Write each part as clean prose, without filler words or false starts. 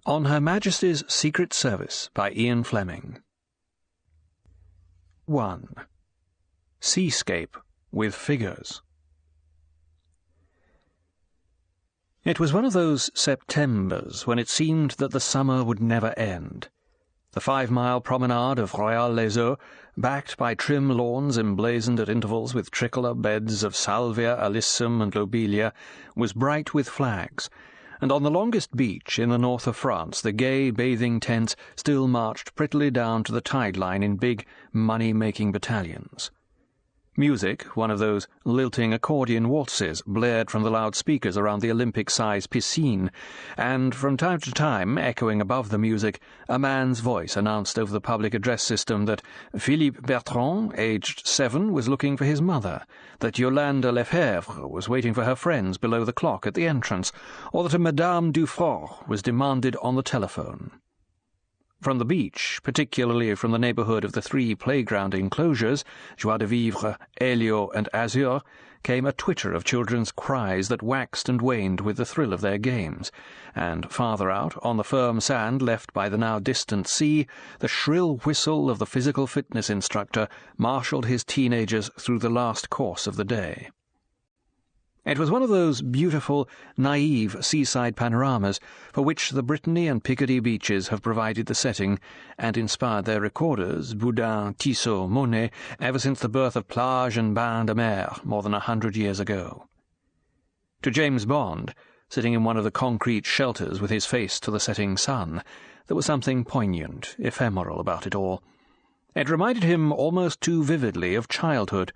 On Her Majesty's Secret Service by Ian Fleming. 1. Seascape with Figures. It was one of those Septembers when it seemed that the summer would never end. The 5-mile promenade of Royal-les-Eaux, backed by trim lawns emblazoned at intervals with tricolor beds of salvia, alyssum, and lobelia, was bright with flags, and on the longest beach in the north of France the gay bathing tents still marched prettily down to the tide line in big, money-making battalions. Music, one of those lilting accordion waltzes, blared from the loudspeakers around the Olympic-sized piscine, and from time to time, echoing above the music, a man's voice announced over the public address system that Philippe Bertrand, aged 7, was looking for his mother, that Yolande Lefebvre was waiting for her friends below the clock at the entrance, or that a Madame Dufort was demanded on the telephone. From the beach, particularly from the neighbourhood of the 3 playground enclosures, Joie de Vivre, Helio, and Azur, came a twitter of children's cries that waxed and waned with the thrill of their games, and farther out, on the firm sand left by the now distant sea, the shrill whistle of the physical fitness instructor marshalled his teenagers through the last course of the day. It was one of those beautiful, naive seaside panoramas for which the Brittany and Picardy beaches have provided the setting and inspired their recorders, Boudin, Tissot, Monet, ever since the birth of Plage and Bain de Mer more than 100 years ago. To James Bond, sitting in one of the concrete shelters with his face to the setting sun, there was something poignant, ephemeral about it all. It reminded him almost too vividly of childhood,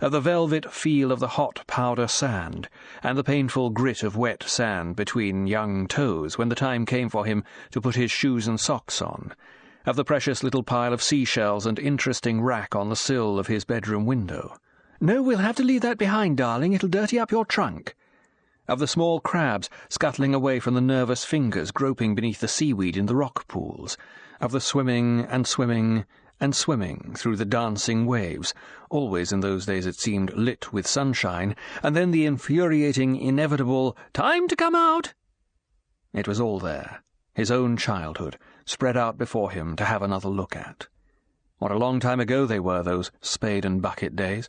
of the velvet feel of the hot powder sand, and the painful grit of wet sand between young toes when the time came for him to put his shoes and socks on, of the precious little pile of seashells and interesting rack on the sill of his bedroom window. "No, we'll have to leave that behind, darling, it'll dirty up your trunk." Of the small crabs scuttling away from the nervous fingers groping beneath the seaweed in the rock pools, of the swimming and swimming and swimming through the dancing waves, always in those days it seemed lit with sunshine, and then the infuriating, inevitable "time to come out." It was all there, his own childhood, spread out before him to have another look at. What a long time ago they were, those spade and bucket days.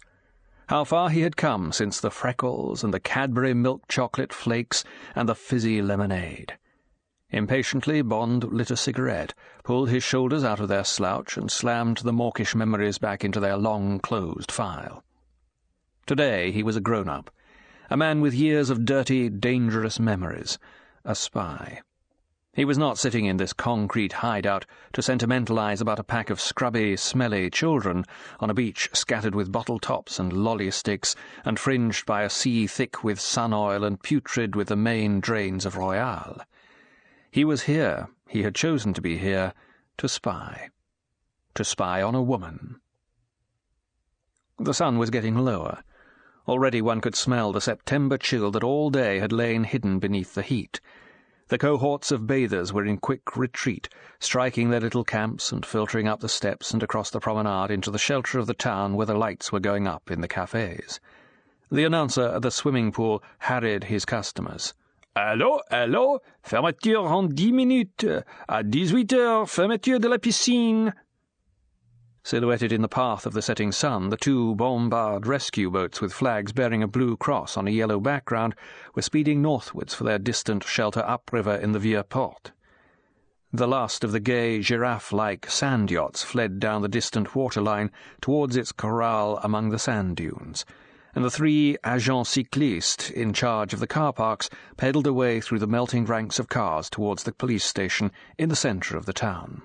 How far he had come since the freckles and the Cadbury milk chocolate flakes and the fizzy lemonade. Impatiently, Bond lit a cigarette, pulled his shoulders out of their slouch, and slammed the mawkish memories back into their long-closed file. Today he was a grown-up, a man with years of dirty, dangerous memories, a spy. He was not sitting in this concrete hideout to sentimentalize about a pack of scrubby, smelly children on a beach scattered with bottle tops and lolly sticks, and fringed by a sea thick with sun oil and putrid with the main drains of Royal. He was here, he had chosen to be here, to spy. To spy on a woman. The sun was getting lower. Already one could smell the September chill that all day had lain hidden beneath the heat. The cohorts of bathers were in quick retreat, striking their little camps and filtering up the steps and across the promenade into the shelter of the town where the lights were going up in the cafes. The announcer at the swimming pool harried his customers. "Allô, allô, fermeture en 10 minutes. À 18 heures, fermeture de la piscine." Silhouetted in the path of the setting sun, the 2 bombard rescue boats with flags bearing a blue cross on a yellow background were speeding northwards for their distant shelter upriver in the Vieux-Port. The last of the gay, giraffe-like sand yachts fled down the distant waterline towards its corral among the sand dunes, and the 3 agents cyclistes in charge of the car parks pedalled away through the melting ranks of cars towards the police station in the centre of the town.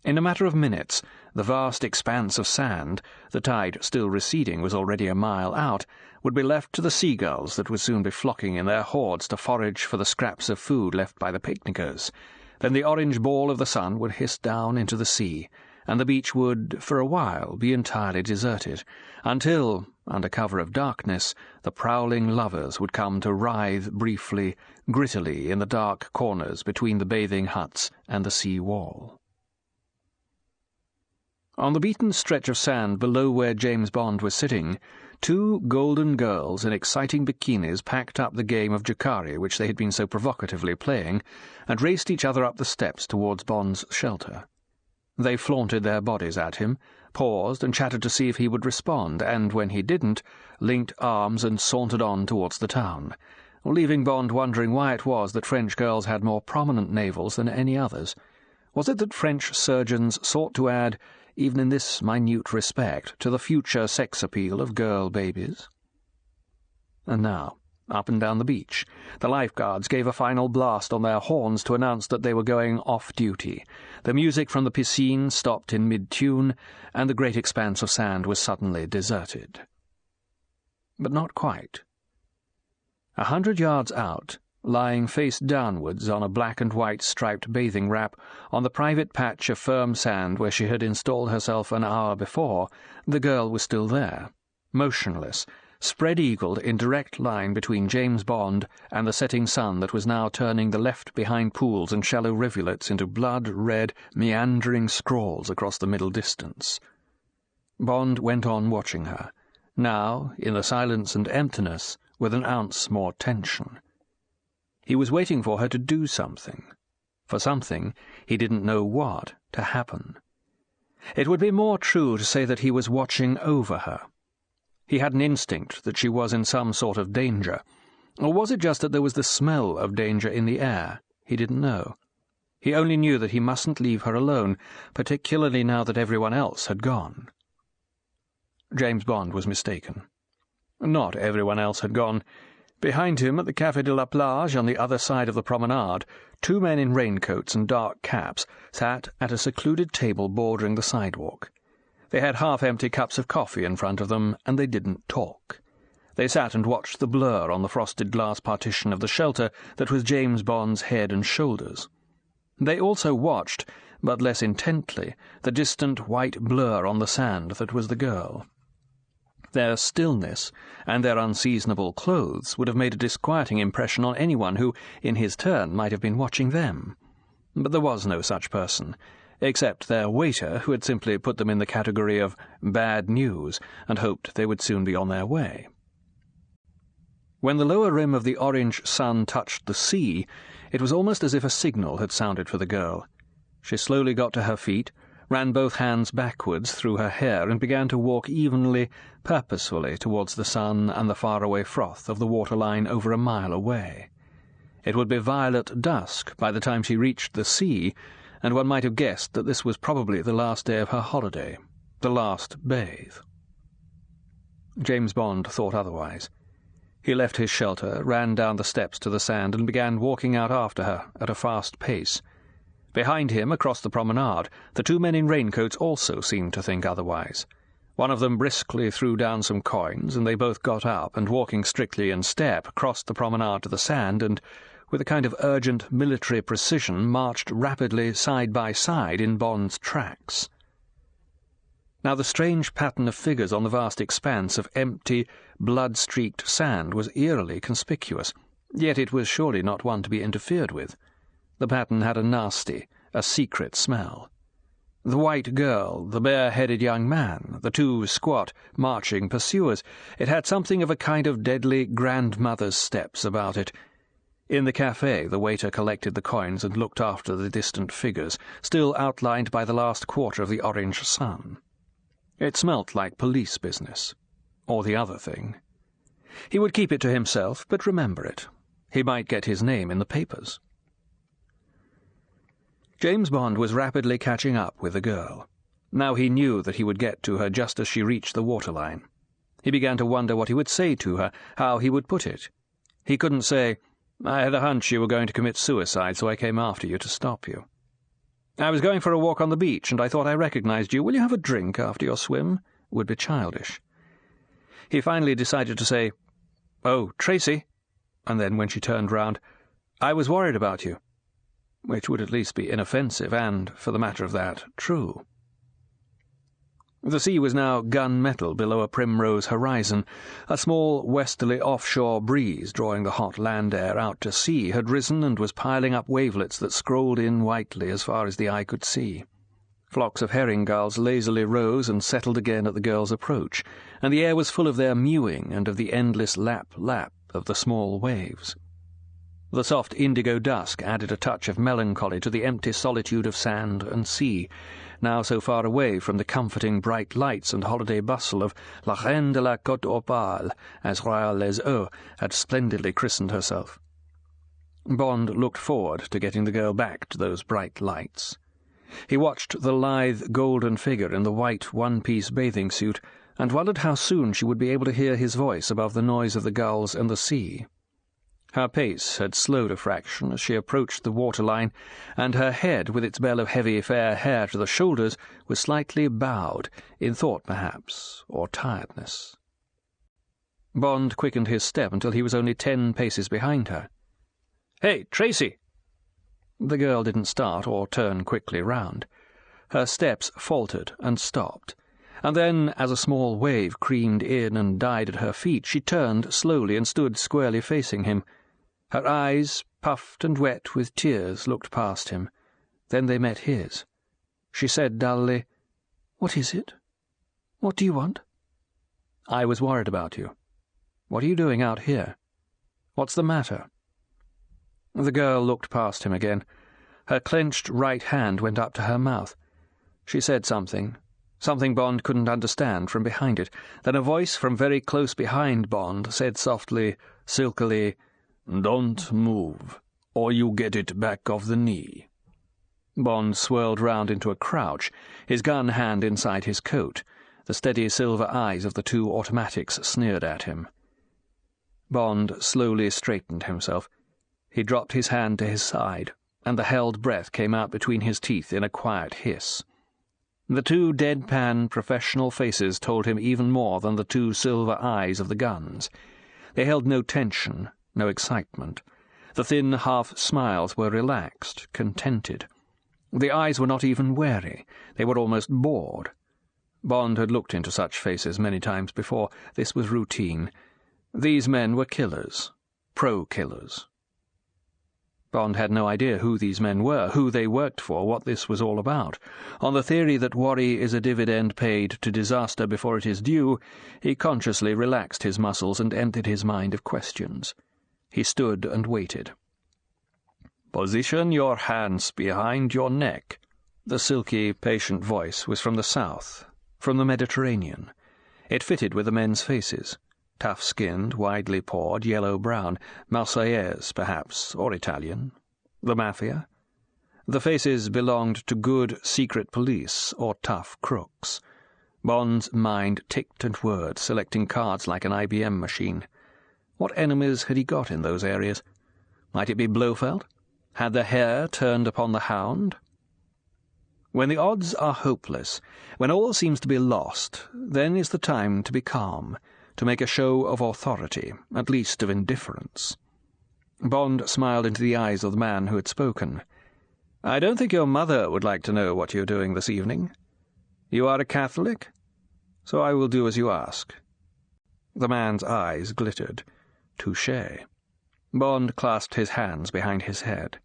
In a matter of minutes, the vast expanse of sand, the tide still receding was already a mile out, would be left to the seagulls that would soon be flocking in their hordes to forage for the scraps of food left by the picnickers. Then the orange ball of the sun would hiss down into the sea, and the beach would, for a while, be entirely deserted, until, under cover of darkness, the prowling lovers would come to writhe briefly, grittily in the dark corners between the bathing huts and the sea wall. On the beaten stretch of sand below where James Bond was sitting, two golden girls in exciting bikinis packed up the game of Jacari which they had been so provocatively playing, and raced each other up the steps towards Bond's shelter. They flaunted their bodies at him, paused and chatted to see if he would respond, and when he didn't, linked arms and sauntered on towards the town, leaving Bond wondering why it was that French girls had more prominent navels than any others. Was it that French surgeons sought to add, even in this minute respect, to the future sex appeal of girl babies? And now, up and down the beach, the lifeguards gave a final blast on their horns to announce that they were going off-duty. The music from the piscine stopped in mid-tune, and the great expanse of sand was suddenly deserted. But not quite. 100 yards out, lying face downwards on a black-and-white striped bathing wrap on the private patch of firm sand where she had installed herself an hour before, the girl was still there, motionless, spread-eagled in direct line between James Bond and the setting sun that was now turning the left-behind pools and shallow rivulets into blood-red, meandering scrawls across the middle distance. Bond went on watching her, now, in the silence and emptiness, with an ounce more tension. He was waiting for her to do something, for something, he didn't know what, to happen. It would be more true to say that he was watching over her. He had an instinct that she was in some sort of danger. Or was it just that there was the smell of danger in the air? He didn't know. He only knew that he mustn't leave her alone, particularly now that everyone else had gone. James Bond was mistaken. Not everyone else had gone. Behind him, at the Café de la Plage, on the other side of the promenade, two men in raincoats and dark caps sat at a secluded table bordering the sidewalk. They had half-empty cups of coffee in front of them, and they didn't talk. They sat and watched the blur on the frosted glass partition of the shelter that was James Bond's head and shoulders. They also watched, but less intently, the distant white blur on the sand that was the girl. Their stillness and their unseasonable clothes would have made a disquieting impression on anyone who, in his turn, might have been watching them. But there was no such person, except their waiter, who had simply put them in the category of bad news and hoped they would soon be on their way. When the lower rim of the orange sun touched the sea, it was almost as if a signal had sounded for the girl. She slowly got to her feet, ran both hands backwards through her hair, and began to walk evenly, purposefully towards the sun and the faraway froth of the waterline over a mile away. It would be violet dusk by the time she reached the sea, and one might have guessed that this was probably the last day of her holiday, the last bathe. James Bond thought otherwise. He left his shelter, ran down the steps to the sand, and began walking out after her at a fast pace. Behind him, across the promenade, the two men in raincoats also seemed to think otherwise. One of them briskly threw down some coins, and they both got up, and walking strictly in step, crossed the promenade to the sand, and, with a kind of urgent military precision, marched rapidly side by side in Bond's tracks. Now the strange pattern of figures on the vast expanse of empty, blood-streaked sand was eerily conspicuous, yet it was surely not one to be interfered with. The pattern had a nasty, a secret smell. The white girl, the bare-headed young man, the two squat, marching pursuers, it had something of a kind of deadly grandmother's steps about it. In the café, the waiter collected the coins and looked after the distant figures, still outlined by the last quarter of the orange sun. It smelt like police business, or the other thing. He would keep it to himself, but remember it. He might get his name in the papers. James Bond was rapidly catching up with the girl. Now he knew that he would get to her just as she reached the waterline. He began to wonder what he would say to her, how he would put it. He couldn't say, "I had a hunch you were going to commit suicide, so I came after you to stop you. I was going for a walk on the beach, and I thought I recognized you. Will you have a drink after your swim?" Would be childish. He finally decided to say, "Oh, Tracy," and then when she turned round, "I was worried about you," which would at least be inoffensive and, for the matter of that, true. The sea was now gun-metal below a primrose horizon. A small westerly offshore breeze, drawing the hot land air out to sea, had risen and was piling up wavelets that scrolled in whitely as far as the eye could see. Flocks of herring gulls lazily rose and settled again at the girl's approach, and the air was full of their mewing and of the endless lap-lap of the small waves. The soft indigo dusk added a touch of melancholy to the empty solitude of sand and sea, now so far away from the comforting bright lights and holiday bustle of La Reine de la Côte d'Opale, as Royal Les Eaux had splendidly christened herself. Bond looked forward to getting the girl back to those bright lights. He watched the lithe golden figure in the white one-piece bathing suit and wondered how soon she would be able to hear his voice above the noise of the gulls and the sea. Her pace had slowed a fraction as she approached the waterline, and her head, with its bell of heavy fair hair to the shoulders, was slightly bowed, in thought perhaps, or tiredness. Bond quickened his step until he was only 10 paces behind her. "Hey, Tracy!" The girl didn't start or turn quickly round. Her steps faltered and stopped, and then, as a small wave creamed in and died at her feet, she turned slowly and stood squarely facing him. Her eyes, puffed and wet with tears, looked past him. Then they met his. She said dully, "What is it? What do you want?" "I was worried about you. What are you doing out here? What's the matter?" The girl looked past him again. Her clenched right hand went up to her mouth. She said something Bond couldn't understand, from behind it. Then a voice from very close behind Bond said softly, silkily, "Don't move, or you get it back of the knee." Bond swirled round into a crouch, his gun hand inside his coat. The steady silver eyes of the 2 automatics sneered at him. Bond slowly straightened himself. He dropped his hand to his side, and the held breath came out between his teeth in a quiet hiss. The 2 deadpan professional faces told him even more than the 2 silver eyes of the guns. They held no tension, no excitement. The thin half-smiles were relaxed, contented. The eyes were not even wary. They were almost bored. Bond had looked into such faces many times before. This was routine. These men were killers. Pro-killers. Bond had no idea who these men were, who they worked for, what this was all about. On the theory that worry is a dividend paid to disaster before it is due, he consciously relaxed his muscles and emptied his mind of questions. He stood and waited. "Position your hands behind your neck." The silky, patient voice was from the south, from the Mediterranean. It fitted with the men's faces. Tough-skinned, widely pored, yellow-brown, Marseillaise, perhaps, or Italian. The Mafia? The faces belonged to good secret police or tough crooks. Bond's mind ticked and whirred, selecting cards like an IBM machine. What enemies had he got in those areas? Might it be Blofeld? Had the hare turned upon the hound? When the odds are hopeless, when all seems to be lost, then is the time to be calm, to make a show of authority, at least of indifference. Bond smiled into the eyes of the man who had spoken. "I don't think your mother would like to know what you're doing this evening. You are a Catholic? So I will do as you ask." The man's eyes glittered. Touché. Bond clasped his hands behind his head.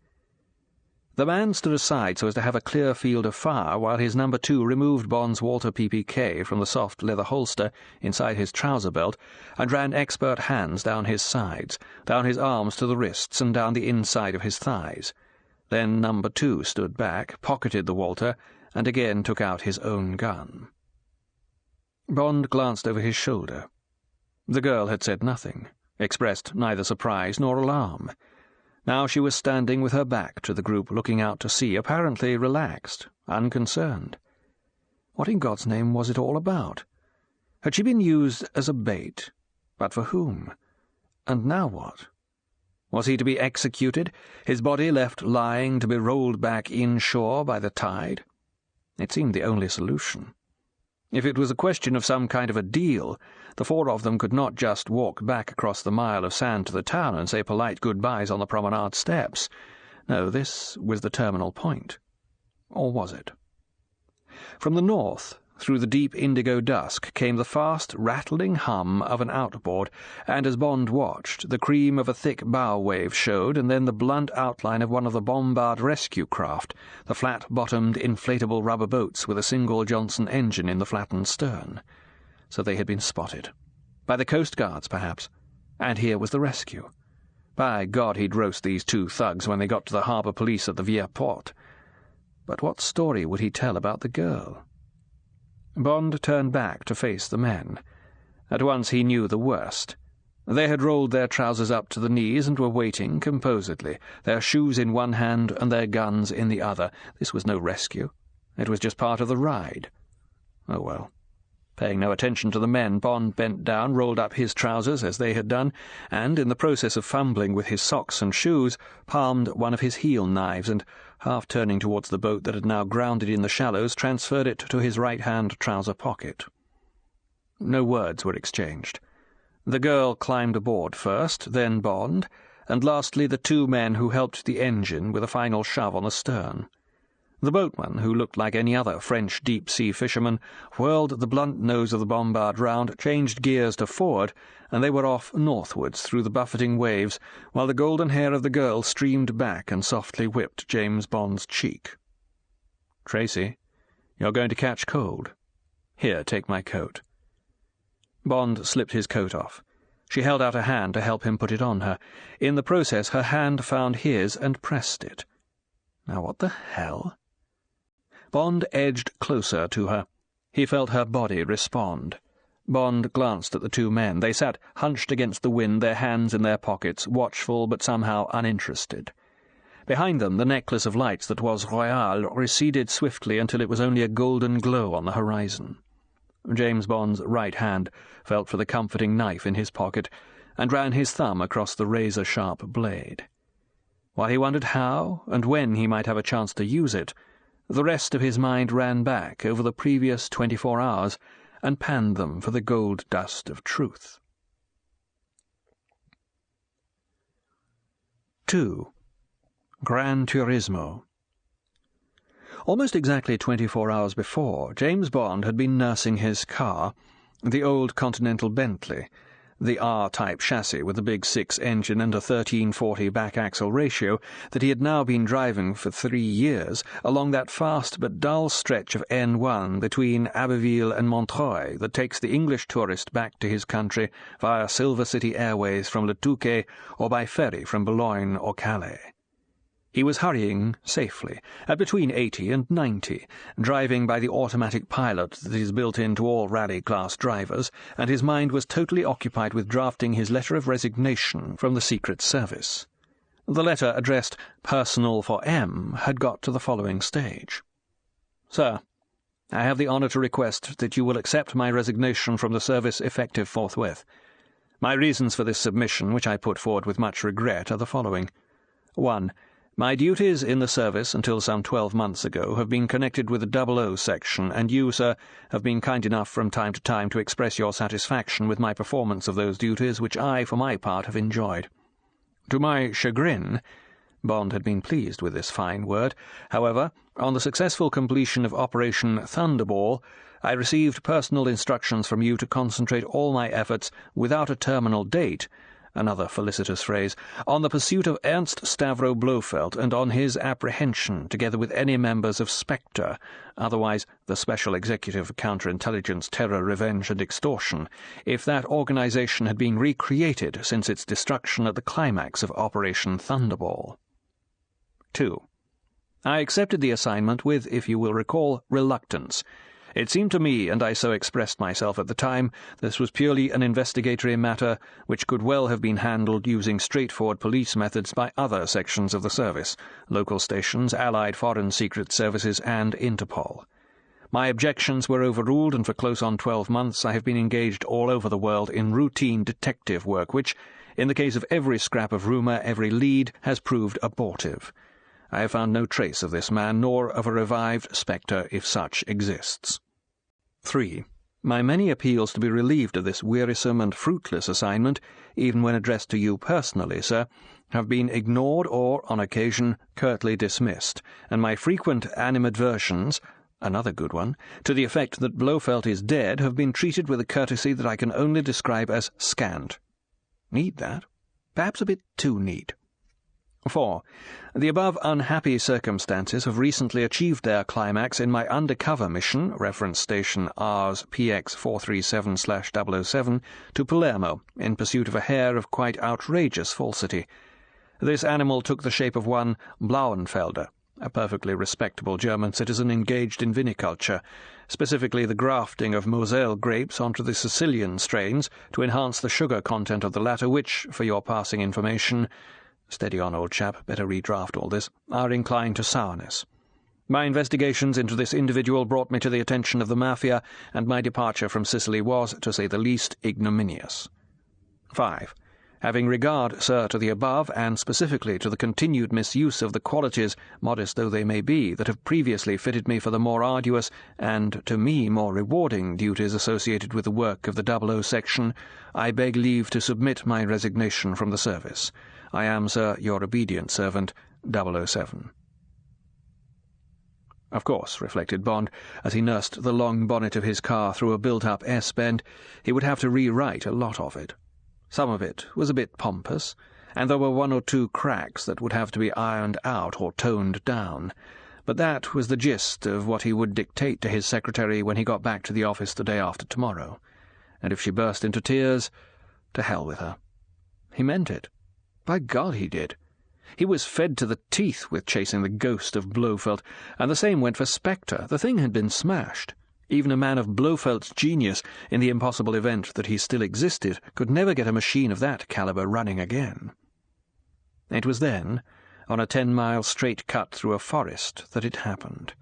The man stood aside so as to have a clear field of fire while his number 2 removed Bond's Walter PPK from the soft leather holster inside his trouser belt and ran expert hands down his sides, down his arms to the wrists and down the inside of his thighs. Then number 2 stood back, pocketed the Walter, and again took out his own gun. Bond glanced over his shoulder. The girl had said nothing, expressed neither surprise nor alarm. Now she was standing with her back to the group, looking out to sea, apparently relaxed, unconcerned. What in God's name was it all about? Had she been used as a bait? But for whom? And now what? Was he to be executed, his body left lying to be rolled back inshore by the tide? It seemed the only solution. If it was a question of some kind of a deal, the 4 of them could not just walk back across the mile of sand to the town and say polite goodbyes on the promenade steps. No, this was the terminal point. Or was it? From the north, through the deep indigo dusk came the fast, rattling hum of an outboard, and as Bond watched, the cream of a thick bow wave showed, and then the blunt outline of one of the bombard rescue craft, the flat-bottomed inflatable rubber boats with a single Johnson engine in the flattened stern. So they had been spotted. By the Coast Guards, perhaps. And here was the rescue. By God, he'd roast these two thugs when they got to the harbour police at the Vieux Port. But what story would he tell about the girl? Bond turned back to face the men. At once he knew the worst. They had rolled their trousers up to the knees and were waiting composedly, their shoes in one hand and their guns in the other. This was no rescue. It was just part of the ride. Oh well. Paying no attention to the men, Bond bent down, rolled up his trousers as they had done, and, in the process of fumbling with his socks and shoes, palmed one of his heel knives and, half turning towards the boat that had now grounded in the shallows, transferred it to his right-hand trouser pocket. No words were exchanged. The girl climbed aboard first, then Bond, and lastly the two men who helped the engine with a final shove on the stern. The boatman, who looked like any other French deep-sea fisherman, whirled the blunt nose of the bombard round, changed gears to forward, and they were off northwards through the buffeting waves, while the golden hair of the girl streamed back and softly whipped James Bond's cheek. "Tracy, you're going to catch cold. Here, take my coat." Bond slipped his coat off. She held out a hand to help him put it on her. In the process, her hand found his and pressed it. Now what the hell? Bond edged closer to her. He felt her body respond. Bond glanced at the two men. They sat hunched against the wind, their hands in their pockets, watchful but somehow uninterested. Behind them, the necklace of lights that was Royale receded swiftly until it was only a golden glow on the horizon. James Bond's right hand felt for the comforting knife in his pocket and ran his thumb across the razor-sharp blade. While he wondered how and when he might have a chance to use it, the rest of his mind ran back over the previous 24 hours and panned them for the gold dust of truth. 2. Gran Turismo. Almost exactly 24 hours before, James Bond had been nursing his car, the old Continental Bentley, the R-type chassis with the big 6 engine and a 1340 back-axle ratio that he had now been driving for 3 years along that fast but dull stretch of N1 between Abbeville and Montreuil that takes the English tourist back to his country via Silver City Airways from Le Touquet or by ferry from Boulogne or Calais. He was hurrying safely, at between 80 and 90, driving by the automatic pilot that is built into all rally-class drivers, and his mind was totally occupied with drafting his letter of resignation from the Secret Service. The letter, addressed "Personal for M," had got to the following stage. "Sir, I have the honour to request that you will accept my resignation from the service effective forthwith. My reasons for this submission, which I put forward with much regret, are the following. 1. My duties in the service until some 12 months ago have been connected with the 00 section, and you, sir, have been kind enough from time to time to express your satisfaction with my performance of those duties, which I, for my part, have enjoyed. To my chagrin," Bond had been pleased with this fine word, however, on the successful completion of Operation Thunderball, I received personal instructions from you to concentrate all my efforts without a terminal date, another felicitous phrase, on the pursuit of Ernst Stavro Blofeld and on his apprehension, together with any members of Spectre, otherwise the Special Executive of Counterintelligence, Terror, Revenge and Extortion, if that organization had been recreated since its destruction at the climax of Operation Thunderball. 2. I accepted the assignment with, if you will recall, reluctance. It seemed to me, and I so expressed myself at the time, this was purely an investigatory matter which could well have been handled using straightforward police methods by other sections of the service, local stations, Allied Foreign Secret Services, and Interpol. My objections were overruled, and for close on 12 months I have been engaged all over the world in routine detective work which, in the case of every scrap of rumour, every lead, has proved abortive. I have found no trace of this man, nor of a revived Spectre, if such exists. 3. My many appeals to be relieved of this wearisome and fruitless assignment, even when addressed to you personally, sir, have been ignored or, on occasion, curtly dismissed, and my frequent animadversions, another good one, to the effect that Blofeld is dead, have been treated with a courtesy that I can only describe as scant. Neat, that. Perhaps a bit too neat. 4. The above unhappy circumstances have recently achieved their climax in my undercover mission, reference station Rs PX 437/007, to Palermo, in pursuit of a hare of quite outrageous falsity. This animal took the shape of one Blauenfelder, a perfectly respectable German citizen engaged in viniculture, specifically the grafting of Moselle grapes onto the Sicilian strains to enhance the sugar content of the latter, which, for your passing information— steady on, old chap, better redraft all this— are inclined to sourness. My investigations into this individual brought me to the attention of the Mafia, and my departure from Sicily was, to say the least, ignominious. 5. Having regard, sir, to the above, and specifically to the continued misuse of the qualities, modest though they may be, that have previously fitted me for the more arduous, and, to me, more rewarding duties associated with the work of the 00 section, I beg leave to submit my resignation from the service. I am, sir, your obedient servant, 007. Of course, reflected Bond, as he nursed the long bonnet of his car through a built-up S-bend, he would have to rewrite a lot of it. Some of it was a bit pompous, and there were one or two cracks that would have to be ironed out or toned down, but that was the gist of what he would dictate to his secretary when he got back to the office the day after tomorrow. And if she burst into tears, to hell with her. He meant it. By God, he did. He was fed to the teeth with chasing the ghost of Blofeld, and the same went for Spectre. The thing had been smashed. Even a man of Blofeld's genius, in the impossible event that he still existed, could never get a machine of that caliber running again. It was then, on a 10-mile straight cut through a forest, that it happened.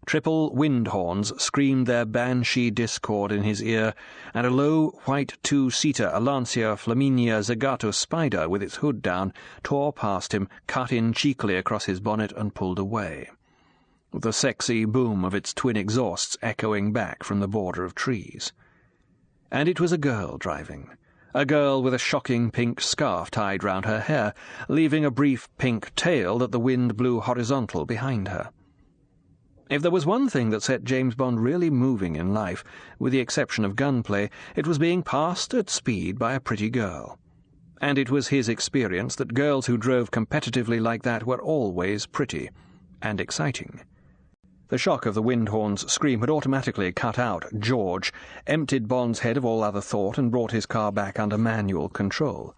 Triple wind horns screamed their banshee discord in his ear, and a low, white two-seater, a Lancia Flaminia Zagato Spider with its hood down, tore past him, cut in cheekily across his bonnet, and pulled away, the sexy boom of its twin exhausts echoing back from the border of trees. And it was a girl driving, a girl with a shocking pink scarf tied round her hair, leaving a brief pink tail that the wind blew horizontal behind her. If there was one thing that set James Bond really moving in life, with the exception of gunplay, it was being passed at speed by a pretty girl. And it was his experience that girls who drove competitively like that were always pretty and exciting. The shock of the windhorn's scream had automatically cut out George, emptied Bond's head of all other thought, and brought his car back under manual control.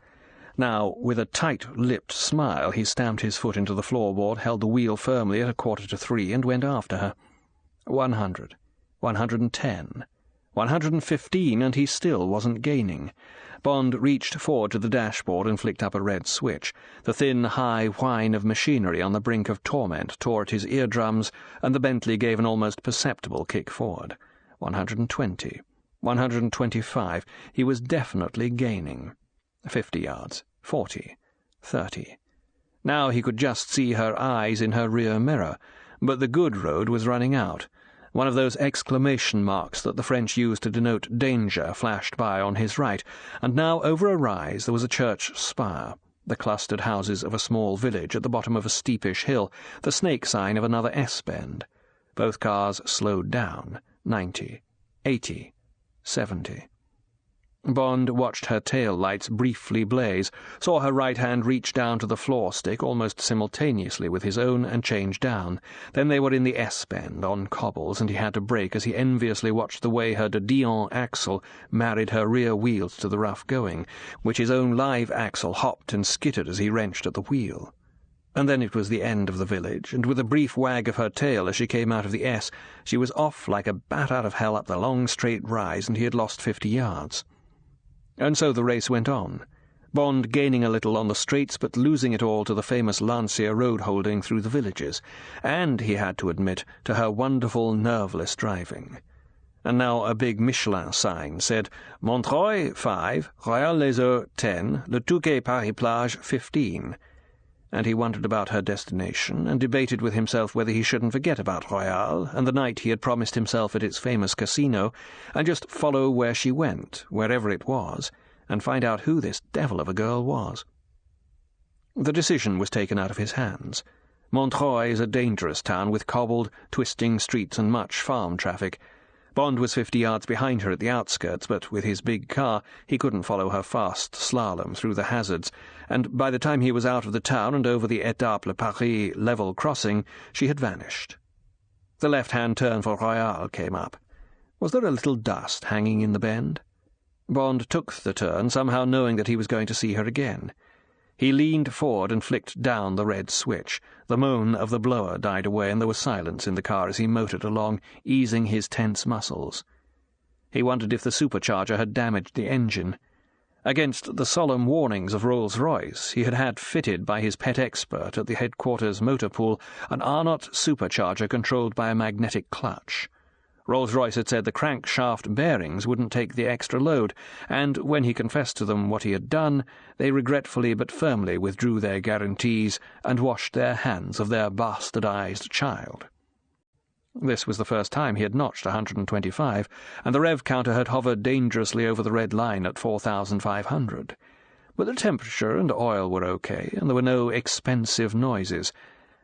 Now, with a tight-lipped smile, he stamped his foot into the floorboard, held the wheel firmly at 2:45, and went after her. 100, 110, 115, and he still wasn't gaining. Bond reached forward to the dashboard and flicked up a red switch. The thin, high whine of machinery on the brink of torment tore at his eardrums, and the Bentley gave an almost perceptible kick forward. 120, 125. He was definitely gaining. 50 yards, 40, 30. Now he could just see her eyes in her rear mirror, but the good road was running out. One of those exclamation marks that the French use to denote danger flashed by on his right, and now over a rise there was a church spire, the clustered houses of a small village at the bottom of a steepish hill, the snake sign of another S-bend. Both cars slowed down, 90, 80, 70. Bond watched her tail lights briefly blaze, saw her right hand reach down to the floor stick almost simultaneously with his own and change down. Then they were in the S-bend on cobbles, and he had to brake as he enviously watched the way her de Dion axle married her rear wheels to the rough going, which his own live axle hopped and skittered as he wrenched at the wheel. And then it was the end of the village, and with a brief wag of her tail as she came out of the S, she was off like a bat out of hell up the long straight rise, and he had lost 50 yards. And so the race went on, Bond gaining a little on the straights but losing it all to the famous Lancia road-holding through the villages, and, he had to admit, to her wonderful, nerveless driving. And now a big Michelin sign said, Montreuil 5, Royal-les-Eaux 10, Le Touquet-Paris-Plage 15, and he wondered about her destination, and debated with himself whether he shouldn't forget about Royal, and the night he had promised himself at its famous casino, and just follow where she went, wherever it was, and find out who this devil of a girl was. The decision was taken out of his hands. Montreuil is a dangerous town with cobbled, twisting streets and much farm traffic. Bond was 50 yards behind her at the outskirts, but with his big car he couldn't follow her fast slalom through the hazards, and by the time he was out of the town and over the Étaples-Paris level crossing, she had vanished. The left-hand turn for Royal came up. Was there a little dust hanging in the bend? Bond took the turn, somehow knowing that he was going to see her again. He leaned forward and flicked down the red switch. The moan of the blower died away, and there was silence in the car as he motored along, easing his tense muscles. He wondered if the supercharger had damaged the engine. Against the solemn warnings of Rolls-Royce, he had had fitted by his pet expert at the headquarters motor pool an Arnott supercharger controlled by a magnetic clutch. Rolls-Royce had said the crankshaft bearings wouldn't take the extra load, and when he confessed to them what he had done, they regretfully but firmly withdrew their guarantees and washed their hands of their bastardized child. This was the first time he had notched 125, and the rev counter had hovered dangerously over the red line at 4,500. But the temperature and oil were okay, and there were no expensive noises.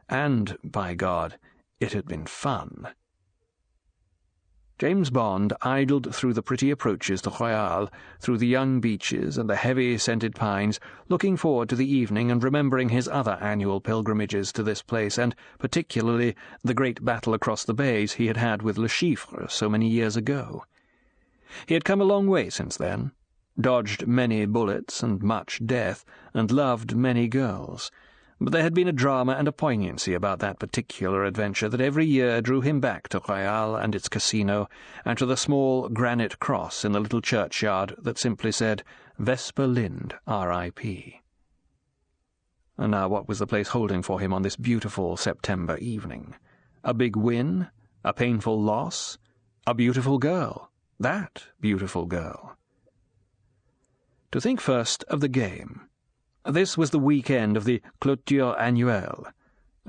And, by God, it had been fun. James Bond idled through the pretty approaches to Royal, through the young beeches and the heavy scented pines, looking forward to the evening and remembering his other annual pilgrimages to this place, and particularly the great battle across the bays he had had with Le Chiffre so many years ago. He had come a long way since then, dodged many bullets and much death, and loved many girls. But there had been a drama and a poignancy about that particular adventure that every year drew him back to Royal and its casino, and to the small granite cross in the little churchyard that simply said, Vesper Lind, R.I.P. And now what was the place holding for him on this beautiful September evening? A big win? A painful loss? A beautiful girl? That beautiful girl? To think first of the game. This was the weekend of the Clôture Annuelle.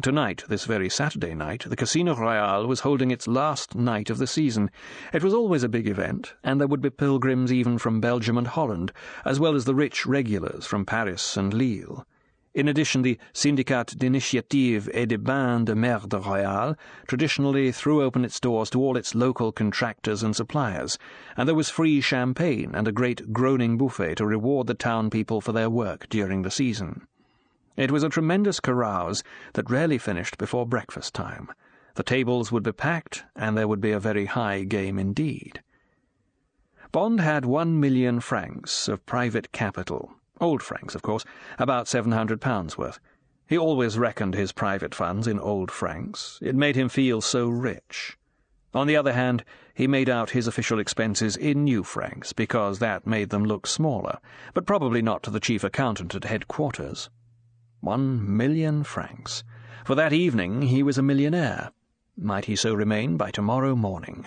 Tonight, this very Saturday night, the Casino Royal was holding its last night of the season. It was always a big event, and there would be pilgrims even from Belgium and Holland, as well as the rich regulars from Paris and Lille. In addition, the Syndicat d'Initiative et de Bains de Mer de Royal traditionally threw open its doors to all its local contractors and suppliers, and there was free champagne and a great groaning buffet to reward the town people for their work during the season. It was a tremendous carouse that rarely finished before breakfast time. The tables would be packed, and there would be a very high game indeed. Bond had 1,000,000 francs of private capital. Old francs, of course, about £700 worth. He always reckoned his private funds in old francs. It made him feel so rich. On the other hand, he made out his official expenses in new francs, because that made them look smaller, but probably not to the chief accountant at headquarters. 1,000,000 francs. For that evening he was a millionaire. Might he so remain by tomorrow morning?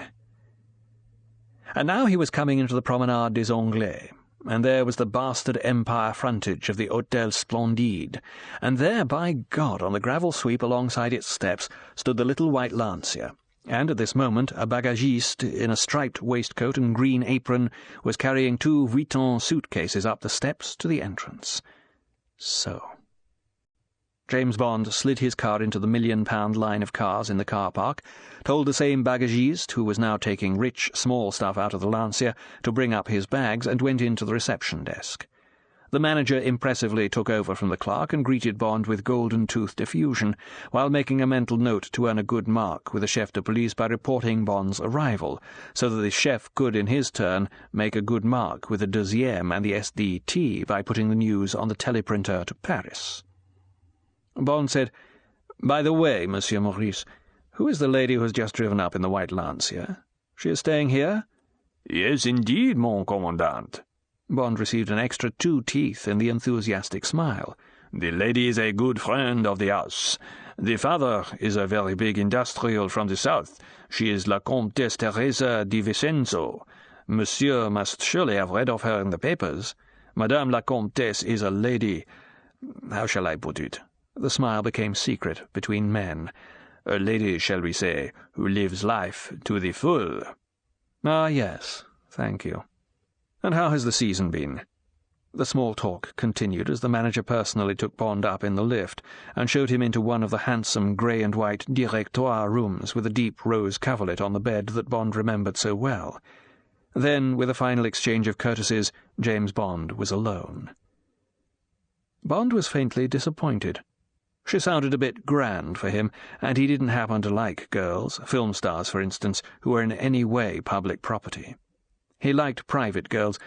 And now he was coming into the Promenade des Anglais, and there was the bastard empire frontage of the Hôtel Splendide, and there, by God, on the gravel sweep alongside its steps, stood the little white Lancia, and at this moment a bagagiste in a striped waistcoat and green apron was carrying 2 Vuitton suitcases up the steps to the entrance. So James Bond slid his car into the £1,000,000 line of cars in the car park, told the same bagagiste, who was now taking rich, small stuff out of the Lancia, to bring up his bags, and went into the reception desk. The manager impressively took over from the clerk and greeted Bond with golden-toothed effusion, while making a mental note to earn a good mark with the chef de police by reporting Bond's arrival, so that the chef could, in his turn, make a good mark with the 2e and the SDT by putting the news on the teleprinter to Paris. Bond said, "By the way, Monsieur Maurice, who is the lady who has just driven up in the white Lancia? She is staying here?" "Yes, indeed, mon commandant." Bond received an extra 2 teeth in the enthusiastic smile. "The lady is a good friend of the house. The father is a very big industrial from the south. She is la Comtesse Teresa di Vicenzo. Monsieur must surely have read of her in the papers. Madame la Comtesse is a lady. How shall I put it?" The smile became secret between men. "A lady, shall we say, who lives life to the full." "Ah, yes, thank you. And how has the season been?" The small talk continued as the manager personally took Bond up in the lift and showed him into one of the handsome grey-and-white directoire rooms with a deep rose coverlet on the bed that Bond remembered so well. Then, with a final exchange of courtesies, James Bond was alone. Bond was faintly disappointed. She sounded a bit grand for him, and he didn't happen to like girls, film stars for instance, who were in any way public property. He liked private girls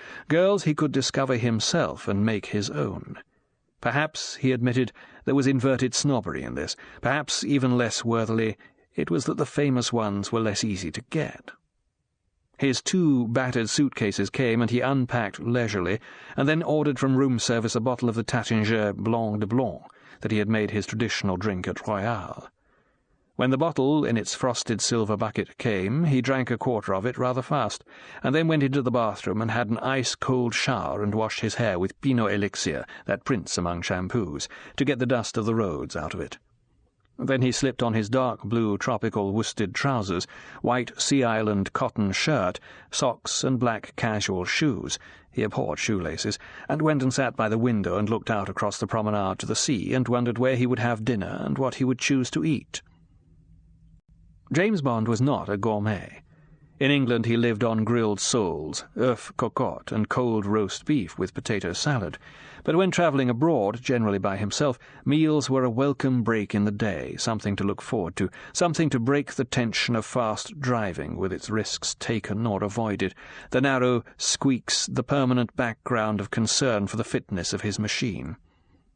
he could discover himself and make his own. Perhaps, he admitted, there was inverted snobbery in this. Perhaps, even less worthily, it was that the famous ones were less easy to get. His 2 battered suitcases came, and he unpacked leisurely, and then ordered from room service a bottle of the Taittinger Blanc de Blanc that he had made his traditional drink at Royal. When the bottle, in its frosted silver bucket, came, he drank a quarter of it rather fast, and then went into the bathroom and had an ice-cold shower and washed his hair with Pinot Elixir, that prince among shampoos, to get the dust of the roads out of it. Then he slipped on his dark blue tropical worsted trousers, white Sea Island cotton shirt, socks and black casual shoes — he abhorred shoelaces — and went and sat by the window and looked out across the promenade to the sea and wondered where he would have dinner and what he would choose to eat. James Bond was not a gourmet. In England he lived on grilled soles, œuf cocotte, and cold roast beef with potato salad, but when travelling abroad, generally by himself, meals were a welcome break in the day, something to look forward to, something to break the tension of fast driving with its risks taken or avoided, the narrow squeaks, the permanent background of concern for the fitness of his machine.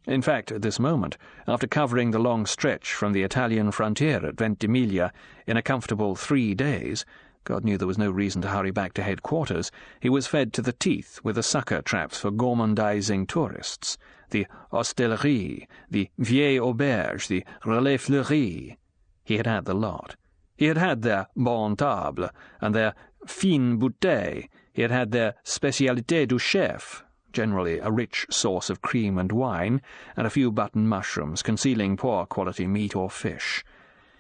In fact, at this moment, after covering the long stretch from the Italian frontier at Ventimiglia in a comfortable 3 days, God knew there was no reason to hurry back to headquarters, he was fed to the teeth with the sucker traps for gormandizing tourists, the hostellerie, the vieille auberge, the relais fleuri. He had had the lot. He had had their bon table and their fine bouteille. He had had their spécialité du chef, generally a rich sauce of cream and wine, and a few button mushrooms concealing poor quality meat or fish.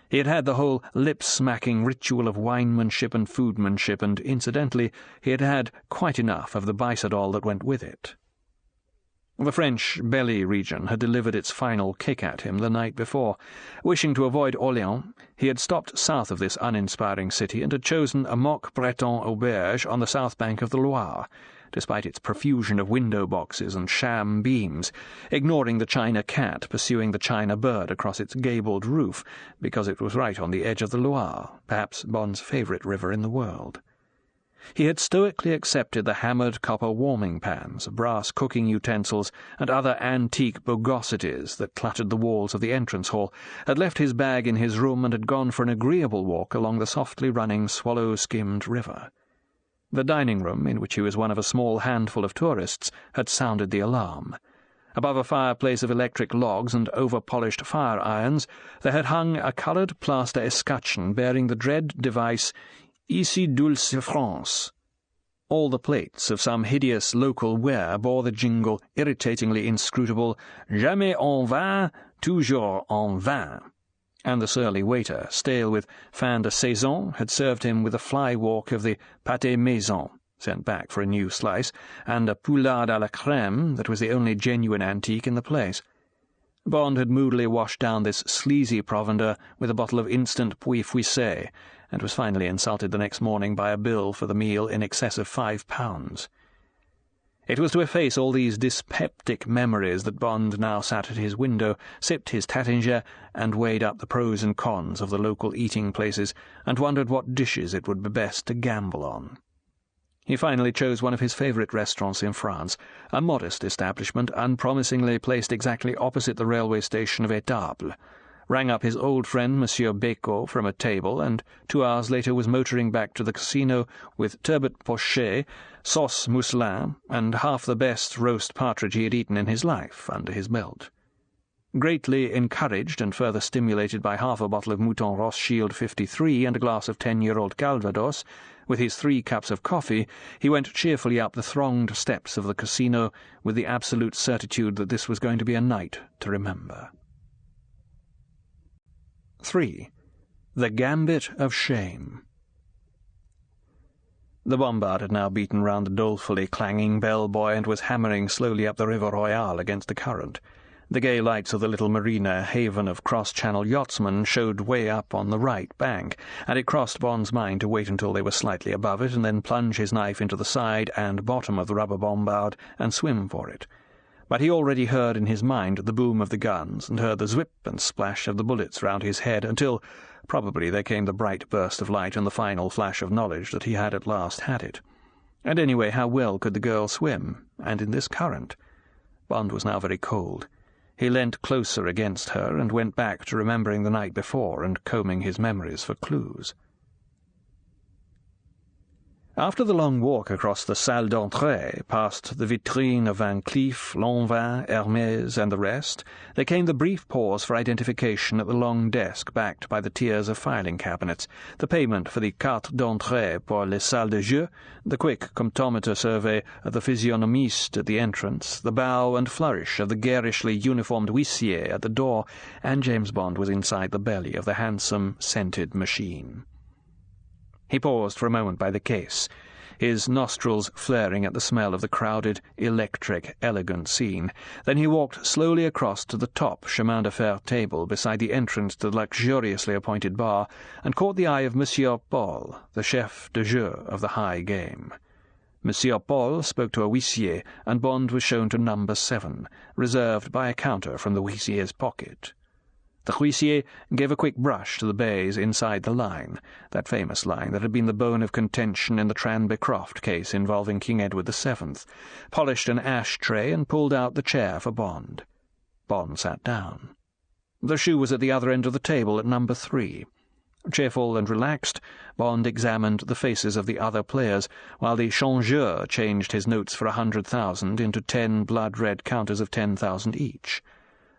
He had had the whole lip-smacking ritual of winemanship and foodmanship, and, incidentally, he had had quite enough of the bisadol that went with it. The French belly region had delivered its final kick at him the night before. Wishing to avoid Orléans, he had stopped south of this uninspiring city and had chosen a mock Breton auberge on the south bank of the Loire, despite its profusion of window boxes and sham beams, ignoring the china cat pursuing the china bird across its gabled roof, because it was right on the edge of the Loire, perhaps Bond's favourite river in the world. He had stoically accepted the hammered copper warming pans, brass cooking utensils, and other antique bogosities that cluttered the walls of the entrance hall, had left his bag in his room and had gone for an agreeable walk along the softly running swallow-skimmed river. The dining-room, in which he was one of a small handful of tourists, had sounded the alarm. Above a fireplace of electric logs and over-polished fire-irons, there had hung a coloured plaster escutcheon bearing the dread device, Ici Dulce France. All the plates of some hideous local ware bore the jingle, irritatingly inscrutable, Jamais en vin, toujours en vin. And the surly waiter, stale with fin de saison, had served him with a fly-walk of the pâté maison, sent back for a new slice, and a poulade à la crème that was the only genuine antique in the place. Bond had moodily washed down this sleazy provender with a bottle of instant Puy Fuissé, and was finally insulted the next morning by a bill for the meal in excess of £5. It was to efface all these dyspeptic memories that Bond now sat at his window, sipped his Taittinger, and weighed up the pros and cons of the local eating places, and wondered what dishes it would be best to gamble on. He finally chose one of his favourite restaurants in France, a modest establishment unpromisingly placed exactly opposite the railway station of Étaples, rang up his old friend Monsieur Bécaud from a table, and 2 hours later was motoring back to the casino with turbot poché, sauce mousseline, and half the best roast partridge he had eaten in his life under his belt. Greatly encouraged and further stimulated by half a bottle of Mouton Rothschild 53 and a glass of 10-year-old Calvados, with his 3 cups of coffee, he went cheerfully up the thronged steps of the casino with the absolute certitude that this was going to be a night to remember. 3. The Gambit of Shame. The bombard had now beaten round the dolefully clanging bell-buoy and was hammering slowly up the River Royale against the current. The gay lights of the little marina, haven of cross-channel yachtsmen, showed way up on the right bank, and it crossed Bond's mind to wait until they were slightly above it and then plunge his knife into the side and bottom of the rubber bombard and swim for it. But he already heard in his mind the boom of the guns and heard the zwip and splash of the bullets round his head until, probably, there came the bright burst of light and the final flash of knowledge that he had at last had it. And anyway, how well could the girl swim, and in this current? Bond was now very cold. He leant closer against her and went back to remembering the night before and combing his memories for clues. After the long walk across the salle d'entrée, past the vitrine of Van Cleef, Lanvin, Hermès, and the rest, there came the brief pause for identification at the long desk backed by the tiers of filing cabinets, the payment for the carte d'entrée pour les salles de jeu, the quick comptometer survey of the physionomiste at the entrance, the bow and flourish of the garishly uniformed huissier at the door, and James Bond was inside the belly of the handsome, scented machine. He paused for a moment by the case, his nostrils flaring at the smell of the crowded, electric, elegant scene. Then he walked slowly across to the top chemin de fer table beside the entrance to the luxuriously appointed bar and caught the eye of Monsieur Paul, the chef de jeu of the high game. Monsieur Paul spoke to a huissier, and Bond was shown to number 7, reserved by a counter from the huissier's pocket. The huissier gave a quick brush to the bays inside the line, that famous line that had been the bone of contention in the Tranby Croft case involving King Edward VII, polished an ash-tray and pulled out the chair for Bond. Bond sat down. The shoe was at the other end of the table at number 3. Cheerful and relaxed, Bond examined the faces of the other players, while the changeur changed his notes for 100,000 into 10 blood-red counters of 10,000 each.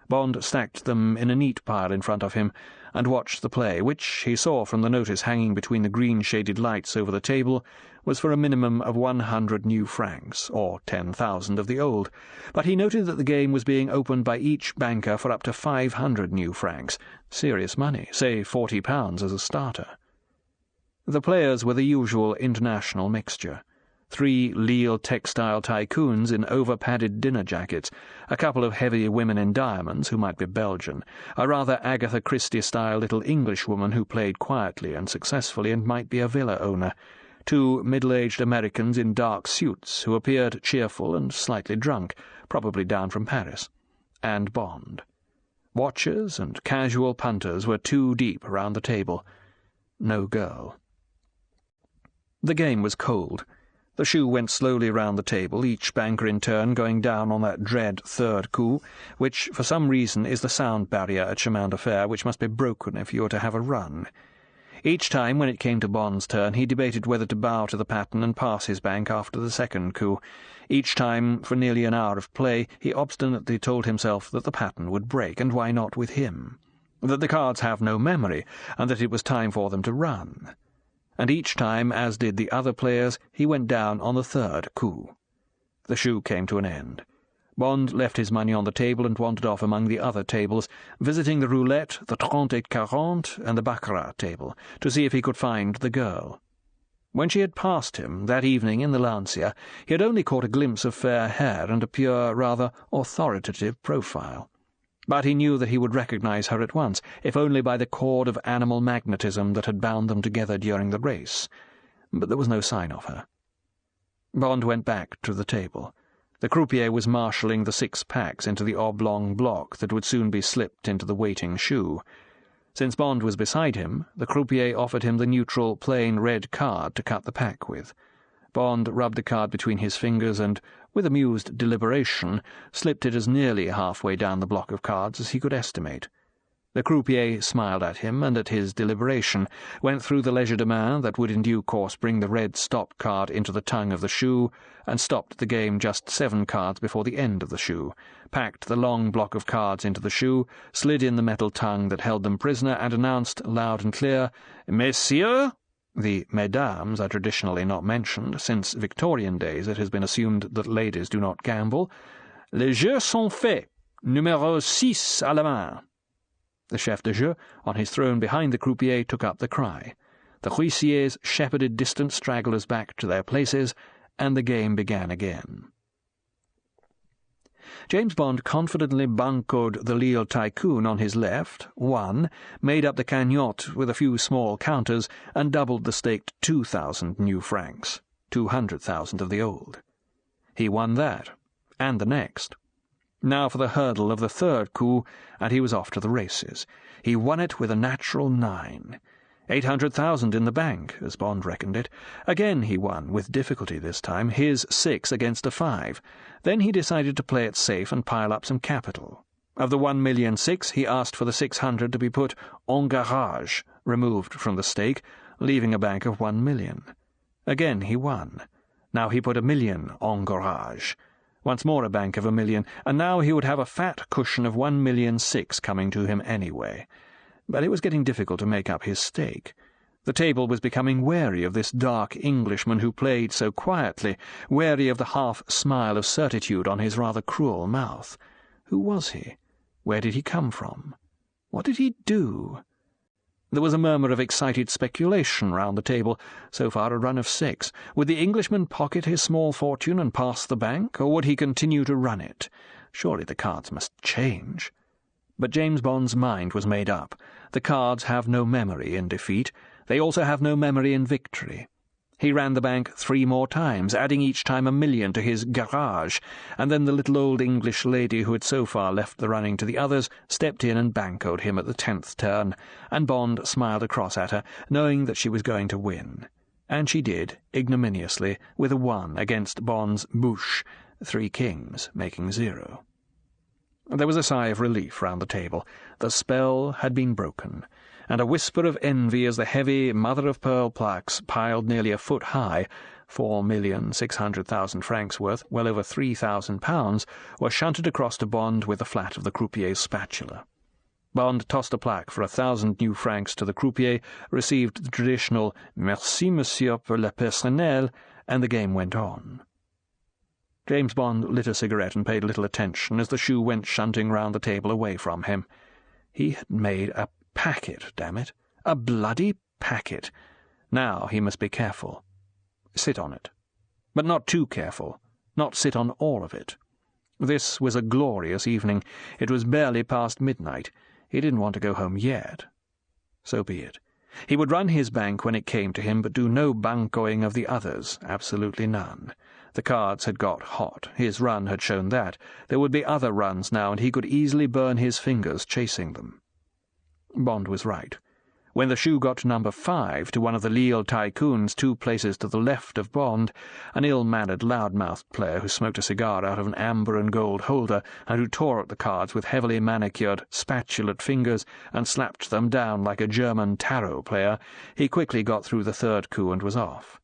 Bond stacked them in a neat pile in front of him and watched the play, which, he saw from the notice hanging between the green-shaded lights over the table, was for a minimum of 100 new francs, or 10,000 of the old, but he noted that the game was being opened by each banker for up to 500 new francs, serious money, say £40 as a starter. The players were the usual international mixture. 3 Lille textile tycoons in over-padded dinner jackets, a couple of heavy women in diamonds who might be Belgian, a rather Agatha Christie-style little Englishwoman who played quietly and successfully and might be a villa owner, 2 middle-aged Americans in dark suits who appeared cheerful and slightly drunk, probably down from Paris, and Bond. Watchers and casual punters were 2 deep around the table. No girl. The game was cold. The shoe went slowly round the table, each banker in turn going down on that dread 3rd coup, which, for some reason, is the sound barrier at chemin de fer, which must be broken if you are to have a run. Each time, when it came to Bond's turn, he debated whether to bow to the pattern and pass his bank after the 2nd coup. Each time, for nearly an hour of play, he obstinately told himself that the pattern would break, and why not with him? That the cards have no memory, and that it was time for them to run. And each time, as did the other players, he went down on the 3rd coup. The shoe came to an end. Bond left his money on the table and wandered off among the other tables, visiting the roulette, the 30 et 40, and the baccarat table, to see if he could find the girl. When she had passed him, that evening in the Lancia, he had only caught a glimpse of fair hair and a pure, rather authoritative profile. But he knew that he would recognize her at once, if only by the cord of animal magnetism that had bound them together during the race. But there was no sign of her. Bond went back to the table. The croupier was marshalling the 6 packs into the oblong block that would soon be slipped into the waiting shoe. Since Bond was beside him, the croupier offered him the neutral, plain red card to cut the pack with. Bond rubbed the card between his fingers and, with amused deliberation, slipped it as nearly halfway down the block of cards as he could estimate. The croupier smiled at him and at his deliberation, went through the legerdemain that would in due course bring the red stop card into the tongue of the shoe, and stopped the game just 7 cards before the end of the shoe, packed the long block of cards into the shoe, slid in the metal tongue that held them prisoner, and announced loud and clear, "Messieurs!" The mesdames are traditionally not mentioned, since Victorian days it has been assumed that ladies do not gamble. "Les jeux sont faits. Numéro 6 à la main." The chef de jeu, on his throne behind the croupier, took up the cry. The huissiers shepherded distant stragglers back to their places, and the game began again. James Bond confidently bancoed the Lille Tycoon on his left, won, made up the cagnotte with a few small counters, and doubled the stake to 2,000 new francs, 200,000 of the old. He won that, and the next. Now for the hurdle of the third coup, and he was off to the races. He won it with a natural 9. 800,000 in the bank, as Bond reckoned it. Again he won, with difficulty this time, his 6 against a 5. Then he decided to play it safe and pile up some capital. Of the 1,000,006, he asked for the 600 to be put en garage, removed from the stake, leaving a bank of 1 million. Again he won. Now he put 1 million en garage. Once more a bank of 1 million, and now he would have a fat cushion of 1,000,006 coming to him anyway. But it was getting difficult to make up his stake. The table was becoming wary of this dark Englishman who played so quietly, wary of the half-smile of certitude on his rather cruel mouth. Who was he? Where did he come from? What did he do? There was a murmur of excited speculation round the table. So far a run of 6. Would the Englishman pocket his small fortune and pass the bank, or would he continue to run it? Surely the cards must change. But James Bond's mind was made up. The cards have no memory in defeat. They also have no memory in victory. He ran the bank 3 more times, adding each time 1 million to his garage, and then the little old English lady who had so far left the running to the others stepped in and bancoed him at the 10th turn, and Bond smiled across at her, knowing that she was going to win. And she did, ignominiously, with a 1 against Bond's bouche, 3 kings, making 0. There was a sigh of relief round the table. The spell had been broken, and a whisper of envy as the heavy mother-of-pearl plaques, piled nearly a foot high, 4,600,000 francs worth, well over £3,000, were shunted across to Bond with the flat of the croupier's spatula. Bond tossed a plaque for 1,000 new francs to the croupier, received the traditional "Merci, monsieur, pour le personnel," and the game went on. James Bond lit a cigarette and paid little attention as the shoe went shunting round the table away from him. He had made a packet, damn it. A bloody packet. Now he must be careful. Sit on it. But not too careful. Not sit on all of it. This was a glorious evening. It was barely past midnight. He didn't want to go home yet. So be it. He would run his bank when it came to him, but do no bancoing of the others, absolutely none. The cards had got hot. His run had shown that. There would be other runs now, and he could easily burn his fingers chasing them. Bond was right. When the shoe got to number 5, to one of the Lille Tycoons 2 places to the left of Bond, an ill-mannered, loud-mouthed player who smoked a cigar out of an amber and gold holder and who tore at the cards with heavily manicured, spatulate fingers and slapped them down like a German tarot player, he quickly got through the 3rd coup and was off.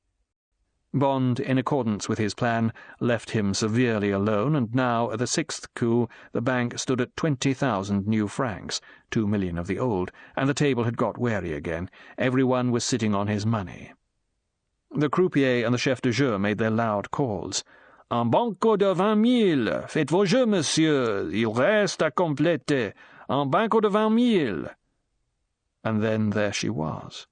Bond, in accordance with his plan, left him severely alone, and now, at the 6th coup, the bank stood at 20,000 new francs, 2 million of the old, and the table had got wary again. Everyone was sitting on his money. The croupier and the chef de jeu made their loud calls. "Un banco de 20,000! Faites vos jeux, monsieur! Il reste à compléter! Un banco de 20,000! And then there she was.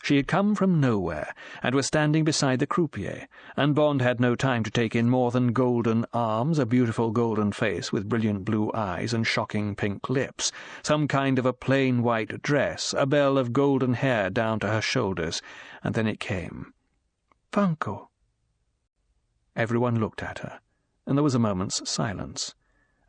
She had come from nowhere, and was standing beside the croupier, and Bond had no time to take in more than golden arms, a beautiful golden face with brilliant blue eyes and shocking pink lips, some kind of a plain white dress, a bell of golden hair down to her shoulders, and then it came. "Banco." Everyone looked at her, and there was a moment's silence.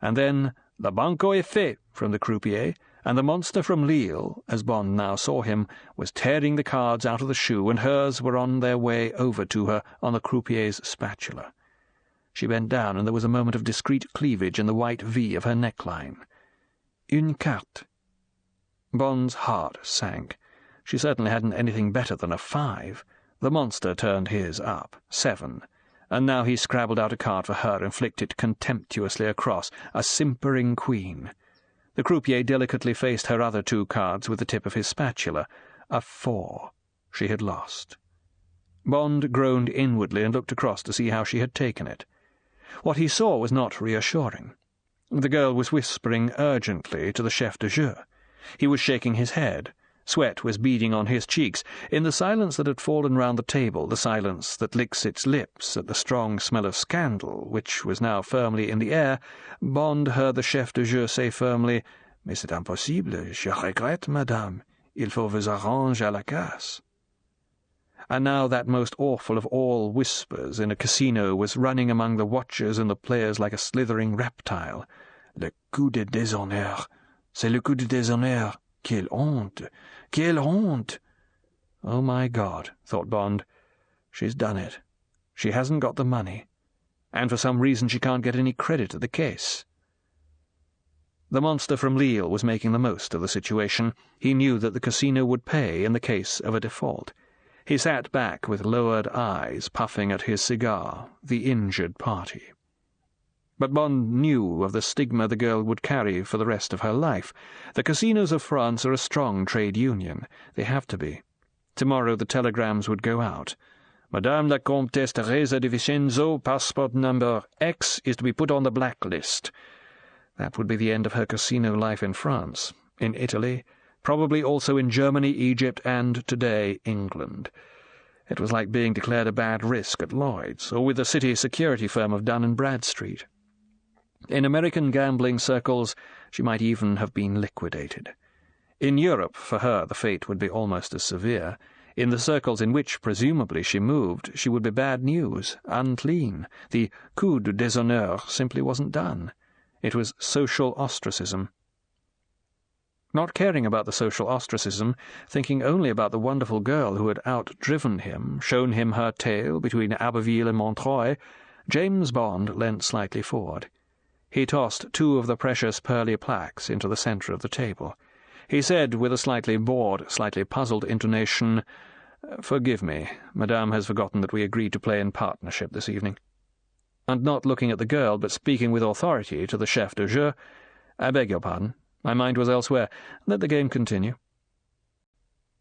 And then, "Le banco est fait," from the croupier, and the monster from Lille, as Bond now saw him, was tearing the cards out of the shoe, and hers were on their way over to her on the croupier's spatula. She bent down, and there was a moment of discreet cleavage in the white V of her neckline. "Une carte." Bond's heart sank. She certainly hadn't anything better than a 5. The monster turned his up, 7, and now he scrabbled out a card for her and flicked it contemptuously across, a simpering queen. The croupier delicately faced her other 2 cards with the tip of his spatula. A 4. She had lost. Bond groaned inwardly and looked across to see how she had taken it. What he saw was not reassuring. The girl was whispering urgently to the chef de jeu. He was shaking his head. Sweat was beading on his cheeks. In the silence that had fallen round the table, the silence that licks its lips at the strong smell of scandal, which was now firmly in the air, Bond heard the chef de jeu say firmly, "Mais c'est impossible, je regrette, madame. Il faut vous arranger à la casse." And now that most awful of all whispers in a casino was running among the watchers and the players like a slithering reptile. Le coup de déshonneur. C'est le coup de déshonneur. Quelle honte! Quelle honte! Oh, my God, thought Bond. She's done it. She hasn't got the money. And for some reason she can't get any credit at the case. The monster from Lille was making the most of the situation. He knew that the casino would pay in the case of a default. He sat back with lowered eyes, puffing at his cigar, the injured party. But Bond knew of the stigma the girl would carry for the rest of her life. The casinos of France are a strong trade union. They have to be. Tomorrow the telegrams would go out. Madame la Comtesse Teresa de Vicenzo, passport number X, is to be put on the blacklist. That would be the end of her casino life in France, in Italy, probably also in Germany, Egypt, and, today, England. It was like being declared a bad risk at Lloyd's, or with the city security firm of Dun & Bradstreet. In American gambling circles, she might even have been liquidated. In Europe, for her, the fate would be almost as severe. In the circles in which, presumably, she moved, she would be bad news, unclean. The coup de déshonneur simply wasn't done. It was social ostracism. Not caring about the social ostracism, thinking only about the wonderful girl who had outdriven him, shown him her tale between Abbeville and Montreuil, James Bond leant slightly forward. He tossed two of the precious pearly plaques into the centre of the table. He said, with a slightly bored, slightly puzzled intonation, "Forgive me, Madame has forgotten that we agreed to play in partnership this evening." And not looking at the girl, but speaking with authority to the chef de jeu, "I beg your pardon. My mind was elsewhere. Let the game continue."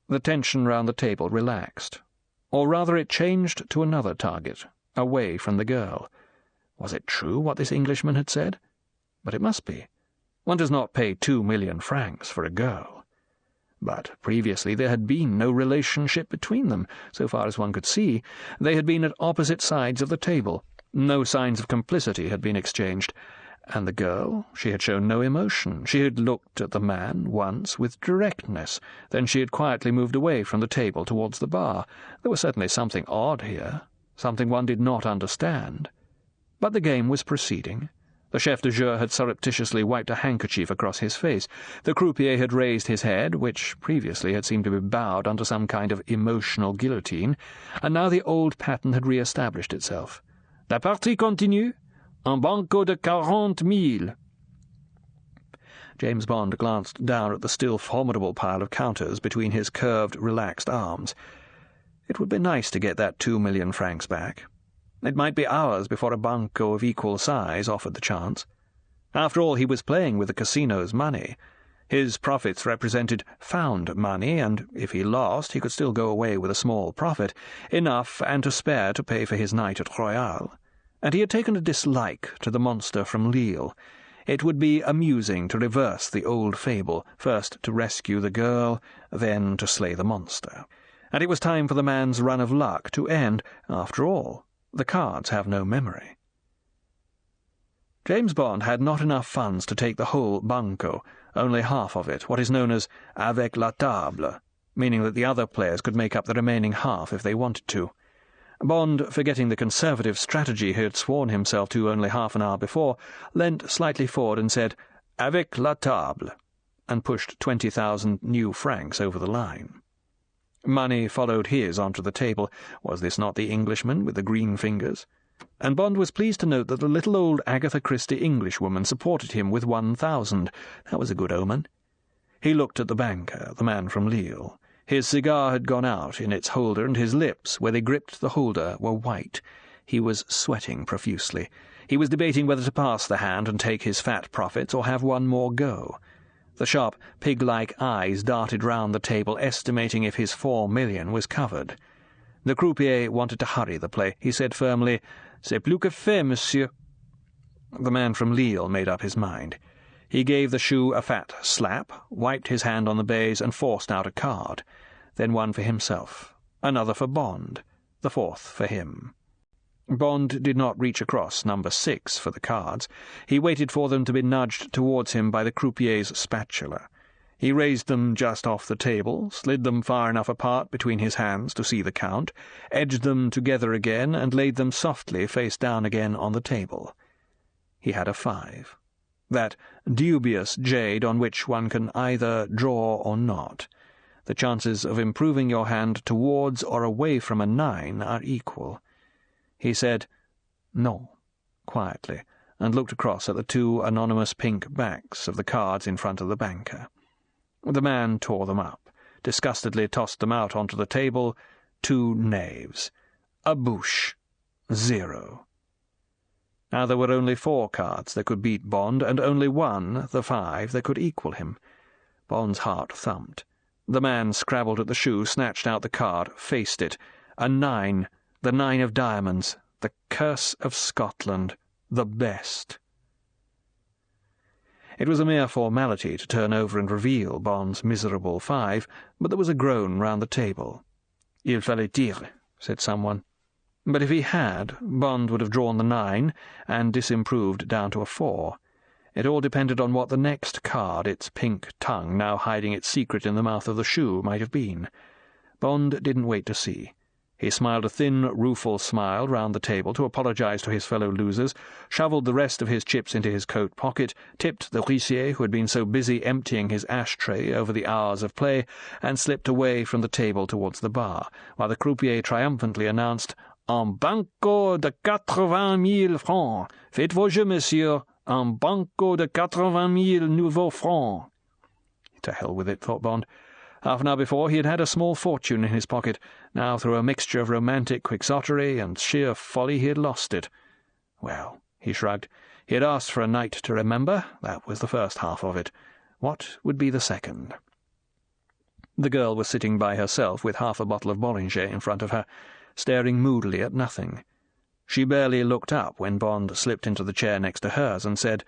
The tension round the table relaxed. Or rather it changed to another target, away from the girl. Was it true what this Englishman had said? But it must be. One does not pay 2 million francs for a girl. But previously there had been no relationship between them, so far as one could see. They had been at opposite sides of the table. No signs of complicity had been exchanged. And the girl? She had shown no emotion. She had looked at the man once with directness. Then she had quietly moved away from the table towards the bar. There was certainly something odd here, something one did not understand. But the game was proceeding. The chef de jeu had surreptitiously wiped a handkerchief across his face. The croupier had raised his head, which previously had seemed to be bowed under some kind of emotional guillotine, and now the old pattern had re-established itself. "La partie continue. Un banco de 40,000. James Bond glanced down at the still formidable pile of counters between his curved, relaxed arms. It would be nice to get that 2 million francs back. It might be hours before a banco of equal size offered the chance. After all, he was playing with the casino's money. His profits represented found money, and if he lost, he could still go away with a small profit, enough and to spare to pay for his night at Royal. And he had taken a dislike to the monster from Lille. It would be amusing to reverse the old fable, first to rescue the girl, then to slay the monster. And it was time for the man's run of luck to end. After all, the cards have no memory. James Bond had not enough funds to take the whole banco, only half of it, what is known as avec la table, meaning that the other players could make up the remaining half if they wanted to. Bond, forgetting the conservative strategy he had sworn himself to only half an hour before, leant slightly forward and said, "Avec la table," and pushed 20,000 new francs over the line. Money followed his onto the table. Was this not the Englishman with the green fingers? And Bond was pleased to note that the little old Agatha Christie Englishwoman supported him with 1,000. That was a good omen. He looked at the banker, the man from Lille. His cigar had gone out in its holder, and his lips, where they gripped the holder, were white. He was sweating profusely. He was debating whether to pass the hand and take his fat profits or have one more go. The sharp, pig-like eyes darted round the table, estimating if his 4 million was covered. The croupier wanted to hurry the play. He said firmly, "C'est plus que fait, monsieur." The man from Lille made up his mind. He gave the shoe a fat slap, wiped his hand on the baize, and forced out a card, then one for himself, another for Bond, the fourth for him. Bond did not reach across number 6 for the cards. He waited for them to be nudged towards him by the croupier's spatula. He raised them just off the table, slid them far enough apart between his hands to see the count, edged them together again, and laid them softly face down again on the table. He had a 5. That dubious jade on which one can either draw or not. The chances of improving your hand towards or away from a 9 are equal. He said, "No," quietly, and looked across at the 2 anonymous pink backs of the cards in front of the banker. The man tore them up, disgustedly tossed them out onto the table. 2 knaves. A bouche. 0. Now there were only 4 cards that could beat Bond, and only one, the 5, that could equal him. Bond's heart thumped. The man scrabbled at the shoe, snatched out the card, faced it. A 9, the 9 of diamonds, the curse of Scotland, the best. It was a mere formality to turn over and reveal Bond's miserable 5, but there was a groan round the table. "Il fallait tirer," said someone. But if he had, Bond would have drawn the 9, and disimproved down to a 4. It all depended on what the next card, its pink tongue now hiding its secret in the mouth of the shoe, might have been. Bond didn't wait to see. He smiled a thin, rueful smile round the table to apologize to his fellow losers, shovelled the rest of his chips into his coat pocket, tipped the huissier who had been so busy emptying his ashtray over the hours of play, and slipped away from the table towards the bar, while the croupier triumphantly announced, "En banco de 80,000 francs. Faites vos jeux, monsieur. En banco de 80,000 nouveaux francs." To hell with it, thought Bond. Half an hour before he had had a small fortune in his pocket. Now, through a mixture of romantic quixotry and sheer folly, he had lost it. Well, he shrugged. He had asked for a night to remember. That was the first half of it. What would be the second? The girl was sitting by herself with half a bottle of Bollinger in front of her, staring moodily at nothing. She barely looked up when Bond slipped into the chair next to hers and said,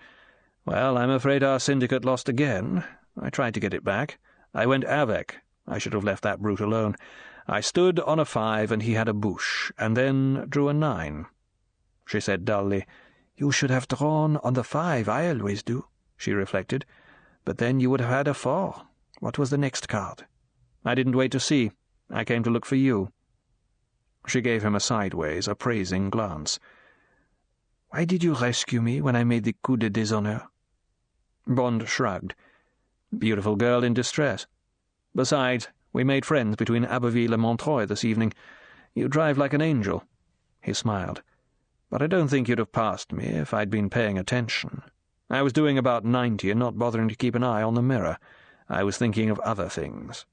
"Well, I'm afraid our syndicate lost again. I tried to get it back. I went avec. I should have left that brute alone. I stood on a 5 and he had a bouche, and then drew a 9. She said dully, "You should have drawn on the 5, I always do," she reflected. "But then you would have had a 4. What was the next card?" "I didn't wait to see. I came to look for you." She gave him a sideways, appraising glance. "Why did you rescue me when I made the coup de déshonneur?" Bond shrugged. "Beautiful girl in distress. Besides, we made friends between Abbeville and Montreuil this evening. You drive like an angel." He smiled. "But I don't think you'd have passed me if I'd been paying attention. I was doing about 90 and not bothering to keep an eye on the mirror. I was thinking of other things."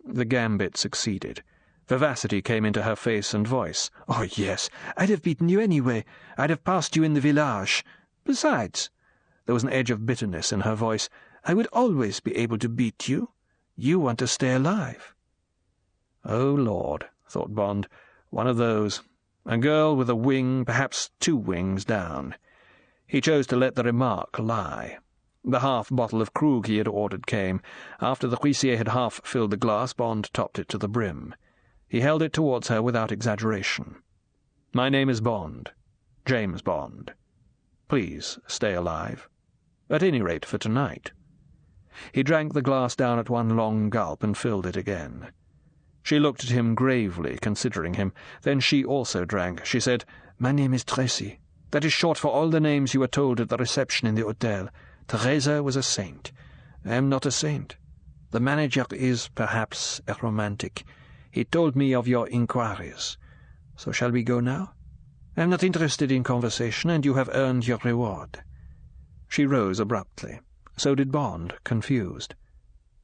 The gambit succeeded. Vivacity came into her face and voice. "Oh, yes, I'd have beaten you anyway. I'd have passed you in the village. Besides," there was an edge of bitterness in her voice, "I would always be able to beat you. You want to stay alive." Oh, Lord, thought Bond, one of those. A girl with a wing, perhaps 2 wings down. He chose to let the remark lie. The half-bottle of Krug he had ordered came. After the huissier had half-filled the glass, Bond topped it to the brim. He held it towards her without exaggeration. "My name is Bond. James Bond. Please stay alive. At any rate for tonight." He drank the glass down at one long gulp and filled it again. She looked at him gravely, considering him. Then she also drank. She said, "My name is Tracy. That is short for all the names you were told at the reception in the hotel. Teresa was a saint. I am not a saint. The manager is, perhaps, a romantic. He told me of your inquiries. So shall we go now? I am not interested in conversation, and you have earned your reward." She rose abruptly. So did Bond, confused.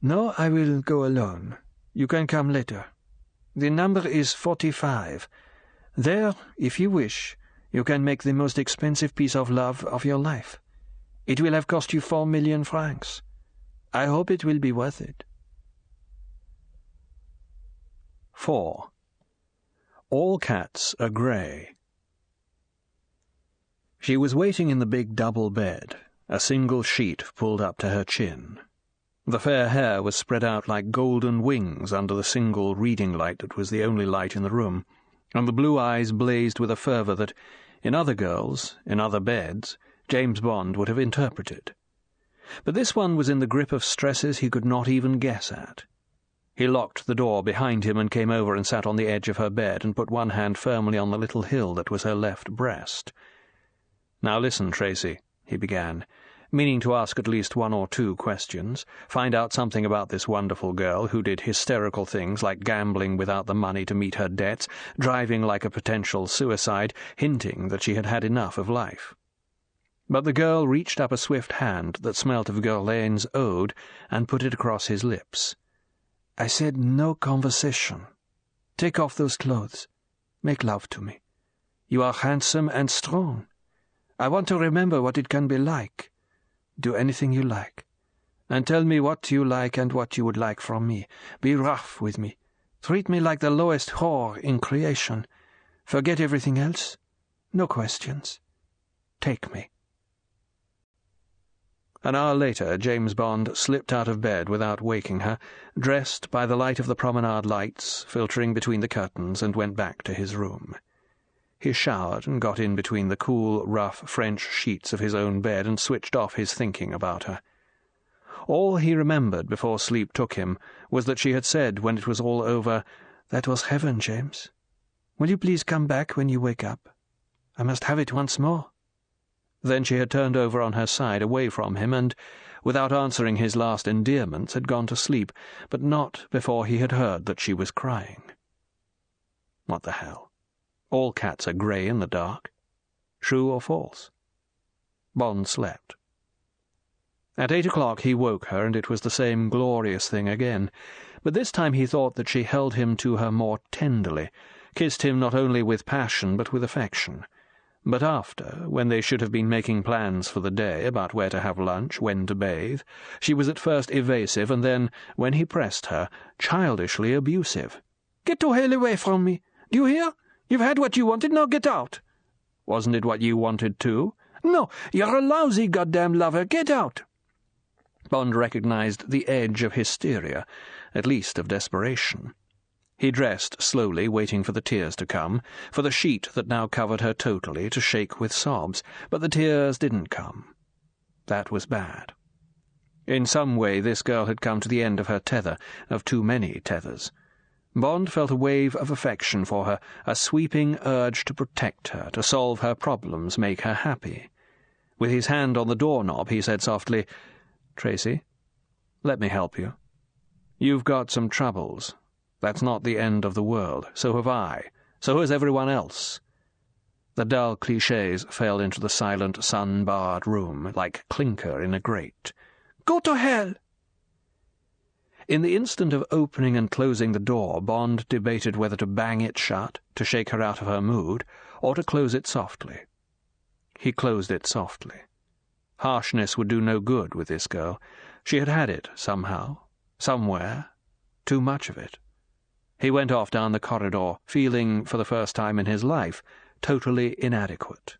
"No, I will go alone. You can come later. The number is 45. There, if you wish, you can make the most expensive piece of love of your life. It will have cost you 4 million francs. I hope it will be worth it." 4. All cats are grey. She was waiting in the big double bed, a single sheet pulled up to her chin. The fair hair was spread out like golden wings under the single reading light that was the only light in the room, and the blue eyes blazed with a fervour that, in other girls, in other beds, James Bond would have interpreted. But this one was in the grip of stresses he could not even guess at. He locked the door behind him and came over and sat on the edge of her bed and put one hand firmly on the little hill that was her left breast. "Now listen, Tracy," he began, meaning to ask at least one or two questions, find out something about this wonderful girl who did hysterical things like gambling without the money to meet her debts, driving like a potential suicide, hinting that she had had enough of life. But the girl reached up a swift hand that smelt of Verlaine's ode and put it across his lips. "I said no conversation. Take off those clothes. Make love to me. You are handsome and strong. I want to remember what it can be like. Do anything you like. And tell me what you like and what you would like from me. Be rough with me. Treat me like the lowest whore in creation. Forget everything else. No questions. Take me." An hour later, James Bond slipped out of bed without waking her, dressed by the light of the promenade lights filtering between the curtains, and went back to his room. He showered and got in between the cool, rough French sheets of his own bed and switched off his thinking about her. All he remembered before sleep took him was that she had said when it was all over, "That was heaven, James. Will you please come back when you wake up? I must have it once more." Then she had turned over on her side away from him and, without answering his last endearments, had gone to sleep, but not before he had heard that she was crying. What the hell? All cats are grey in the dark. True or false? Bond slept. At 8 o'clock he woke her, and it was the same glorious thing again, but this time he thought that she held him to her more tenderly, kissed him not only with passion but with affection. But after, when they should have been making plans for the day about where to have lunch, when to bathe, she was at first evasive, and then, when he pressed her, childishly abusive. "Get to hell away from me! Do you hear? You've had what you wanted, now get out!" "Wasn't it what you wanted too?" "No, you're a lousy goddamn lover. Get out!" Bond recognized the edge of hysteria, at least of desperation. He dressed slowly, waiting for the tears to come, for the sheet that now covered her totally to shake with sobs, but the tears didn't come. That was bad. In some way this girl had come to the end of her tether, of too many tethers. Bond felt a wave of affection for her, a sweeping urge to protect her, to solve her problems, make her happy. With his hand on the doorknob, he said softly, "Tracy, let me help you. You've got some troubles. That's not the end of the world. So have I. So has everyone else." The dull clichés fell into the silent, sun-barred room, like clinker in a grate. "Go to hell!" In the instant of opening and closing the door, Bond debated whether to bang it shut, to shake her out of her mood, or to close it softly. He closed it softly. Harshness would do no good with this girl. She had had it, somehow, somewhere, too much of it. He went off down the corridor, feeling, for the first time in his life, totally inadequate.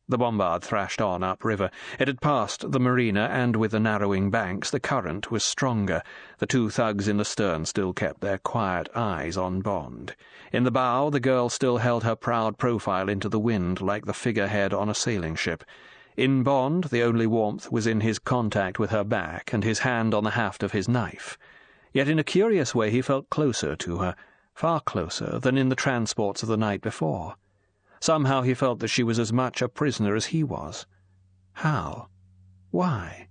The bombard thrashed on upriver. It had passed the marina, and with the narrowing banks the current was stronger. The two thugs in the stern still kept their quiet eyes on Bond. In the bow the girl still held her proud profile into the wind like the figurehead on a sailing ship. In Bond the only warmth was in his contact with her back and his hand on the haft of his knife. Yet in a curious way he felt closer to her, far closer than in the transports of the night before. Somehow he felt that she was as much a prisoner as he was. How? Why?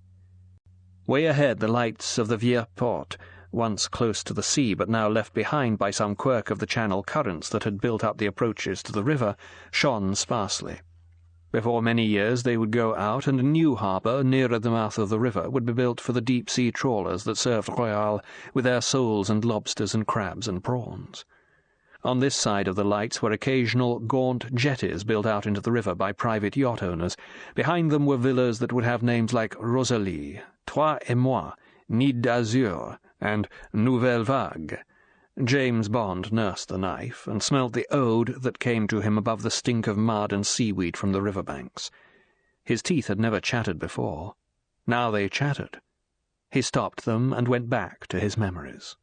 Way ahead the lights of the Vieux Port, once close to the sea but now left behind by some quirk of the channel currents that had built up the approaches to the river, shone sparsely. Before many years they would go out, and a new harbour nearer the mouth of the river would be built for the deep-sea trawlers that served Royal with their soles and lobsters and crabs and prawns. On this side of the lights were occasional gaunt jetties built out into the river by private yacht owners. Behind them were villas that would have names like Rosalie, Toi et Moi, Nid d'Azur, and Nouvelle Vague. James Bond nursed the knife, and smelt the ode that came to him above the stink of mud and seaweed from the river banks. His teeth had never chattered before. Now they chattered. He stopped them and went back to his memories.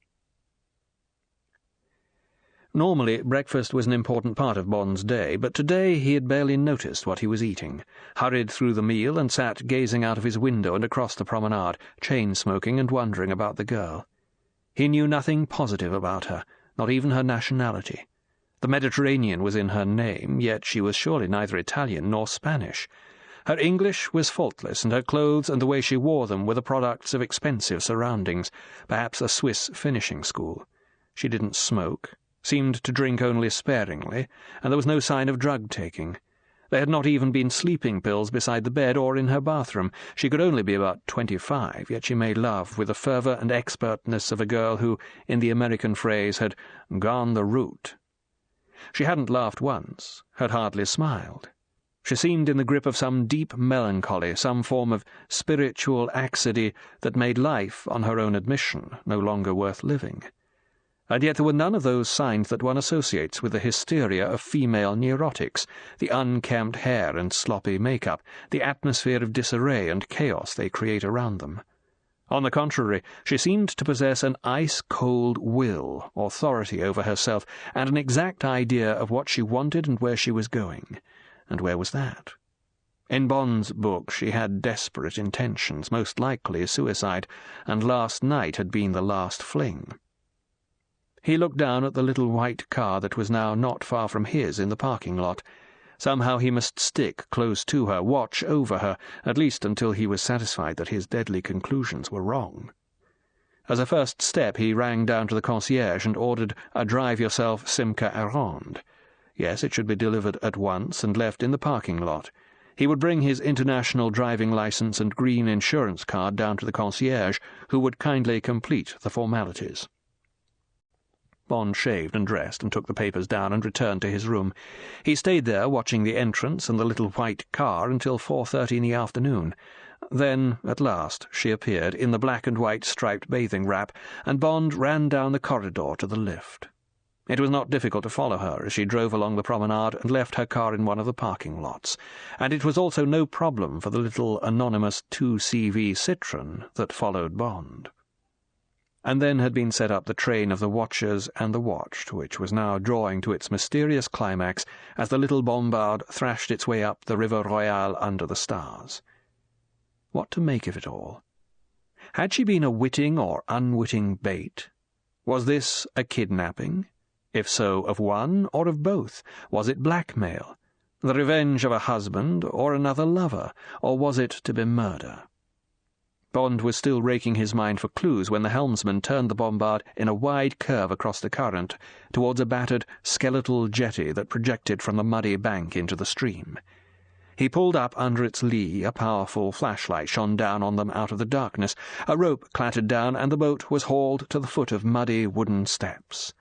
Normally, breakfast was an important part of Bond's day, but today he had barely noticed what he was eating, hurried through the meal and sat gazing out of his window and across the promenade, chain-smoking and wondering about the girl. He knew nothing positive about her, not even her nationality. The Mediterranean was in her name, yet she was surely neither Italian nor Spanish. Her English was faultless, and her clothes and the way she wore them were the products of expensive surroundings, perhaps a Swiss finishing school. She didn't smoke, seemed to drink only sparingly, and there was no sign of drug-taking. There had not even been sleeping pills beside the bed or in her bathroom. She could only be about 25, yet she made love with the fervour and expertness of a girl who, in the American phrase, had gone the route. She hadn't laughed once, had hardly smiled. She seemed in the grip of some deep melancholy, some form of spiritual accident that made life, on her own admission, no longer worth living. And yet there were none of those signs that one associates with the hysteria of female neurotics, the unkempt hair and sloppy makeup, the atmosphere of disarray and chaos they create around them. On the contrary, she seemed to possess an ice-cold will, authority over herself, and an exact idea of what she wanted and where she was going. And where was that? In Bond's book she had desperate intentions, most likely suicide, and last night had been the last fling. He looked down at the little white car that was now not far from his in the parking lot. Somehow he must stick close to her, watch over her, at least until he was satisfied that his deadly conclusions were wrong. As a first step he rang down to the concierge and ordered a drive-yourself Simca errand. Yes, it should be delivered at once and left in the parking lot. He would bring his international driving license and green insurance card down to the concierge, who would kindly complete the formalities. Bond shaved and dressed and took the papers down and returned to his room. He stayed there watching the entrance and the little white car until 4:30 in the afternoon. Then, at last, she appeared in the black and white striped bathing wrap, and Bond ran down the corridor to the lift. It was not difficult to follow her as she drove along the promenade and left her car in one of the parking lots, and it was also no problem for the little anonymous 2CV Citroën that followed Bond. And then had been set up the train of the watchers and the watched, which was now drawing to its mysterious climax as the little bombard thrashed its way up the River Royale under the stars. What to make of it all? Had she been a witting or unwitting bait? Was this a kidnapping? If so, of one or of both? Was it blackmail? The revenge of a husband or another lover? Or was it to be murder? Bond was still raking his mind for clues when the helmsman turned the bombard in a wide curve across the current towards a battered, skeletal jetty that projected from the muddy bank into the stream. He pulled up under its lee. A powerful flashlight shone down on them out of the darkness. A rope clattered down, and the boat was hauled to the foot of muddy wooden steps.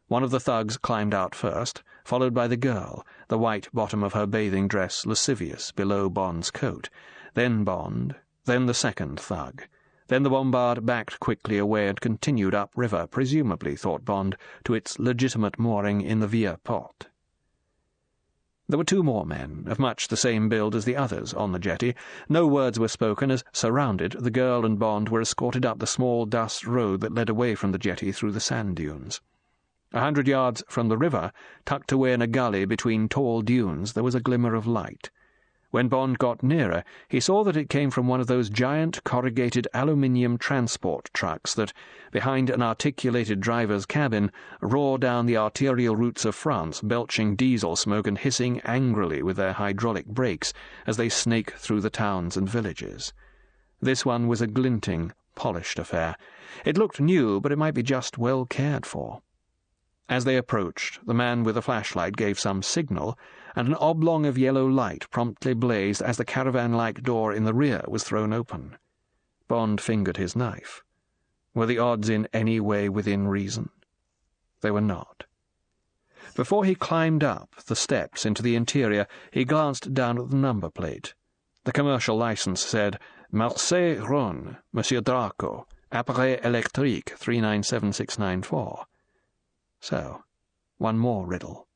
One of the thugs climbed out first, followed by the girl, the white bottom of her bathing dress lascivious below Bond's coat, then Bond, then the second thug. Then the bombard backed quickly away and continued upriver, presumably, thought Bond, to its legitimate mooring in the Vieux Port. There were two more men, of much the same build as the others, on the jetty. No words were spoken as, surrounded, the girl and Bond were escorted up the small dust road that led away from the jetty through the sand dunes. 100 yards from the river, tucked away in a gully between tall dunes, there was a glimmer of light. When Bond got nearer, he saw that it came from one of those giant corrugated aluminium transport trucks that, behind an articulated driver's cabin, roar down the arterial routes of France, belching diesel smoke and hissing angrily with their hydraulic brakes as they snake through the towns and villages. This one was a glinting, polished affair. It looked new, but it might be just well cared for. As they approached, the man with the flashlight gave some signal, and an oblong of yellow light promptly blazed as the caravan-like door in the rear was thrown open. Bond fingered his knife. Were the odds in any way within reason? They were not. Before he climbed up the steps into the interior, he glanced down at the number plate. The commercial license said, Marseille, Rhône, Monsieur Draco, Appareil électrique 397694. So, one more riddle.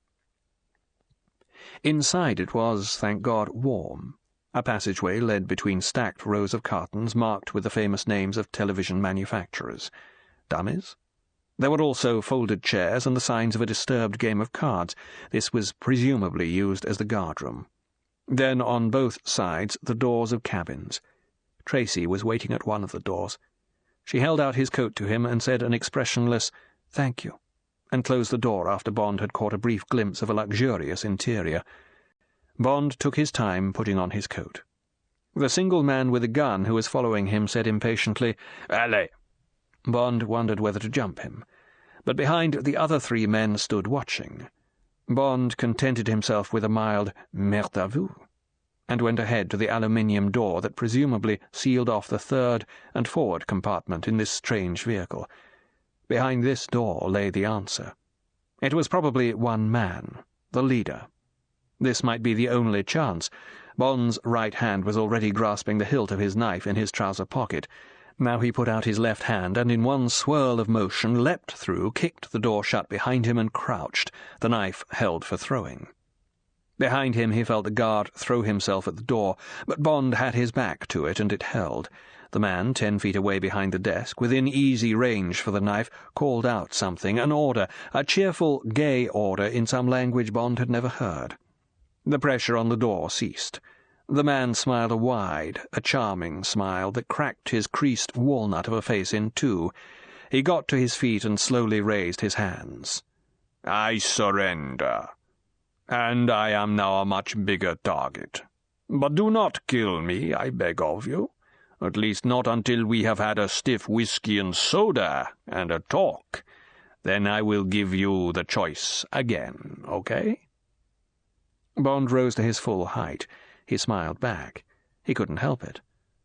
Inside it was, thank God, warm. A passageway led between stacked rows of cartons marked with the famous names of television manufacturers. Dummies? There were also folded chairs and the signs of a disturbed game of cards. This was presumably used as the guardroom. Then, on both sides, the doors of cabins. Tracy was waiting at one of the doors. She held out his coat to him and said an expressionless, "Thank you," and closed the door after Bond had caught a brief glimpse of a luxurious interior. Bond took his time putting on his coat. The single man with a gun who was following him said impatiently, "Allez." Bond wondered whether to jump him, but behind the other 3 men stood watching. Bond contented himself with a mild "Merde à vous," and went ahead to the aluminium door that presumably sealed off the third and forward compartment in this strange vehicle. Behind this door lay the answer. It was probably one man, the leader. This might be the only chance. Bond's right hand was already grasping the hilt of his knife in his trouser pocket. Now he put out his left hand and in one swirl of motion leapt through, kicked the door shut behind him and crouched, the knife held for throwing. Behind him he felt the guard throw himself at the door, but Bond had his back to it and it held. The man, 10 feet away behind the desk, within easy range for the knife, called out something, an order, a cheerful, gay order in some language Bond had never heard. The pressure on the door ceased. The man smiled a wide, a charming smile that cracked his creased walnut of a face in two. He got to his feet and slowly raised his hands. "I surrender. And I am now a much bigger target. But do not kill me, I beg of you. At least not until we have had a stiff whiskey and soda and a talk. Then I will give you the choice again, okay?" Bond rose to his full height. He smiled back. He couldn't help it.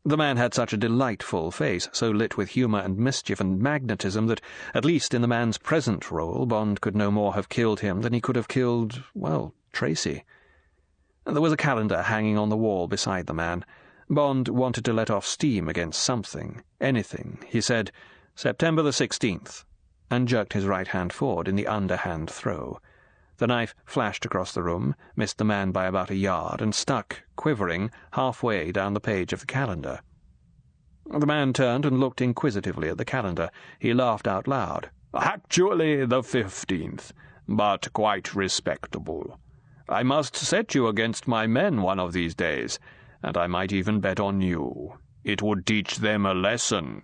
The man had such a delightful face, so lit with humour and mischief and magnetism that, at least in the man's present role, Bond could no more have killed him than he could have killed, well, Tracy. There was a calendar hanging on the wall beside the man. Bond wanted to let off steam against something, anything. He said, "September the 16th, and jerked his right hand forward in the underhand throw. The knife flashed across the room, missed the man by about a yard, and stuck, quivering, halfway down the page of the calendar. The man turned and looked inquisitively at the calendar. He laughed out loud. "Actually the 15th, but quite respectable. I must set you against my men one of these days, and I might even bet on you. It would teach them a lesson."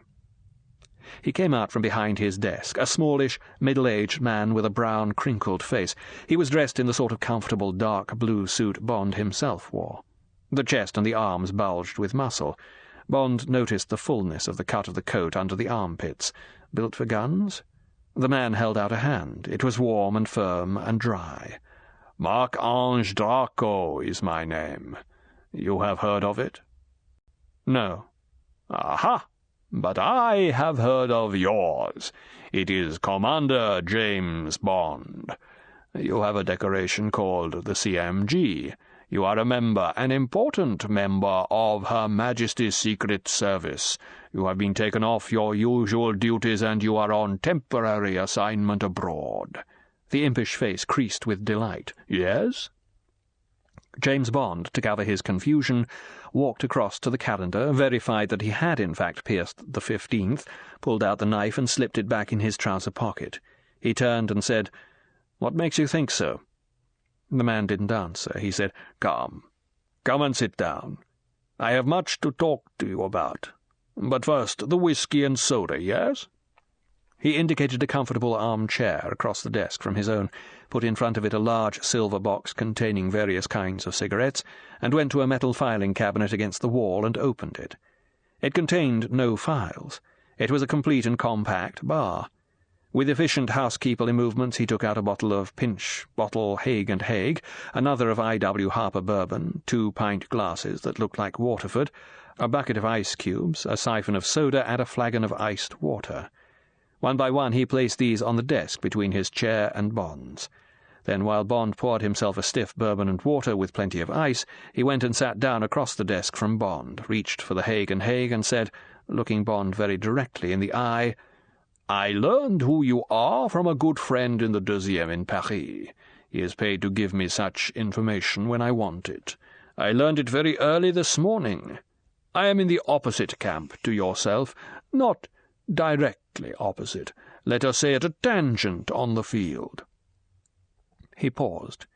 He came out from behind his desk, a smallish, middle-aged man with a brown, crinkled face. He was dressed in the sort of comfortable dark blue suit Bond himself wore. The chest and the arms bulged with muscle. Bond noticed the fullness of the cut of the coat under the armpits. Built for guns? The man held out a hand. It was warm and firm and dry. "Marc-Ange Draco is my name. You have heard of it?" "No." "Aha! But I have heard of yours. It is Commander James Bond. You have a decoration called the CMG. You are a member, an important member of Her Majesty's Secret Service. You have been taken off your usual duties and you are on temporary assignment abroad." The impish face creased with delight. "Yes?" James Bond, to cover his confusion, walked across to the calendar, verified that he had in fact pierced the 15th, pulled out the knife and slipped it back in his trouser pocket. He turned and said, "What makes you think so?" The man didn't answer. He said, Come and sit down. I have much to talk to you about. But first, the whiskey and soda, yes?" He indicated a comfortable armchair across the desk from his own, put in front of it a large silver box containing various kinds of cigarettes, and went to a metal filing cabinet against the wall and opened it. It contained no files. It was a complete and compact bar. With efficient housekeeperly movements he took out a bottle of Pinch Bottle Haig & Haig, another of I.W. Harper bourbon, 2 pint glasses that looked like Waterford, a bucket of ice cubes, a siphon of soda, and a flagon of iced water. One by one he placed these on the desk between his chair and Bond's. Then, while Bond poured himself a stiff bourbon and water with plenty of ice, he went and sat down across the desk from Bond, reached for the Haig & Haig, and said, looking Bond very directly in the eye, "I learned who you are from a good friend in the 2e in Paris. He is paid to give me such information when I want it. I learned it very early this morning. I am in the opposite camp to yourself, not directly opposite, let us say at a tangent on the field." He paused.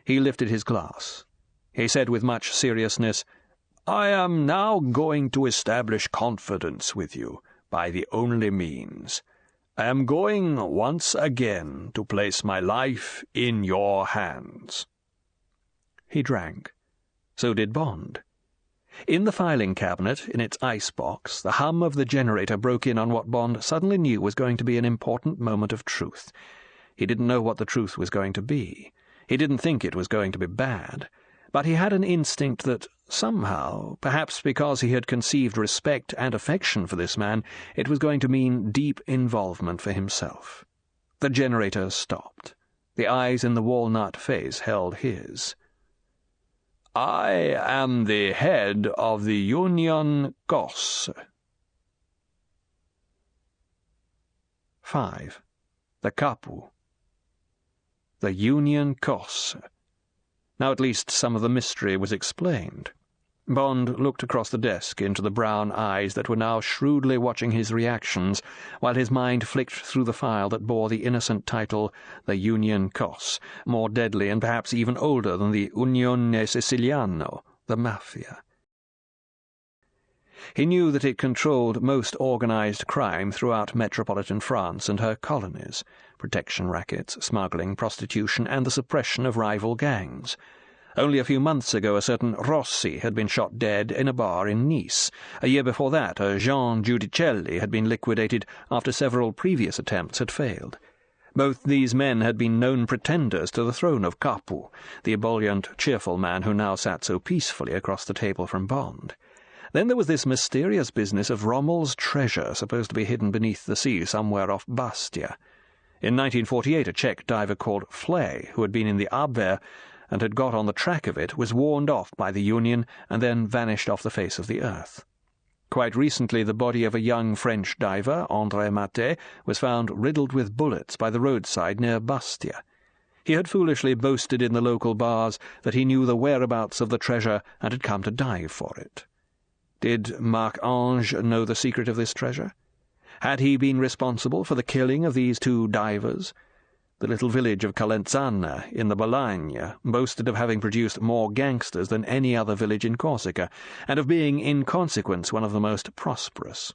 He lifted his glass. He said with much seriousness, "I am now going to establish confidence with you by the only means. I am going once again to place my life in your hands." He drank. So did Bond. In the filing cabinet, in its ice-box, the hum of the generator broke in on what Bond suddenly knew was going to be an important moment of truth. He didn't know what the truth was going to be. He didn't think it was going to be bad. But he had an instinct that, somehow, perhaps because he had conceived respect and affection for this man, it was going to mean deep involvement for himself. The generator stopped. The eyes in the walnut face held his. "I am the head of the Union Corse." 5. The Capu. The Union Corse. Now at least some of the mystery was explained. Bond looked across the desk into the brown eyes that were now shrewdly watching his reactions, while his mind flicked through the file that bore the innocent title, The Union Corse, more deadly and perhaps even older than the Unione Siciliano, the Mafia. He knew that it controlled most organized crime throughout metropolitan France and her colonies, protection rackets, smuggling, prostitution, and the suppression of rival gangs. Only a few months ago a certain Rossi had been shot dead in a bar in Nice. A year before that a Jean Giudicelli had been liquidated after several previous attempts had failed. Both these men had been known pretenders to the throne of Capu, the ebullient, cheerful man who now sat so peacefully across the table from Bond. Then there was this mysterious business of Rommel's treasure supposed to be hidden beneath the sea somewhere off Bastia. In 1948 a Czech diver called Flay, who had been in the Abwehr and had got on the track of it, was warned off by the Union and then vanished off the face of the earth. Quite recently the body of a young French diver, André Maté, was found riddled with bullets by the roadside near Bastia. He had foolishly boasted in the local bars that he knew the whereabouts of the treasure and had come to dive for it. Did Marc-Ange know the secret of this treasure? Had he been responsible for the killing of these two divers? The little village of Calenzana in the Balagne boasted of having produced more gangsters than any other village in Corsica, and of being, in consequence, one of the most prosperous.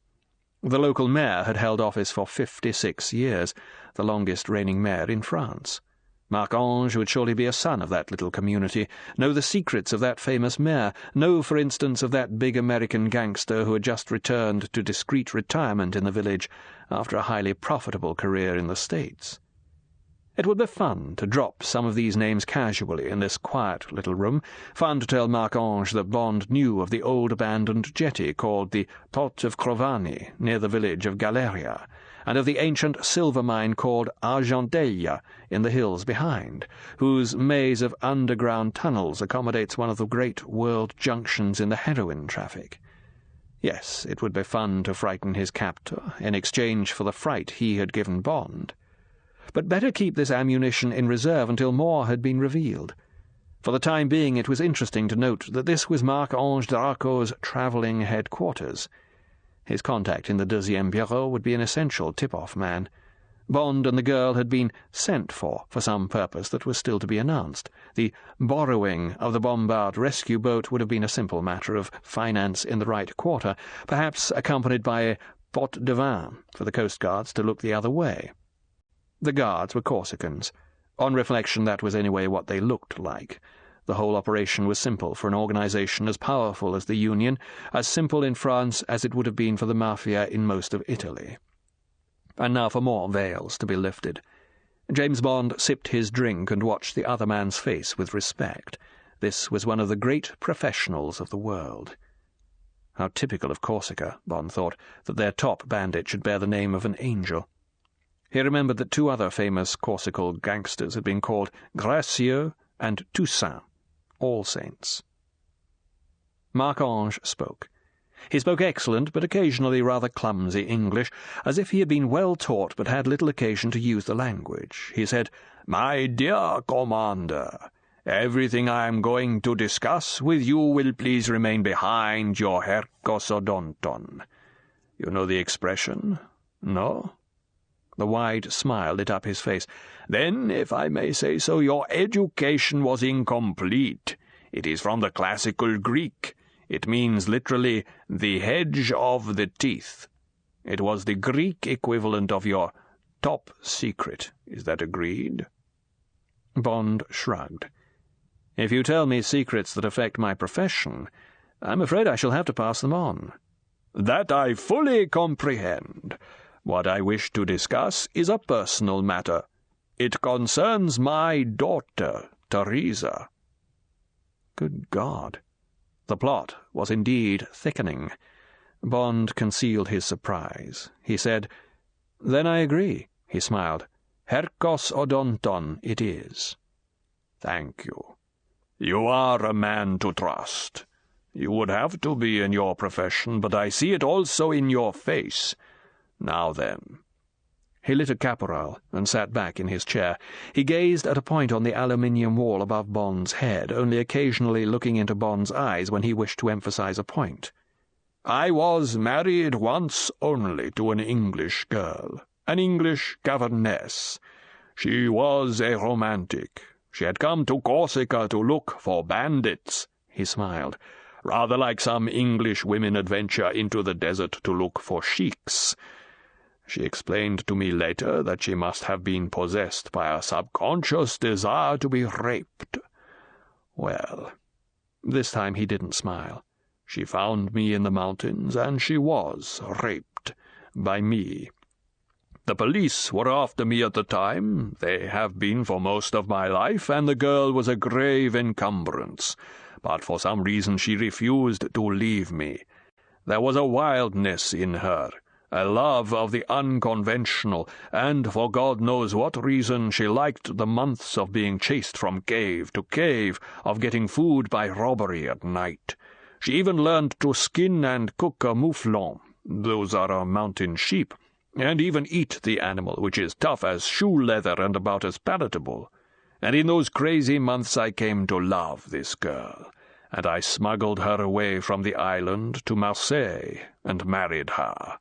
The local mayor had held office for 56 years, the longest reigning mayor in France. Marc-Ange would surely be a son of that little community, know the secrets of that famous mayor, know, for instance, of that big American gangster who had just returned to discreet retirement in the village after a highly profitable career in the States. It would be fun to drop some of these names casually in this quiet little room, fun to tell Marc-Ange that Bond knew of the old abandoned jetty called the Pot of Crovani near the village of Galeria, and of the ancient silver mine called Argentella in the hills behind, whose maze of underground tunnels accommodates one of the great world junctions in the heroin traffic. Yes, it would be fun to frighten his captor in exchange for the fright he had given Bond. But better keep this ammunition in reserve until more had been revealed. For the time being it was interesting to note that this was Marc-Ange Draco's travelling headquarters. His contact in the 2e Bureau would be an essential tip-off man. Bond and the girl had been sent for some purpose that was still to be announced. The borrowing of the Bombard rescue boat would have been a simple matter of finance in the right quarter, perhaps accompanied by a pot de vin for the coastguards to look the other way. The guards were Corsicans. On reflection, that was anyway what they looked like. The whole operation was simple for an organization as powerful as the Union, as simple in France as it would have been for the Mafia in most of Italy. And now for more veils to be lifted. James Bond sipped his drink and watched the other man's face with respect. This was one of the great professionals of the world. How typical of Corsica, Bond thought, that their top bandit should bear the name of an angel. He remembered that two other famous Corsical gangsters had been called Gracieux and Toussaint, All Saints. Marc-Ange spoke. He spoke excellent but occasionally rather clumsy English, as if he had been well taught but had little occasion to use the language. He said, "My dear Commander, Everything I am going to discuss with you will please remain behind your herkosodonton. You know the expression? No? The wide smile lit up his face. Then, if I may say so, your education was incomplete. It is from the classical Greek. It means literally the hedge of the teeth. It was the Greek equivalent of your top secret. Is that agreed? Bond shrugged. If you tell me secrets that affect my profession, I'm afraid I shall have to pass them on. That I fully comprehend. What I wish to discuss is a personal matter. It concerns my daughter, Teresa. Good God. The plot was indeed thickening. Bond concealed his surprise. He said, "Then I agree." He smiled. "Herkosodonton it is." "Thank you. You are a man to trust. You would have to be in your profession, but I see it also in your face. Now then." He lit a caporal and sat back in his chair. He gazed at a point on the aluminium wall above Bond's head, only occasionally looking into Bond's eyes when he wished to emphasize a point. "I was married once only to an English girl, an English governess. She was a romantic. She had come to Corsica to look for bandits." He smiled. "Rather like some English women adventure into the desert to look for sheiks. She explained to me later that she must have been possessed by a subconscious desire to be raped. Well, this time he didn't smile. She found me in the mountains, and she was raped by me. The police were after me at the time. They have been for most of my life, and the girl was a grave encumbrance. But for some reason she refused to leave me. There was a wildness in her, a love of the unconventional, and for God knows what reason she liked the months of being chased from cave to cave, of getting food by robbery at night. She even learned to skin and cook a mouflon, those are a mountain sheep, and even eat the animal, which is tough as shoe leather and about as palatable. And in those crazy months I came to love this girl, and I smuggled her away from the island to Marseille and married her."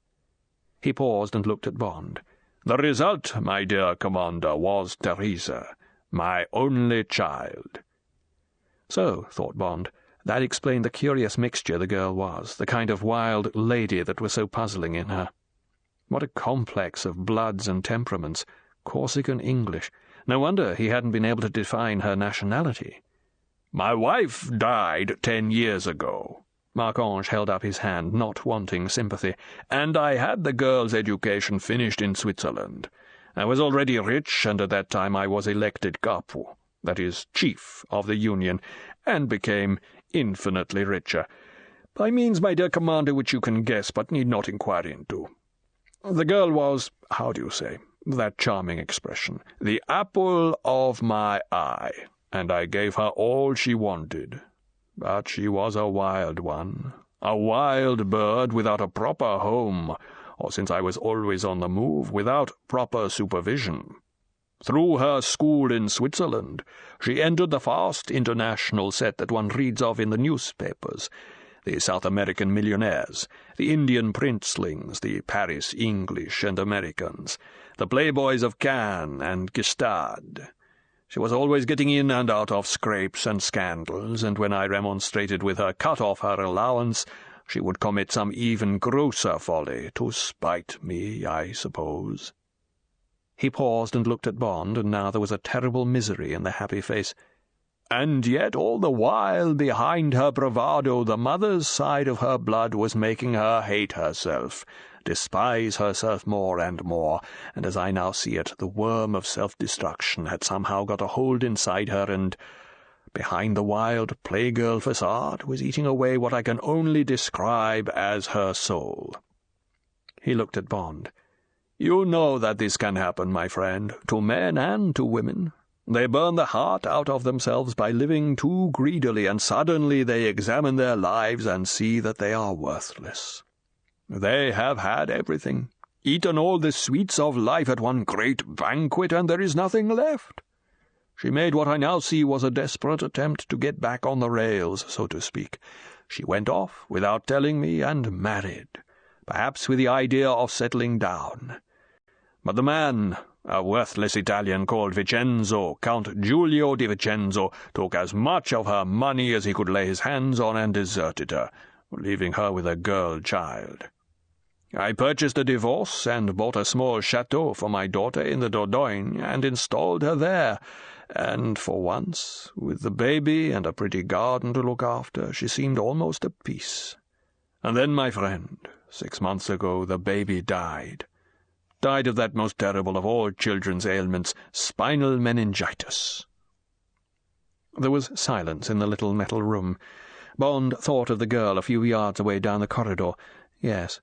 He paused and looked at Bond. "The result, my dear Commander, was Teresa, my only child." So, thought Bond, that explained the curious mixture the girl was, the kind of wild lady that was so puzzling in her. What a complex of bloods and temperaments. Corsican English. No wonder he hadn't been able to define her nationality. "My wife died 10 years ago." Marc-Ange held up his hand, not wanting sympathy. "And I had the girl's education finished in Switzerland. I was already rich, and at that time I was elected capo, that is, chief of the Union, and became infinitely richer, by means, my dear Commander, which you can guess but need not inquire into. The girl was, how do you say, that charming expression, the apple of my eye, and I gave her all she wanted. But she was a wild one, a wild bird without a proper home, or since I was always on the move, without proper supervision. Through her school in Switzerland, she entered the fast international set that one reads of in the newspapers, the South American millionaires, the Indian princelings, the Paris English and Americans, the playboys of Cannes and Gstaad. She was always getting in and out of scrapes and scandals, and when I remonstrated with her, cut off her allowance, she would commit some even grosser folly, to spite me, I suppose." He paused and looked at Bond, and now there was a terrible misery in the happy face. "And yet all the while, behind her bravado, the mother's side of her blood was making her hate herself, despise herself more and more, and as I now see it, the worm of self-destruction had somehow got a hold inside her, and behind the wild playgirl facade was eating away what I can only describe as her soul." He looked at Bond. "You know that this can happen, my friend, to men and to women. They burn the heart out of themselves by living too greedily, and suddenly they examine their lives and see that they are worthless. They have had everything, eaten all the sweets of life at one great banquet, and there is nothing left. She made what I now see was a desperate attempt to get back on the rails, so to speak. She went off without telling me and married, perhaps with the idea of settling down. But the man, a worthless Italian called Vincenzo, Count Giulio di Vincenzo, took as much of her money as he could lay his hands on and deserted her, leaving her with a girl child. I purchased a divorce and bought a small chateau for my daughter in the Dordogne and installed her there, and for once, with the baby and a pretty garden to look after, she seemed almost at peace. And then, my friend, 6 months ago the baby died. Died of that most terrible of all children's ailments, spinal meningitis. There was silence in the little metal room. Bond thought of the girl a few yards away down the corridor. Yes,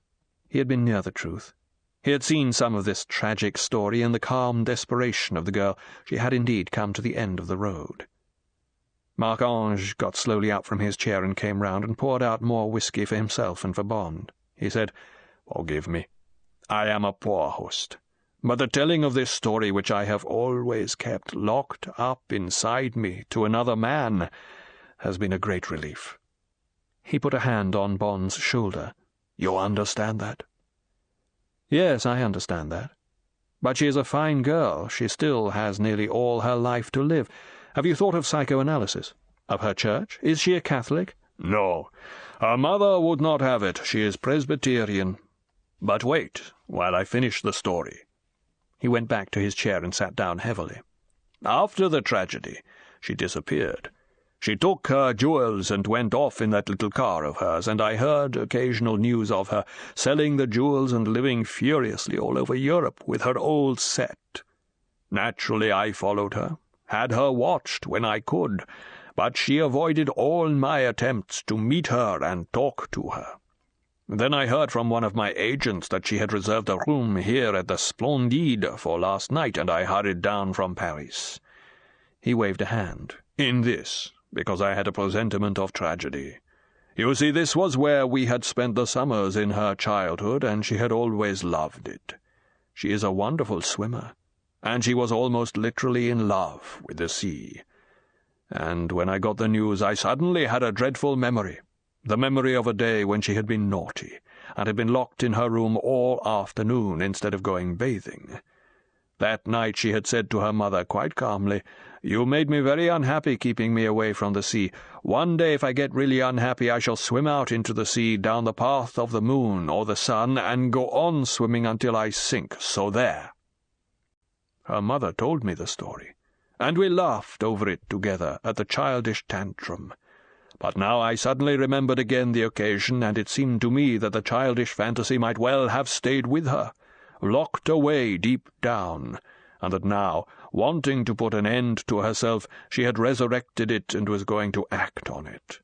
he had been near the truth. He had seen some of this tragic story in the calm desperation of the girl. She had indeed come to the end of the road. Marc-Ange got slowly out from his chair and came round and poured out more whisky for himself and for Bond. He said, "Forgive me. I am a poor host. But the telling of this story, which I have always kept locked up inside me to another man, has been a great relief." He put a hand on Bond's shoulder. "You understand that?" "Yes, I understand that. But she is a fine girl. She still has nearly all her life to live. Have you thought of psychoanalysis? Of her church? Is she a Catholic?" "No. Her mother would not have it. She is Presbyterian. But wait, while I finish the story." He went back to his chair and sat down heavily. "After the tragedy, she disappeared. She took her jewels and went off in that little car of hers, and I heard occasional news of her, selling the jewels and living furiously all over Europe with her old set. Naturally, I followed her, had her watched when I could, but she avoided all my attempts to meet her and talk to her. Then I heard from one of my agents that she had reserved a room here at the Splendide for last night, and I hurried down from Paris." He waved a hand. "In this, because I had a presentiment of tragedy. You see, this was where we had spent the summers in her childhood, and she had always loved it. She is a wonderful swimmer, and she was almost literally in love with the sea. And when I got the news, I suddenly had a dreadful memory, the memory of a day when she had been naughty, and had been locked in her room all afternoon instead of going bathing. That night she had said to her mother quite calmly, 'You made me very unhappy keeping me away from the sea. One day, if I get really unhappy, I shall swim out into the sea down the path of the moon or the sun and go on swimming until I sink, so there.' Her mother told me the story, and we laughed over it together at the childish tantrum. But now I suddenly remembered again the occasion, and it seemed to me that the childish fantasy might well have stayed with her, locked away deep down, and that now, wanting to put an end to herself, she had resurrected it and was going to act on it.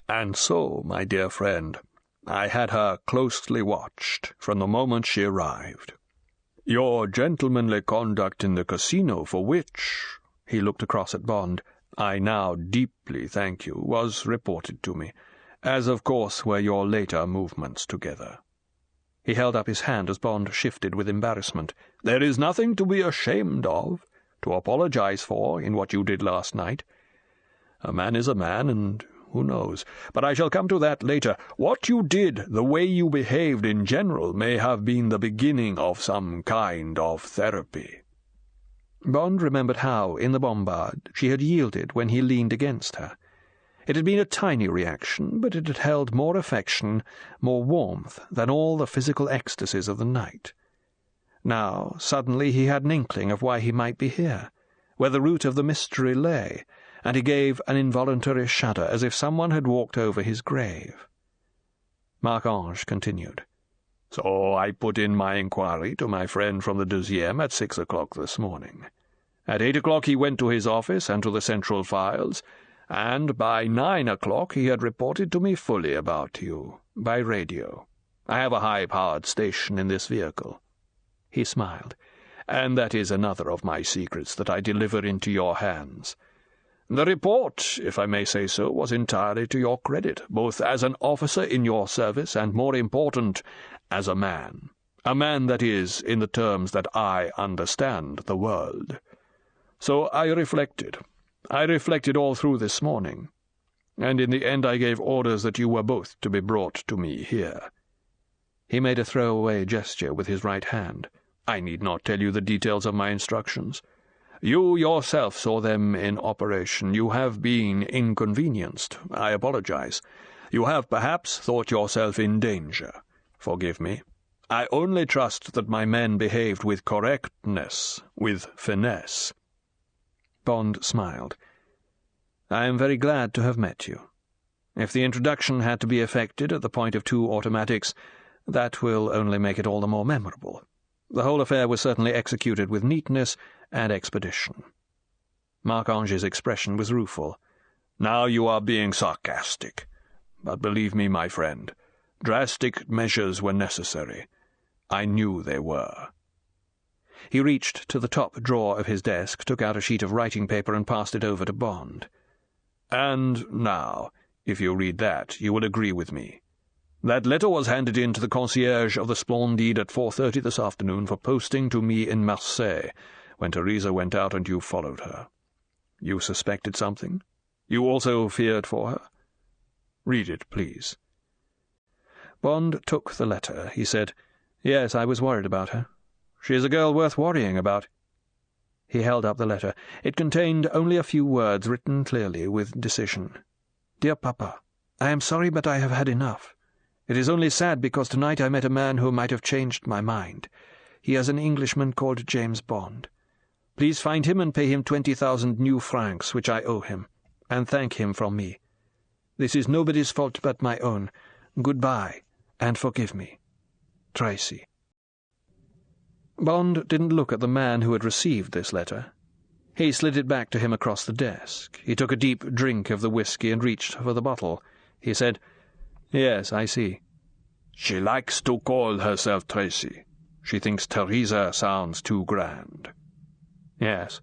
And so, my dear friend, I had her closely watched from the moment she arrived. Your gentlemanly conduct in the casino, for which," he looked across at Bond, "I now deeply thank you, was reported to me, as of course were your later movements together." He held up his hand as Bond shifted with embarrassment. "There is nothing to be ashamed of, to apologize for, in what you did last night. A man is a man, and who knows? But I shall come to that later. What you did, the way you behaved in general, may have been the beginning of some kind of therapy." Bond remembered how, in the bombard, she had yielded when he leaned against her. It had been a tiny reaction, but it had held more affection, more warmth than all the physical ecstasies of the night. Now, suddenly, he had an inkling of why he might be here, where the root of the mystery lay, and he gave an involuntary shudder, as if someone had walked over his grave. Marc-Ange continued. "So I put in my inquiry to my friend from the 2e at 6 o'clock this morning. At 8 o'clock he went to his office and to the central files, and by 9 o'clock he had reported to me fully about you, by radio. I have a high-powered station in this vehicle." He smiled. "And that is another of my secrets that I deliver into your hands. The report, if I may say so, was entirely to your credit, both as an officer in your service and, more important, as a man. A man, that is, in the terms that I understand the world. So I reflected. I reflected all through this morning, and in the end I gave orders that you were both to be brought to me here." He made a throwaway gesture with his right hand. "I need not tell you the details of my instructions. You yourself saw them in operation. You have been inconvenienced. I apologize. You have perhaps thought yourself in danger. Forgive me. I only trust that my men behaved with correctness, with finesse." Bond smiled. "I am very glad to have met you. If the introduction had to be effected at the point of 2 automatics, that will only make it all the more memorable. The whole affair was certainly executed with neatness and expedition." Marc-Ange's expression was rueful. "Now you are being sarcastic. But believe me, my friend, drastic measures were necessary. I knew they were." He reached to the top drawer of his desk, took out a sheet of writing paper, and passed it over to Bond. "And now, if you read that, you will agree with me. That letter was handed in to the concierge of the Splendide at 4:30 this afternoon for posting to me in Marseille, when Teresa went out and you followed her. You suspected something? You also feared for her? Read it, please." Bond took the letter. He said, "Yes, I was worried about her. She is a girl worth worrying about." He held up the letter. It contained only a few words written clearly with decision. "Dear Papa, I am sorry, but I have had enough. It is only sad because tonight I met a man who might have changed my mind. He is an Englishman called James Bond. Please find him and pay him 20,000 new francs, which I owe him, and thank him from me. This is nobody's fault but my own. Goodbye, and forgive me. Tracy." Bond didn't look at the man who had received this letter. He slid it back to him across the desk. He took a deep drink of the whiskey and reached for the bottle. He said, "Yes, I see. She likes to call herself Tracy. She thinks Teresa sounds too grand." "Yes."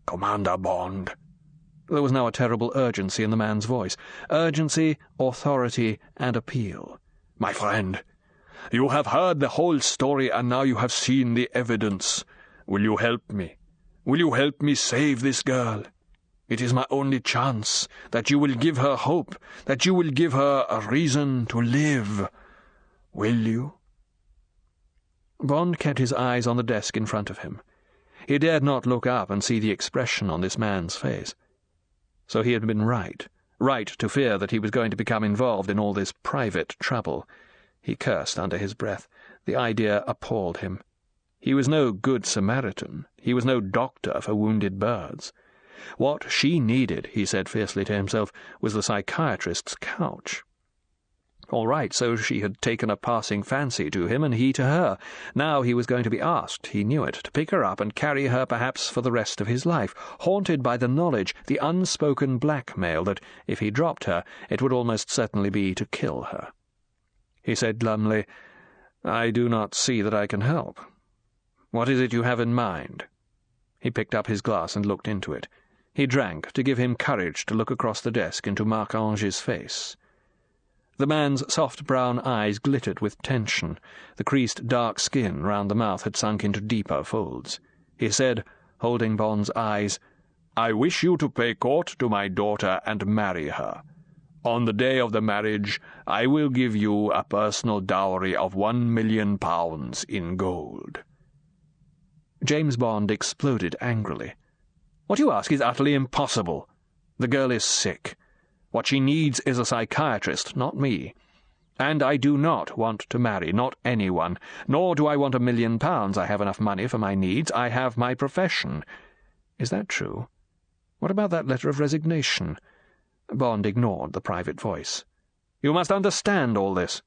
"Commander Bond." There was now a terrible urgency in the man's voice. Urgency, authority, and appeal. "My friend, you have heard the whole story, and now you have seen the evidence. Will you help me? Will you help me save this girl? It is my only chance, that you will give her hope, that you will give her a reason to live. Will you?" Bond kept his eyes on the desk in front of him. He dared not look up and see the expression on this man's face. So he had been right to fear that he was going to become involved in all this private trouble. He cursed under his breath. The idea appalled him. He was no good Samaritan. He was no doctor for wounded birds. What she needed, he said fiercely to himself, was the psychiatrist's couch. All right, so she had taken a passing fancy to him, and he to her. Now he was going to be asked, he knew it, to pick her up and carry her perhaps for the rest of his life, haunted by the knowledge, the unspoken blackmail that, if he dropped her, it would almost certainly be to kill her. He said glumly, "I do not see that I can help. What is it you have in mind?" He picked up his glass and looked into it. He drank to give him courage to look across the desk into Marc-Ange's face. The man's soft brown eyes glittered with tension. The creased dark skin round the mouth had sunk into deeper folds. He said, holding Bond's eyes, "I wish you to pay court to my daughter and marry her. On the day of the marriage, I will give you a personal dowry of £1,000,000 in gold." James Bond exploded angrily. "What you ask is utterly impossible. The girl is sick. What she needs is a psychiatrist, not me. And I do not want to marry, not anyone. Nor do I want £1,000,000. I have enough money for my needs. I have my profession." "Is that true? What about that letter of resignation?" Bond ignored the private voice. "You must understand all this."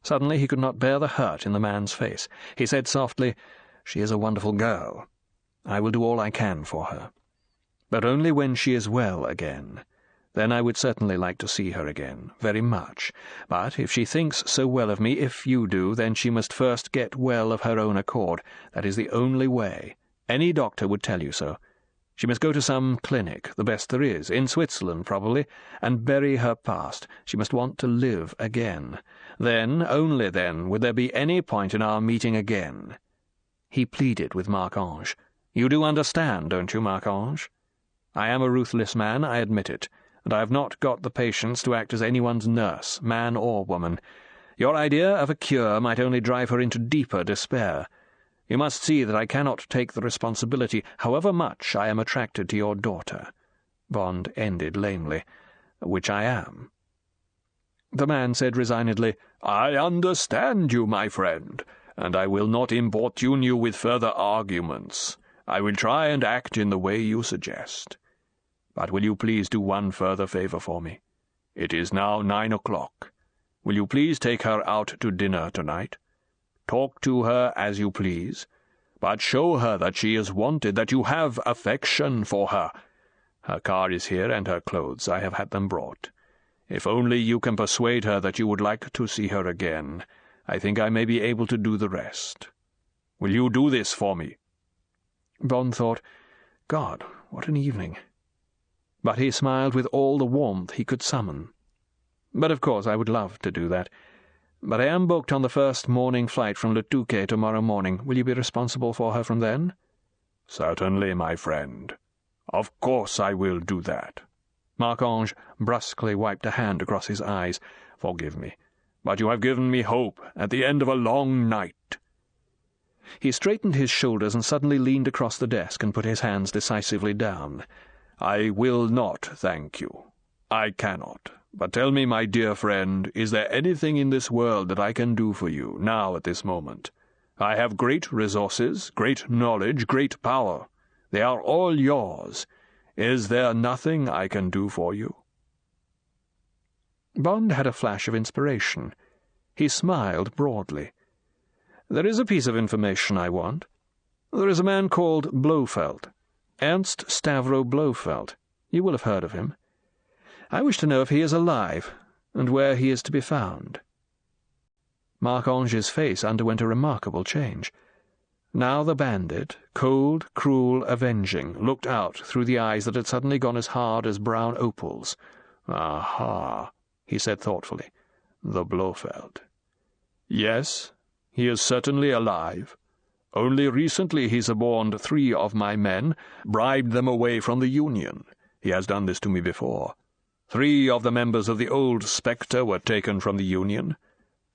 Suddenly he could not bear the hurt in the man's face. He said softly, "She is a wonderful girl. I will do all I can for her. But only when she is well again. Then I would certainly like to see her again, very much. But if she thinks so well of me, if you do, then she must first get well of her own accord. That is the only way. Any doctor would tell you so. She must go to some clinic, the best there is, in Switzerland probably, and bury her past. She must want to live again. Then, only then, would there be any point in our meeting again." He pleaded with Marc-Ange. You do understand, don't you, Marc-Ange? I am a ruthless man, I admit it, and I have not got the patience to act as anyone's nurse, man or woman. Your idea of a cure might only drive her into deeper despair. You must see that I cannot take the responsibility, however much I am attracted to your daughter," Bond ended lamely, "which I am." The man said resignedly, "I understand you, my friend, and I will not importune you with further arguments. I will try and act in the way you suggest. But will you please do one further favor for me? It is now 9 o'clock. Will you please take her out to dinner tonight? Talk to her as you please, but show her that she is wanted, that you have affection for her. Her car is here and her clothes. I have had them brought. If only you can persuade her that you would like to see her again, I think I may be able to do the rest. Will you do this for me?" Bond thought, God, what an evening. But he smiled with all the warmth he could summon. "But of course I would love to do that. But I am booked on the first morning flight from Le Touquet tomorrow morning. Will you be responsible for her from then?" "Certainly, my friend. Of course I will do that." Marc-Ange brusquely wiped a hand across his eyes. "Forgive me, but you have given me hope at the end of a long night." He straightened his shoulders and suddenly leaned across the desk and put his hands decisively down. "I will not thank you. I cannot. But tell me, my dear friend, is there anything in this world that I can do for you, now at this moment? I have great resources, great knowledge, great power. They are all yours. Is there nothing I can do for you?" Bond had a flash of inspiration. He smiled broadly. "There is a piece of information I want. There is a man called Blofeld, Ernst Stavro Blofeld. You will have heard of him. I wish to know if he is alive, and where he is to be found." Marc-Ange's face underwent a remarkable change. Now the bandit, cold, cruel, avenging, looked out through the eyes that had suddenly gone as hard as brown opals. "Aha," he said thoughtfully. "The Blofeld. Yes, he is certainly alive. Only recently he suborned 3 of my men, bribed them away from the Union. He has done this to me before. 3 of the members of the old Spectre were taken from the Union.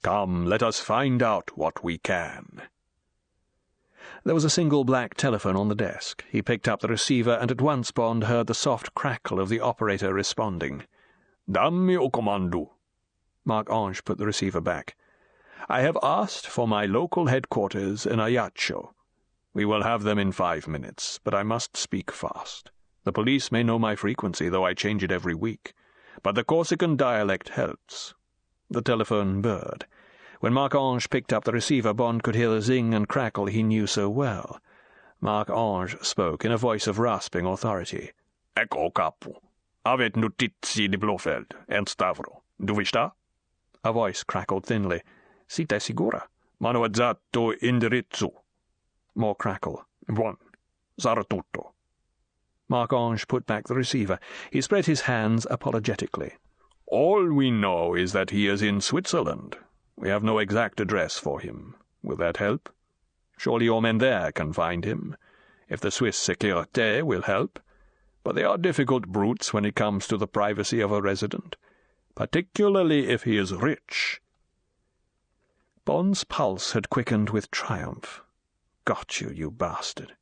Come, let us find out what we can." There was a single black telephone on the desk. He picked up the receiver, and at once Bond heard the soft crackle of the operator responding. "Dammi o comando." Marc-Ange put the receiver back. "I have asked for my local headquarters in Ajaccio. We will have them in 5 minutes, but I must speak fast. The police may know my frequency, though I change it every week. But the Corsican dialect helps." The telephone burred. When Marc-Ange picked up the receiver, Bond could hear the zing and crackle he knew so well. Marc-Ange spoke in a voice of rasping authority. "Ecco, capo. Avet notizie di Blofeld, Ernst Stavro. Dove sta?" A voice crackled thinly. "Siete sicura?" "M'hanno dato indirizzo." More crackle. "Buon. Sarà tutto." Marc-Ange put back the receiver. He spread his hands apologetically. "All we know is that he is in Switzerland. We have no exact address for him. Will that help? Surely your men there can find him, if the Swiss Sécurité will help. But they are difficult brutes when it comes to the privacy of a resident, particularly if he is rich." Bond's pulse had quickened with triumph. "Got you, you bastard."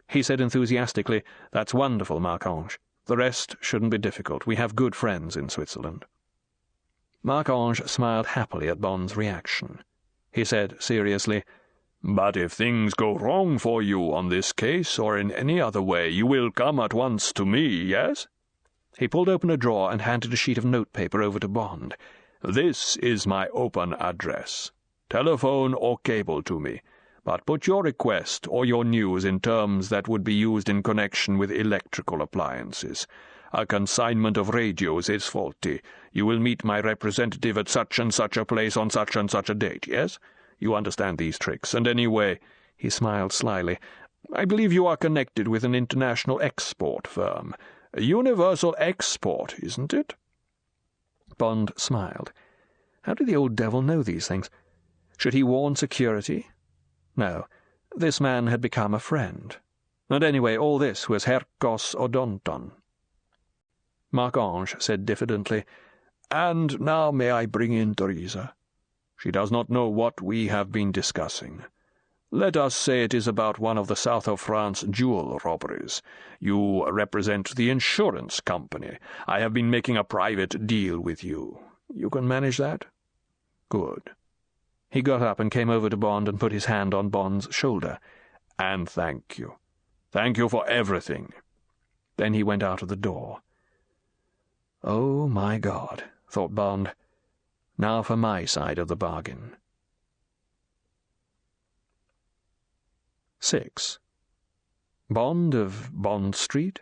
He said enthusiastically, "That's wonderful, Marc-Ange. The rest shouldn't be difficult. We have good friends in Switzerland." Marc-Ange smiled happily at Bond's reaction. He said seriously, "But if things go wrong for you on this case or in any other way, you will come at once to me, yes?" He pulled open a drawer and handed a sheet of notepaper over to Bond. "This is my open address. Telephone or cable to me, but put your request or your news in terms that would be used in connection with electrical appliances. A consignment of radios is faulty. You will meet my representative at such and such a place on such and such a date, yes? You understand these tricks, and anyway," he smiled slyly, "I believe you are connected with an international export firm. A universal export, isn't it?" Bond smiled. How did the old devil know these things? Should he warn security? No, this man had become a friend. And anyway, all this was herkos odonton. Marc-Ange said diffidently, "And now may I bring in Teresa? She does not know what we have been discussing. Let us say it is about one of the south of France jewel robberies. You represent the insurance company. I have been making a private deal with you. You can manage that? Good." He got up and came over to Bond and put his hand on Bond's shoulder. "And thank you. Thank you for everything." Then he went out of the door. Oh, my God, thought Bond. Now for my side of the bargain. 6. Bond of Bond Street?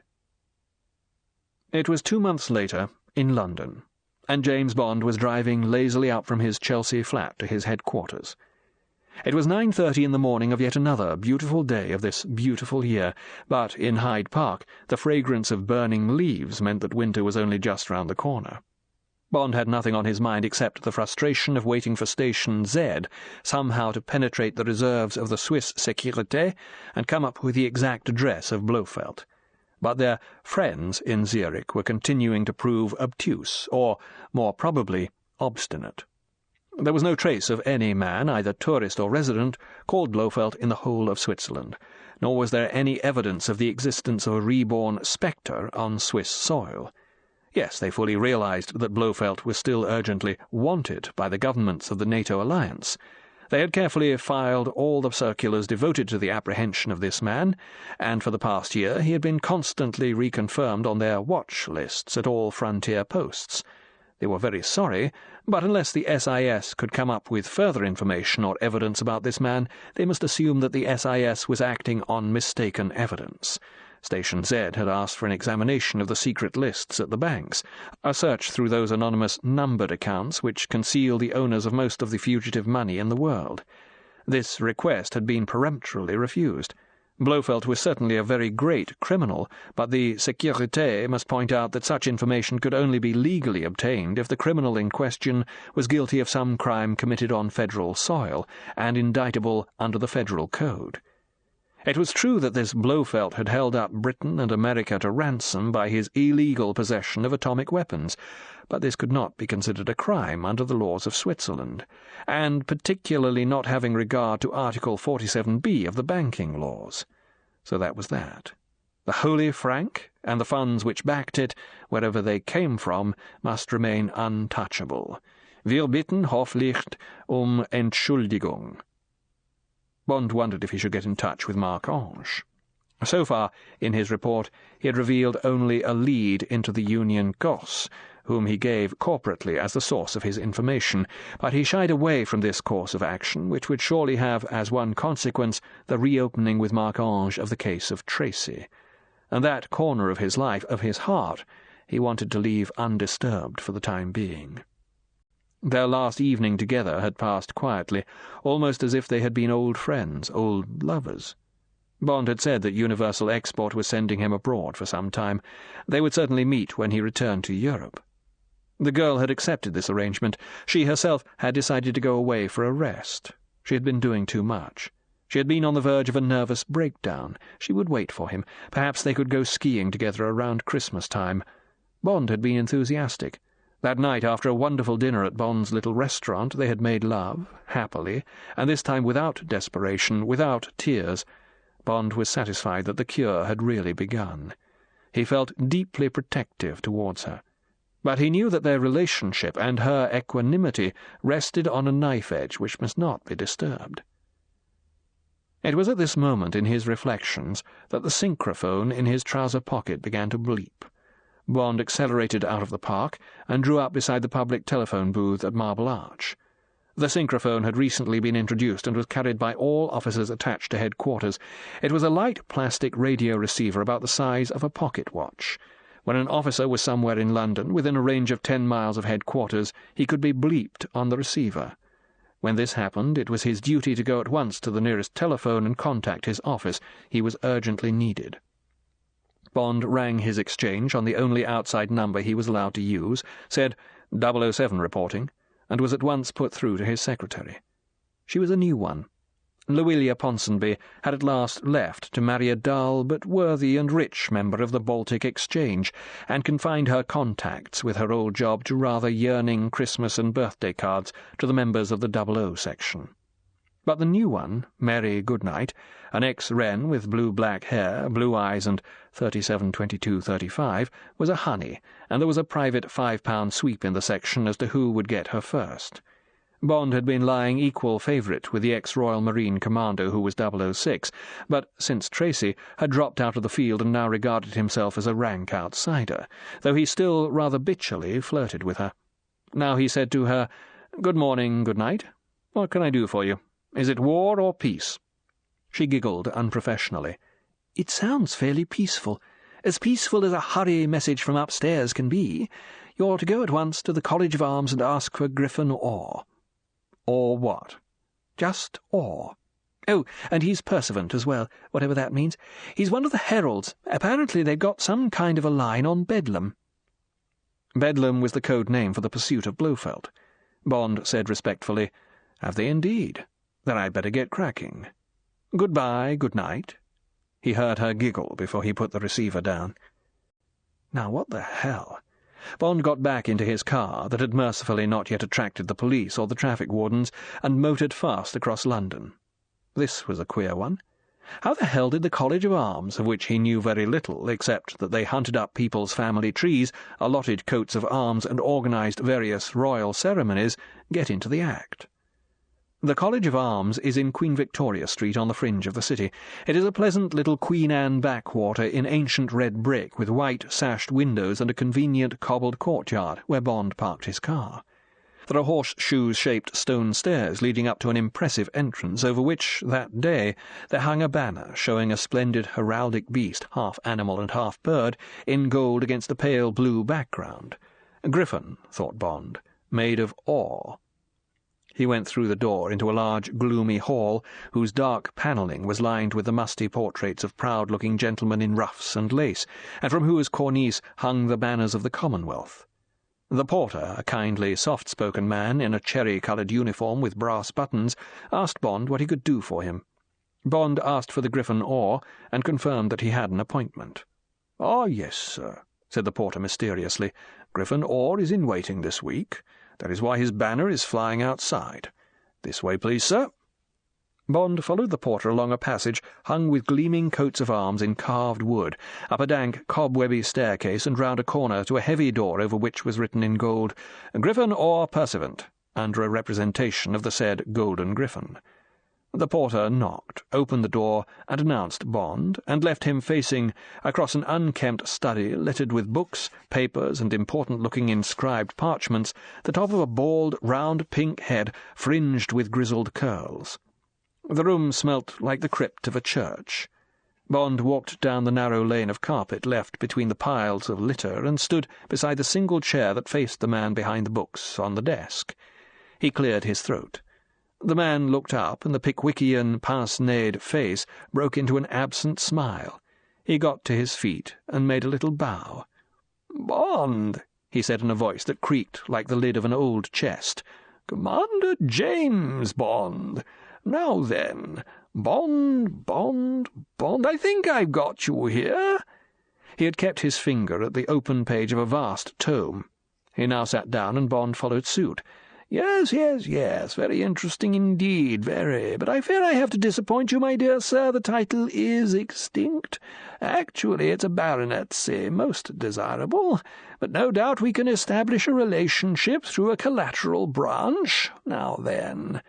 It was 2 months later, in London, and James Bond was driving lazily up from his Chelsea flat to his headquarters. It was 9:30 in the morning of yet another beautiful day of this beautiful year, but in Hyde Park the fragrance of burning leaves meant that winter was only just round the corner. Bond had nothing on his mind except the frustration of waiting for Station Z somehow to penetrate the reserves of the Swiss Sécurité and come up with the exact address of Blofeld. But their friends in Zurich were continuing to prove obtuse, or, more probably, obstinate. There was no trace of any man, either tourist or resident, called Blofeld in the whole of Switzerland, nor was there any evidence of the existence of a reborn spectre on Swiss soil. Yes, they fully realized that Blofeld was still urgently wanted by the governments of the NATO alliance. They had carefully filed all the circulars devoted to the apprehension of this man, and for the past year he had been constantly reconfirmed on their watch lists at all frontier posts. They were very sorry, but unless the SIS could come up with further information or evidence about this man, they must assume that the SIS was acting on mistaken evidence. Station Z had asked for an examination of the secret lists at the banks, a search through those anonymous numbered accounts which conceal the owners of most of the fugitive money in the world. This request had been peremptorily refused. Blofeld was certainly a very great criminal, but the Sécurité must point out that such information could only be legally obtained if the criminal in question was guilty of some crime committed on federal soil and indictable under the federal code. It was true that this Blofeld had held up Britain and America to ransom by his illegal possession of atomic weapons, but this could not be considered a crime under the laws of Switzerland, and particularly not having regard to Article 47b of the banking laws. So that was that. The Holy Franc, and the funds which backed it, wherever they came from, must remain untouchable. Wir bitten hoffentlich Entschuldigung. Bond wondered if he should get in touch with Marc-Ange. So far, in his report, he had revealed only a lead into the Union Goss, whom he gave corporately as the source of his information, but he shied away from this course of action, which would surely have as one consequence the reopening with Marc-Ange of the case of Tracy. And that corner of his life, of his heart, he wanted to leave undisturbed for the time being. Their last evening together had passed quietly, almost as if they had been old friends, old lovers. Bond had said that Universal Export was sending him abroad for some time. They would certainly meet when he returned to Europe. The girl had accepted this arrangement. She herself had decided to go away for a rest. She had been doing too much. She had been on the verge of a nervous breakdown. She would wait for him. Perhaps they could go skiing together around Christmas time. Bond had been enthusiastic. That night, after a wonderful dinner at Bond's little restaurant, they had made love, happily, and this time without desperation, without tears. Bond was satisfied that the cure had really begun. He felt deeply protective towards her. But he knew that their relationship and her equanimity rested on a knife edge which must not be disturbed. It was at this moment in his reflections that the synchrophone in his trouser pocket began to bleep. Bond accelerated out of the park and drew up beside the public telephone booth at Marble Arch. The synchrophone had recently been introduced and was carried by all officers attached to headquarters. It was a light plastic radio receiver about the size of a pocket watch. When an officer was somewhere in London, within a range of 10 miles of headquarters, he could be bleeped on the receiver. When this happened, it was his duty to go at once to the nearest telephone and contact his office. He was urgently needed. Bond rang his exchange on the only outside number he was allowed to use, said 007 reporting, and was at once put through to his secretary. She was a new one, Louisa Ponsonby had at last left to marry a dull but worthy and rich member of the Baltic Exchange, and confined her contacts with her old job to rather yearning Christmas and birthday cards to the members of the 00 section. But the new one, Mary Goodnight, an ex-Wren with blue-black hair, blue eyes, and 37-22-35, was a honey, and there was a private £5 sweep in the section as to who would get her first. Bond had been lying equal favourite with the ex-Royal Marine Commando who was 006, but since Tracy had dropped out of the field and now regarded himself as a rank outsider, though he still rather bitchily flirted with her. Now he said to her, "Good morning, good night. What can I do for you? Is it war or peace?" She giggled unprofessionally. "It sounds fairly peaceful. As peaceful as a hurry message from upstairs can be. You're to go at once to the College of Arms and ask for Griffin Orr." "Or what?" "Just Orr. Oh, and he's pursuivant as well, whatever that means. He's one of the heralds. Apparently they've got some kind of a line on Bedlam." Bedlam was the code name for the pursuit of Blofeld. Bond said respectfully, "Have they indeed? Then I'd better get cracking. Goodbye, good night." He heard her giggle before he put the receiver down. Now what the hell? Bond got back into his car, that had mercifully not yet attracted the police or the traffic wardens, and motored fast across London. This was a queer one. How the hell did the College of Arms, of which he knew very little, except that they hunted up people's family trees, allotted coats of arms, and organised various royal ceremonies, get into the act? The College of Arms is in Queen Victoria Street on the fringe of the city. It is a pleasant little Queen Anne backwater in ancient red brick with white sashed windows and a convenient cobbled courtyard where Bond parked his car. There are horseshoe-shaped stone stairs leading up to an impressive entrance over which, that day, there hung a banner showing a splendid heraldic beast, half animal and half bird, in gold against a pale blue background. Griffin, thought Bond, made of ore. He went through the door into a large, gloomy hall, whose dark panelling was lined with the musty portraits of proud-looking gentlemen in ruffs and lace, and from whose cornice hung the banners of the Commonwealth. The porter, a kindly, soft-spoken man in a cherry-coloured uniform with brass buttons, asked Bond what he could do for him. Bond asked for the Griffin Orr, and confirmed that he had an appointment. "Ah, yes, sir," said the porter mysteriously. "Griffin Orr is in waiting this week. That is why his banner is flying outside. This way, please, sir." Bond followed the porter along a passage hung with gleaming coats of arms in carved wood, up a dank, cobwebby staircase, and round a corner to a heavy door over which was written in gold, "Griffin Orr Pursuivant," under a representation of the said Golden Griffin. The porter knocked, opened the door, and announced Bond, and left him facing, across an unkempt study littered with books, papers, and important-looking inscribed parchments, the top of a bald, round pink head fringed with grizzled curls. The room smelt like the crypt of a church. Bond walked down the narrow lane of carpet left between the piles of litter and stood beside the single chair that faced the man behind the books on the desk. He cleared his throat. The man looked up, and the Pickwickian pince-nez face broke into an absent smile. He got to his feet and made a little bow. "Bond," he said in a voice that creaked like the lid of an old chest. "Commander James Bond. Now then, Bond, I think I've got you here." He had kept his finger at the open page of a vast tome. He now sat down, and Bond followed suit. Yes, very interesting indeed, very. But I fear I have to disappoint you, my dear sir. The title is extinct. Actually, it's a baronetcy, most desirable. But no doubt we can establish a relationship through a collateral branch. Now then."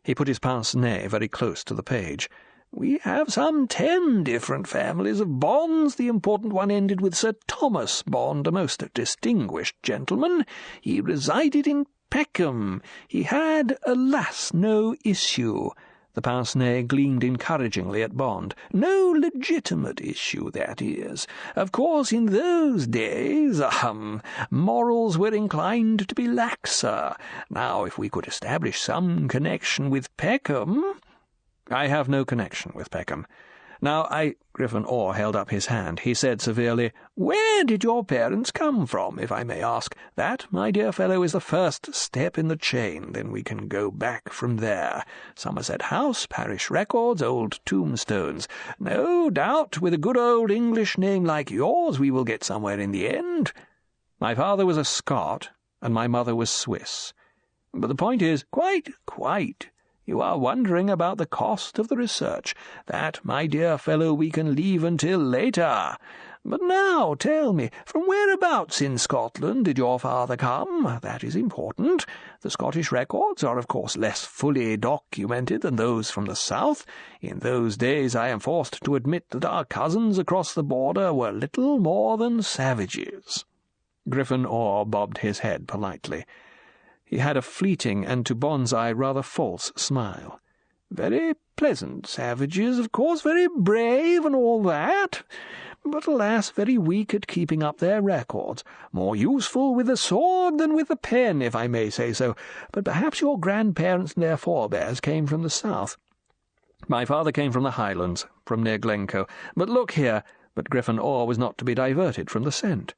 He put his pince-nez very close to the page. "We have some 10 different families of Bonds. The important one ended with Sir Thomas Bond, a most distinguished gentleman. He resided in Peckham. He had, alas, no issue." The pince-nez gleamed encouragingly at Bond. "No legitimate issue, that is. Of course, in those days, morals were inclined to be laxer. Now, if we could establish some connection with Peckham—" "I have no connection with Peckham. Now, Griffin Orr held up his hand. He said severely, "Where did your parents come from, if I may ask? That, my dear fellow, is the first step in the chain. Then we can go back from there. Somerset House, parish records, old tombstones. No doubt, with a good old English name like yours, we will get somewhere in the end. My father was a Scot, and my mother was Swiss. But the point is, quite. You are wondering about the cost of the research. That, my dear fellow, we can leave until later. But now, tell me, from whereabouts in Scotland did your father come? That is important. The Scottish records are, of course, less fully documented than those from the south. In those days I am forced to admit that our cousins across the border were little more than savages." Griffin Orr bobbed his head politely. He had a fleeting and, to Bond's eye, rather false smile. "Very pleasant savages, of course, very brave and all that, but, alas, very weak at keeping up their records. More useful with the sword than with the pen, if I may say so. But perhaps your grandparents and their forebears came from the south." "My father came from the Highlands, from near Glencoe. But look here—" But Griffin Orr was not to be diverted from the scent.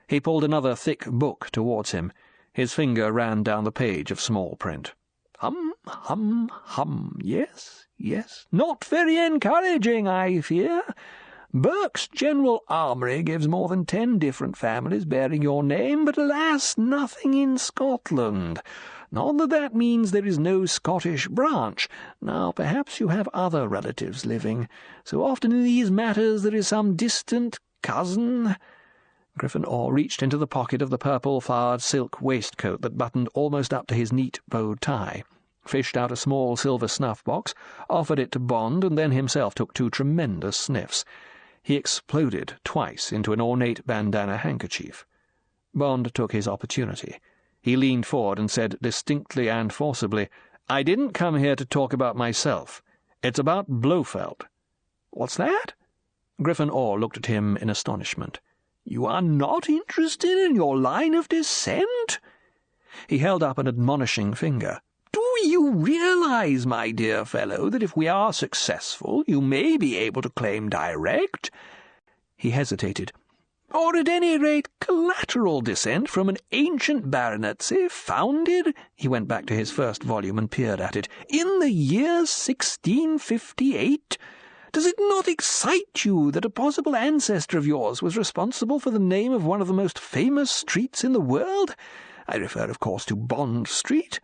He pulled another thick book towards him. His finger ran down the page of small print. "Hum, hum, hum. Yes. Not very encouraging, I fear. Burke's General Armoury gives more than 10 different families bearing your name, but alas, nothing in Scotland. Not that means there is no Scottish branch. Now, perhaps you have other relatives living. So often in these matters there is some distant cousin—" Griffin Orr reached into the pocket of the purple-flowered silk waistcoat that buttoned almost up to his neat bow tie, fished out a small silver snuff-box, offered it to Bond, and then himself took 2 tremendous sniffs. He exploded twice into an ornate bandana handkerchief. Bond took his opportunity. He leaned forward and said distinctly and forcibly, "I didn't come here to talk about myself. It's about Blofeld." "What's that?" Griffin Orr looked at him in astonishment. "You are not interested in your line of descent?" He held up an admonishing finger. "Do you realize, my dear fellow, that if we are successful, you may be able to claim direct—" He hesitated. "Or at any rate collateral descent from an ancient baronetcy founded—" He went back to his first volume and peered at it. "In the year 1658? Does it not excite you that a possible ancestor of yours was responsible for the name of one of the most famous streets in the world? I refer, of course, to Bond Street.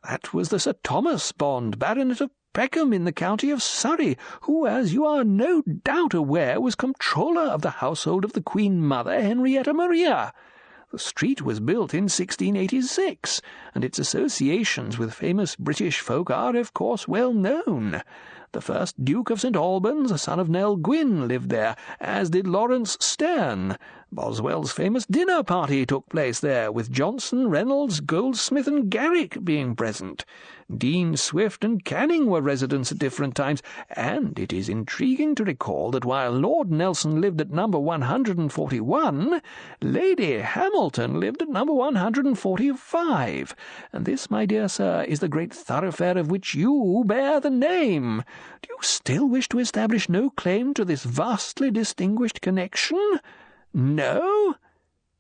That was the Sir Thomas Bond, Baronet of Peckham in the county of Surrey, who, as you are no doubt aware, was comptroller of the household of the Queen Mother, Henrietta Maria. The street was built in 1686, and its associations with famous British folk are, of course, well known. The first Duke of St. Albans, a son of Nell Gwynn, lived there, as did Lawrence Sterne. Boswell's famous dinner party took place there, with Johnson, Reynolds, Goldsmith, and Garrick being present. Dean Swift and Canning were residents at different times, and it is intriguing to recall that while Lord Nelson lived at number 141, Lady Hamilton lived at number 145, and this, my dear sir, is the great thoroughfare of which you bear the name. Do you still wish to establish no claim to this vastly distinguished connection? No?"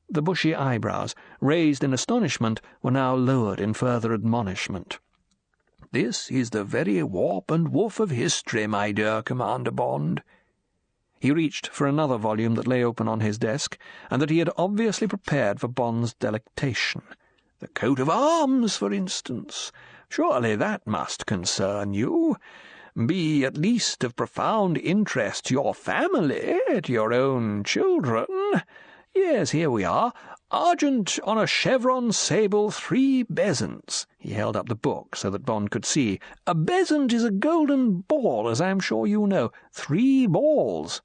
The bushy eyebrows, raised in astonishment, were now lowered in further admonishment. "This is the very warp and woof of history, my dear Commander Bond." He reached for another volume that lay open on his desk, and that he had obviously prepared for Bond's delectation. "The coat of arms, for instance. Surely that must concern you. Be at least of profound interest to your family, to your own children. Yes, here we are. Argent on a chevron sable, 3 bezants." He held up the book so that Bond could see. "A bezant is a golden ball, as I am sure you know. 3 balls."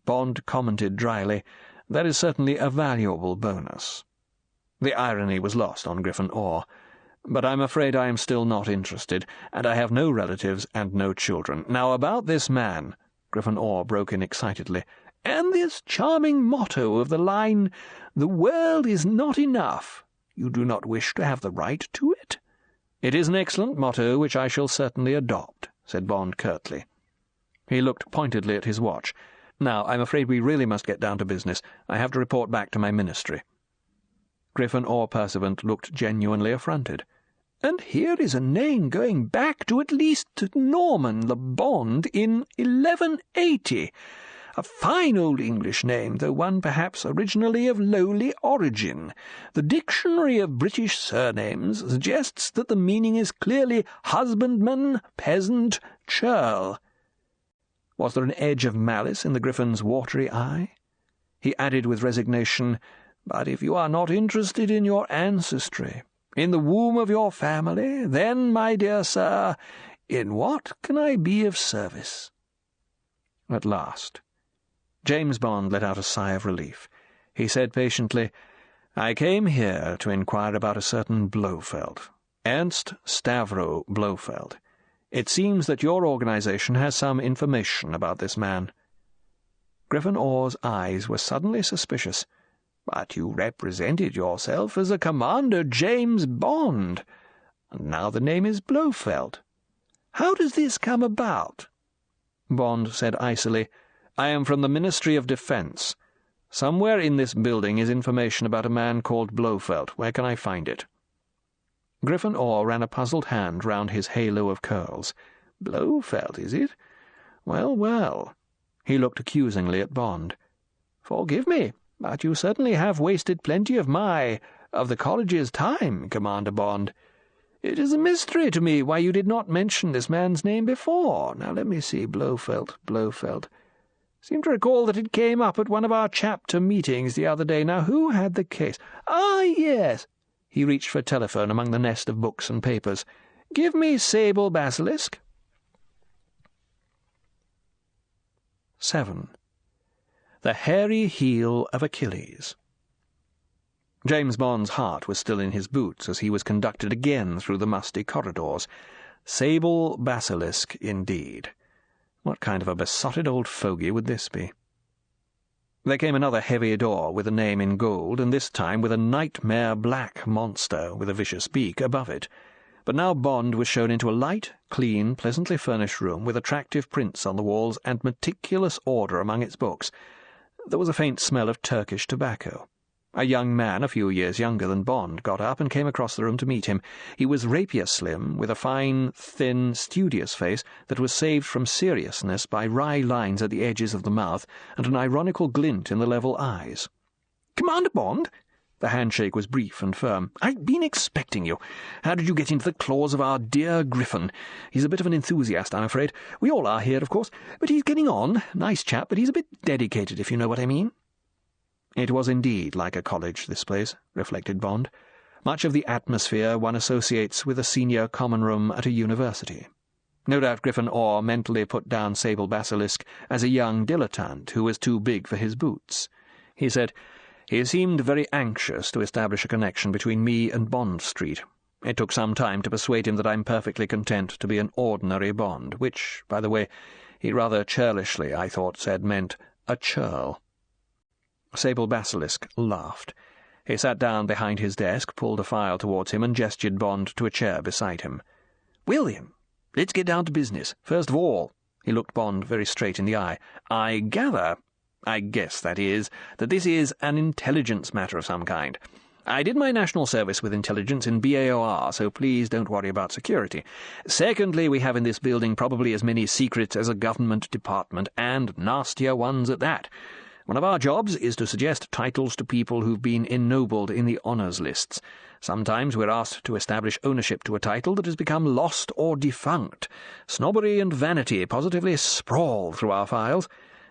Bond commented dryly, "That is certainly a valuable bonus." The irony was lost on Griffin Orr. "But I'm afraid I am still not interested, and I have no relatives and no children. Now about this man," Griffin Orr broke in excitedly, "and this charming motto of the line, 'The world is not enough.' You do not wish to have the right to it?" "It is an excellent motto which I shall certainly adopt," said Bond curtly. He looked pointedly at his watch. "Now, I'm afraid we really must get down to business. I have to report back to my ministry." Griffin or Pursuant looked genuinely affronted. "And here is a name going back to at least Norman le Bond in 1180. A fine old English name, though one perhaps originally of lowly origin. The Dictionary of British Surnames suggests that the meaning is clearly husbandman, peasant, churl." Was there an edge of malice in the Griffin's watery eye? He added with resignation, "But if you are not interested in your ancestry, in the womb of your family, then, my dear sir, in what can I be of service?" At last. James Bond let out a sigh of relief. He said patiently, "I came here to inquire about a certain Blofeld, Ernst Stavro Blofeld. It seems that your organization has some information about this man." Griffin Orr's eyes were suddenly suspicious. "But you represented yourself as a Commander James Bond, and now the name is Blofeld. How does this come about?" Bond said icily, "I am from the Ministry of Defense. Somewhere in this building is information about a man called Blofeld. Where can I find it?" Griffin Orr ran a puzzled hand round his halo of curls. "Blofeld, is it? Well, well." He looked accusingly at Bond. "Forgive me, but you certainly have wasted plenty of the college's time, Commander Bond. It is a mystery to me why you did not mention this man's name before. Now let me see, Blofeld. Seem to recall that it came up at one of our chapter meetings the other day. Now, who had the case? Ah, yes." He reached for a telephone among the nest of books and papers. "Give me Sable Basilisk." 7. The Hairy Heel of Achilles. James Bond's heart was still in his boots as he was conducted again through the musty corridors. Sable Basilisk, indeed. What kind of a besotted old fogey would this be? There came another heavy door with a name in gold, and this time with a nightmare black monster with a vicious beak above it. But now Bond was shown into a light, clean, pleasantly furnished room with attractive prints on the walls and meticulous order among its books. There was a faint smell of Turkish tobacco. A young man, a few years younger than Bond, got up and came across the room to meet him. He was rapier-slim, with a fine, thin, studious face that was saved from seriousness by wry lines at the edges of the mouth and an ironical glint in the level eyes. "Commander Bond?" The handshake was brief and firm. "I've been expecting you. How did you get into the claws of our dear Griffin? He's a bit of an enthusiast, I'm afraid. We all are here, of course, but he's getting on. Nice chap, but he's a bit dedicated, if you know what I mean." It was indeed like a college, this place, reflected Bond. Much of the atmosphere one associates with a senior common room at a university. No doubt Griffin Orr mentally put down Sable Basilisk as a young dilettante who was too big for his boots. He said, "He seemed very anxious to establish a connection between me and Bond Street. It took some time to persuade him that I'm perfectly content to be an ordinary Bond, which, by the way, he rather churlishly, I thought, said meant a churl." Sable Basilisk laughed. He sat down behind his desk, pulled a file towards him, and gestured Bond to a chair beside him. "William, let's get down to business. First of all," he looked Bond very straight in the eye, "I guess, that is, that this is an intelligence matter of some kind. I did my national service with intelligence in BAOR, so please don't worry about security. Secondly, we have in this building probably as many secrets as a government department, and nastier ones at that. One of our jobs is to suggest titles to people who've been ennobled in the honours lists. Sometimes we're asked to establish ownership to a title that has become lost or defunct. Snobbery and vanity positively sprawl through our files.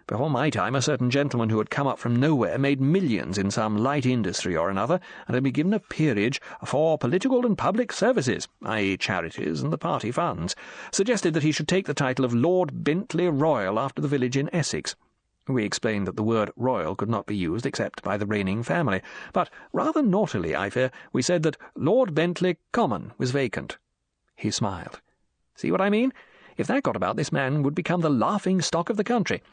Before my time, a certain gentleman who had come up from nowhere made millions in some light industry or another, and had been given a peerage for political and public services, i.e. charities and the party funds, suggested that he should take the title of Lord Bentley Royal after the village in Essex. We explained that the word royal could not be used except by the reigning family, but rather naughtily, I fear, we said that Lord Bentley Common was vacant. He smiled. See what I mean? If that got about, this man would become the laughing-stock of the country.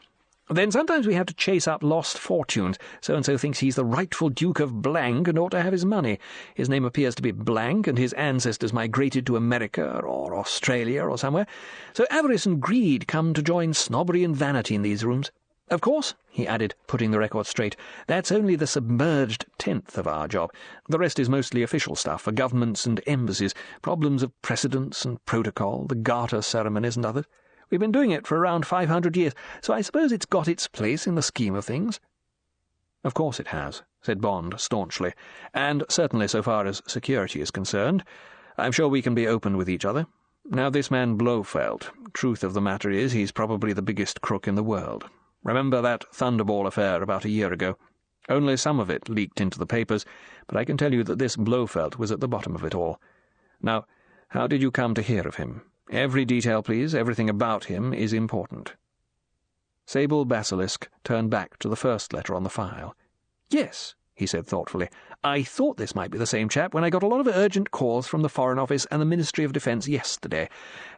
Then sometimes we have to chase up lost fortunes. So-and-so thinks he's the rightful Duke of Blank and ought to have his money. His name appears to be Blank, and his ancestors migrated to America or Australia or somewhere. So avarice and greed come to join snobbery and vanity in these rooms. Of course, he added, putting the record straight, that's only the submerged 10th of our job. The rest is mostly official stuff for governments and embassies, problems of precedence and protocol, the garter ceremonies and others. We've been doing it for around 500 years, so I suppose it's got its place in the scheme of things. Of course it has, said Bond staunchly, and certainly so far as security is concerned. I'm sure we can be open with each other. Now this man Blofeld, truth of the matter is he's probably the biggest crook in the world. Remember that Thunderball affair about a year ago? Only some of it leaked into the papers, but I can tell you that this Blofeld was at the bottom of it all. Now, how did you come to hear of him? Every detail, please. Everything about him is important. Sable Basilisk turned back to the first letter on the file. Yes, he said thoughtfully. I thought this might be the same chap when I got a lot of urgent calls from the Foreign Office and the Ministry of Defence yesterday.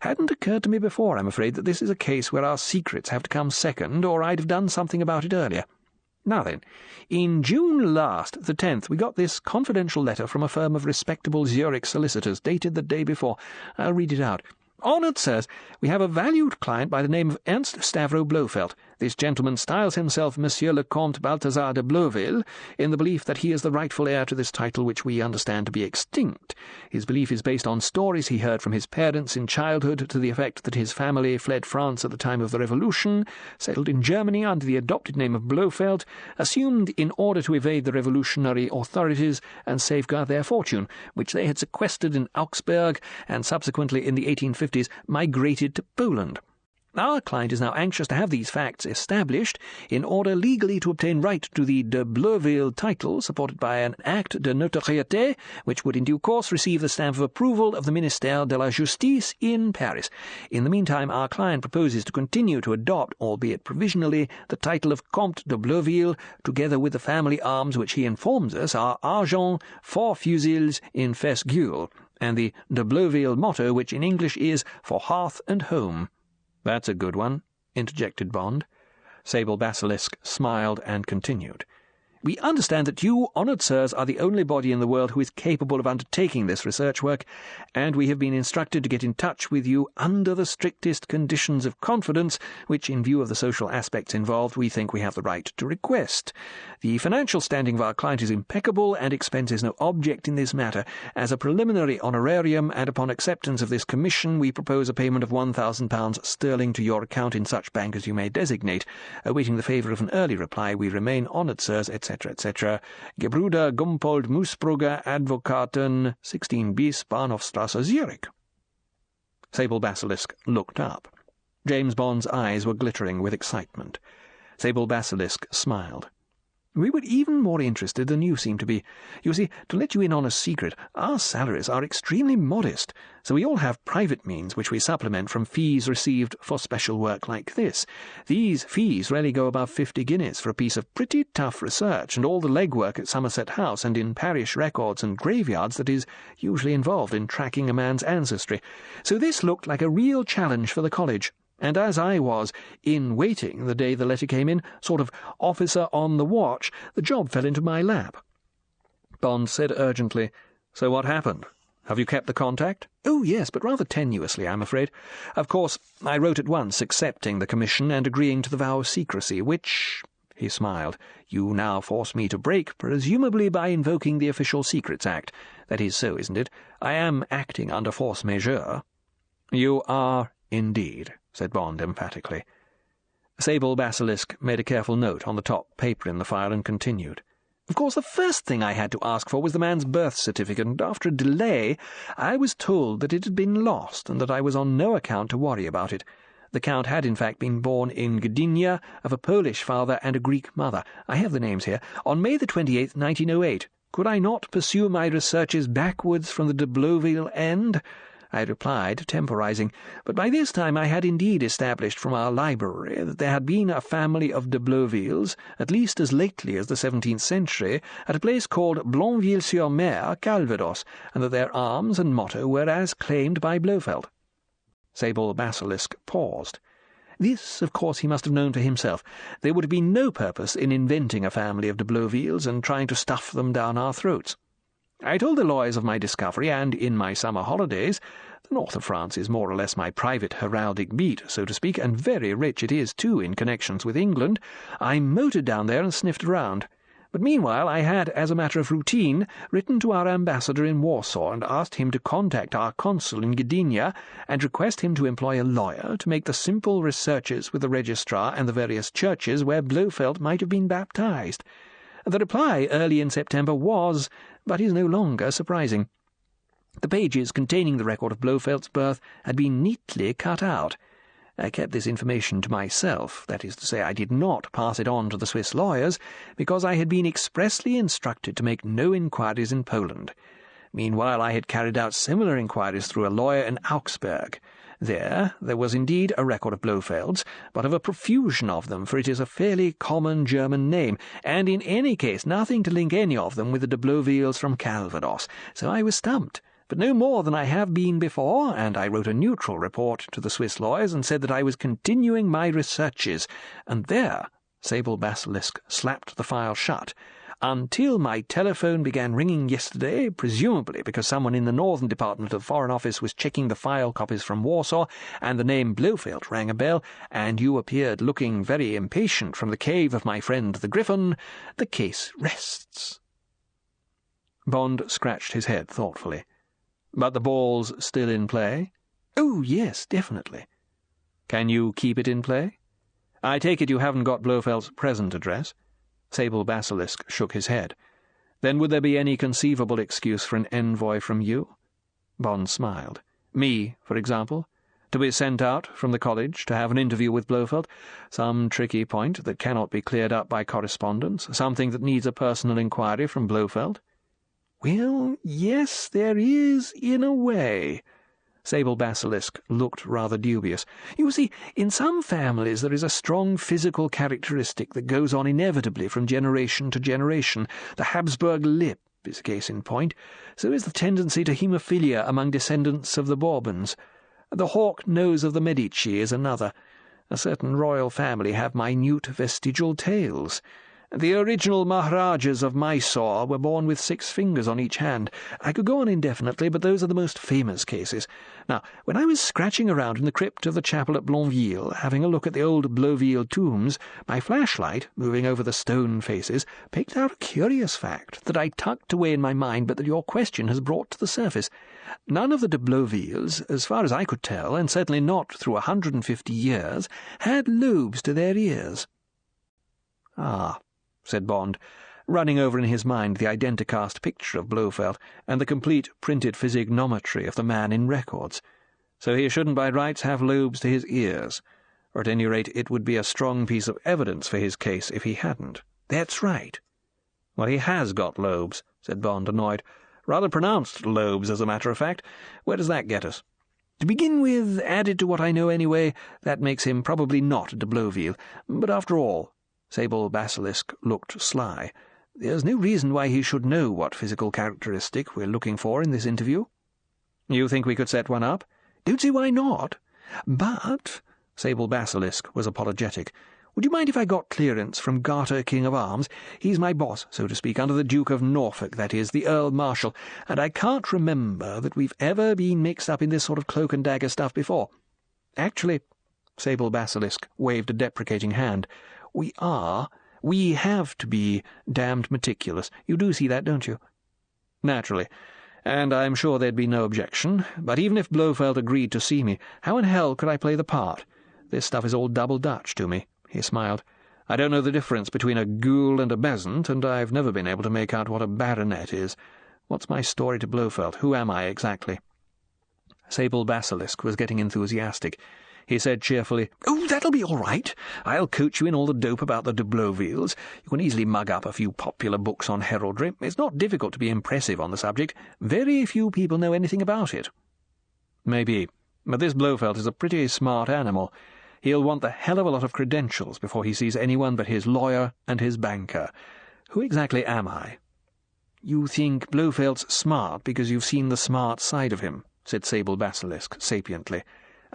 Hadn't occurred to me before, I'm afraid, that this is a case where our secrets have to come second, or I'd have done something about it earlier. Now then, in June last, the 10th, we got this confidential letter from a firm of respectable Zurich solicitors, dated the day before. I'll read it out. Honoured sirs, we have a valued client by the name of Ernst Stavro Blofeld. This gentleman styles himself Monsieur le Comte Balthazar de Bleuville, in the belief that he is the rightful heir to this title which we understand to be extinct. His belief is based on stories he heard from his parents in childhood to the effect that his family fled France at the time of the Revolution, settled in Germany under the adopted name of Blofeld, assumed in order to evade the revolutionary authorities and safeguard their fortune, which they had sequestered in Augsburg, and subsequently in the 1850s migrated to Poland. Our client is now anxious to have these facts established in order legally to obtain right to the de Bleuville title, supported by an acte de notoriété, which would in due course receive the stamp of approval of the Ministère de la Justice in Paris. In the meantime, our client proposes to continue to adopt, albeit provisionally, the title of Comte de Bleuville, together with the family arms which he informs us are Argent, 4 fusils in fesse gueule, and the de Bleuville motto, which in English is for hearth and home. That's a good one, interjected Bond. Sable Basilisk smiled and continued. We understand that you, honoured sirs, are the only body in the world who is capable of undertaking this research work, and we have been instructed to get in touch with you under the strictest conditions of confidence, which, in view of the social aspects involved, we think we have the right to request. The financial standing of our client is impeccable, and expense is no object in this matter. As a preliminary honorarium, and upon acceptance of this commission, we propose a payment of £1,000 sterling to your account in such bank as you may designate. Awaiting the favour of an early reply, we remain, honoured sirs, etc., etc. Gebruder Gumpold Moosbrugger Advokaten, 16 bis Bahnhofstrasse, Zurich. Sable Basilisk looked up. James Bond's eyes were glittering with excitement. Sable Basilisk smiled. We were even more interested than you seem to be. You see, to let you in on a secret, our salaries are extremely modest, so we all have private means which we supplement from fees received for special work like this. These fees rarely go above 50 guineas for a piece of pretty tough research, and all the legwork at Somerset House and in parish records and graveyards that is usually involved in tracking a man's ancestry. So this looked like a real challenge for the college. And as I was, in waiting the day the letter came in, sort of officer on the watch, the job fell into my lap. Bond said urgently, So what happened? Have you kept the contact? Oh, yes, but rather tenuously, I'm afraid. Of course, I wrote at once accepting the commission and agreeing to the vow of secrecy, which, he smiled, you now force me to break, presumably by invoking the Official Secrets Act. That is so, isn't it? I am acting under force majeure. You are, indeed, said Bond emphatically. Sable Basilisk made a careful note on the top paper in the file and continued. Of course, the first thing I had to ask for was the man's birth certificate, and after a delay I was told that it had been lost and that I was on no account to worry about it. The Count had in fact been born in Gdynia, of a Polish father and a Greek mother. I have the names here. On May the 28th, 1908. Could I not pursue my researches backwards from the de Bleuville end? I replied, temporizing, but by this time I had indeed established from our library that there had been a family of de Bleuvilles, at least as lately as the 17th century, at a place called Blonville-sur-Mer, Calvados, and that their arms and motto were as claimed by Blofeld. Sable Basilisk paused. This, of course, he must have known for himself. There would have been no purpose in inventing a family of de Blovilles and trying to stuff them down our throats. I told the lawyers of my discovery, and in my summer holidays — the north of France is more or less my private heraldic beat, so to speak, and very rich it is, too, in connections with England — I motored down there and sniffed around. But meanwhile I had, as a matter of routine, written to our ambassador in Warsaw and asked him to contact our consul in Gdynia and request him to employ a lawyer to make the simple researches with the registrar and the various churches where Blofeld might have been baptized. The reply early in September was, but is no longer, surprising. The pages containing the record of Blofeld's birth had been neatly cut out. I kept this information to myself, that is to say, I did not pass it on to the Swiss lawyers, because I had been expressly instructed to make no inquiries in Poland. Meanwhile I had carried out similar inquiries through a lawyer in Augsburg. There was indeed a record of Blofeld's, but of a profusion of them, for it is a fairly common German name, and in any case nothing to link any of them with the de Blovilles from Calvados, so I was stumped. But no more than I have been before, and I wrote a neutral report to the Swiss lawyers and said that I was continuing my researches, and there Sable Basilisk slapped the file shut, until my telephone began ringing yesterday, presumably because someone in the Northern Department of the Foreign Office was checking the file copies from Warsaw, and the name Blofeld rang a bell, and you appeared looking very impatient from the cave of my friend the Griffin. The case rests." Bond scratched his head thoughtfully. "But the ball's still in play?" "Oh, yes, definitely." "Can you keep it in play? I take it you haven't got Blofeld's present address?" Sable Basilisk shook his head. "Then would there be any conceivable excuse for an envoy from you?" Bond smiled. "Me, for example? To be sent out from the college to have an interview with Blofeld? Some tricky point that cannot be cleared up by correspondence? Something that needs a personal inquiry from Blofeld?" "Well, yes, there is, in a way." Sable Basilisk looked rather dubious. "You see, in some families there is a strong physical characteristic that goes on inevitably from generation to generation. The Habsburg lip is a case in point. So is the tendency to haemophilia among descendants of the Bourbons. The hawk nose of the Medici is another. A certain royal family have minute vestigial tails. The original Maharajas of Mysore were born with 6 fingers on each hand. I could go on indefinitely, but those are the most famous cases. Now, when I was scratching around in the crypt of the chapel at Blanville, having a look at the old Bloville tombs, my flashlight, moving over the stone faces, picked out a curious fact that I tucked away in my mind but that your question has brought to the surface. None of the de Blovilles, as far as I could tell, and certainly not through 150 years, had lobes to their ears." "Ah," said Bond, running over in his mind the identicast picture of Blofeld and the complete printed physiognometry of the man in records. "So he shouldn't by rights have lobes to his ears, or at any rate it would be a strong piece of evidence for his case if he hadn't." "That's right." "Well, he has got lobes," said Bond, annoyed. "Rather pronounced lobes, as a matter of fact. Where does that get us?" "To begin with, added to what I know anyway, that makes him probably not de Bloville. But after all," Sable Basilisk looked sly, "there's no reason why he should know what physical characteristic we're looking for in this interview." "You think we could set one up?" "Don't see why not. But," Sable Basilisk was apologetic, "would you mind if I got clearance from Garter, King of Arms? He's my boss, so to speak, under the Duke of Norfolk, that is, the Earl Marshal, and I can't remember that we've ever been mixed up in this sort of cloak-and-dagger stuff before. Actually," Sable Basilisk waved a deprecating hand, We have to be damned meticulous. You do see that, don't you?" "Naturally. And I'm sure there'd be no objection. But even if Blofeld agreed to see me, how in hell could I play the part? This stuff is all double Dutch to me." He smiled. "I don't know the difference between a ghoul and a besant, and I've never been able to make out what a baronet is. What's my story to Blofeld? Who am I exactly?" Sable Basilisk was getting enthusiastic. He said cheerfully, "Oh, that'll be all right. I'll coach you in all the dope about the de Blovilles. You can easily mug up a few popular books on heraldry. It's not difficult to be impressive on the subject. Very few people know anything about it." "Maybe, but this Blofeld is a pretty smart animal. He'll want the hell of a lot of credentials before he sees anyone but his lawyer and his banker. Who exactly am I?" "You think Blofeld's smart because you've seen the smart side of him," said Sable Basilisk sapiently.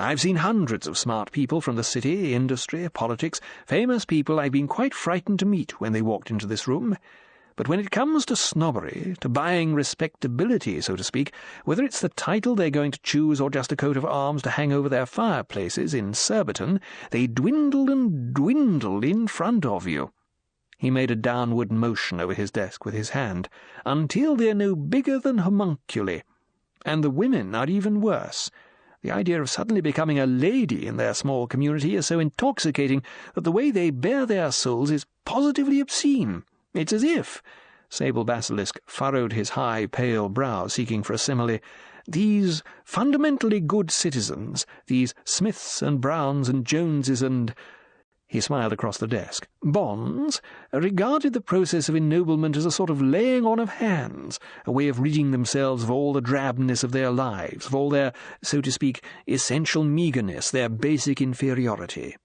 I've seen hundreds of smart people from the city, industry, politics, famous people I've been quite frightened to meet when they walked into this room. But when it comes to snobbery, to buying respectability, so to speak, whether it's the title they're going to choose or just a coat of arms to hang over their fireplaces in Surbiton, they dwindle and dwindle in front of you." He made a downward motion over his desk with his hand, "until they're no bigger than homunculi. And the women are even worse. The idea of suddenly becoming a lady in their small community is so intoxicating that the way they bare their souls is positively obscene. It's as if—" Sable Basilisk furrowed his high, pale brow, seeking for a simile. "These fundamentally good citizens, these Smiths and Browns and Joneses and—" he smiled across the desk, "Bonds, regarded the process of ennoblement as a sort of laying on of hands, a way of ridding themselves of all the drabness of their lives, of all their, so to speak, essential meagreness, their basic inferiority.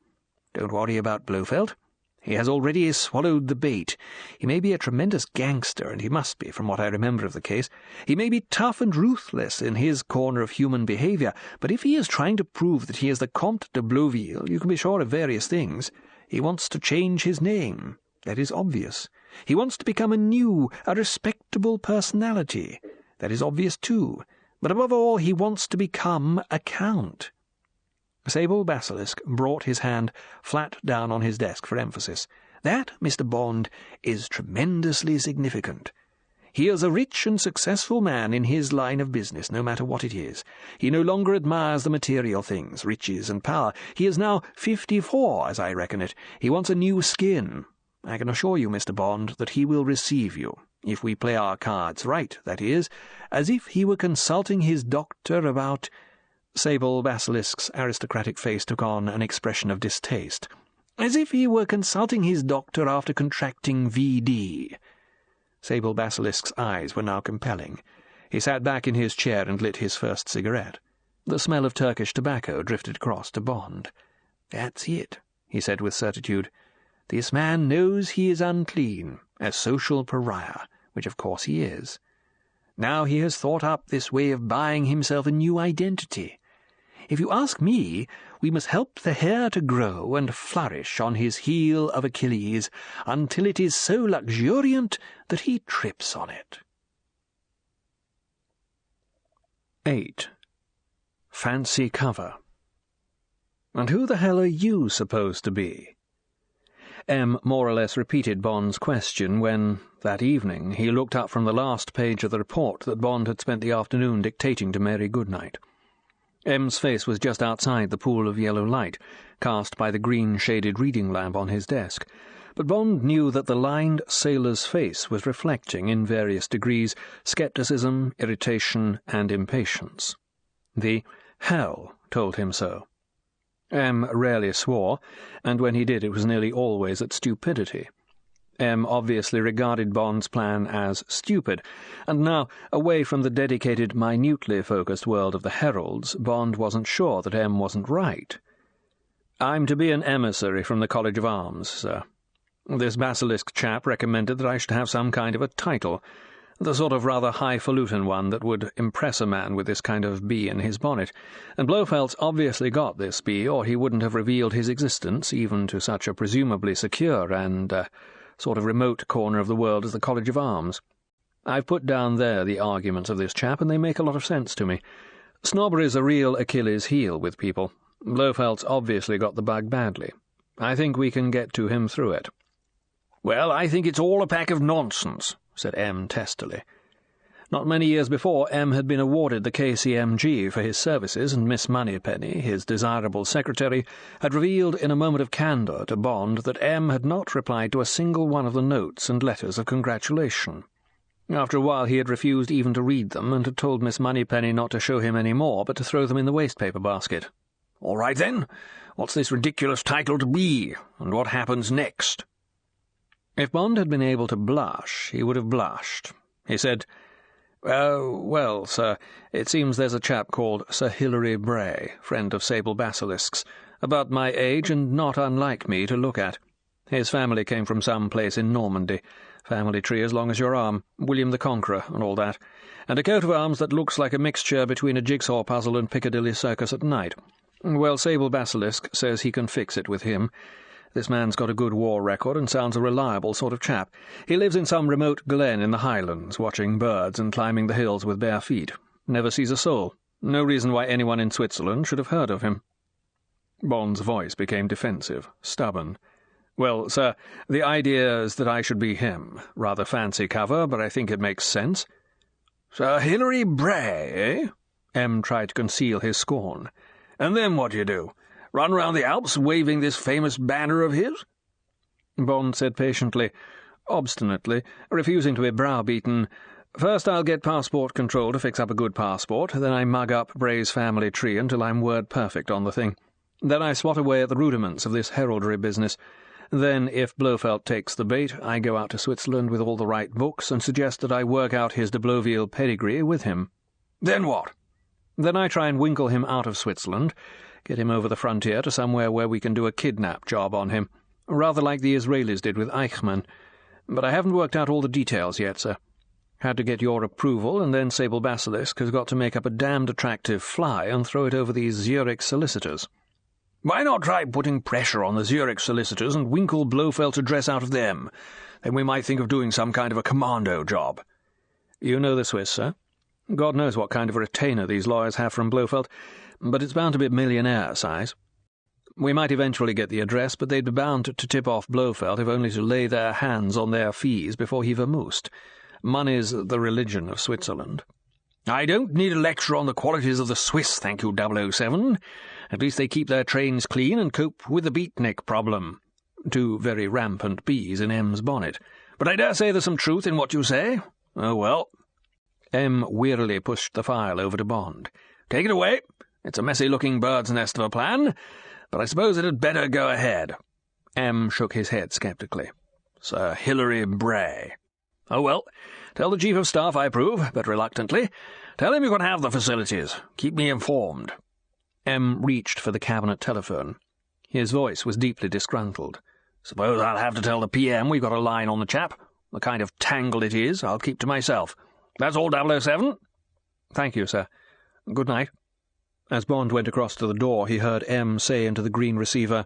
Don't worry about Blofeld. He has already swallowed the bait. He may be a tremendous gangster, and he must be, from what I remember of the case. He may be tough and ruthless in his corner of human behaviour, but if he is trying to prove that he is the Comte de Blauville, you can be sure of various things. He wants to change his name. That is obvious. He wants to become a respectable personality. That is obvious too. But above all, he wants to become a count." Sable Basilisk brought his hand flat down on his desk for emphasis. "That, Mr. Bond, is tremendously significant. He is a rich and successful man in his line of business, no matter what it is. He no longer admires the material things, riches and power. He is now 54, as I reckon it. He wants a new skin. I can assure you, Mr. Bond, that he will receive you, if we play our cards right, that is, as if he were consulting his doctor about—" Sable Basilisk's aristocratic face took on an expression of distaste. "As if he were consulting his doctor after contracting VD." Sable Basilisk's eyes were now compelling. He sat back in his chair and lit his first cigarette. The smell of Turkish tobacco drifted across to Bond. "That's it," he said with certitude. "This man knows he is unclean, a social pariah, which of course he is. Now he has thought up this way of buying himself a new identity. If you ask me, we must help the hair to grow and flourish on his heel of Achilles until it is so luxuriant that he trips on it." 8. Fancy cover. "And who the hell are you supposed to be?" M more or less repeated Bond's question when, that evening, he looked up from the last page of the report that Bond had spent the afternoon dictating to Mary Goodnight. M's face was just outside the pool of yellow light, cast by the green-shaded reading lamp on his desk, but Bond knew that the lined sailor's face was reflecting, in various degrees, scepticism, irritation, and impatience. The hell told him so. M rarely swore, and when he did it was nearly always at stupidity. M obviously regarded Bond's plan as stupid, and now, away from the dedicated, minutely focused world of the heralds, Bond wasn't sure that M wasn't right. "I'm to be an emissary from the College of Arms, sir. This basilisk chap recommended that I should have some kind of a title, the sort of rather highfalutin one that would impress a man with this kind of bee in his bonnet, and Blofeld's obviously got this bee, or he wouldn't have revealed his existence, even to such a presumably secure and sort of remote corner of the world as the College of Arms. I've put down there the arguments of this chap, and they make a lot of sense to me. Snobbery's a real Achilles' heel with people. Blofeld's obviously got the bug badly. I think we can get to him through it." "Well, I think it's all a pack of nonsense," said M testily. Not many years before, M had been awarded the KCMG for his services, and Miss Moneypenny, his desirable secretary, had revealed in a moment of candour to Bond that M had not replied to a single one of the notes and letters of congratulation. After a while he had refused even to read them, and had told Miss Moneypenny not to show him any more, but to throw them in the waste-paper basket. "All right, then. What's this ridiculous title to be, and what happens next?" If Bond had been able to blush, he would have blushed. He said, "Well, sir, it seems there's a chap called Sir Hilary Bray, friend of Sable Basilisk's, about my age and not unlike me to look at. His family came from some place in Normandy, family tree as long as your arm, William the Conqueror and all that, and a coat of arms that looks like a mixture between a jigsaw puzzle and Piccadilly Circus at night. Well, Sable Basilisk says he can fix it with him. This man's got a good war record and sounds a reliable sort of chap. He lives in some remote glen in the Highlands, watching birds and climbing the hills with bare feet. Never sees a soul. No reason why anyone in Switzerland should have heard of him. Bond's voice became defensive, stubborn. Well, sir, the idea is that I should be him. Rather fancy cover, but I think it makes sense. Sir Hilary Bray, eh? M tried to conceal his scorn. And then what do you do? Run round the Alps waving this famous banner of his? Bond said patiently, obstinately, refusing to be browbeaten, "First I'll get passport control to fix up a good passport, then I mug up Bray's family tree until I'm word perfect on the thing. Then I swat away at the rudiments of this heraldry business. Then, if Blofeld takes the bait, I go out to Switzerland with all the right books and suggest that I work out his de Bloville pedigree with him. Then what? Then I try and winkle him out of Switzerland, get him over the frontier to somewhere where we can do a kidnap job on him, rather like the Israelis did with Eichmann. But I haven't worked out all the details yet, sir. Had to get your approval, and then Sable Basilisk has got to make up a damned attractive fly and throw it over these Zurich solicitors." "Why not try putting pressure on the Zurich solicitors and winkle Blofeld to dress out of them? Then we might think of doing some kind of a commando job." "You know the Swiss, sir. God knows what kind of a retainer these lawyers have from Blofeld, but it's bound to be millionaire size. We might eventually get the address, but they'd be bound to tip off Blofeld if only to lay their hands on their fees before he vamoosed. Money's the religion of Switzerland." "I don't need a lecture on the qualities of the Swiss, thank you, 007. At least they keep their trains clean and cope with the beatnik problem." Two very rampant bees in M's bonnet. "But I dare say there's some truth in what you say. Oh, well." M wearily pushed the file over to Bond. "Take it away. It's a messy-looking bird's nest of a plan, but I suppose it had better go ahead." M shook his head sceptically. "Sir Hilary Bray. Oh, well, tell the Chief of Staff I approve, but reluctantly. Tell him you can have the facilities. Keep me informed." M reached for the cabinet telephone. His voice was deeply disgruntled. "Suppose I'll have to tell the PM we've got a line on the chap. The kind of tangle it is, I'll keep to myself. That's all, 007. "Thank you, sir. Good night." As Bond went across to the door, he heard M say into the green receiver,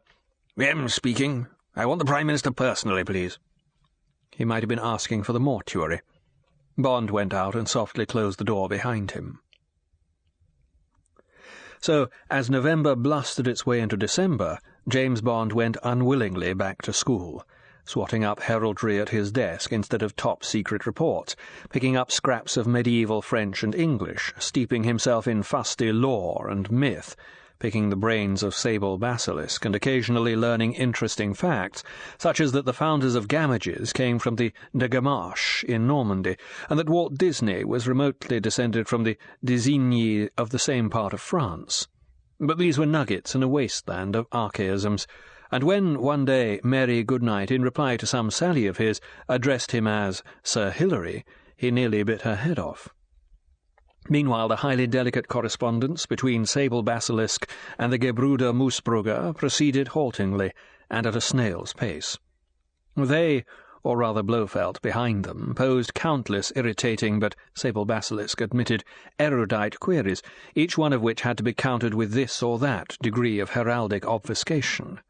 "M speaking. I want the Prime Minister personally, please." He might have been asking for the mortuary. Bond went out and softly closed the door behind him. So, as November blustered its way into December, James Bond went unwillingly back to school, swatting up heraldry at his desk instead of top-secret reports, picking up scraps of medieval French and English, steeping himself in fusty lore and myth, picking the brains of Sable Basilisk, and occasionally learning interesting facts, such as that the founders of Gamages came from the de Gamache in Normandy, and that Walt Disney was remotely descended from the Désigny of the same part of France. But these were nuggets in a wasteland of archaisms, and when, one day, Mary Goodnight, in reply to some sally of his, addressed him as Sir Hilary, he nearly bit her head off. Meanwhile, the highly delicate correspondence between Sable Basilisk and the Gebruder Moosbrugger proceeded haltingly and at a snail's pace. They, or rather Blofeld behind them, posed countless irritating but, Sable Basilisk admitted, erudite queries, each one of which had to be countered with this or that degree of heraldic obfuscation.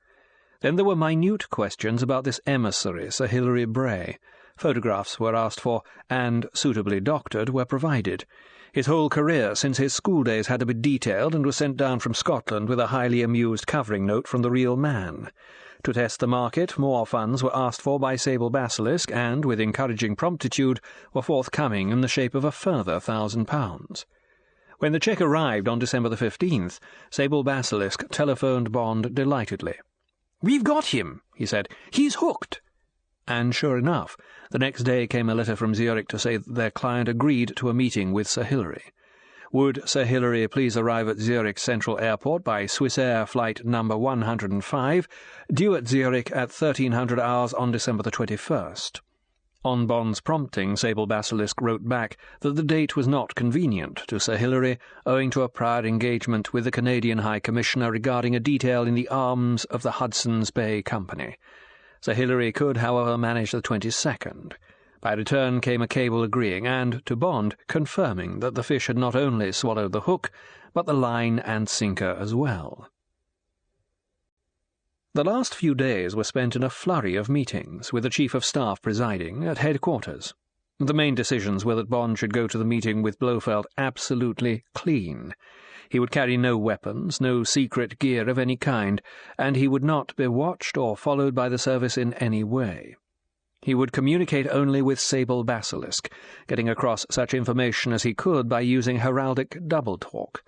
Then there were minute questions about this emissary, Sir Hilary Bray. Photographs were asked for, and, suitably doctored, were provided. His whole career since his schooldays had to be detailed and was sent down from Scotland with a highly amused covering note from the real man. To test the market, more funds were asked for by Sable Basilisk and, with encouraging promptitude, were forthcoming in the shape of a further £1,000. When the cheque arrived on December the 15th, Sable Basilisk telephoned Bond delightedly. "We've got him," he said. "He's hooked." And sure enough, the next day came a letter from Zurich to say that their client agreed to a meeting with Sir Hilary. Would Sir Hilary please arrive at Zurich Central Airport by Swissair flight number 105, due at Zurich at 1300 hours on December the 21st. On Bond's prompting, Sable Basilisk wrote back that the date was not convenient to Sir Hilary, owing to a prior engagement with the Canadian High Commissioner regarding a detail in the arms of the Hudson's Bay Company. Sir Hilary could, however, manage the 22nd. By return came a cable agreeing, and, to Bond, confirming that the fish had not only swallowed the hook, but the line and sinker as well. The last few days were spent in a flurry of meetings, with the Chief of Staff presiding, at headquarters. The main decisions were that Bond should go to the meeting with Blofeld absolutely clean. He would carry no weapons, no secret gear of any kind, and he would not be watched or followed by the service in any way. He would communicate only with Sable Basilisk, getting across such information as he could by using heraldic double-talk.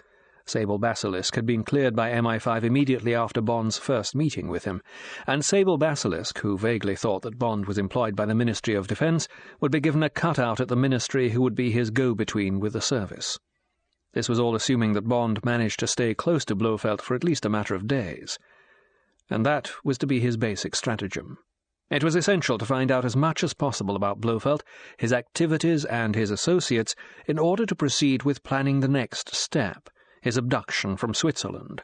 Sable Basilisk had been cleared by MI5 immediately after Bond's first meeting with him, and Sable Basilisk, who vaguely thought that Bond was employed by the Ministry of Defence, would be given a cut-out at the Ministry who would be his go-between with the service. This was all assuming that Bond managed to stay close to Blofeld for at least a matter of days. And that was to be his basic stratagem. It was essential to find out as much as possible about Blofeld, his activities and his associates, in order to proceed with planning the next step, his abduction from Switzerland.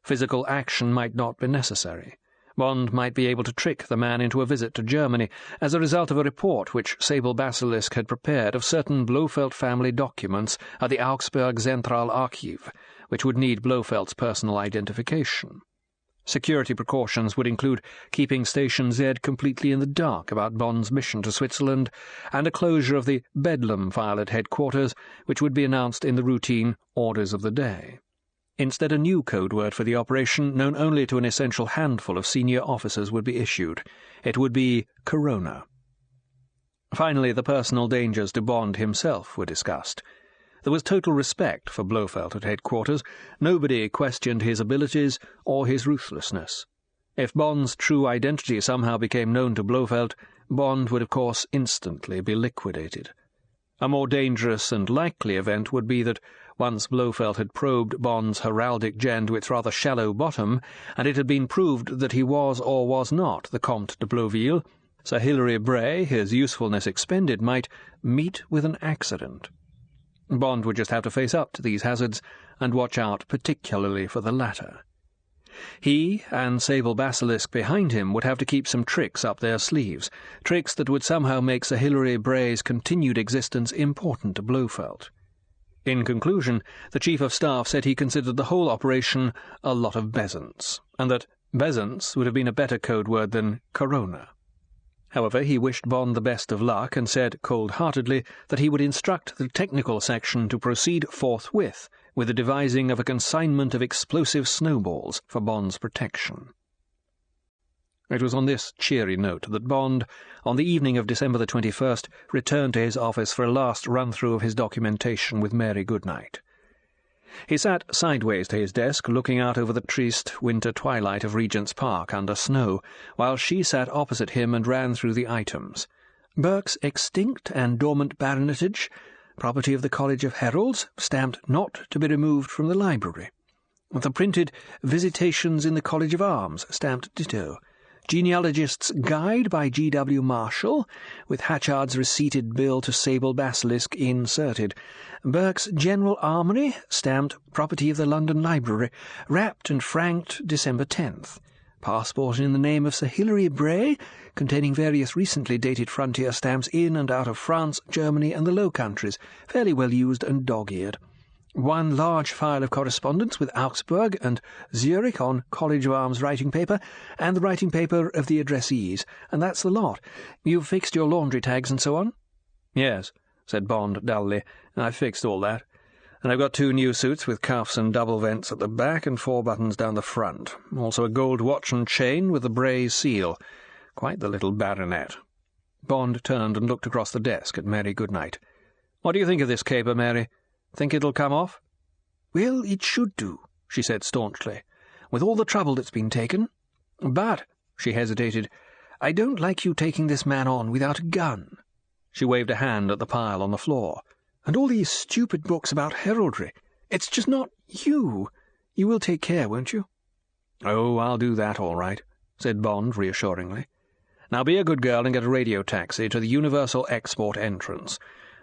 Physical action might not be necessary. Bond might be able to trick the man into a visit to Germany as a result of a report which Sable Basilisk had prepared of certain Blofeld family documents at the Augsburg Zentralarchiv, which would need Blofeld's personal identification. Security precautions would include keeping Station Z completely in the dark about Bond's mission to Switzerland, and a closure of the Bedlam file at headquarters, which would be announced in the routine Orders of the Day. Instead, a new code word for the operation, known only to an essential handful of senior officers, would be issued. It would be Corona. Finally, the personal dangers to Bond himself were discussed. There was total respect for Blofeld at headquarters. Nobody questioned his abilities or his ruthlessness. If Bond's true identity somehow became known to Blofeld, Bond would of course instantly be liquidated. A more dangerous and likely event would be that, once Blofeld had probed Bond's heraldic gem to its rather shallow bottom, and it had been proved that he was or was not the Comte de Blauville, Sir Hilary Bray, his usefulness expended, might meet with an accident. Bond would just have to face up to these hazards and watch out particularly for the latter. He, and Sable Basilisk behind him, would have to keep some tricks up their sleeves, tricks that would somehow make Sir Hilary Bray's continued existence important to Blofeld. In conclusion, the Chief of Staff said he considered the whole operation a lot of bezants, and that bezants would have been a better code word than Corona. However, he wished Bond the best of luck and said cold-heartedly that he would instruct the technical section to proceed forthwith with the devising of a consignment of explosive snowballs for Bond's protection. It was on this cheery note that Bond, on the evening of December the 21st, returned to his office for a last run-through of his documentation with Mary Goodnight. He sat sideways to his desk, looking out over the triste winter twilight of Regent's Park under snow, while she sat opposite him and ran through the items. Burke's extinct and dormant baronetage, property of the College of Heralds, stamped not to be removed from the library. The printed Visitations in the College of Arms, stamped ditto. Genealogist's Guide by G.W. Marshall, with Hatchard's receipted bill to Sable Basilisk inserted. Burke's General Armoury, stamped property of the London Library, wrapped and franked December 10th. Passport in the name of Sir Hilary Bray, containing various recently dated frontier stamps in and out of France, Germany, and the Low Countries, fairly well used and dog-eared. One large file of correspondence with Augsburg and Zurich on College of Arms writing paper, and the writing paper of the addressees, and that's the lot. You've fixed your laundry tags and so on? Yes, said Bond dully, I've fixed all that. And I've got 2 new suits with cuffs and double vents at the back and 4 buttons down the front. Also a gold watch and chain with the Bray seal. Quite the little baronet. Bond turned and looked across the desk at Mary Goodnight. What do you think of this caper, Mary? Think it'll come off? Well, it should do, she said staunchly, with all the trouble that's been taken. But, she hesitated, I don't like you taking this man on without a gun. She waved a hand at the pile on the floor. And all these stupid books about heraldry. It's just not you. You will take care, won't you? Oh, I'll do that all right, said Bond reassuringly. Now be a good girl and get a radio taxi to the Universal Export entrance,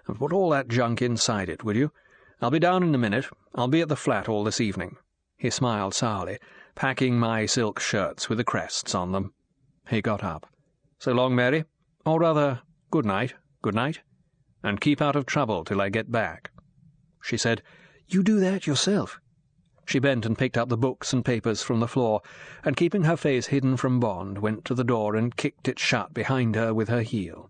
and put all that junk inside it, will you? I'll be down in a minute. I'll be at the flat all this evening. He smiled sourly, packing my silk shirts with the crests on them. He got up. So long, Mary. Or rather, good night, and keep out of trouble till I get back. She said, You do that yourself. She bent and picked up the books and papers from the floor, and keeping her face hidden from Bond, went to the door and kicked it shut behind her with her heel.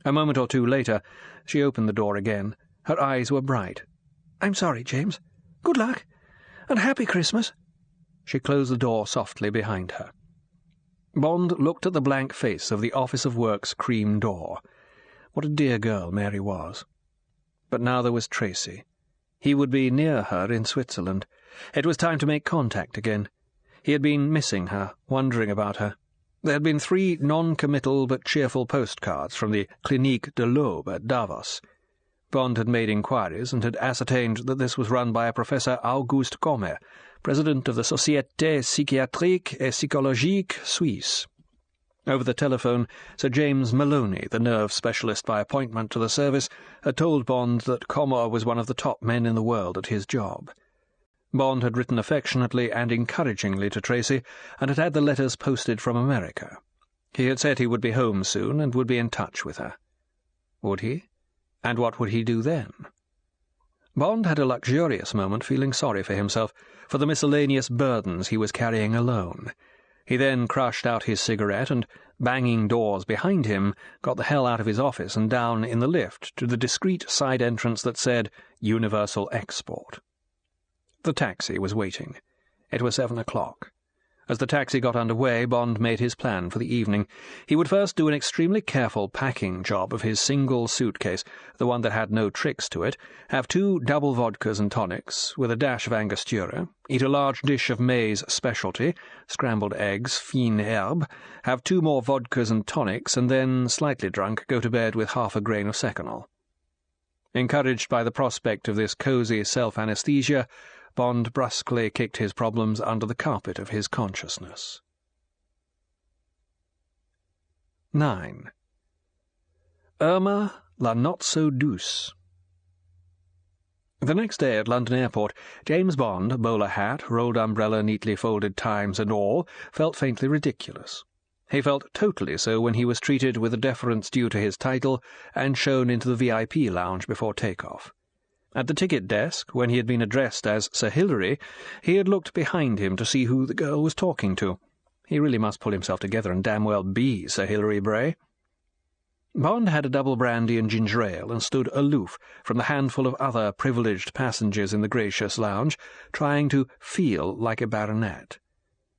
A moment or two later, she opened the door again. Her eyes were bright. "I'm sorry, James. Good luck, and happy Christmas." She closed the door softly behind her. Bond looked at the blank face of the Office of Work's cream door. What a dear girl Mary was. But now there was Tracy. He would be near her in Switzerland. It was time to make contact again. He had been missing her, wondering about her. There had been 3 non-committal but cheerful postcards from the Clinique de l'Aube at Davos. Bond had made inquiries and had ascertained that this was run by a Professor Auguste Commet, president of the Société Psychiatrique et Psychologique Suisse. Over the telephone, Sir James Maloney, the nerve specialist by appointment to the service, had told Bond that Commet was one of the top men in the world at his job. Bond had written affectionately and encouragingly to Tracy, and had had the letters posted from America. He had said he would be home soon and would be in touch with her. Would he? And what would he do then? Bond had a luxurious moment feeling sorry for himself, for the miscellaneous burdens he was carrying alone. He then crushed out his cigarette and, banging doors behind him, got the hell out of his office and down in the lift to the discreet side entrance that said Universal Export. The taxi was waiting. It was 7 o'clock. As the taxi got under way, Bond made his plan for the evening. He would first do an extremely careful packing job of his single suitcase, the one that had no tricks to it, have 2 double vodkas and tonics, with a dash of Angostura, eat a large dish of May's specialty, scrambled eggs, fine herbe, have 2 more vodkas and tonics, and then, slightly drunk, go to bed with half a grain of seconal. Encouraged by the prospect of this cosy self-anesthesia, Bond brusquely kicked his problems under the carpet of his consciousness. 9. Irma la not so douce. The next day at London Airport, James Bond, bowler hat, rolled umbrella, neatly folded Times and all, felt faintly ridiculous. He felt totally so when he was treated with the deference due to his title and shown into the VIP lounge before takeoff. At the ticket desk, when he had been addressed as Sir Hilary, he had looked behind him to see who the girl was talking to. He really must pull himself together and damn well be Sir Hilary Bray. Bond had a double brandy and ginger ale and stood aloof from the handful of other privileged passengers in the gracious lounge, trying to feel like a baronet.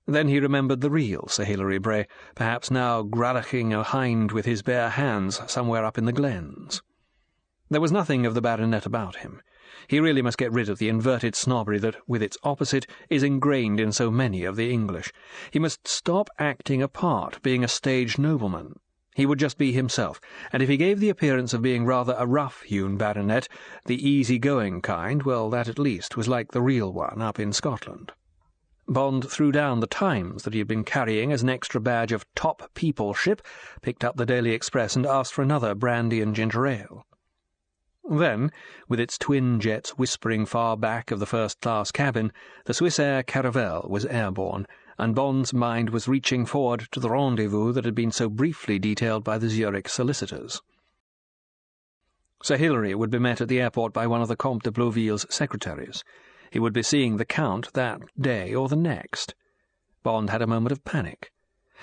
Then he remembered the real Sir Hilary Bray, perhaps now gralloching a hind with his bare hands somewhere up in the glens. There was nothing of the baronet about him. He really must get rid of the inverted snobbery that, with its opposite, is ingrained in so many of the English. He must stop acting a part, being a stage nobleman. He would just be himself, and if he gave the appearance of being rather a rough-hewn baronet, the easy-going kind, well, that at least was like the real one up in Scotland. Bond threw down the Times that he had been carrying as an extra badge of top peopleship, picked up the Daily Express, and asked for another brandy and ginger ale. Then, with its twin jets whispering far back of the first-class cabin, the Swissair Caravelle was airborne, and Bond's mind was reaching forward to the rendezvous that had been so briefly detailed by the Zurich solicitors. Sir Hilary would be met at the airport by one of the Comte de Blauville's secretaries. He would be seeing the Count that day or the next. Bond had a moment of panic.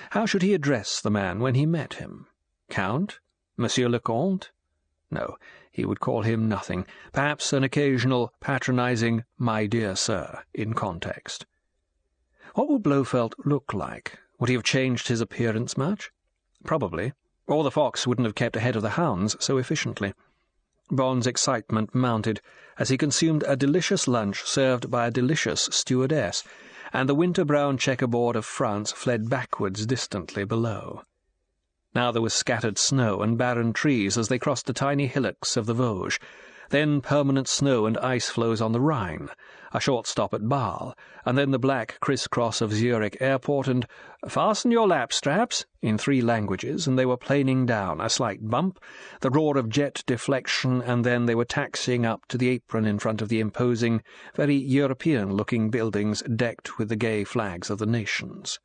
How should he address the man when he met him? Count? Monsieur le Comte? No, he would call him nothing, perhaps an occasional patronizing "my dear sir" in context. What would Blofeld look like? Would he have changed his appearance much? Probably, or the fox wouldn't have kept ahead of the hounds so efficiently. Bond's excitement mounted as he consumed a delicious lunch served by a delicious stewardess, and the winter-brown checkerboard of France fled backwards distantly below. Now there was scattered snow and barren trees as they crossed the tiny hillocks of the Vosges, then permanent snow and ice floes on the Rhine, a short stop at Bâle, and then the black criss-cross of Zurich airport, and "Fasten your lap-straps" in 3 languages, and they were planing down, a slight bump, the roar of jet deflection, and then they were taxiing up to the apron in front of the imposing, very European-looking buildings decked with the gay flags of the nations.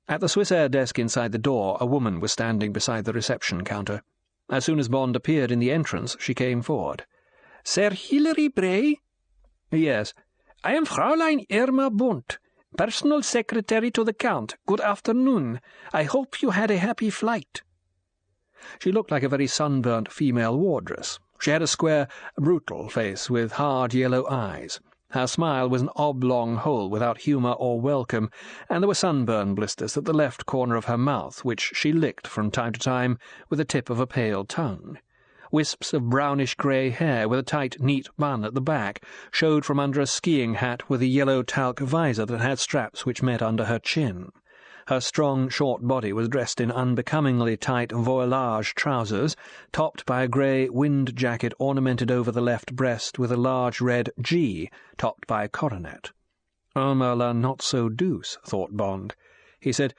At the Swissair desk inside the door, a woman was standing beside the reception counter. As soon as Bond appeared in the entrance, she came forward. "Sir Hilary Bray?" "Yes. I am Fräulein Irma Bunt, personal secretary to the Count. Good afternoon. I hope you had a happy flight." She looked like a very sunburnt female wardress. She had a square, brutal face with hard yellow eyes. Her smile was an oblong hole without humour or welcome, and there were sunburn blisters at the left corner of her mouth, which she licked from time to time with the tip of a pale tongue. Wisps of brownish-grey hair with a tight, neat bun at the back showed from under a skiing hat with a yellow talc visor that had straps which met under her chin. Her strong, short body was dressed in unbecomingly tight voilage trousers, topped by a grey wind jacket ornamented over the left breast with a large red G, topped by a coronet. "Irma la not-so-douce," thought Bond. He said,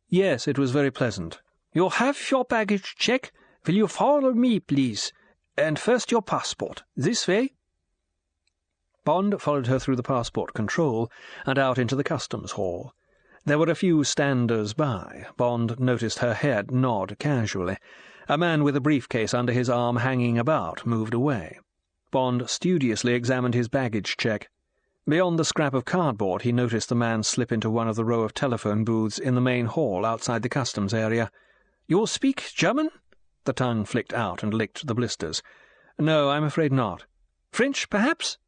"Yes, it was very pleasant." "You have your baggage check. Will you follow me, please? And first your passport. This way." Bond followed her through the passport control and out into the customs hall. There were a few standers by. Bond noticed her head nod casually. A man with a briefcase under his arm hanging about moved away. Bond studiously examined his baggage check. Beyond the scrap of cardboard he noticed the man slip into one of the row of telephone booths in the main hall outside the customs area. "You speak German?" The tongue flicked out and licked the blisters. "No, I'm afraid not." "French, perhaps?"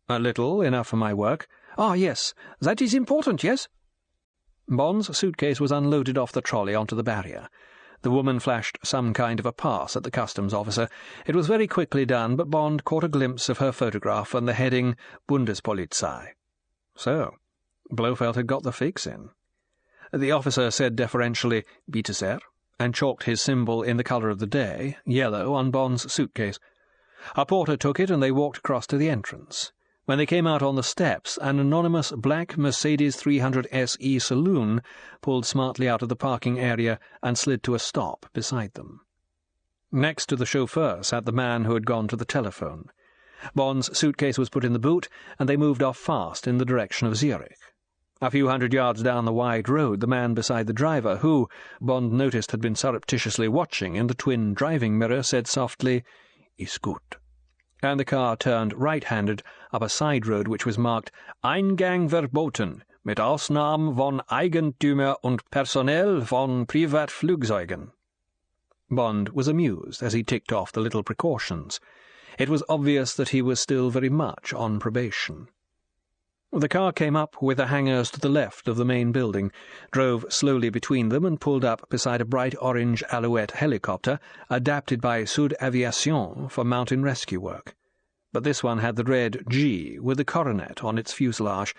"A little, enough for my work." "Ah, yes. That is important, yes?" Bond's suitcase was unloaded off the trolley onto the barrier. The woman flashed some kind of a pass at the customs officer. It was very quickly done, but Bond caught a glimpse of her photograph and the heading Bundespolizei. So, Blofeld had got the fix in. The officer said deferentially, "Bitte sehr," and chalked his symbol in the colour of the day, yellow, on Bond's suitcase. A porter took it and they walked across to the entrance. When they came out on the steps, an anonymous black Mercedes 300 SE saloon pulled smartly out of the parking area and slid to a stop beside them. Next to the chauffeur sat the man who had gone to the telephone. Bond's suitcase was put in the boot, and they moved off fast in the direction of Zurich. A few hundred yards down the wide road, the man beside the driver, who, Bond noticed, had been surreptitiously watching in the twin driving mirror, said softly, "Ist gut," and the car turned right-handed up a side road which was marked "Eingang verboten, mit Ausnahme von Eigentümer und Personal von Privatflugzeugen." Bond was amused as he ticked off the little precautions. It was obvious that he was still very much on probation. The car came up with the hangars to the left of the main building, drove slowly between them, and pulled up beside a bright orange Alouette helicopter adapted by Sud Aviation for mountain rescue work. But this one had the red G with the coronet on its fuselage,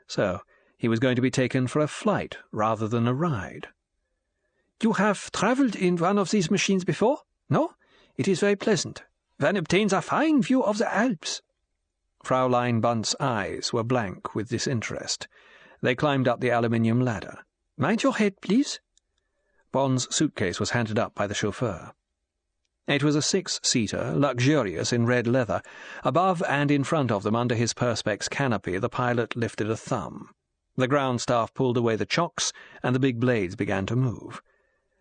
so he was going to be taken for a flight rather than a ride. "You have travelled in one of these machines before? No? It is very pleasant. One obtains a fine view of the Alps." Fraulein Bunt's eyes were blank with disinterest. They climbed up the aluminium ladder. "Mind your head, please." Bond's suitcase was handed up by the chauffeur. It was a 6-seater, luxurious in red leather. Above and in front of them, under his perspex canopy, the pilot lifted a thumb. The ground staff pulled away the chocks, and the big blades began to move.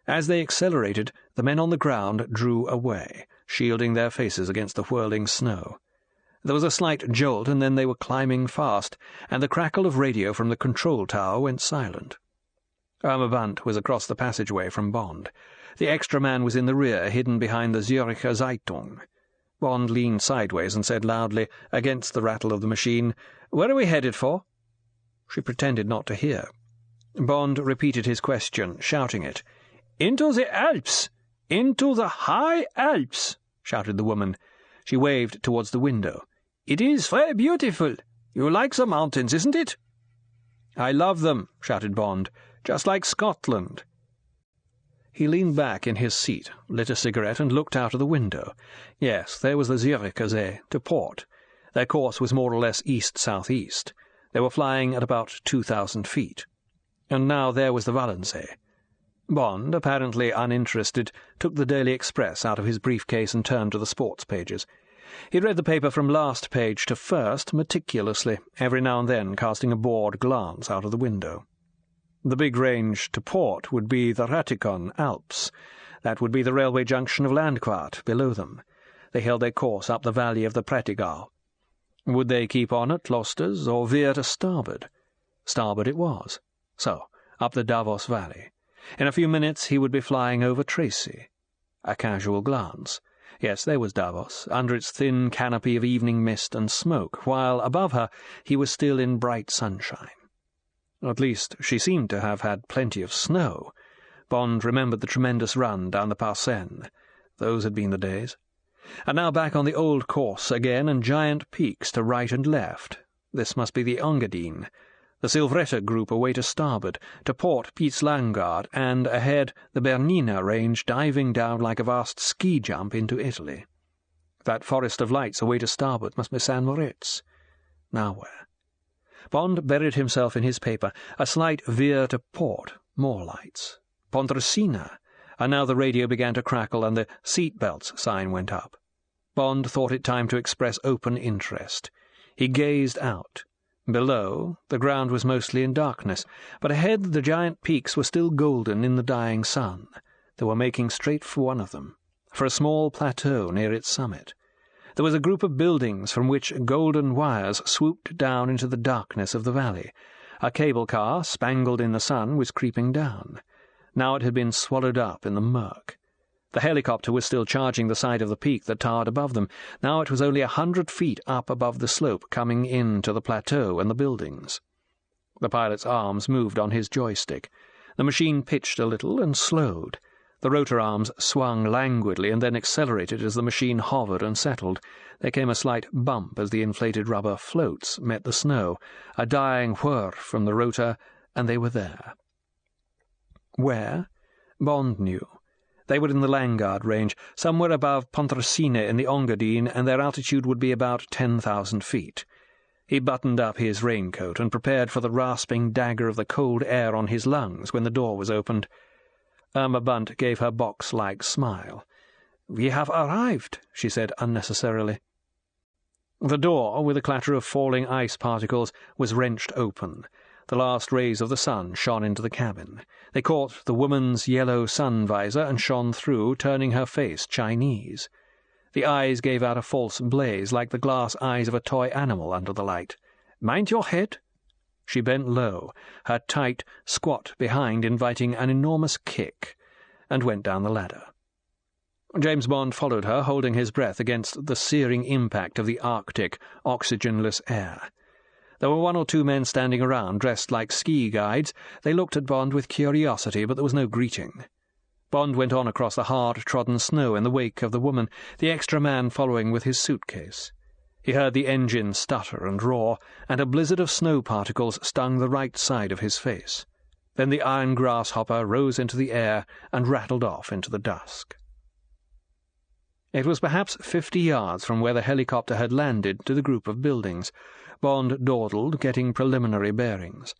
As they accelerated, the men on the ground drew away, shielding their faces against the whirling snow. There was a slight jolt, and then they were climbing fast, and the crackle of radio from the control tower went silent. Irma Bunt was across the passageway from Bond. The extra man was in the rear, hidden behind the Zürcher Zeitung. Bond leaned sideways and said loudly, against the rattle of the machine, "Where are we headed for?" She pretended not to hear. Bond repeated his question, shouting it. "Into the Alps! Into the high Alps!" shouted the woman. She waved towards the window. "It is very beautiful. You like the mountains, isn't it?" "I love them," shouted Bond. "Just like Scotland." He leaned back in his seat, lit a cigarette, and looked out of the window. Yes, there was the Zürcher See, to port. Their course was more or less east-southeast. They were flying at about 2,000 feet. And now there was the Wallensee. Bond, apparently uninterested, took the Daily Express out of his briefcase and turned to the sports pages. He read the paper from last page to first meticulously, every now and then casting a bored glance out of the window. The big range to port would be the Ratikon Alps. That would be the railway junction of Landquart below them. They held their course up the valley of the Prättigau. Would they keep on at Gloucester's or veer to starboard? Starboard it was. So, up the Davos Valley. In a few minutes he would be flying over Tracy. A casual glance. Yes, there was Davos, under its thin canopy of evening mist and smoke, while above her he was still in bright sunshine. At least, she seemed to have had plenty of snow. Bond remembered the tremendous run down the Parseine. Those had been the days. And now back on the old course again, and giant peaks to right and left. This must be the Engadine. The Silvretta group away to starboard, to port Pietz-Langard, and ahead the Bernina range diving down like a vast ski jump into Italy. That forest of lights away to starboard must be San Moritz. Now where? Bond buried himself in his paper. A slight veer to port. More lights. Pontresina. And now the radio began to crackle and the seat belts sign went up. Bond thought it time to express open interest. He gazed out. Below, the ground was mostly in darkness, but ahead the giant peaks were still golden in the dying sun. They were making straight for one of them, for a small plateau near its summit. There was a group of buildings from which golden wires swooped down into the darkness of the valley. A cable car, spangled in the sun, was creeping down. Now it had been swallowed up in the murk. The helicopter was still charging the side of the peak that towered above them. Now it was only 100 feet up above the slope, coming in to the plateau and the buildings. The pilot's arms moved on his joystick. The machine pitched a little and slowed. The rotor arms swung languidly and then accelerated as the machine hovered and settled. There came a slight bump as the inflated rubber floats met the snow, a dying whir from the rotor, and they were there. Where? Bond knew. They were in the Langard range, somewhere above Pontresina in the Engadine, and their altitude would be about 10,000 feet. He buttoned up his raincoat and prepared for the rasping dagger of the cold air on his lungs when the door was opened. Irma Bunt gave her box-like smile. "We have arrived," she said unnecessarily. The door, with a clatter of falling ice particles, was wrenched open. The last rays of the sun shone into the cabin. They caught the woman's yellow sun visor and shone through, turning her face Chinese. The eyes gave out a false blaze, like the glass eyes of a toy animal under the light. "Mind your head." She bent low, her tight, squat behind inviting an enormous kick, and went down the ladder. James Bond followed her, holding his breath against the searing impact of the Arctic, oxygenless air. There were one or two men standing around, dressed like ski guides. They looked at Bond with curiosity, but there was no greeting. Bond went on across the hard-trodden snow in the wake of the woman, the extra man following with his suitcase. He heard the engine stutter and roar, and a blizzard of snow particles stung the right side of his face. Then the iron grasshopper rose into the air and rattled off into the dusk. It was perhaps 50 yards from where the helicopter had landed to the group of buildings. Bond dawdled, getting preliminary bearings.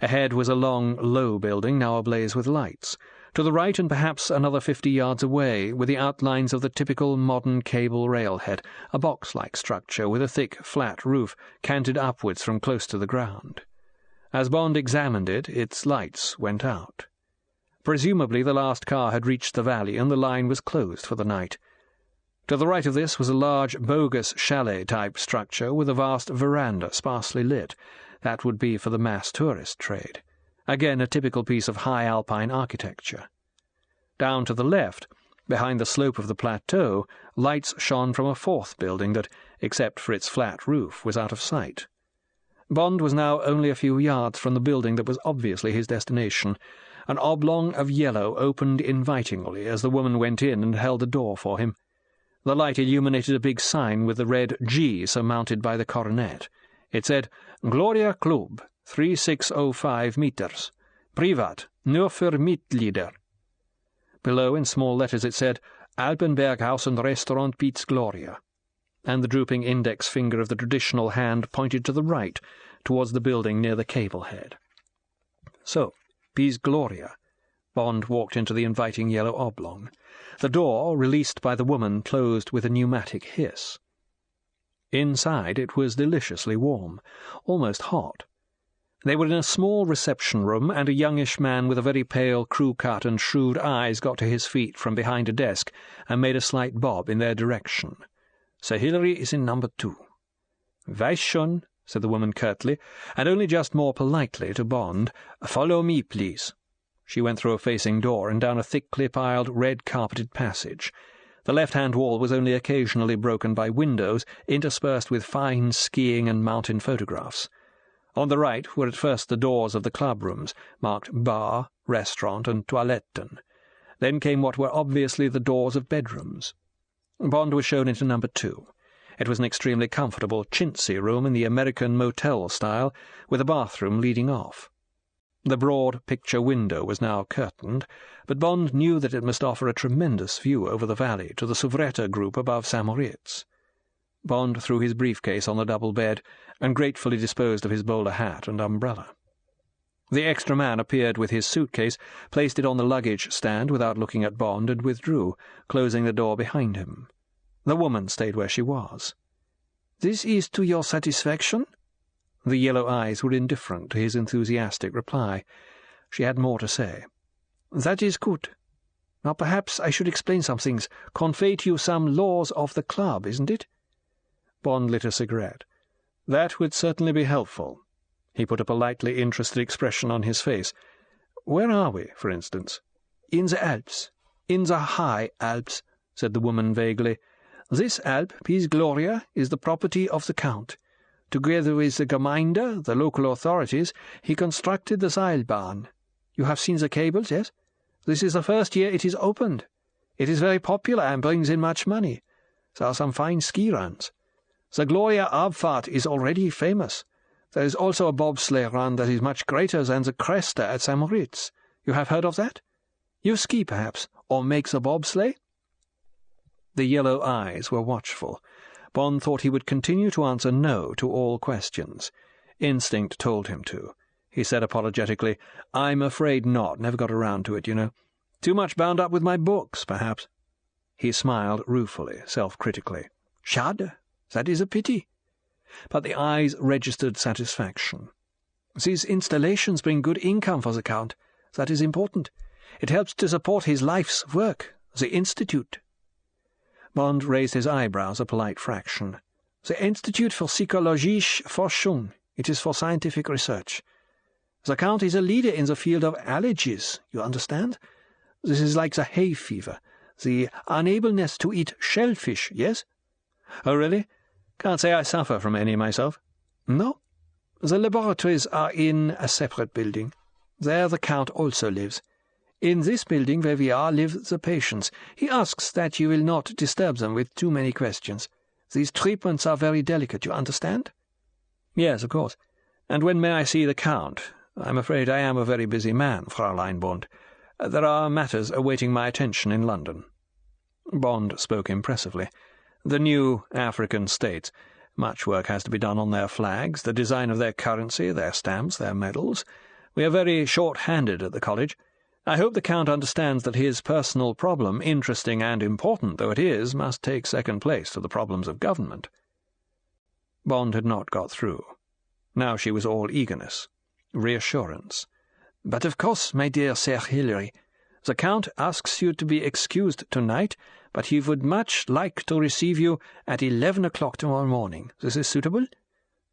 Ahead was a long, low building, now ablaze with lights. To the right, and perhaps another 50 yards away, were the outlines of the typical modern cable railhead, a box-like structure with a thick, flat roof canted upwards from close to the ground. As Bond examined it, its lights went out. Presumably the last car had reached the valley, and the line was closed for the night. To the right of this was a large, bogus chalet-type structure with a vast veranda sparsely lit. That would be for the mass tourist trade. Again, a typical piece of high alpine architecture. Down to the left, behind the slope of the plateau, lights shone from a fourth building that, except for its flat roof, was out of sight. Bond was now only a few yards from the building that was obviously his destination. An oblong of yellow opened invitingly as the woman went in and held the door for him. The light illuminated a big sign with the red G surmounted by the coronet. It said, "Gloria Club, 3605 meters. Privat, nur für Mitglieder." Below, in small letters, it said, "Alpenberghaus und Restaurant Pietz Gloria," and the drooping index finger of the traditional hand pointed to the right, towards the building near the cable head. So, Pietz Gloria. Bond walked into the inviting yellow oblong. The door, released by the woman, closed with a pneumatic hiss. Inside it was deliciously warm, almost hot. They were in a small reception room, and a youngish man with a very pale crew-cut and shrewd eyes got to his feet from behind a desk and made a slight bob in their direction. "Sir Hilary is in number 2. "Weiß schon," said the woman curtly, and only just more politely to Bond, "Follow me, please." She went through a facing door and down a thickly piled, red-carpeted passage. The left-hand wall was only occasionally broken by windows interspersed with fine skiing and mountain photographs. On the right were at first the doors of the club rooms, marked bar, restaurant, and toiletten. Then came what were obviously the doors of bedrooms. Bond was shown into number 2. It was an extremely comfortable, chintzy room in the American motel style, with a bathroom leading off. The broad picture window was now curtained, but Bond knew that it must offer a tremendous view over the valley to the souvrette group above St. Moritz. Bond threw his briefcase on the double bed and gratefully disposed of his bowler hat and umbrella. The extra man appeared with his suitcase, placed it on the luggage stand without looking at Bond, and withdrew, closing the door behind him. The woman stayed where she was. "This is to your satisfaction?" The yellow eyes were indifferent to his enthusiastic reply. She had more to say. "That is good. Now perhaps I should explain some things, convey to you some laws of the club, isn't it?" Bond lit a cigarette. "That would certainly be helpful." He put a politely interested expression on his face. "Where are we, for instance?" "In the Alps. In the high Alps," said the woman vaguely. "This Alp, Piz Gloria, is the property of the Count. Together with the Gemeinde, the local authorities, he constructed the Seilbahn. You have seen the cables, yes? This is the first year it is opened. It is very popular and brings in much money. There are some fine ski runs. The Gloria Abfahrt is already famous. There is also a bobsleigh run that is much greater than the Cresta at St. Moritz. You have heard of that? You ski, perhaps, or make the bobsleigh?" The yellow eyes were watchful. Bond thought he would continue to answer no to all questions. Instinct told him to. He said apologetically, "I'm afraid not. Never got around to it, you know. Too much bound up with my books, perhaps." He smiled ruefully, self-critically. "Schade. That is a pity." But the eyes registered satisfaction. "These installations bring good income for the Count. That is important. It helps to support his life's work, the Institute." Bond raised his eyebrows a polite fraction. "The Institute für Psychologische Forschung. It is for scientific research. The Count is a leader in the field of allergies, you understand? This is like the hay fever, the unableness to eat shellfish, yes?" "Oh, really? Can't say I suffer from any myself." "No? The laboratories are in a separate building. There the Count also lives. In this building where we are live the patients. He asks that you will not disturb them with too many questions. These treatments are very delicate, you understand?" "Yes, of course. And when may I see the Count? I'm afraid I am a very busy man, Fräulein Bond. There are matters awaiting my attention in London." Bond spoke impressively. "The new African states. Much work has to be done on their flags, the design of their currency, their stamps, their medals. We are very short-handed at the college. I hope the Count understands that his personal problem, interesting and important though it is, must take second place to the problems of government." Bond had not got through. Now she was all eagerness, reassurance. "But of course, my dear Sir Hilary, the Count asks you to be excused tonight, but he would much like to receive you at 11 o'clock tomorrow morning. This is suitable?"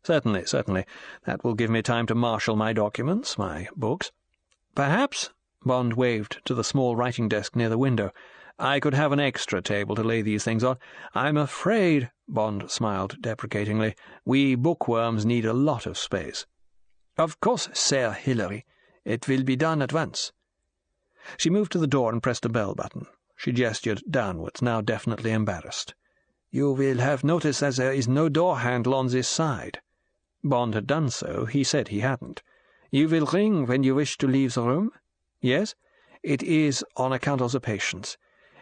"Certainly, certainly. That will give me time to marshal my documents, my books. Perhaps," Bond waved to the small writing desk near the window, "I could have an extra table to lay these things on. I'm afraid," Bond smiled deprecatingly, "we bookworms need a lot of space." "Of course, Sir Hilary. It will be done at once." She moved to the door and pressed a bell button. She gestured downwards, now definitely embarrassed. "You will have noticed that there is no door handle on this side." Bond had done so. He said he hadn't. "You will ring when you wish to leave the room?" "Yes. It is on account of the patients.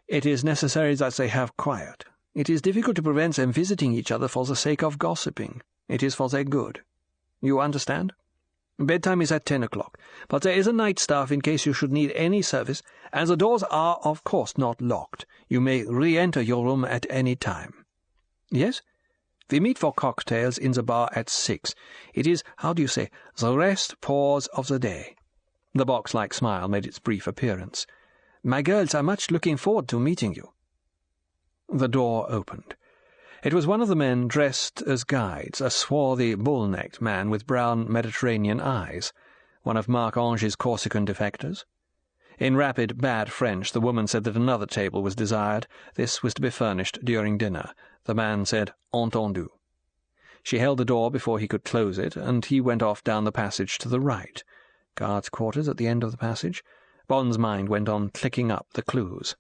It is necessary that they have quiet. It is difficult to prevent them visiting each other for the sake of gossiping. It is for their good. You understand? Bedtime is at 10 o'clock, but there is a night staff in case you should need any service, and the doors are, of course, not locked. You may re-enter your room at any time." "Yes? We meet for cocktails in the bar at 6. It is, how do you say, the rest pause of the day." The box-like smile made its brief appearance. "My girls are much looking forward to meeting you." The door opened. It was one of the men dressed as guides, a swarthy, bull-necked man with brown Mediterranean eyes, one of Marc Ange's Corsican defectors. In rapid, bad French, the woman said that another table was desired. This was to be furnished during dinner. The man said, "Entendu." She held the door before he could close it, and he went off down the passage to the right. Guards' quarters at the end of the passage. Bond's mind went on clicking up the clues.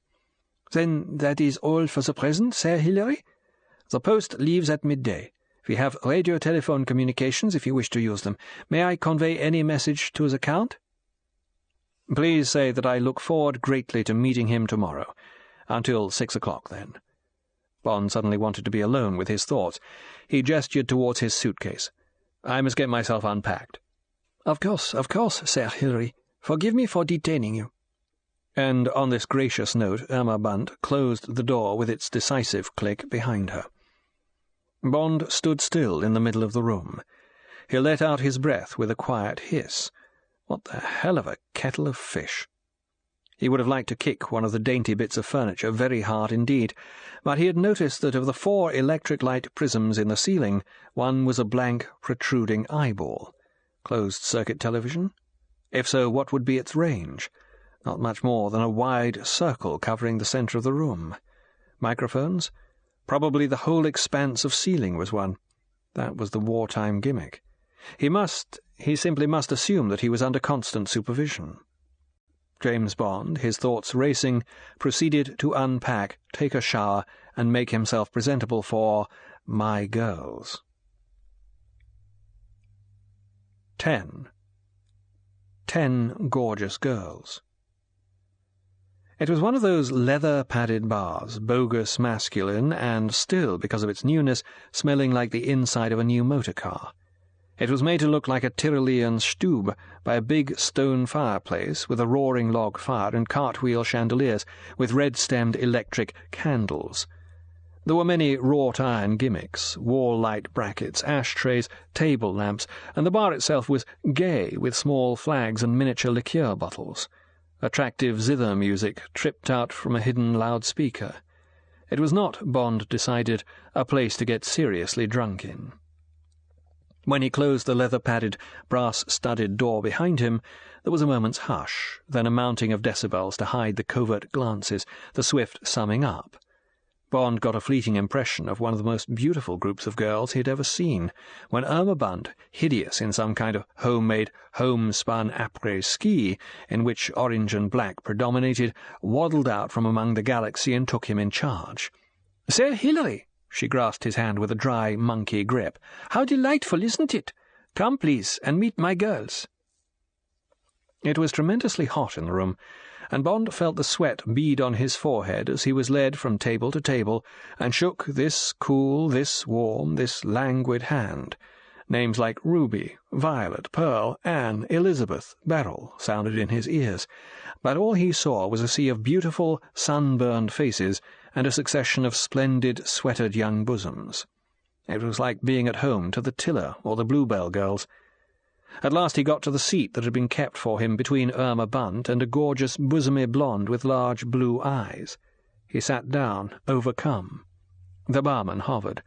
"Then that is all for the present, Sir Hilary? The post leaves at midday. We have radio-telephone communications if you wish to use them. May I convey any message to the Count?" "Please say that I look forward greatly to meeting him tomorrow. Until 6 o'clock, then." Bond suddenly wanted to be alone with his thoughts. He gestured towards his suitcase. "I must get myself unpacked." Of course, Sir Hilary. Forgive me for detaining you." And on this gracious note, Irma Bunt closed the door with its decisive click behind her. Bond stood still in the middle of the room. He let out his breath with a quiet hiss. What the hell of a kettle of fish! He would have liked to kick one of the dainty bits of furniture very hard indeed, but he had noticed that of the 4 electric light prisms in the ceiling, one was a blank, protruding eyeball. Closed-circuit television? If so, what would be its range? Not much more than a wide circle covering the centre of the room. Microphones? Probably the whole expanse of ceiling was one. That was the wartime gimmick. He simply must assume that he was under constant supervision. James Bond, his thoughts racing, proceeded to unpack, take a shower, and make himself presentable for my girls. 10 gorgeous girls. It was one of those leather-padded bars, bogus masculine, and still, because of its newness, smelling like the inside of a new motor car. It was made to look like a Tyrolean Stube by a big stone fireplace with a roaring log fire and cartwheel chandeliers with red-stemmed electric candles. There were many wrought-iron gimmicks, wall light brackets, ashtrays, table lamps, and the bar itself was gay with small flags and miniature liqueur bottles. Attractive zither music tripped out from a hidden loudspeaker. It was not, Bond decided, a place to get seriously drunk in. When he closed the leather-padded, brass-studded door behind him, there was a moment's hush, then a mounting of decibels to hide the covert glances, the swift summing up. Bond got a fleeting impression of one of the most beautiful groups of girls he had ever seen, when Irma Bunt, hideous in some kind of homemade, homespun après-ski, in which orange and black predominated, waddled out from among the galaxy and took him in charge. "Sir Hilary!" She grasped his hand with a dry, monkey grip. "How delightful, isn't it? Come, please, and meet my girls." It was tremendously hot in the room, and Bond felt the sweat bead on his forehead as he was led from table to table and shook this cool, this warm, this languid hand. Names like Ruby, Violet, Pearl, Anne, Elizabeth, Beryl sounded in his ears, but all he saw was a sea of beautiful, sunburned faces and a succession of splendid, sweatered young bosoms. It was like being at home to the Tiller or the Bluebell girls. At last he got to the seat that had been kept for him between Irma Bunt and a gorgeous bosomy blonde with large blue eyes. He sat down, overcome. The barman hovered.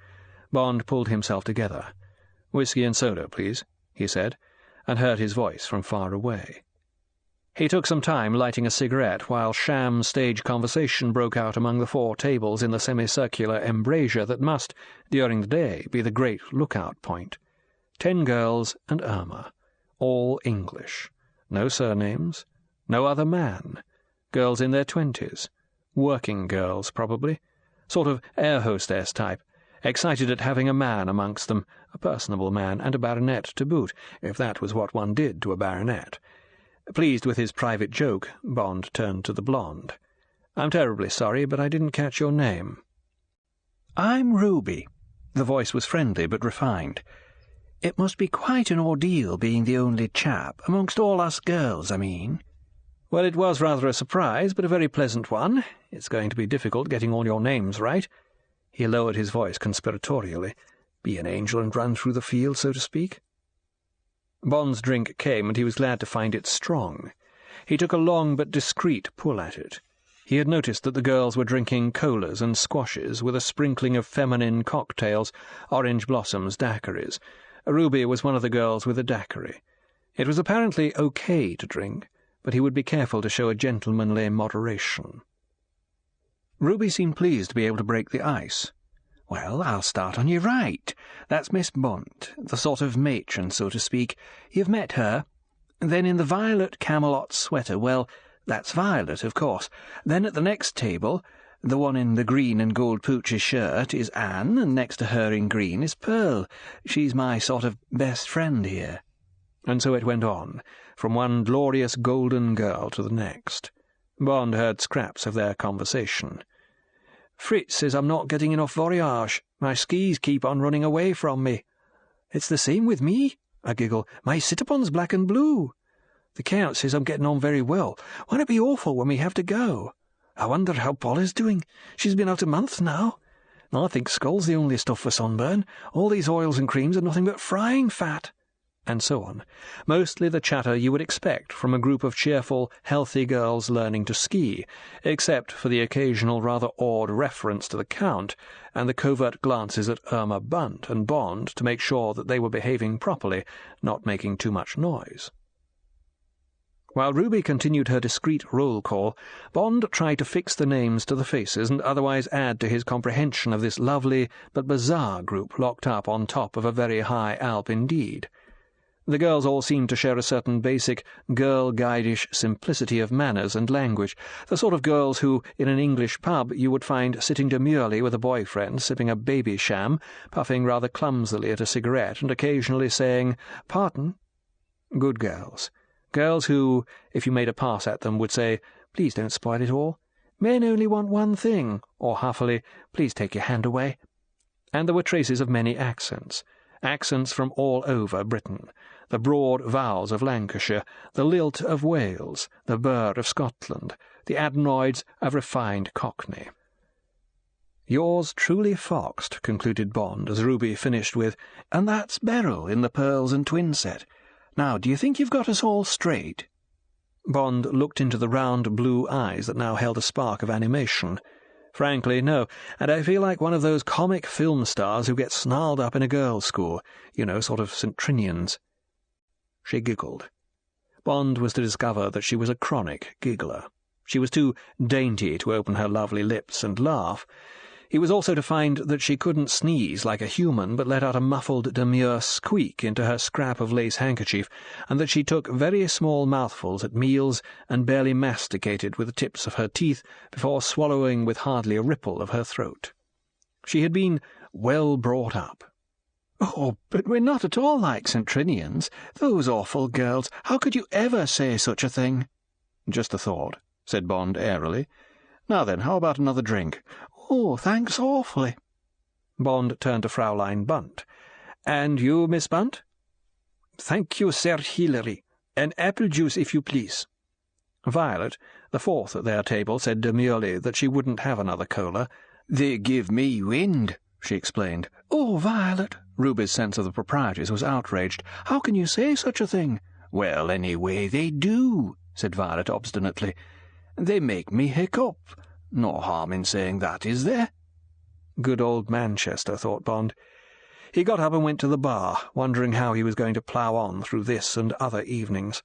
Bond pulled himself together. "Whiskey and soda, please," he said, and heard his voice from far away. He took some time lighting a cigarette while sham stage conversation broke out among the 4 tables in the semicircular embrasure that must, during the day, be the great lookout point. 10 girls and Irma, all English. No surnames, no other man. Girls in their 20s. Working girls, probably. Sort of air hostess type. Excited at having a man amongst them, a personable man, and a baronet to boot, if that was what one did to a baronet. Pleased with his private joke, Bond turned to the blonde. "I'm terribly sorry, but I didn't catch your name." "I'm Ruby." The voice was friendly but refined. "It must be quite an ordeal being the only chap, amongst all us girls, I mean." "Well, it was rather a surprise, but a very pleasant one. It's going to be difficult getting all your names right." He lowered his voice conspiratorially. "Be an angel and run through the field, so to speak." Bond's drink came, and he was glad to find it strong. He took a long but discreet pull at it. He had noticed that the girls were drinking colas and squashes with a sprinkling of feminine cocktails, orange blossoms, daiquiris. Ruby was one of the girls with a daiquiri. It was apparently okay to drink, but he would be careful to show a gentlemanly moderation. Ruby seemed pleased to be able to break the ice. "Well, I'll start on your right. That's Miss Bont, the sort of matron, so to speak. You've met her. Then in the violet Camelot sweater, well, that's Violet, of course. Then at the next table, the one in the green and gold poochy shirt, is Anne, and next to her in green is Pearl. She's my sort of best friend here." And so it went on, from one glorious golden girl to the next. Bond heard scraps of their conversation. "Fritz says I'm not getting enough voyage. My skis keep on running away from me." "It's the same with me," I giggle. "My sit-upon's black and blue." "The Count says I'm getting on very well. Won't it be awful when we have to go? I wonder how Polly's doing. She's been out a month now. I think Skull's the only stuff for sunburn. All these oils and creams are nothing but frying fat." And so on. Mostly the chatter you would expect from a group of cheerful, healthy girls learning to ski, except for the occasional rather odd reference to the Count and the covert glances at Irma Bunt and Bond to make sure that they were behaving properly, not making too much noise. While Ruby continued her discreet roll call, Bond tried to fix the names to the faces and otherwise add to his comprehension of this lovely but bizarre group locked up on top of a very high Alp indeed. The girls all seemed to share a certain basic, girl-guidish simplicity of manners and language, the sort of girls who, in an English pub, you would find sitting demurely with a boyfriend, sipping a baby sham, puffing rather clumsily at a cigarette, and occasionally saying, "Pardon?" Good girls. Girls who, if you made a pass at them, would say, "Please don't spoil it all. Men only want one thing," or huffily, "Please take your hand away." And there were traces of many accents from all over Britain, the broad vowels of Lancashire, the lilt of Wales, the burr of Scotland, the adenoids of refined Cockney. "Yours truly foxed," concluded Bond, as Ruby finished with, "And that's Beryl in the pearls and twin set. Now, do you think you've got us all straight?" Bond looked into the round blue eyes that now held a spark of animation. "Frankly, no, and I feel like one of those comic film stars who get snarled up in a girls' school, sort of St. Trinians." She giggled. Bond was to discover that she was a chronic giggler. She was too dainty to open her lovely lips and laugh. He was also to find that she couldn't sneeze like a human, but let out a muffled, demure squeak into her scrap of lace handkerchief, and that she took very small mouthfuls at meals and barely masticated with the tips of her teeth before swallowing with hardly a ripple of her throat. She had been well brought up. "Oh, but we're not at all like St. Trinians. Those awful girls. How could you ever say such a thing?" "Just a thought," said Bond airily. "Now then, how about another drink?" "Oh, thanks awfully." Bond turned to Fraulein Bunt. "And you, Miss Bunt?" "Thank you, Sir Hilary. An apple juice, if you please." Violet, the fourth at their table, said demurely that she wouldn't have another cola. "They give me wind," she explained. "Oh, Violet!" Ruby's sense of the proprieties was outraged. "How can you say such a thing?" "Well, anyway, they do," said Violet obstinately. "They make me hiccup. No harm in saying that, is there?" Good old Manchester, thought Bond. He got up and went to the bar, wondering how he was going to plough on through this and other evenings.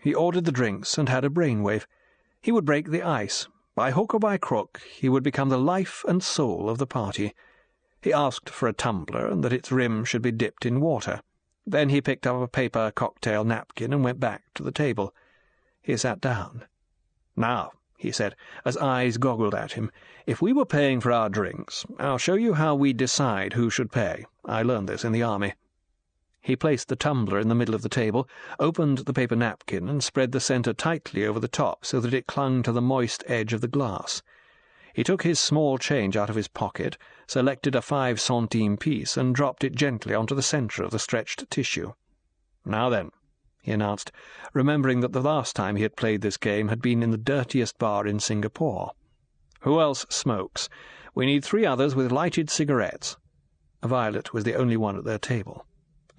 He ordered the drinks and had a brainwave. He would break the ice. By hook or by crook, he would become the life and soul of the party. He asked for a tumbler and that its rim should be dipped in water. Then he picked up a paper cocktail napkin and went back to the table. He sat down. "Now," he said, as eyes goggled at him, "if we were paying for our drinks, I'll show you how we decide who should pay. I learned this in the army." He placed the tumbler in the middle of the table, opened the paper napkin, and spread the centre tightly over the top so that it clung to the moist edge of the glass. He took his small change out of his pocket, selected a 5-centime piece, and dropped it gently onto the centre of the stretched tissue. "Now then," he announced, remembering that the last time he had played this game had been in the dirtiest bar in Singapore. "Who else smokes? We need 3 others with lighted cigarettes." Violet was the only one at their table.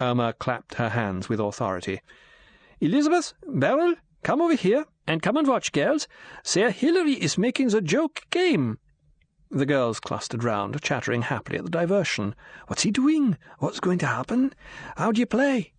Irma clapped her hands with authority. "Elizabeth, Beryl, come over here. And come and watch, girls. Sir Hilary is making the joke game." The girls clustered round, chattering happily at the diversion. "What's he doing? What's going to happen? How do you play?"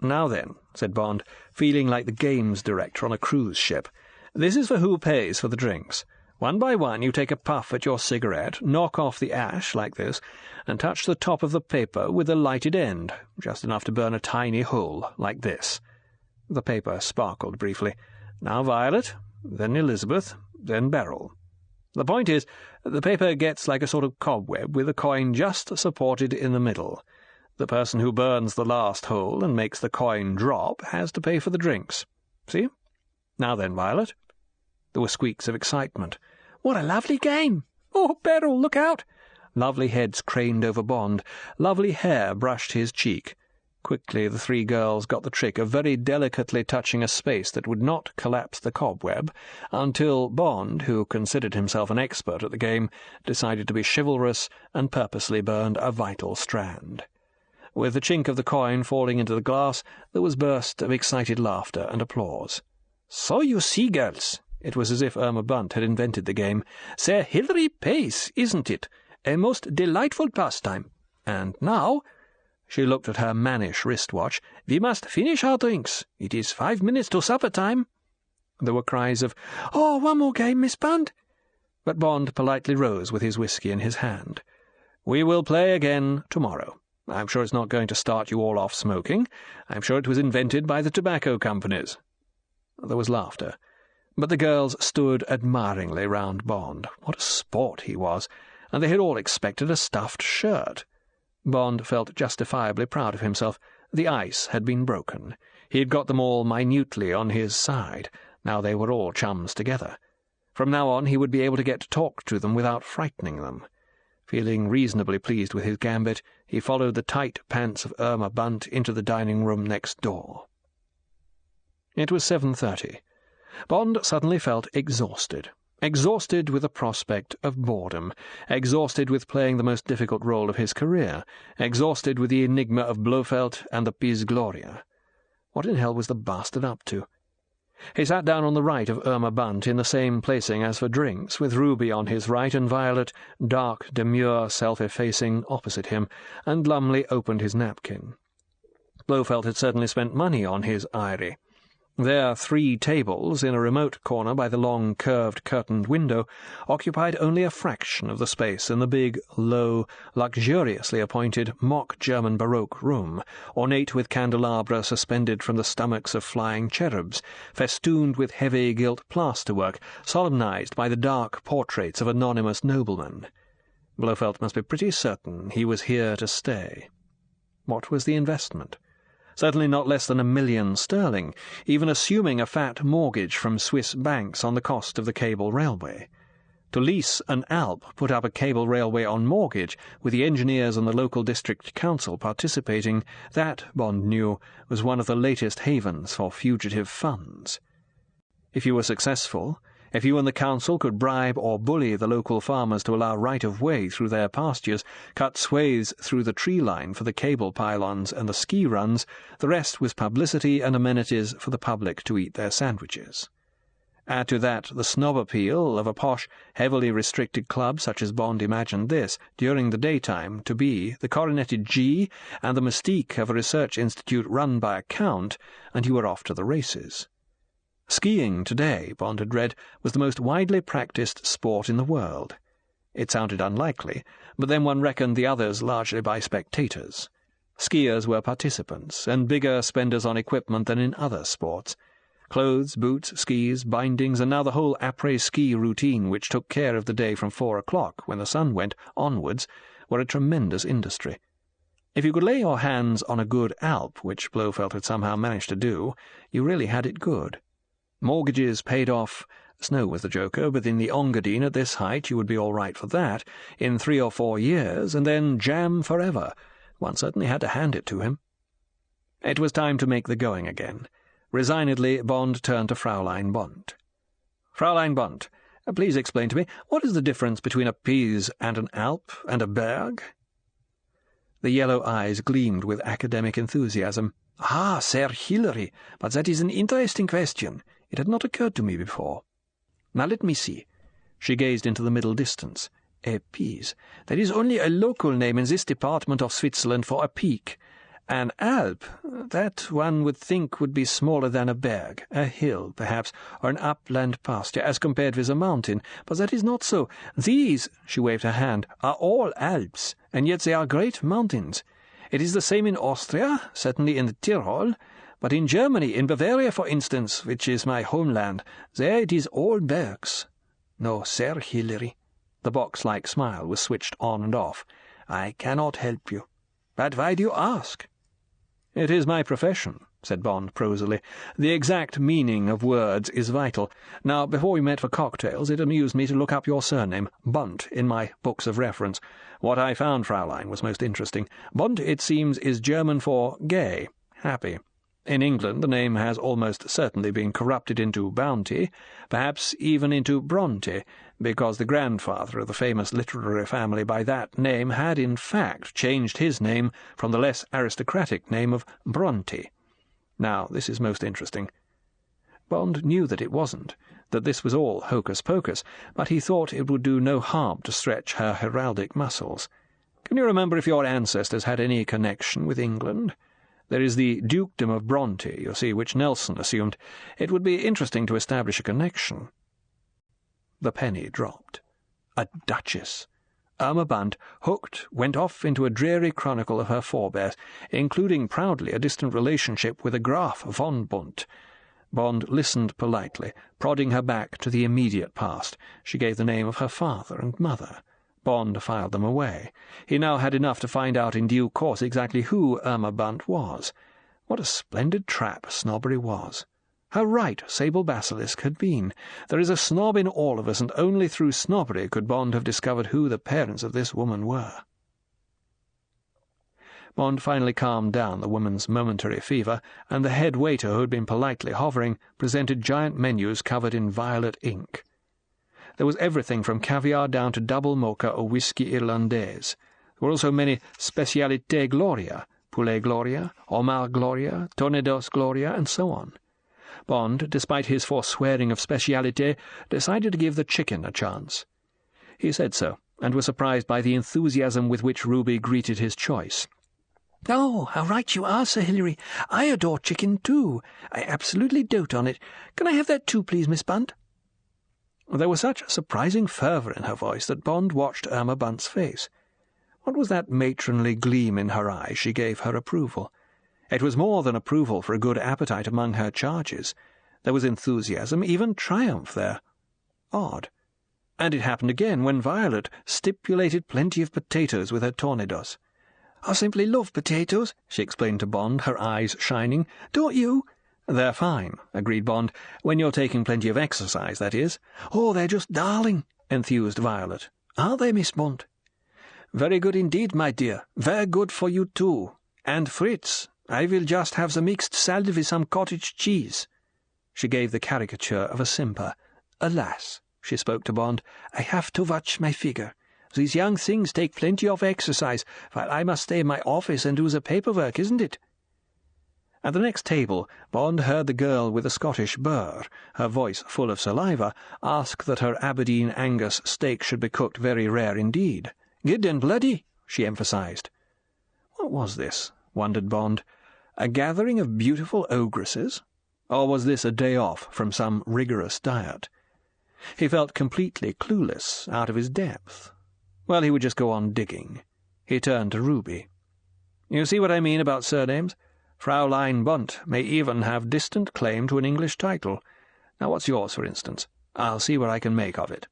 "Now then," said Bond, feeling like the games director on a cruise ship, "this is for who pays for the drinks. One by one you take a puff at your cigarette, knock off the ash like this, and touch the top of the paper with the lighted end, just enough to burn a tiny hole, like this." The paper sparkled briefly. "Now Violet, then Elizabeth, then Beryl. The point is, the paper gets like a sort of cobweb with a coin just supported in the middle. The person who burns the last hole and makes the coin drop has to pay for the drinks. See? Now then, Violet." There were squeaks of excitement. "What a lovely game! Oh, Beryl, look out!" Lovely heads craned over Bond. Lovely hair brushed his cheek. Quickly the three girls got the trick of very delicately touching a space that would not collapse the cobweb, until Bond, who considered himself an expert at the game, decided to be chivalrous and purposely burned a vital strand. With the chink of the coin falling into the glass, there was burst of excited laughter and applause. "So you see, girls," it was as if Irma Bunt had invented the game, "Sir Hilary pays, isn't it? A most delightful pastime. And now—" she looked at her mannish wristwatch. "We must finish our drinks. It is 5 minutes to supper time." There were cries of, "Oh, one more game, Miss Bunt." But Bond politely rose with his whisky in his hand. "We will play again tomorrow. I'm sure it's not going to start you all off smoking. I'm sure it was invented by the tobacco companies." There was laughter, but the girls stood admiringly round Bond. What a sport he was, and they had all expected a stuffed shirt. Bond felt justifiably proud of himself. The ice had been broken. He had got them all minutely on his side. Now they were all chums together. From now on he would be able to get to talk to them without frightening them. Feeling reasonably pleased with his gambit, he followed the tight pants of Irma Bunt into the dining-room next door. It was 7:30. Bond suddenly felt exhausted. Exhausted with the prospect of boredom, exhausted with playing the most difficult role of his career, exhausted with the enigma of Blofeld and the Piz Gloria. What in hell was the bastard up to? He sat down on the right of Irma Bunt in the same placing as for drinks, with Ruby on his right and Violet, dark, demure, self-effacing, opposite him, and glumly opened his napkin. Blofeld had certainly spent money on his eyrie. Their 3 tables, in a remote corner by the long, curved, curtained window, occupied only a fraction of the space in the big, low, luxuriously appointed mock German Baroque room, ornate with candelabra suspended from the stomachs of flying cherubs, festooned with heavy gilt plasterwork, solemnized by the dark portraits of anonymous noblemen. Blofeld must be pretty certain he was here to stay. What was the investment? Certainly not less than £1 million sterling, even assuming a fat mortgage from Swiss banks on the cost of the cable railway. To lease an Alp, put up a cable railway on mortgage, with the engineers and the local district council participating, that, Bond knew, was one of the latest havens for fugitive funds. If you were successful, if you and the council could bribe or bully the local farmers to allow right-of-way through their pastures, cut swathes through the tree line for the cable pylons and the ski runs, the rest was publicity and amenities for the public to eat their sandwiches. Add to that the snob appeal of a posh, heavily restricted club such as Bond imagined this, during the daytime, to be the coroneted G, and the mystique of a research institute run by a count, and you were off to the races. Skiing today, Bond had read, was the most widely practised sport in the world. It sounded unlikely, but then one reckoned the others largely by spectators. Skiers were participants, and bigger spenders on equipment than in other sports. Clothes, boots, skis, bindings, and now the whole après-ski routine which took care of the day from 4 o'clock, when the sun went, onwards, were a tremendous industry. If you could lay your hands on a good Alp, which Blofeld had somehow managed to do, you really had it good. Mortgages paid off. Snow was the joker, but in the Engadine at this height you would be all right for that, in 3 or 4 years, and then jam forever. One certainly had to hand it to him. It was time to make the going again. Resignedly, Bond turned to Fraulein Bunt. "Fraulein Bunt, please explain to me, what is the difference between a Piz and an Alp and a Berg?" The yellow eyes gleamed with academic enthusiasm. "Ah, Sir Hilary, but that is an interesting question. It had not occurred to me before. Now let me see." She gazed into the middle distance. "A piece. There is only a local name in this department of Switzerland for a peak. An Alp, that one would think would be smaller than a berg, a hill, perhaps, or an upland pasture, as compared with a mountain. But that is not so. These," she waved her hand, "are all Alps, and yet they are great mountains. It is the same in Austria, certainly in the Tyrol, but in Germany, in Bavaria, for instance, which is my homeland, there it is all bergs. No, Sir Hilary." The box-like smile was switched on and off. "I cannot help you. But why do you ask?" "It is my profession," said Bond prosily. "The exact meaning of words is vital. Now, before we met for cocktails, it amused me to look up your surname, Bunt, in my books of reference. What I found, Fraulein, was most interesting. Bunt, it seems, is German for gay, happy. In England, the name has almost certainly been corrupted into Bounty, perhaps even into Bronte, because the grandfather of the famous literary family by that name had, in fact, changed his name from the less aristocratic name of Bronte. Now, this is most interesting." Bond knew that it wasn't, that this was all hocus-pocus, but he thought it would do no harm to stretch her heraldic muscles. "Can you remember if your ancestors had any connection with England? There is the dukedom of Bronte, you see, which Nelson assumed. It would be interesting to establish a connection." The penny dropped. A duchess! Irma Bunt, hooked, went off into a dreary chronicle of her forebears, including proudly a distant relationship with a Graf von Bunt. Bond listened politely, prodding her back to the immediate past. She gave the name of her father and mother. Bond filed them away. He now had enough to find out in due course exactly who Irma Bunt was. What a splendid trap snobbery was! How right Sable Basilisk had been. There is a snob in all of us, and only through snobbery could Bond have discovered who the parents of this woman were. Bond finally calmed down the woman's momentary fever, and the head waiter, who had been politely hovering, presented giant menus covered in violet ink. There was everything from caviar down to double mocha or whiskey irlandaise. There were also many spécialités Gloria, poulet Gloria, homard Gloria, tornados Gloria, and so on. Bond, despite his forswearing of spécialité, decided to give the chicken a chance. He said so, and was surprised by the enthusiasm with which Ruby greeted his choice. "Oh, how right you are, Sir Hilary. I adore chicken, too. I absolutely dote on it. Can I have that too, please, Miss Bunt?" There was such surprising fervour in her voice that Bond watched Irma Bunt's face. What was that matronly gleam in her eye she gave her approval? It was more than approval for a good appetite among her charges. There was enthusiasm, even triumph there. Odd. And it happened again when Violet stipulated plenty of potatoes with her tornados. "I simply love potatoes," she explained to Bond, her eyes shining. "Don't you?" "They're fine," agreed Bond, "when you're taking plenty of exercise, that is." "Oh, they're just darling," enthused Violet. "Aren't they, Miss Bunt?" "Very good indeed, my dear. Very good for you, too. And Fritz, I will just have the mixed salad with some cottage cheese." She gave the caricature of a simper. "Alas," she spoke to Bond, "I have to watch my figure. These young things take plenty of exercise, while I must stay in my office and do the paperwork, isn't it?" At the next table, Bond heard the girl with the Scottish burr, her voice full of saliva, ask that her Aberdeen Angus steak should be cooked very rare indeed. "Good and bloody," she emphasized. What was this, wondered Bond? A gathering of beautiful ogresses? Or was this a day off from some rigorous diet? He felt completely clueless, out of his depth. Well, he would just go on digging. He turned to Ruby. "You see what I mean about surnames? Fraulein Bunt may even have distant claim to an English title. Now what's yours, for instance? I'll see what I can make of it."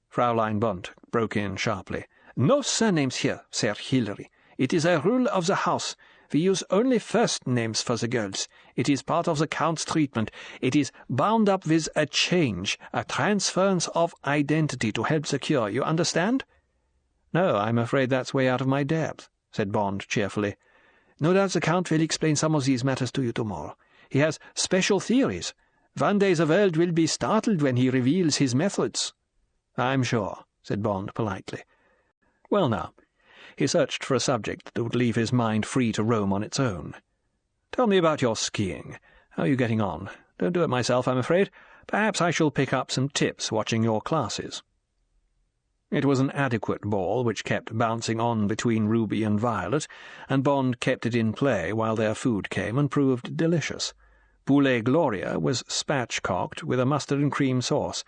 Fraulein Bunt broke in sharply. "No surnames here, Sir Hilary. It is a rule of the house. We use only first names for the girls. It is part of the Count's treatment. It is bound up with a change, a transference of identity to help the cure. You understand?" "No, I'm afraid that's way out of my depth," said Bond cheerfully. "No doubt the Count will explain some of these matters to you tomorrow. He has special theories. One day the world will be startled when he reveals his methods." "I'm sure," said Bond politely. Well now, he searched for a subject that would leave his mind free to roam on its own. "Tell me about your skiing. How are you getting on? Don't do it myself, I'm afraid. Perhaps I shall pick up some tips watching your classes." It was an adequate ball which kept bouncing on between Ruby and Violet, and Bond kept it in play while their food came and proved delicious. Poulet Gloria was spatchcocked with a mustard and cream sauce.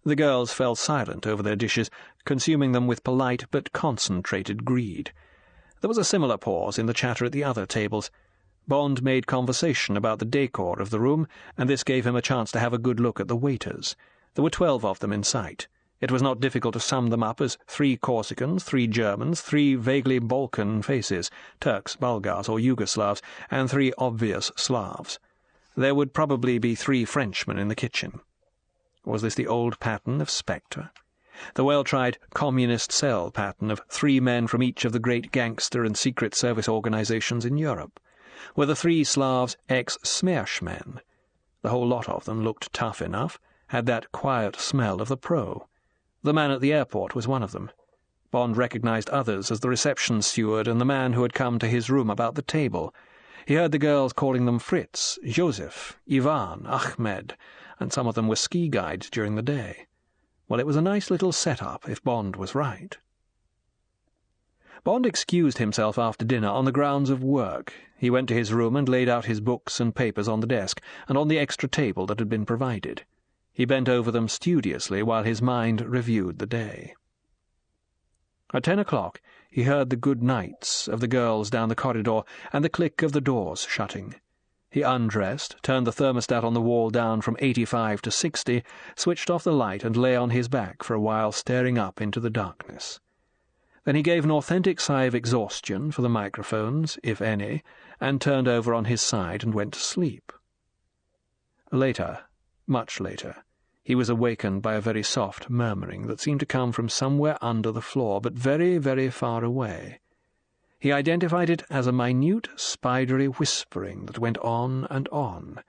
The girls fell silent over their dishes, consuming them with polite but concentrated greed. There was a similar pause in the chatter at the other tables. Bond made conversation about the decor of the room, and this gave him a chance to have a good look at the waiters. There were 12 of them in sight. It was not difficult to sum them up as 3 Corsicans, 3 Germans, 3 vaguely Balkan faces, Turks, Bulgars, or Yugoslavs, and 3 obvious Slavs. There would probably be 3 Frenchmen in the kitchen. Was this the old pattern of Spectre? The well-tried communist cell pattern of 3 men from each of the great gangster and secret service organizations in Europe? Were the 3 Slavs ex-Smersh-men? The whole lot of them looked tough enough, had that quiet smell of the pro. The man at the airport was one of them. Bond recognized others as the reception steward and the man who had come to his room about the table. He heard the girls calling them Fritz, Joseph, Ivan, Ahmed, and some of them were ski guides during the day. Well, it was a nice little set-up, if Bond was right. Bond excused himself after dinner on the grounds of work. He went to his room and laid out his books and papers on the desk and on the extra table that had been provided. He bent over them studiously while his mind reviewed the day. At 10 o'clock he heard the good nights of the girls down the corridor and the click of the doors shutting. He undressed, turned the thermostat on the wall down from 85 to 60, switched off the light and lay on his back for a while staring up into the darkness. Then he gave an authentic sigh of exhaustion for the microphones, if any, and turned over on his side and went to sleep. Later, much later, he was awakened by a very soft murmuring that seemed to come from somewhere under the floor, but very, very far away. He identified it as a minute, spidery whispering that went on,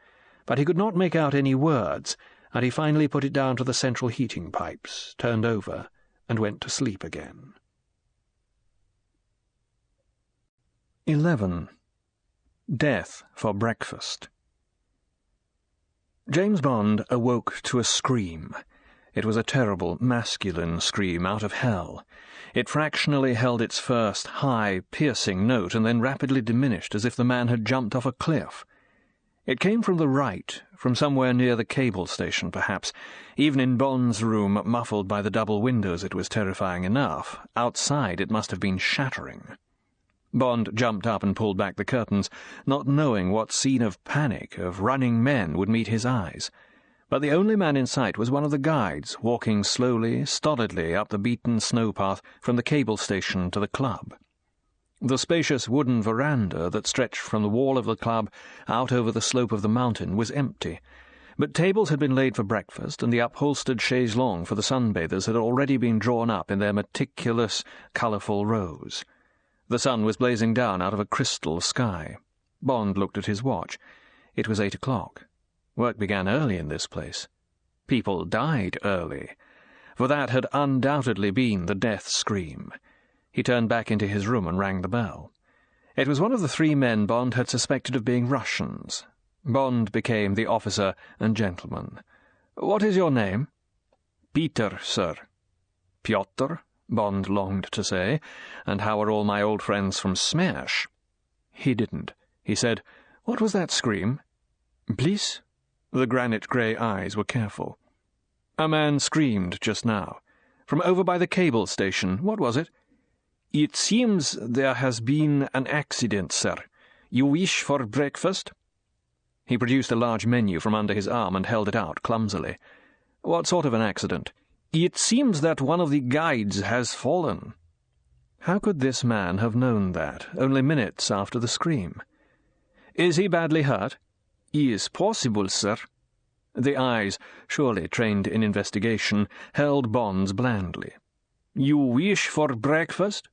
but he could not make out any words, and he finally put it down to the central heating pipes, turned over, and went to sleep again. 11. Death for breakfast. James Bond awoke to a scream. It was a terrible, masculine scream out of hell. It fractionally held its first high, piercing note and then rapidly diminished as if the man had jumped off a cliff. It came from the right, from somewhere near the cable station, perhaps. Even in Bond's room, muffled by the double windows, it was terrifying enough. Outside, it must have been shattering. Bond jumped up and pulled back the curtains, not knowing what scene of panic, of running men, would meet his eyes. But the only man in sight was one of the guides, walking slowly, stolidly up the beaten snow path from the cable station to the club. The spacious wooden veranda that stretched from the wall of the club out over the slope of the mountain was empty, but tables had been laid for breakfast, and the upholstered chaise longue for the sunbathers had already been drawn up in their meticulous, colourful rows. The sun was blazing down out of a crystal sky. Bond looked at his watch. It was 8 o'clock. Work began early in this place. People died early, for that had undoubtedly been the death scream. He turned back into his room and rang the bell. It was one of the 3 men Bond had suspected of being Russians. Bond became the officer and gentleman. "What is your name?" "Peter, sir." "Pyotr?" Bond longed to say. "And how are all my old friends from Smersh?" He didn't. He said, "What was that scream?" "Please?" The granite-grey eyes were careful. "A man screamed just now. From over by the cable station. What was it?" "It seems there has been an accident, sir. You wish for breakfast?" He produced a large menu from under his arm and held it out clumsily. "What sort of an accident?" "It seems that one of the guides has fallen." How could this man have known that, only minutes after the scream? "Is he badly hurt?" "Is possible, sir." The eyes, surely trained in investigation, held Bond's blandly. "You wish for breakfast?"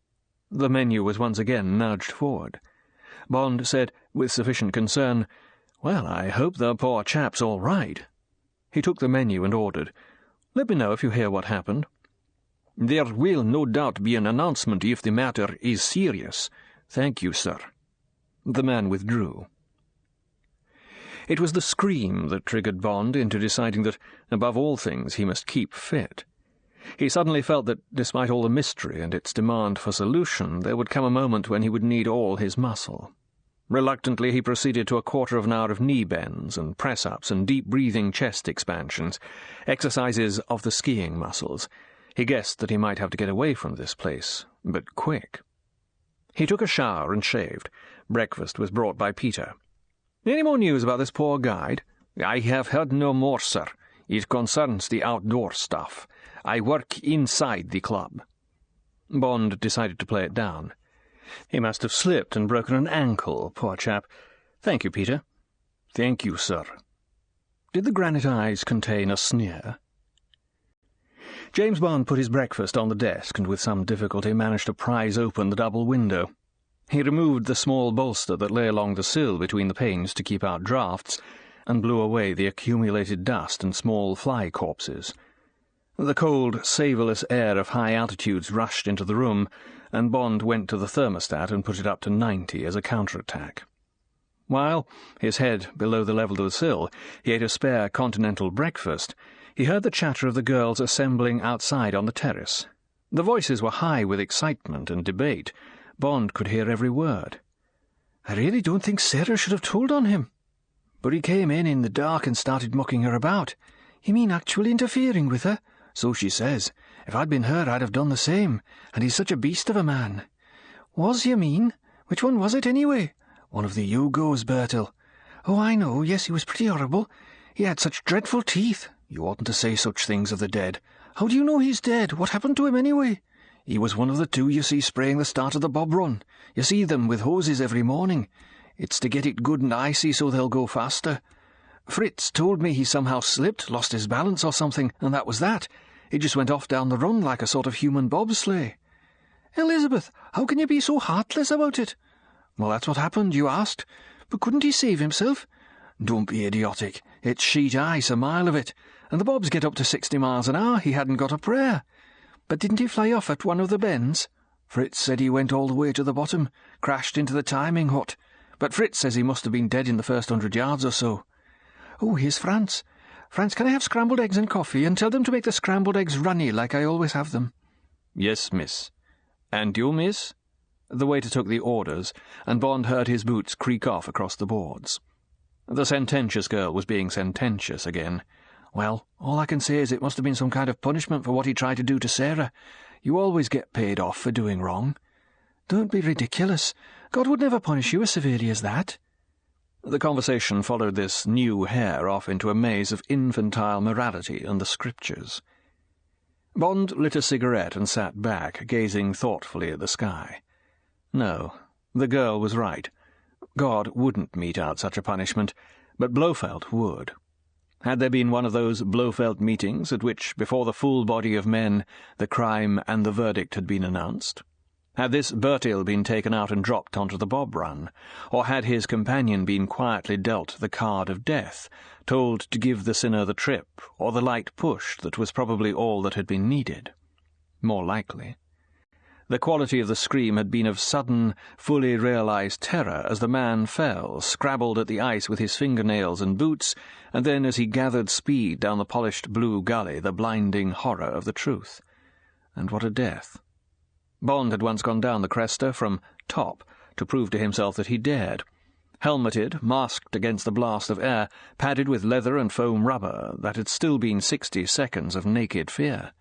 The menu was once again nudged forward. Bond said, with sufficient concern, "Well, I hope the poor chap's all right." He took the menu and ordered, "Let me know if you hear what happened." "There will no doubt be an announcement if the matter is serious. Thank you, sir." The man withdrew. It was the scream that triggered Bond into deciding that, above all things, he must keep fit. He suddenly felt that, despite all the mystery and its demand for solution, there would come a moment when he would need all his muscle. Reluctantly, he proceeded to a quarter of an hour of knee bends and press-ups and deep-breathing chest expansions, exercises of the skiing muscles. He guessed that he might have to get away from this place, but quick. He took a shower and shaved. Breakfast was brought by Peter. "Any more news about this poor guide?" "I have heard no more, sir. It concerns the outdoor stuff. I work inside the club." Bond decided to play it down. He must have slipped and broken an ankle, poor chap. "Thank you, Peter." "Thank you, sir." Did the granite eyes contain a sneer? James Bond put his breakfast on the desk and with some difficulty managed to prise open the double window. He removed the small bolster that lay along the sill between the panes to keep out draughts, and blew away the accumulated dust and small fly corpses. The cold, savourless air of high altitudes rushed into the room, and Bond went to the thermostat and put it up to 90 as a counterattack. While, his head below the level of the sill, he ate a spare continental breakfast, he heard the chatter of the girls assembling outside on the terrace. The voices were high with excitement and debate. Bond could hear every word. "I really don't think Sarah should have told on him. But he came in the dark and started mucking her about. You mean actually interfering with her? So she says. If I'd been her, I'd have done the same. And he's such a beast of a man." "Was, you mean? Which one was it, anyway?" "One of the Yugos, Bertil." "Oh, I know. Yes, he was pretty horrible. He had such dreadful teeth." "You oughtn't to say such things of the dead." "How do you know he's dead? What happened to him, anyway?" "He was one of the two you see spraying the start of the bob run. You see them with hoses every morning. It's to get it good and icy so they'll go faster. Fritz told me he somehow slipped, lost his balance or something, and that was that. He just went off down the run like a sort of human bobsleigh." "Elizabeth, how can you be so heartless about it?" "Well, that's what happened, you asked. But couldn't he save himself?" "Don't be idiotic. It's sheet ice, a mile of it. And the bobs get up to 60 miles an hour. He hadn't got a prayer." "But didn't he fly off at one of the bends?" "Fritz said he went all the way to the bottom, crashed into the timing hut. But Fritz says he must have been dead in the first 100 yards or so." "Oh, here's Franz. Franz, can I have scrambled eggs and coffee, and tell them to make the scrambled eggs runny like I always have them?" "Yes, miss. And you, miss?" The waiter took the orders, and Bond heard his boots creak off across the boards. The sententious girl was being sententious again. "Well, all I can say is it must have been some kind of punishment for what he tried to do to Sarah. You always get paid off for doing wrong." "Don't be ridiculous. God would never punish you as severely as that." The conversation followed this new hare off into a maze of infantile morality and the scriptures. Bond lit a cigarette and sat back, gazing thoughtfully at the sky. No, the girl was right. God wouldn't mete out such a punishment, but Blofeld would. Had there been one of those Blofeld meetings at which, before the full body of men, the crime and the verdict had been announced? Had this Bertil been taken out and dropped onto the bob run, or had his companion been quietly dealt the card of death, told to give the sinner the trip, or the light push that was probably all that had been needed? More likely. The quality of the scream had been of sudden, fully realized terror as the man fell, scrabbled at the ice with his fingernails and boots, and then as he gathered speed down the polished blue gully, the blinding horror of the truth. And what a death! Bond had once gone down the Cresta from top to prove to himself that he dared. Helmeted, masked against the blast of air, padded with leather and foam rubber, that had still been 60 seconds of naked fear.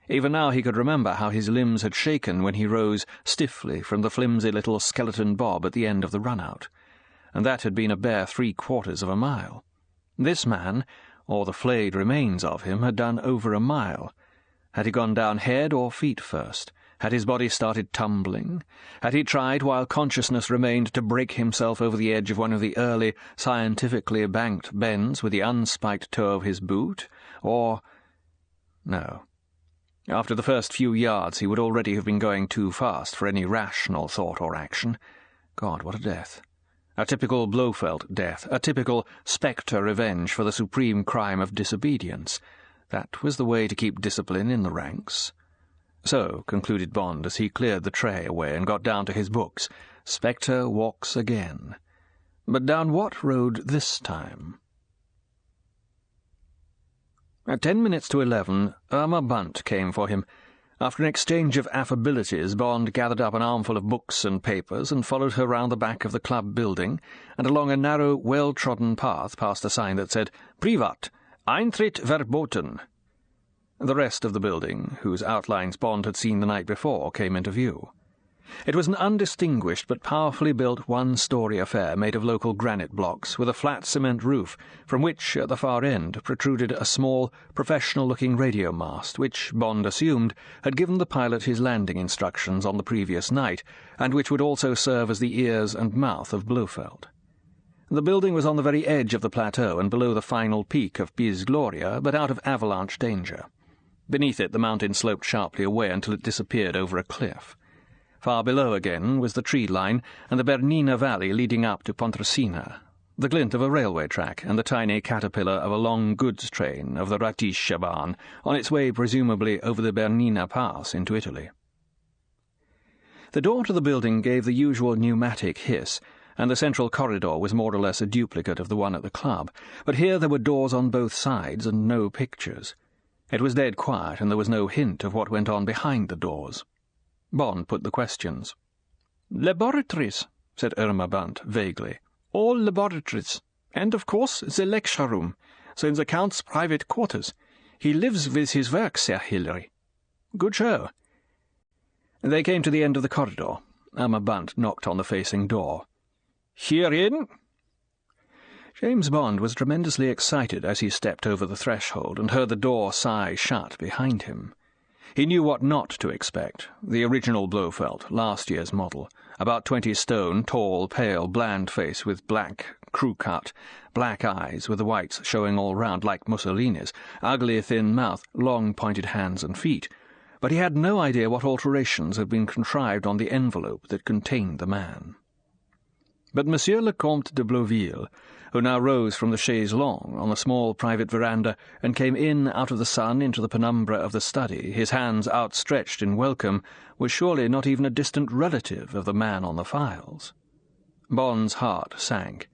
Even now he could remember how his limbs had shaken when he rose stiffly from the flimsy little skeleton bob at the end of the run-out. And that had been a bare 3/4 of a mile. This man, or the flayed remains of him, had done over a mile. Had he gone down head or feet first? Had his body started tumbling? Had he tried, while consciousness remained, to break himself over the edge of one of the early, scientifically banked bends with the unspiked toe of his boot? Or— No. After the first few yards he would already have been going too fast for any rational thought or action. God, what a death. A typical Blofeld death, a typical spectre revenge for the supreme crime of disobedience. That was the way to keep discipline in the ranks. So, concluded Bond as he cleared the tray away and got down to his books, Spectre walks again. But down what road this time? At 11:10, Irma Bunt came for him. After an exchange of affabilities, Bond gathered up an armful of books and papers and followed her round the back of the club building and along a narrow, well-trodden path past a sign that said, "Privat, Eintritt verboten." The rest of the building, whose outlines Bond had seen the night before, came into view. It was an undistinguished but powerfully built one-story affair made of local granite blocks, with a flat cement roof, from which, at the far end, protruded a small, professional-looking radio mast, which, Bond assumed, had given the pilot his landing instructions on the previous night, and which would also serve as the ears and mouth of Blofeld. The building was on the very edge of the plateau and below the final peak of Piz Gloria, but out of avalanche danger. Beneath it the mountain sloped sharply away until it disappeared over a cliff. Far below again was the tree line and the Bernina valley leading up to Pontresina, the glint of a railway track and the tiny caterpillar of a long goods train of the Ratishabahn on its way presumably over the Bernina Pass into Italy. The door to the building gave the usual pneumatic hiss, and the central corridor was more or less a duplicate of the one at the club, but here there were doors on both sides and no pictures. It was dead quiet, and there was no hint of what went on behind the doors. Bond put the questions. "Laboratories," said Irma Bunt vaguely. "All laboratories. And, of course, the lecture room, so in the Count's private quarters. He lives with his work, Sir Hilary." "Good show." They came to the end of the corridor. Irma Bunt knocked on the facing door. "Herein?" James Bond was tremendously excited as he stepped over the threshold and heard the door sigh shut behind him. He knew what not to expect. The original Blofeld, last year's model, about 20 stone, tall, pale, bland face with black, crew-cut, black eyes with the whites showing all round like Mussolini's, ugly thin mouth, long pointed hands and feet. But he had no idea what alterations had been contrived on the envelope that contained the man. But Monsieur le Comte de Blauville, who now rose from the chaise longue on the small private veranda and came in out of the sun into the penumbra of the study, his hands outstretched in welcome, was surely not even a distant relative of the man on the files. Bond's heart sank.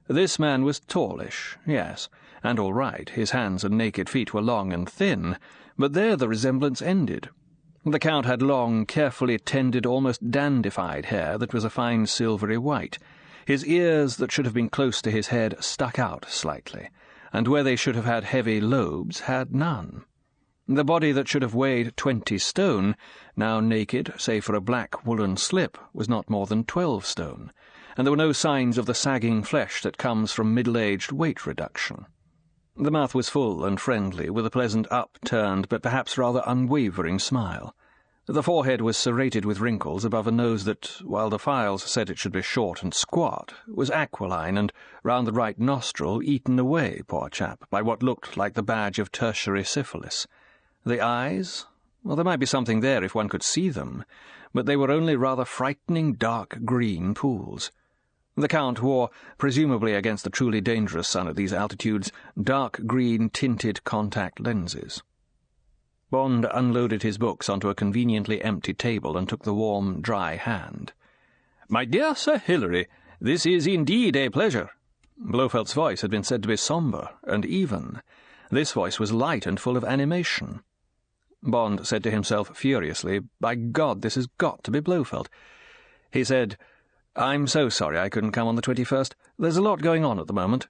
This man was tallish, yes, and all right, his hands and naked feet were long and thin, but there the resemblance ended. The Count had long, carefully tended, almost dandified hair that was a fine silvery white. His ears, that should have been close to his head, stuck out slightly, and where they should have had heavy lobes, had none. The body that should have weighed 20 stone, now naked, save for a black woolen slip, was not more than 12 stone, and there were no signs of the sagging flesh that comes from middle-aged weight reduction. The mouth was full and friendly, with a pleasant upturned but perhaps rather unwavering smile. The forehead was serrated with wrinkles above a nose that, while the files said it should be short and squat, was aquiline, and round the right nostril eaten away, poor chap, by what looked like the badge of tertiary syphilis. The eyes? Well, there might be something there if one could see them, but they were only rather frightening dark green pools. The Count wore, presumably against the truly dangerous sun at these altitudes, dark green tinted contact lenses. Bond unloaded his books onto a conveniently empty table and took the warm, dry hand. "My dear Sir Hilary, this is indeed a pleasure." Blofeld's voice had been said to be sombre and even. This voice was light and full of animation. Bond said to himself furiously, "By God, this has got to be Blofeld." He said, "I'm so sorry I couldn't come on the 21st. There's a lot going on at the moment."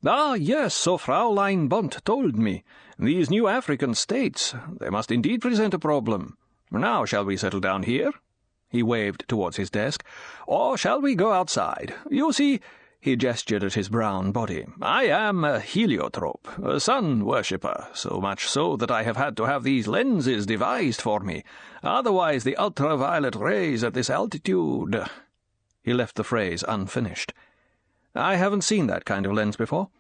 "Ah, yes, so Fraulein Bunt told me. These new African states, they must indeed present a problem. Now, shall we settle down here?" He waved towards his desk. "Or shall we go outside? You see," he gestured at his brown body, "I am a heliotrope, a sun-worshipper, so much so that I have had to have these lenses devised for me. Otherwise the ultraviolet rays at this altitude—" He left the phrase unfinished. "I haven't seen that kind of lens before.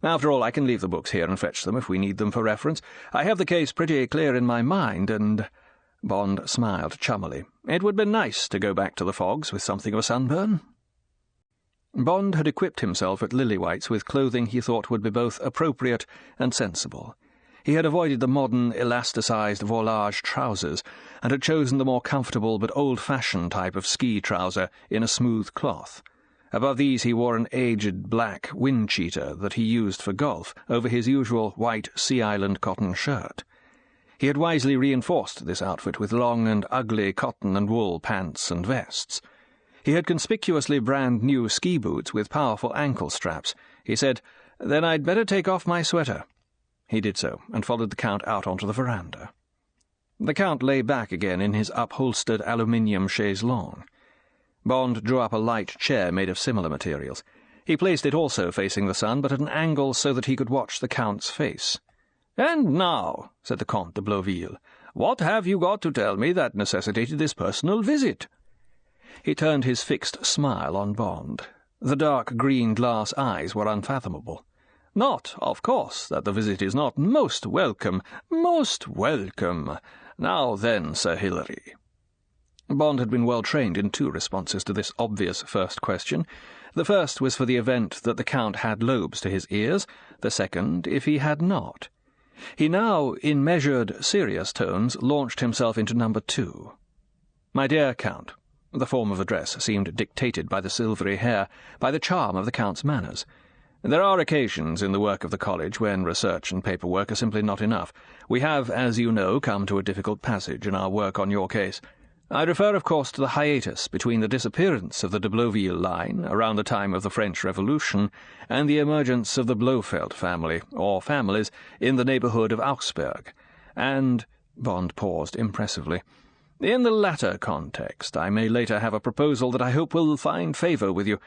After all, I can leave the books here and fetch them if we need them for reference. I have the case pretty clear in my mind, and—" Bond smiled chummily. "It would be nice to go back to the fogs with something of a sunburn." Bond had equipped himself at Lillywhite's with clothing he thought would be both appropriate and sensible. He had avoided the modern, elasticized volage trousers, and had chosen the more comfortable but old-fashioned type of ski trouser in a smooth cloth. Above these he wore an aged black wind-cheater that he used for golf over his usual white Sea Island cotton shirt. He had wisely reinforced this outfit with long and ugly cotton and wool pants and vests. He had conspicuously brand-new ski boots with powerful ankle straps. He said, "Then I'd better take off my sweater." He did so, and followed the Count out onto the veranda. The Count lay back again in his upholstered aluminium chaise longue. Bond drew up a light chair made of similar materials. He placed it also facing the sun, but at an angle so that he could watch the Count's face. "And now," said the Comte de Blauville, "what have you got to tell me that necessitated this personal visit?" He turned his fixed smile on Bond. The dark green glass eyes were unfathomable. "Not, of course, that the visit is not most welcome. Most welcome. Now then, Sir Hilary." Bond had been well trained in two responses to this obvious first question. The first was for the event that the Count had lobes to his ears, the second if he had not. He now, in measured, serious tones, launched himself into number 2. "My dear Count," the form of address seemed dictated by the silvery hair, by the charm of the Count's manners. "There are occasions in the work of the college when research and paperwork are simply not enough. We have, as you know, come to a difficult passage in our work on your case. I refer, of course, to the hiatus between the disappearance of the de Blauville line around the time of the French Revolution and the emergence of the Blofeld family, or families, in the neighbourhood of Augsburg. And—" Bond paused impressively. "In the latter context, I may later have a proposal that I hope will find favour with you.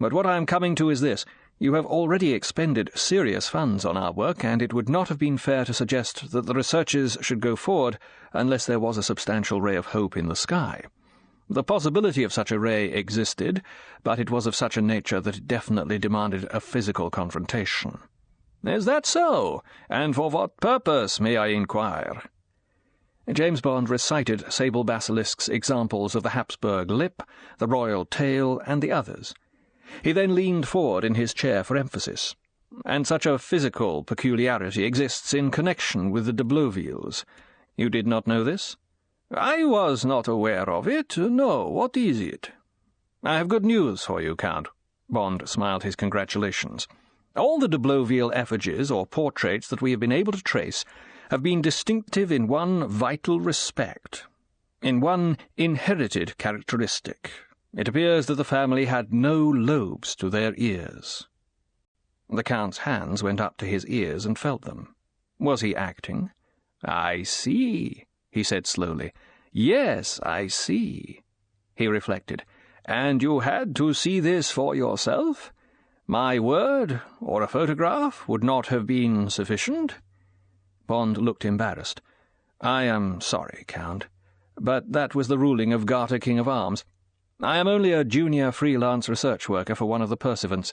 But what I am coming to is this. You have already expended serious funds on our work, and it would not have been fair to suggest that the researches should go forward unless there was a substantial ray of hope in the sky. The possibility of such a ray existed, but it was of such a nature that it definitely demanded a physical confrontation." "Is that so? And for what purpose, may I inquire?" James Bond recited Sable Basilisk's examples of the Habsburg lip, the royal tail, and the others. He then leaned forward in his chair for emphasis. "And such a physical peculiarity exists in connection with the de Blauvilles. You did not know this?" "I was not aware of it. No, what is it?" "I have good news for you, Count." Bond smiled his congratulations. "All the de Blauville effigies or portraits that we have been able to trace have been distinctive in one vital respect, in one inherited characteristic. It appears that the family had no lobes to their ears." The Count's hands went up to his ears and felt them. Was he acting? "I see," he said slowly. "Yes, I see." He reflected. "And you had to see this for yourself? My word, or a photograph, would not have been sufficient?" Bond looked embarrassed. "I am sorry, Count, but that was the ruling of Garter, King of Arms. I am only a junior freelance research worker for one of the Percivants.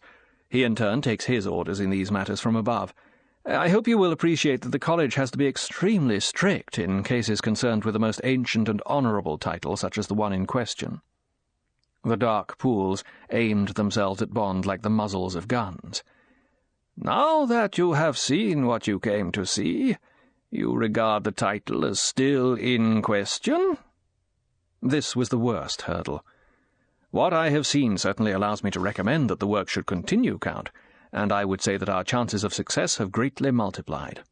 He in turn takes his orders in these matters from above. I hope you will appreciate that the college has to be extremely strict in cases concerned with the most ancient and honourable title, such as the one in question." The dark pools aimed themselves at Bond like the muzzles of guns. "Now that you have seen what you came to see, you regard the title as still in question?" This was the worst hurdle. "What I have seen certainly allows me to recommend that the work should continue, Count, and I would say that our chances of success have greatly multiplied.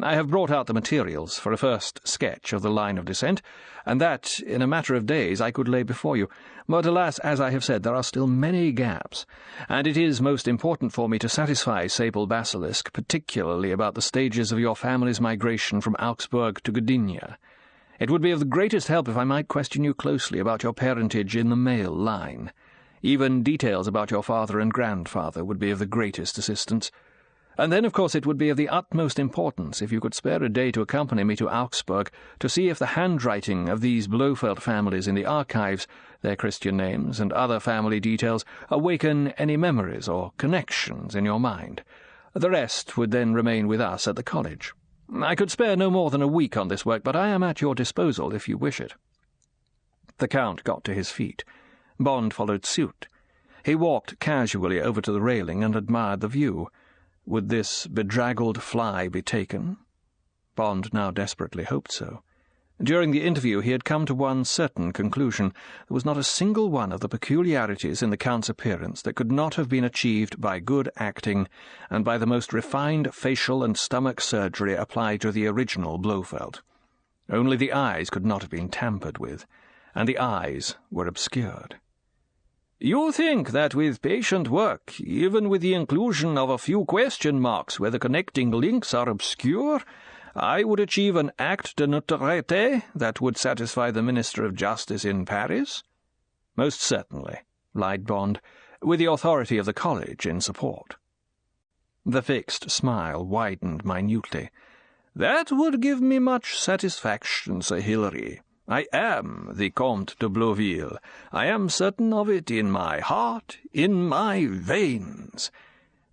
I have brought out the materials for a first sketch of the line of descent, and that, in a matter of days, I could lay before you. But alas, as I have said, there are still many gaps, and it is most important for me to satisfy Sable Basilisk, particularly about the stages of your family's migration from Augsburg to Gdynia. It would be of the greatest help if I might question you closely about your parentage in the male line. Even details about your father and grandfather would be of the greatest assistance. And then, of course, it would be of the utmost importance if you could spare a day to accompany me to Augsburg to see if the handwriting of these Blofeld families in the archives, their Christian names, and other family details awaken any memories or connections in your mind. The rest would then remain with us at the college. I could spare no more than a week on this work, but I am at your disposal if you wish it." The Count got to his feet. Bond followed suit. He walked casually over to the railing and admired the view. Would this bedraggled fly be taken? Bond now desperately hoped so. During the interview he had come to one certain conclusion. There was not a single one of the peculiarities in the Count's appearance that could not have been achieved by good acting and by the most refined facial and stomach surgery applied to the original Blofeld. Only the eyes could not have been tampered with, and the eyes were obscured. "You think that with patient work, even with the inclusion of a few question marks where the connecting links are obscure, I would achieve an acte de notoriété that would satisfy the Minister of Justice in Paris?" "Most certainly," lied Bond, with the authority of the college in support. The fixed smile widened minutely. "That would give me much satisfaction, Sir Hilary. I am the Comte de Blauville. I am certain of it in my heart, in my veins."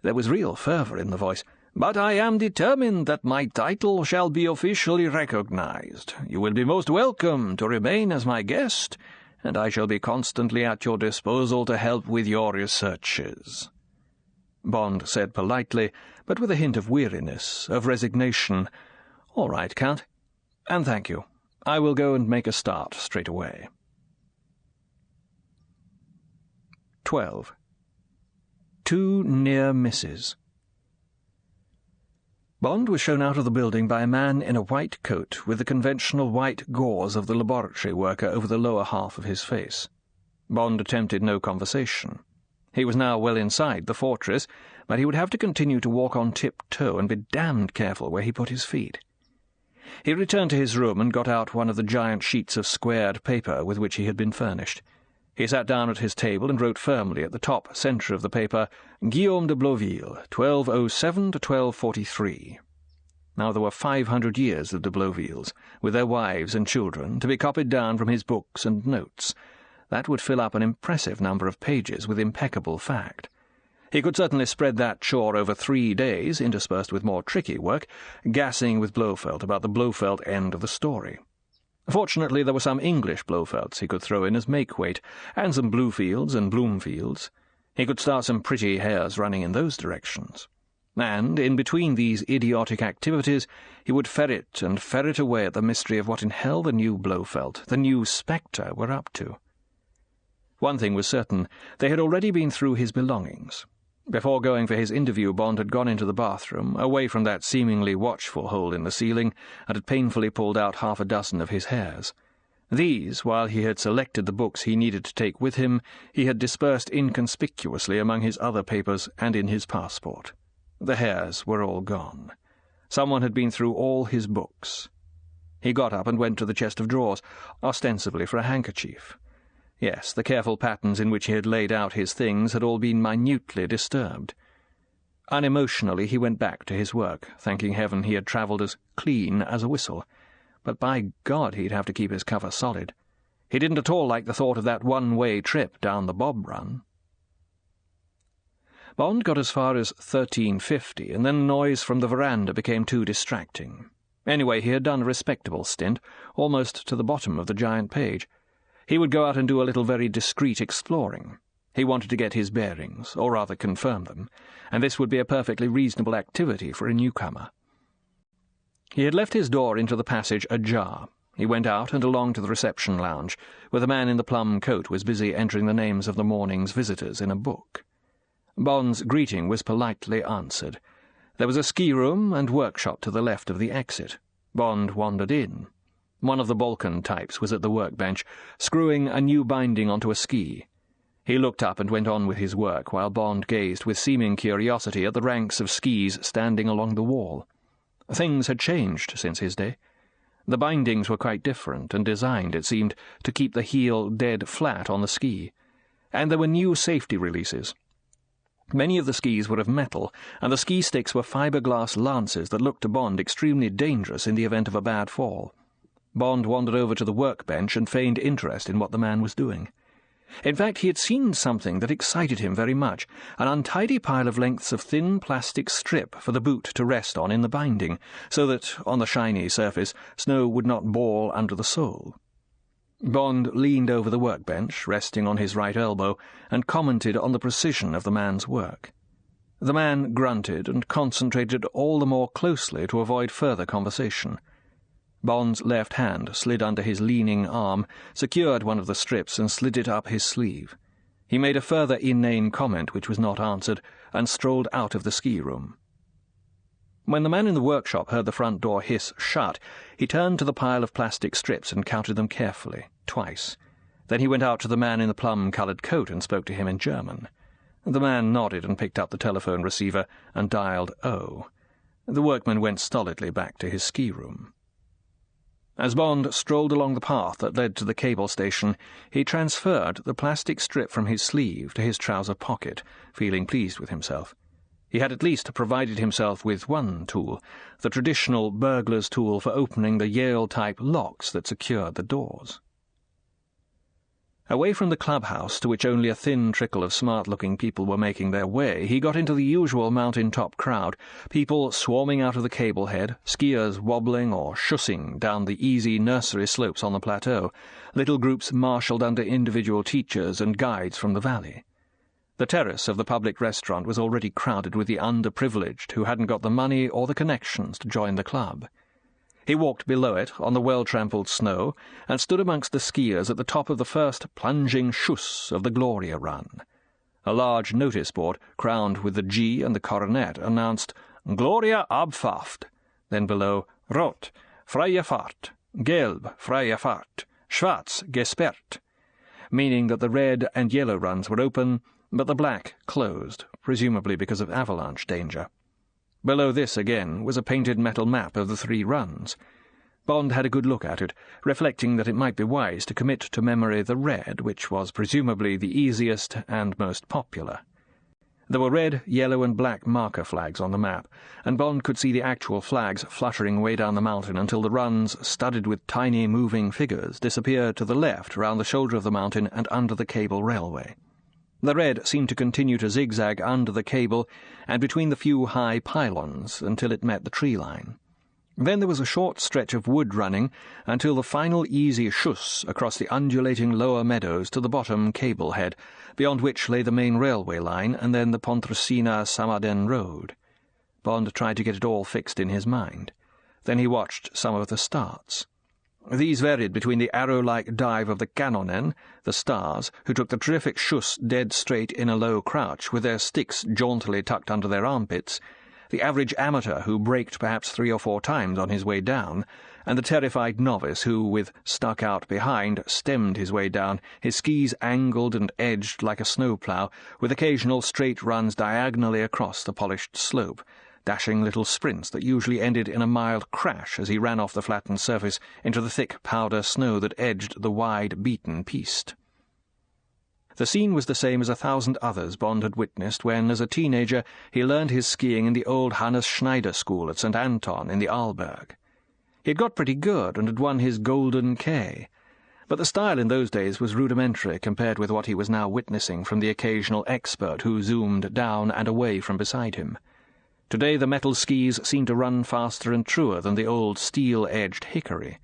There was real fervour in the voice. "But I am determined that my title shall be officially recognized. You will be most welcome to remain as my guest, and I shall be constantly at your disposal to help with your researches." Bond said politely, but with a hint of weariness, of resignation, "All right, Count, and thank you. I will go and make a start straight away." 12. 2 near misses. Bond was shown out of the building by a man in a white coat with the conventional white gauze of the laboratory worker over the lower half of his face. Bond attempted no conversation. He was now well inside the fortress, but he would have to continue to walk on tiptoe and be damned careful where he put his feet. He returned to his room and got out one of the giant sheets of squared paper with which he had been furnished. He sat down at his table and wrote firmly at the top centre of the paper, "Guillaume de Blauville, 1207 to 1243. Now there were 500 years of de Blauvilles, with their wives and children, to be copied down from his books and notes. That would fill up an impressive number of pages with impeccable fact. He could certainly spread that chore over 3 days, interspersed with more tricky work, gassing with Blofeld about the Blofeld end of the story. Fortunately, there were some English Blofelds he could throw in as make-weight, and some Bluefields and Bloomfields. He could start some pretty hares running in those directions. And, in between these idiotic activities, he would ferret and ferret away at the mystery of what in hell the new Blofeld, the new Spectre, were up to. One thing was certain, they had already been through his belongings. Before going for his interview, Bond had gone into the bathroom, away from that seemingly watchful hole in the ceiling, and had painfully pulled out 6 of his hairs. These, while he had selected the books he needed to take with him, he had dispersed inconspicuously among his other papers and in his passport. The hairs were all gone. Someone had been through all his books. He got up and went to the chest of drawers, ostensibly for a handkerchief. Yes, the careful patterns in which he had laid out his things had all been minutely disturbed. Unemotionally he went back to his work, thanking heaven he had travelled as clean as a whistle. But by God he'd have to keep his cover solid. He didn't at all like the thought of that one-way trip down the Bob Run. Bond got as far as 1350, and then the noise from the veranda became too distracting. Anyway, he had done a respectable stint, almost to the bottom of the giant page. He would go out and do a little very discreet exploring. He wanted to get his bearings, or rather confirm them, and this would be a perfectly reasonable activity for a newcomer. He had left his door into the passage ajar. He went out and along to the reception lounge, where the man in the plum coat was busy entering the names of the morning's visitors in a book. Bond's greeting was politely answered. There was a ski-room and workshop to the left of the exit. Bond wandered in. One of the Balkan types was at the workbench, screwing a new binding onto a ski. He looked up and went on with his work, while Bond gazed with seeming curiosity at the ranks of skis standing along the wall. Things had changed since his day. The bindings were quite different, and designed, it seemed, to keep the heel dead flat on the ski. And there were new safety releases. Many of the skis were of metal, and the ski sticks were fiberglass lances that looked to Bond extremely dangerous in the event of a bad fall. Bond wandered over to the workbench and feigned interest in what the man was doing. In fact, he had seen something that excited him very much, an untidy pile of lengths of thin plastic strip for the boot to rest on in the binding, so that, on the shiny surface, snow would not ball under the sole. Bond leaned over the workbench, resting on his right elbow, and commented on the precision of the man's work. The man grunted and concentrated all the more closely to avoid further conversation. Bond's left hand slid under his leaning arm, secured one of the strips and slid it up his sleeve. He made a further inane comment which was not answered, and strolled out of the ski-room. When the man in the workshop heard the front door hiss shut, he turned to the pile of plastic strips and counted them carefully, twice. Then he went out to the man in the plum-coloured coat and spoke to him in German. The man nodded and picked up the telephone receiver and dialed O. The workman went stolidly back to his ski-room. As Bond strolled along the path that led to the cable station, he transferred the plastic strip from his sleeve to his trouser pocket, feeling pleased with himself. He had at least provided himself with one tool, the traditional burglar's tool for opening the Yale-type locks that secured the doors. Away from the clubhouse, to which only a thin trickle of smart-looking people were making their way, he got into the usual mountain-top crowd, people swarming out of the cable head, skiers wobbling or shussing down the easy nursery slopes on the plateau, little groups marshalled under individual teachers and guides from the valley. The terrace of the public restaurant was already crowded with the underprivileged who hadn't got the money or the connections to join the club. He walked below it on the well-trampled snow and stood amongst the skiers at the top of the first plunging schuss of the Gloria Run. A large notice board, crowned with the G and the coronet, announced Gloria Abfahrt. Then below, Rot, freie Fahrt, Gelb, freie Fahrt, Schwarz, gesperrt, meaning that the red and yellow runs were open, but the black closed, presumably because of avalanche danger. Below this, again, was a painted metal map of the 3 runs. Bond had a good look at it, reflecting that it might be wise to commit to memory the red, which was presumably the easiest and most popular. There were red, yellow, and black marker flags on the map, and Bond could see the actual flags fluttering way down the mountain until the runs, studded with tiny moving figures, disappeared to the left round the shoulder of the mountain and under the cable railway. The red seemed to continue to zigzag under the cable and between the few high pylons until it met the tree line. Then there was a short stretch of wood running until the final easy schuss across the undulating lower meadows to the bottom cable head, beyond which lay the main railway line and then the Pontresina-Samaden road. Bond tried to get it all fixed in his mind. Then he watched some of the starts. These varied between the arrow-like dive of the Kanonen, the stars, who took the terrific schuss dead straight in a low crouch, with their sticks jauntily tucked under their armpits, the average amateur who braked perhaps 3 or 4 times on his way down, and the terrified novice who, with stuck out behind, stemmed his way down, his skis angled and edged like a snowplough, with occasional straight runs diagonally across the polished slope, dashing little sprints that usually ended in a mild crash as he ran off the flattened surface into the thick powder snow that edged the wide, beaten piste. The scene was the same as 1,000 others Bond had witnessed when, as a teenager, he learned his skiing in the old Hannes Schneider school at St. Anton in the Arlberg. He had got pretty good and had won his Golden K, but the style in those days was rudimentary compared with what he was now witnessing from the occasional expert who zoomed down and away from beside him. Today the metal skis seemed to run faster and truer than the old steel-edged hickory.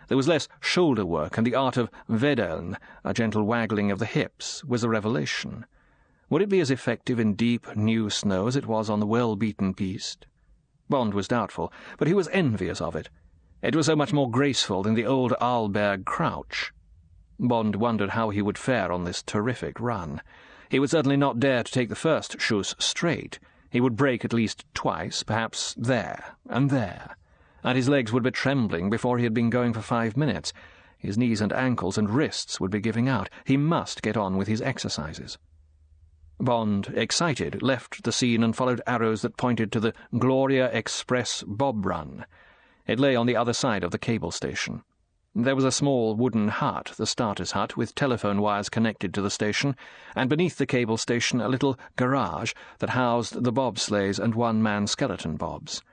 There was less shoulder work, and the art of vedeln, a gentle waggling of the hips, was a revelation. Would it be as effective in deep, new snow as it was on the well-beaten piste? Bond was doubtful, but he was envious of it. It was so much more graceful than the old Arlberg crouch. Bond wondered how he would fare on this terrific run. He would certainly not dare to take the first schuss straight. He would break at least twice, perhaps there and there, and his legs would be trembling before he had been going for 5 minutes. His knees and ankles and wrists would be giving out. He must get on with his exercises. Bond, excited, left the scene and followed arrows that pointed to the Gloria Express Bob Run. It lay on the other side of the cable station. There was a small wooden hut, the starter's hut, with telephone wires connected to the station, and beneath the cable station a little garage that housed the bobsleighs and one-man skeleton bobs.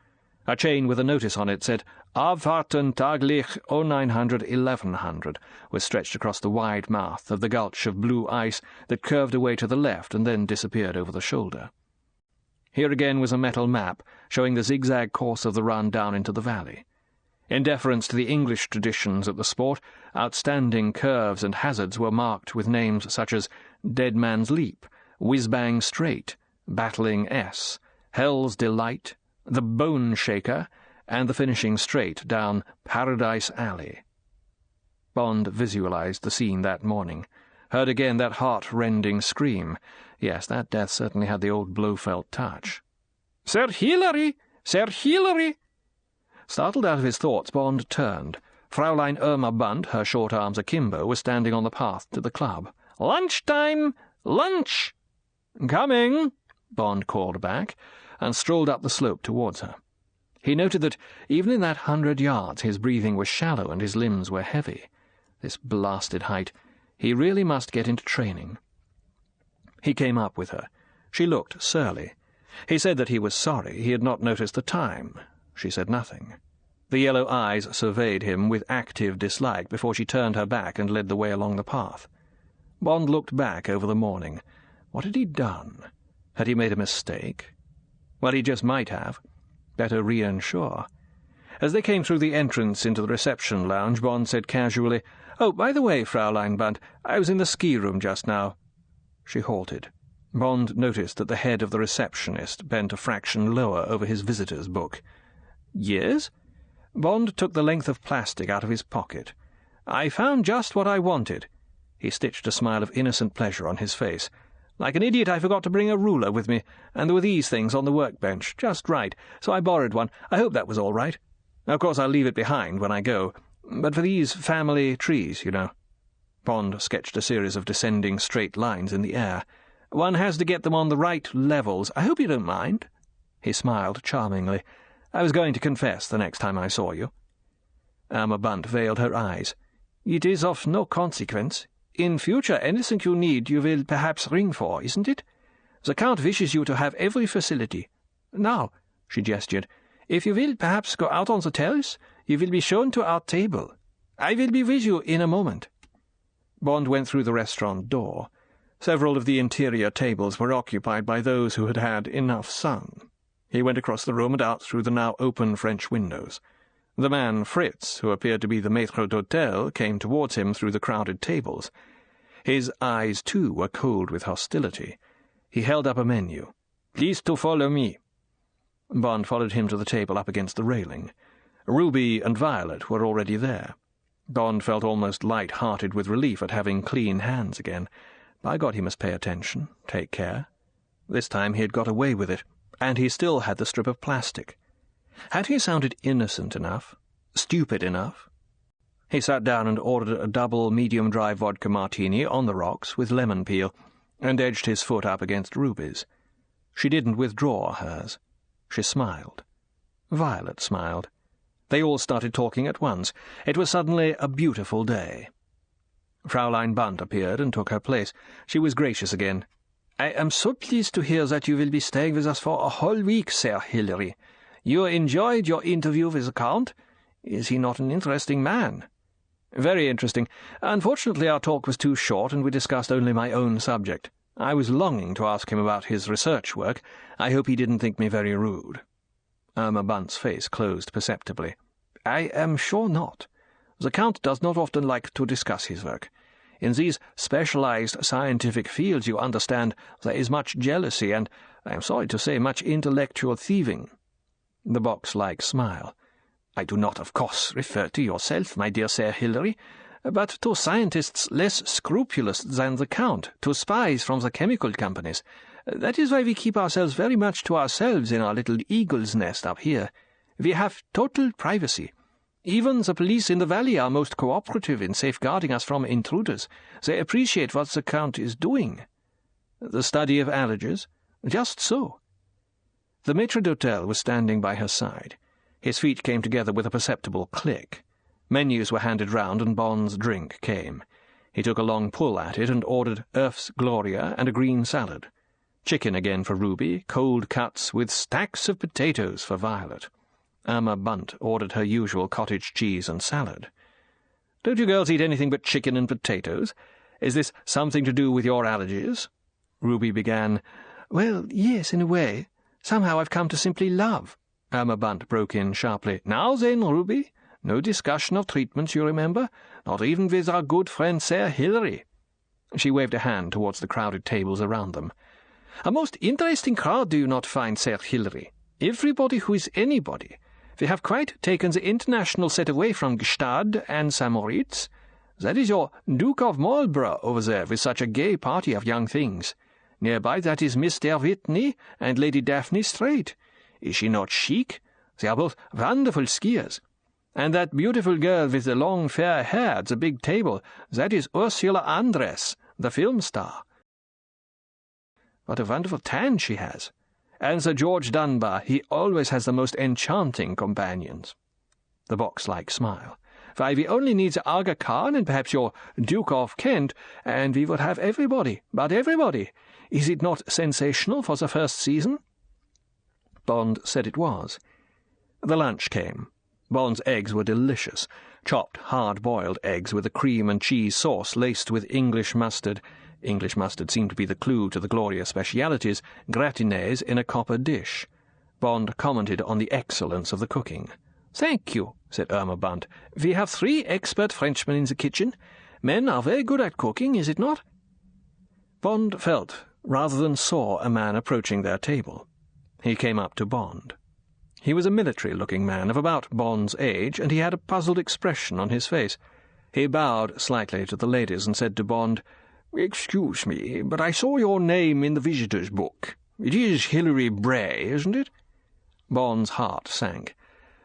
A chain with a notice on it said, Abfahrten taglich 0900-1100, was stretched across the wide mouth of the gulch of blue ice that curved away to the left and then disappeared over the shoulder. Here again was a metal map showing the zigzag course of the run down into the valley. In deference to the English traditions of the sport, outstanding curves and hazards were marked with names such as Dead Man's Leap, Whiz-Bang Straight, Battling S, Hell's Delight, The Bone Shaker, and the finishing straight down Paradise Alley. Bond visualized the scene that morning, heard again that heart-rending scream. Yes, that death certainly had the old Blofeld touch. "Sir Hilary! Sir Hilary!" Startled out of his thoughts, Bond turned. Fraulein Irma Bunt, her short arms akimbo, was standing on the path to the club. "Lunchtime! Lunch!" "Coming!" Bond called back, and strolled up the slope towards her. He noted that, even in that 100 yards, his breathing was shallow and his limbs were heavy. This blasted height. He really must get into training. He came up with her. She looked surly. He said that he was sorry he had not noticed the time. She said nothing. The yellow eyes surveyed him with active dislike before she turned her back and led the way along the path. Bond looked back over the morning. What had he done? Had he made a mistake? Well, he just might have. Better reinsure. As they came through the entrance into the reception lounge, Bond said casually, "Oh, by the way, Fraulein Bunt, I was in the ski-room just now." She halted. Bond noticed that the head of the receptionist bent a fraction lower over his visitor's book. "Yes?" Bond took the length of plastic out of his pocket. "I found just what I wanted." He stitched a smile of innocent pleasure on his face. "Like an idiot, I forgot to bring a ruler with me, and there were these things on the workbench, just right, so I borrowed one. I hope that was all right. Of course, I'll leave it behind when I go, but for these family trees, you know." Bond sketched a series of descending straight lines in the air. "One has to get them on the right levels. I hope you don't mind." He smiled charmingly. "I was going to confess the next time I saw you." Irma Bunt veiled her eyes. "It is of no consequence. In future, anything you need you will perhaps ring for, isn't it? The Count wishes you to have every facility. Now," she gestured, "if you will perhaps go out on the terrace, you will be shown to our table. I will be with you in a moment." Bond went through the restaurant door. Several of the interior tables were occupied by those who had had enough sun. He went across the room and out through the now open French windows. The man, Fritz, who appeared to be the maître d'hôtel, came towards him through the crowded tables. His eyes, too, were cold with hostility. He held up a menu. "Please to follow me." Bond followed him to the table up against the railing. Ruby and Violet were already there. Bond felt almost light-hearted with relief at having clean hands again. By God, he must pay attention, take care. This time he had got away with it, and he still had the strip of plastic. Had he sounded innocent enough? Stupid enough? He sat down and ordered a double medium-dry vodka martini on the rocks with lemon peel, and edged his foot up against Ruby's. She didn't withdraw hers. She smiled. Violet smiled. They all started talking at once. It was suddenly a beautiful day. Fraulein Bunt appeared and took her place. She was gracious again. "I am so pleased to hear that you will be staying with us for a whole week, Sir Hilary. You enjoyed your interview with the Count? Is he not an interesting man?" "Very interesting. Unfortunately, our talk was too short, and we discussed only my own subject. I was longing to ask him about his research work. I hope he didn't think me very rude." Irma Bunt's face closed perceptibly. "I am sure not. The Count does not often like to discuss his work. In these specialized scientific fields, you understand, there is much jealousy and, I am sorry to say, much intellectual thieving." The box-like smile. "I do not, of course, refer to yourself, my dear Sir Hilary, but to scientists less scrupulous than the Count, to spies from the chemical companies. That is why we keep ourselves very much to ourselves in our little eagle's nest up here. We have total privacy. Even the police in the valley are most cooperative in safeguarding us from intruders. They appreciate what the Count is doing." "The study of allergies?" "Just so." The maître d'hôtel was standing by her side. His feet came together with a perceptible click. Menus were handed round, and Bond's drink came. He took a long pull at it and ordered Earth's Gloria and a green salad. Chicken again for Ruby, cold cuts with stacks of potatoes for Violet. Irma Bunt ordered her usual cottage cheese and salad. "Don't you girls eat anything but chicken and potatoes? Is this something to do with your allergies?" Ruby began. "Well, yes, in a way. Somehow I've come to simply love." Irma Bunt broke in sharply. "Now then, Ruby, no discussion of treatments, you remember, not even with our good friend Sir Hilary." She waved a hand towards the crowded tables around them. "A most interesting crowd, do you not find, Sir Hilary? Everybody who is anybody. We have quite taken the international set away from Gstaad and St. Moritz. That is your Duke of Marlborough over there with such a gay party of young things. Nearby that is Mr. Whitney and Lady Daphne Strait. Is she not chic? They are both wonderful skiers. And that beautiful girl with the long fair hair at the big table, that is Ursula Andress, the film star. What a wonderful tan she has. And Sir George Dunbar, he always has the most enchanting companions. The box-like smile. Why, we only need the Aga Khan and perhaps your Duke of Kent, and we would have everybody, but everybody. Is it not sensational for the first season? Bond said it was. The lunch came. Bond's eggs were delicious, chopped, hard-boiled eggs with a cream and cheese sauce laced with English mustard. English mustard seemed to be the clue to the glorious specialities, gratinés in a copper dish. Bond commented on the excellence of the cooking. "Thank you," said Irma Bunt. "We have 3 expert Frenchmen in the kitchen. Men are very good at cooking, is it not?" Bond felt, rather than saw, a man approaching their table. He came up to Bond. He was a military-looking man of about Bond's age, and he had a puzzled expression on his face. He bowed slightly to the ladies and said to Bond, "Excuse me, but I saw your name in the visitors' book. It is Hilary Bray, isn't it?" Bond's heart sank.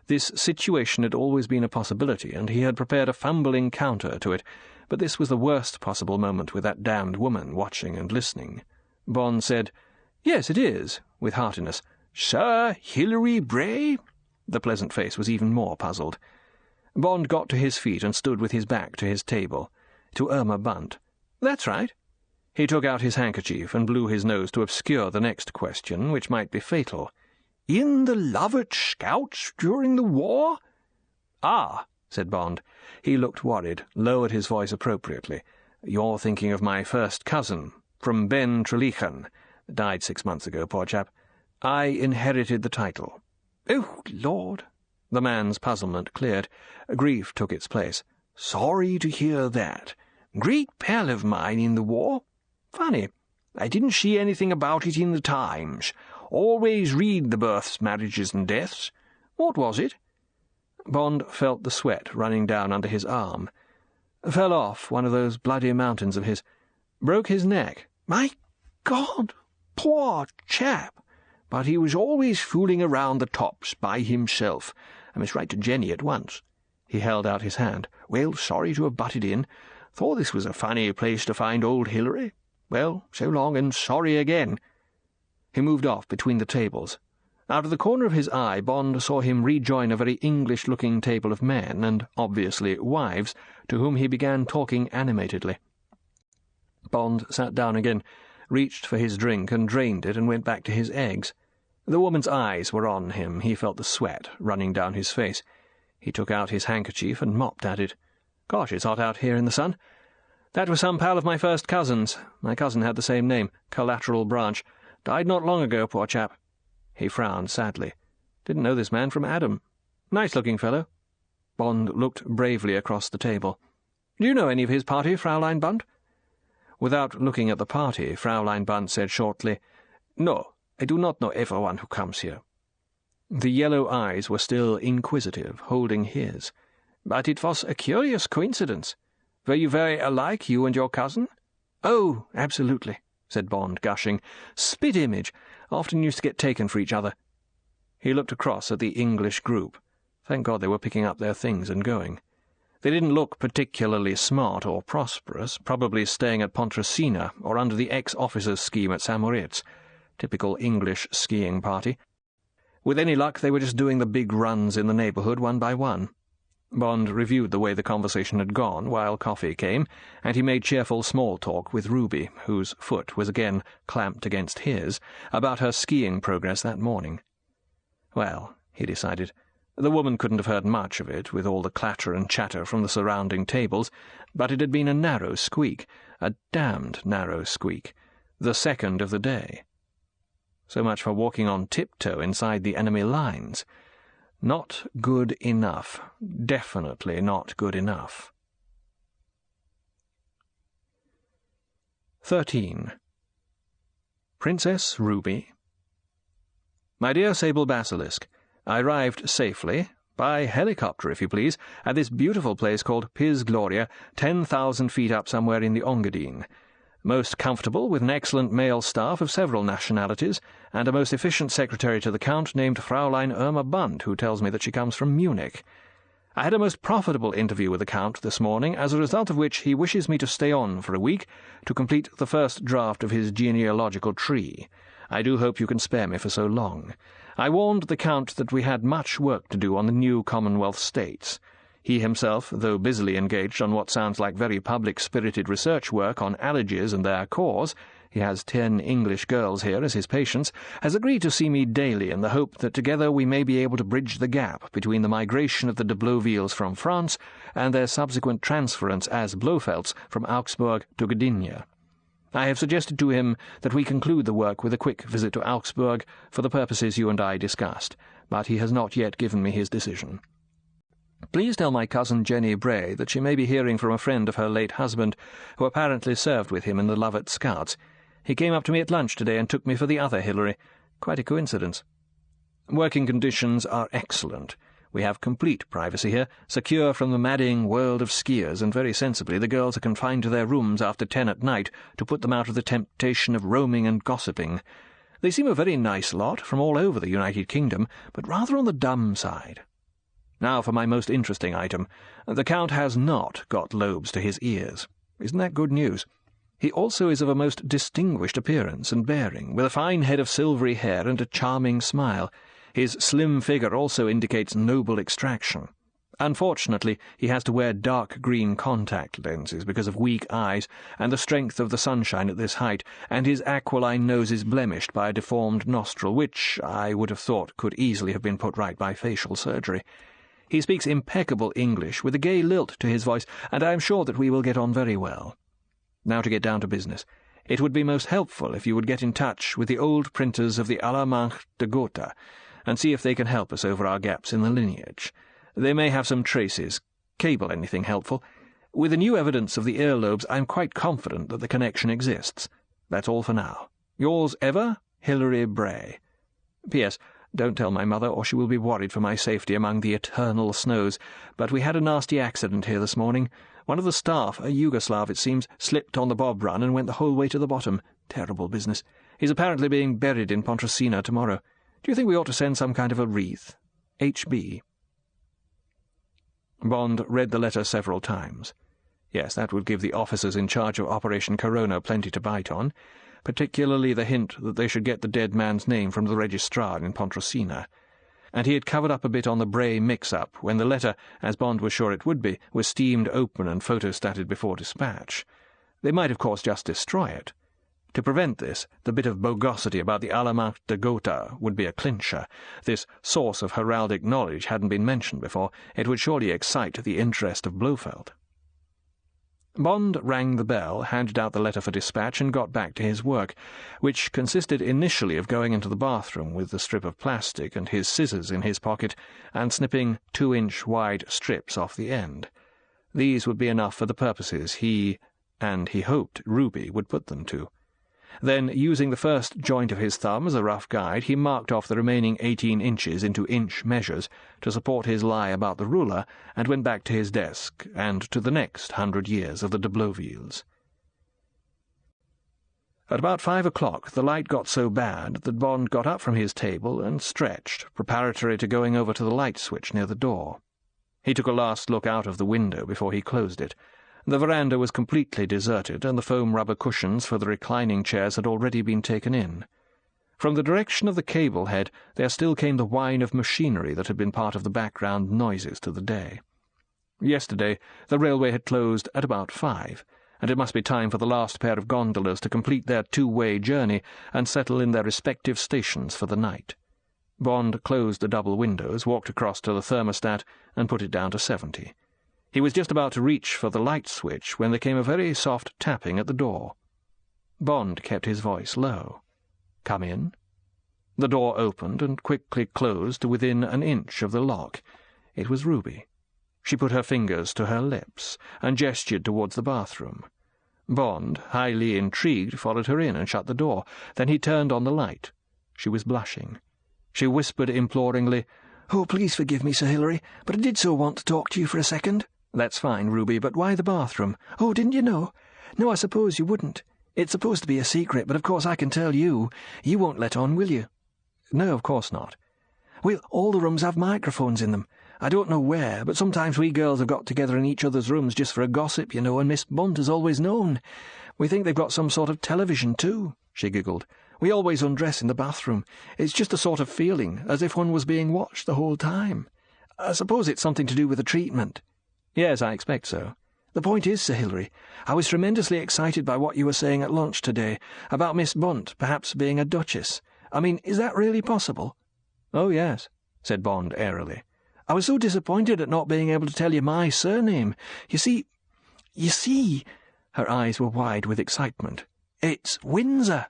This situation had always been a possibility, and he had prepared a fumbling counter to it, but this was the worst possible moment with that damned woman watching and listening. Bond said, "Yes, it is," with heartiness. "Sir Hilary Bray?" The pleasant face was even more puzzled. Bond got to his feet and stood with his back to his table, to Irma Bunt. "That's right." He took out his handkerchief and blew his nose to obscure the next question, which might be fatal. "In the Lovett Scouts during the war?" "Ah," said Bond. He looked worried, lowered his voice appropriately. "You're thinking of my first cousin, from Ben Trelichan. Died 6 months ago, poor chap. I inherited the title." "Oh, Lord!" The man's puzzlement cleared. Grief took its place. "Sorry to hear that. Great pal of mine in the war. Funny, I didn't see anything about it in the Times. Always read the births, marriages, and deaths. What was it?" Bond felt the sweat running down under his arm. Fell off one of those bloody mountains of his. Broke his neck. "My God! Poor chap! But he was always fooling around the tops by himself. I must write to Jenny at once." He held out his hand. "Well, sorry to have butted in. Thought this was a funny place to find old Hilary. Well, so long, and sorry again." He moved off between the tables. Out of the corner of his eye, Bond saw him rejoin a very English-looking table of men, and obviously wives, to whom he began talking animatedly. Bond sat down again, reached for his drink and drained it, and went back to his eggs. The woman's eyes were on him. He felt the sweat running down his face. He took out his handkerchief and mopped at it. "Gosh, it's hot out here in the sun. That was some pal of my first cousin's. My cousin had the same name, Collateral Branch. Died not long ago, poor chap." He frowned sadly. "Didn't know this man from Adam. Nice-looking fellow." Bond looked bravely across the table. "Do you know any of his party, Fraulein Bunt?" Without looking at the party, Fraulein Bunt said shortly, "No, I do not know everyone who comes here." The yellow eyes were still inquisitive, holding his. "But it was a curious coincidence. Were you very alike, you and your cousin?" "Oh, absolutely," said Bond, gushing. "Spit image. Often used to get taken for each other." He looked across at the English group. Thank God they were picking up their things and going. They didn't look particularly smart or prosperous, probably staying at Pontresina or under the ex-officers' scheme at St. Moritz. Typical English skiing party. With any luck, they were just doing the big runs in the neighbourhood one by one. Bond reviewed the way the conversation had gone while coffee came, and he made cheerful small talk with Ruby, whose foot was again clamped against his, about her skiing progress that morning. Well, he decided, the woman couldn't have heard much of it, with all the clatter and chatter from the surrounding tables, but it had been a narrow squeak, a damned narrow squeak, the second of the day. So much for walking on tiptoe inside the enemy lines. Not good enough. Definitely not good enough. 13. Princess Ruby. My dear Sable Basilisk, I arrived safely, by helicopter if you please, at this beautiful place called Piz Gloria, 10,000 feet up somewhere in the Engadine. Most comfortable, with an excellent male staff of several nationalities, and a most efficient secretary to the Count named Fraulein Irma Bunt, who tells me that she comes from Munich. I had a most profitable interview with the Count this morning, as a result of which he wishes me to stay on for a week to complete the first draft of his genealogical tree. I do hope you can spare me for so long. I warned the Count that we had much work to do on the new Commonwealth States. He himself, though busily engaged on what sounds like very public-spirited research work on allergies and their cause — he has 10 English girls here as his patients — has agreed to see me daily in the hope that together we may be able to bridge the gap between the migration of the de Blovilles from France and their subsequent transference as Blofelds from Augsburg to Gdynia. I have suggested to him that we conclude the work with a quick visit to Augsburg for the purposes you and I discussed, but he has not yet given me his decision. Please tell my cousin Jenny Bray that she may be hearing from a friend of her late husband, who apparently served with him in the Lovat Scouts. He came up to me at lunch today and took me for the other Hilary. Quite a coincidence. Working conditions are excellent. We have complete privacy here, secure from the madding world of skiers, and very sensibly the girls are confined to their rooms after 10 at night to put them out of the temptation of roaming and gossiping. They seem a very nice lot, from all over the United Kingdom, but rather on the dumb side. Now for my most interesting item. The Count has not got lobes to his ears. Isn't that good news? He also is of a most distinguished appearance and bearing, with a fine head of silvery hair and a charming smile. His slim figure also indicates noble extraction. Unfortunately, he has to wear dark green contact lenses because of weak eyes and the strength of the sunshine at this height, and his aquiline nose is blemished by a deformed nostril, which, I would have thought, could easily have been put right by facial surgery. He speaks impeccable English, with a gay lilt to his voice, and I am sure that we will get on very well. Now to get down to business. It would be most helpful if you would get in touch with the old printers of the Allemagne de Gotha, and see if they can help us over our gaps in the lineage. They may have some traces. Cable anything helpful. With the new evidence of the earlobes, I am quite confident that the connection exists. That's all for now. Yours ever, Hilary Bray. P.S. Don't tell my mother, or she will be worried for my safety among the eternal snows, but we had a nasty accident here this morning. One of the staff, a Yugoslav it seems, slipped on the bob run and went the whole way to the bottom. Terrible business. He's apparently being buried in Pontresina tomorrow. Do you think we ought to send some kind of a wreath? H.B. Bond read the letter several times. Yes, that would give the officers in charge of Operation Corona plenty to bite on, particularly the hint that they should get the dead man's name from the registrar in Pontresina. And he had covered up a bit on the Bray mix-up when the letter, as Bond was sure it would be, was steamed open and photostated before dispatch. They might, of course, just destroy it. To prevent this, the bit of bogosity about the Allemagne de Gotha would be a clincher. This source of heraldic knowledge hadn't been mentioned before. It would surely excite the interest of Blofeld. Bond rang the bell, handed out the letter for dispatch, and got back to his work, which consisted initially of going into the bathroom with the strip of plastic and his scissors in his pocket, and snipping 2-inch-wide strips off the end. These would be enough for the purposes he, and he hoped Ruby, would put them to. Then, using the first joint of his thumb as a rough guide, he marked off the remaining 18 inches into inch measures to support his lie about the ruler, and went back to his desk, and to the next 100 years of the de Blovilles. At about 5 o'clock the light got so bad that Bond got up from his table and stretched, preparatory to going over to the light switch near the door. He took a last look out of the window before he closed it. The veranda was completely deserted, and the foam rubber cushions for the reclining chairs had already been taken in. From the direction of the cable head there still came the whine of machinery that had been part of the background noises to the day. Yesterday the railway had closed at about 5, and it must be time for the last pair of gondolas to complete their 2-way journey and settle in their respective stations for the night. Bond closed the double windows, walked across to the thermostat, and put it down to 70. He was just about to reach for the light switch when there came a very soft tapping at the door. Bond kept his voice low. "Come in." The door opened and quickly closed to within an inch of the lock. It was Ruby. She put her fingers to her lips and gestured towards the bathroom. Bond, highly intrigued, followed her in and shut the door. Then he turned on the light. She was blushing. She whispered imploringly, "Oh, please forgive me, Sir Hilary, but I did so want to talk to you for a second." "That's fine, Ruby, but why the bathroom?" "Oh, didn't you know? No, I suppose you wouldn't. It's supposed to be a secret, but of course I can tell you. You won't let on, will you?" "No, of course not." "Well, all the rooms have microphones in them. I don't know where, but sometimes we girls have got together in each other's rooms just for a gossip, you know, and Miss Bunt has always known. We think they've got some sort of television, too," she giggled. "We always undress in the bathroom. It's just a sort of feeling, as if one was being watched the whole time. I suppose it's something to do with the treatment." "Yes, I expect so." "The point is, Sir Hilary, I was tremendously excited by what you were saying at lunch today, about Miss Bunt perhaps being a duchess. I mean, is that really possible?" "Oh, yes," said Bond airily. "I was so disappointed at not being able to tell you my surname. You see, her eyes were wide with excitement. "It's Windsor."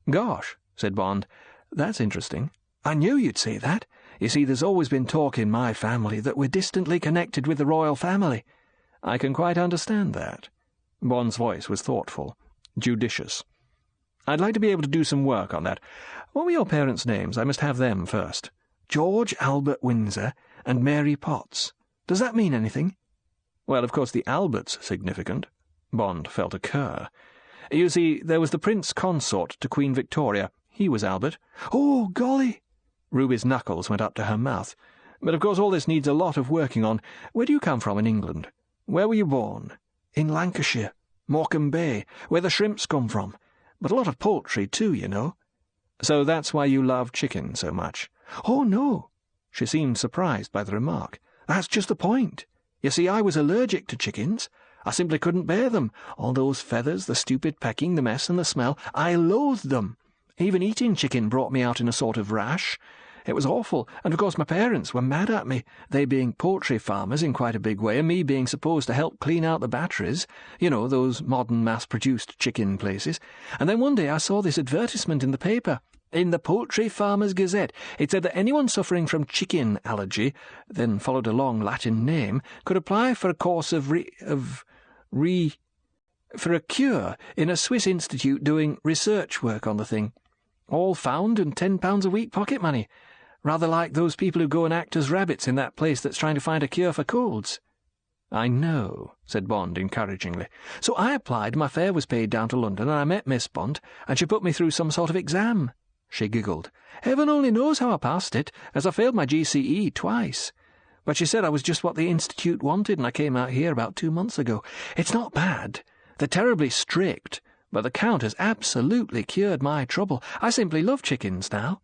"Gosh," said Bond, "that's interesting." "I knew you'd say that. You see, there's always been talk in my family that we're distantly connected with the royal family." "I can quite understand that." Bond's voice was thoughtful, judicious. "I'd like to be able to do some work on that. What were your parents' names? I must have them first." "George Albert Windsor and Mary Potts. Does that mean anything?" "Well, of course the Albert's significant." Bond felt a cur. "You see, there was the Prince Consort to Queen Victoria. He was Albert." "Oh, golly!" Ruby's knuckles went up to her mouth. "But of course all this needs a lot of working on. Where do you come from in England? Where were you born?" "In Lancashire, Morecambe Bay, where the shrimps come from. But a lot of poultry, too, you know." "So that's why you love chicken so much?" "Oh, no." She seemed surprised by the remark. "That's just the point. You see, I was allergic to chickens. I simply couldn't bear them. All those feathers, the stupid pecking, the mess and the smell. I loathed them. Even eating chicken brought me out in a sort of rash. It was awful, and of course my parents were mad at me, they being poultry farmers in quite a big way, and me being supposed to help clean out the batteries, you know, those modern mass-produced chicken places. And then one day I saw this advertisement in the paper, in the Poultry Farmers' Gazette. It said that anyone suffering from chicken allergy, then followed a long Latin name, could apply for a course for a cure in a Swiss institute doing research work on the thing. All found and £10 a week pocket money. Rather like those people who go and act as rabbits in that place that's trying to find a cure for colds." "I know," said Bond encouragingly. "So I applied, my fare was paid down to London, and I met Miss Bunt, and she put me through some sort of exam." She giggled. "Heaven only knows how I passed it, as I failed my GCE twice. But she said I was just what the Institute wanted, and I came out here about 2 months ago. It's not bad. They're terribly strict, but the Count has absolutely cured my trouble. I simply love chickens now."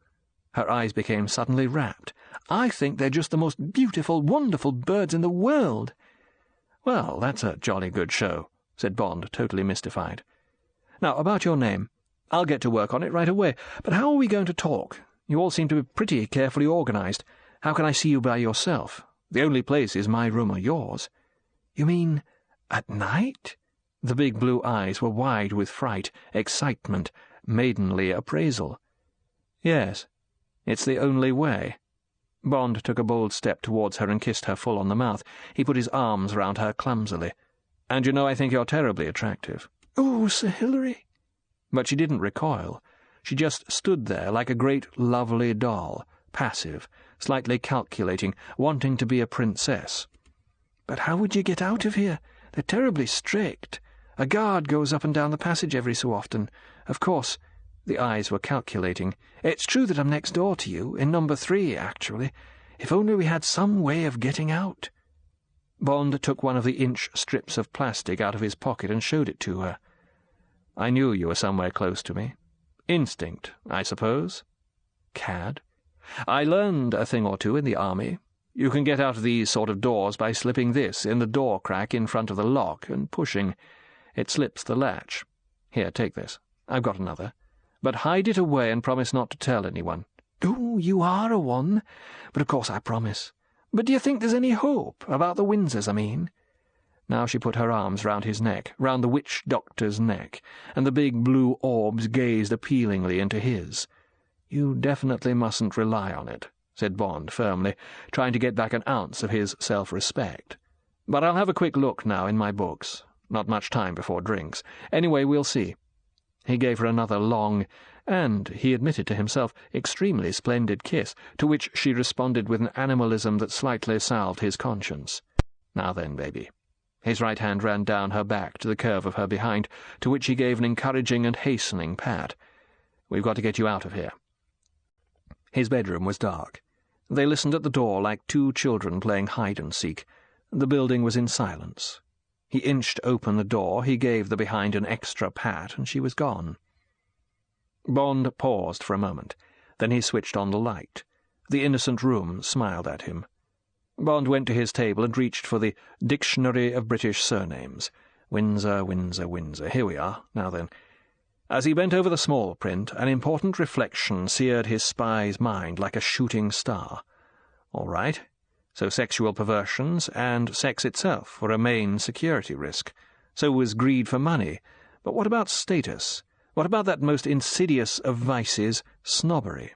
Her eyes became suddenly rapt. "I think they're just the most beautiful, wonderful birds in the world." "Well, that's a jolly good show," said Bond, totally mystified. "Now, about your name. I'll get to work on it right away. But how are we going to talk? You all seem to be pretty carefully organised. How can I see you by yourself? The only place is my room or yours." "You mean at night?" The big blue eyes were wide with fright, excitement, maidenly appraisal. "Yes, it's the only way." Bond took a bold step towards her and kissed her full on the mouth. He put his arms round her clumsily. "And you know I think you're terribly attractive." "Oh, Sir Hilary." But she didn't recoil. She just stood there like a great lovely doll, passive, slightly calculating, wanting to be a princess. "But how would you get out of here? They're terribly strict. A guard goes up and down the passage every so often. Of course," the eyes were calculating, "it's true that I'm next door to you, in number 3, actually. If only we had some way of getting out." Bond took one of the inch strips of plastic out of his pocket and showed it to her. "I knew you were somewhere close to me. Instinct, I suppose. Cad. I learned a thing or two in the army. You can get out of these sort of doors by slipping this in the door crack in front of the lock and pushing. It slips the latch. Here, take this. I've got another. But hide it away and promise not to tell anyone." "Oh, you are a one. But of course I promise. But do you think there's any hope about the Windsors, I mean?" Now she put her arms round his neck, round the witch doctor's neck, and the big blue orbs gazed appealingly into his. "You definitely mustn't rely on it," said Bond firmly, trying to get back an ounce of his self-respect. "But I'll have a quick look now in my books. Not much time before drinks. Anyway, we'll see." He gave her another long, and, he admitted to himself, extremely splendid kiss, to which she responded with an animalism that slightly salved his conscience. "Now then, baby." His right hand ran down her back to the curve of her behind, to which he gave an encouraging and hastening pat. "We've got to get you out of here." His bedroom was dark. They listened at the door like two children playing hide-and-seek. The building was in silence. He inched open the door, he gave the behind an extra pat, and she was gone. Bond paused for a moment. Then he switched on the light. The innocent room smiled at him. Bond went to his table and reached for the Dictionary of British Surnames. Windsor, Windsor, Windsor. Here we are. Now then. As he bent over the small print, an important reflection seared his spy's mind like a shooting star. All right. So sexual perversions and sex itself were a main security risk. So was greed for money. But what about status? What about that most insidious of vices, snobbery?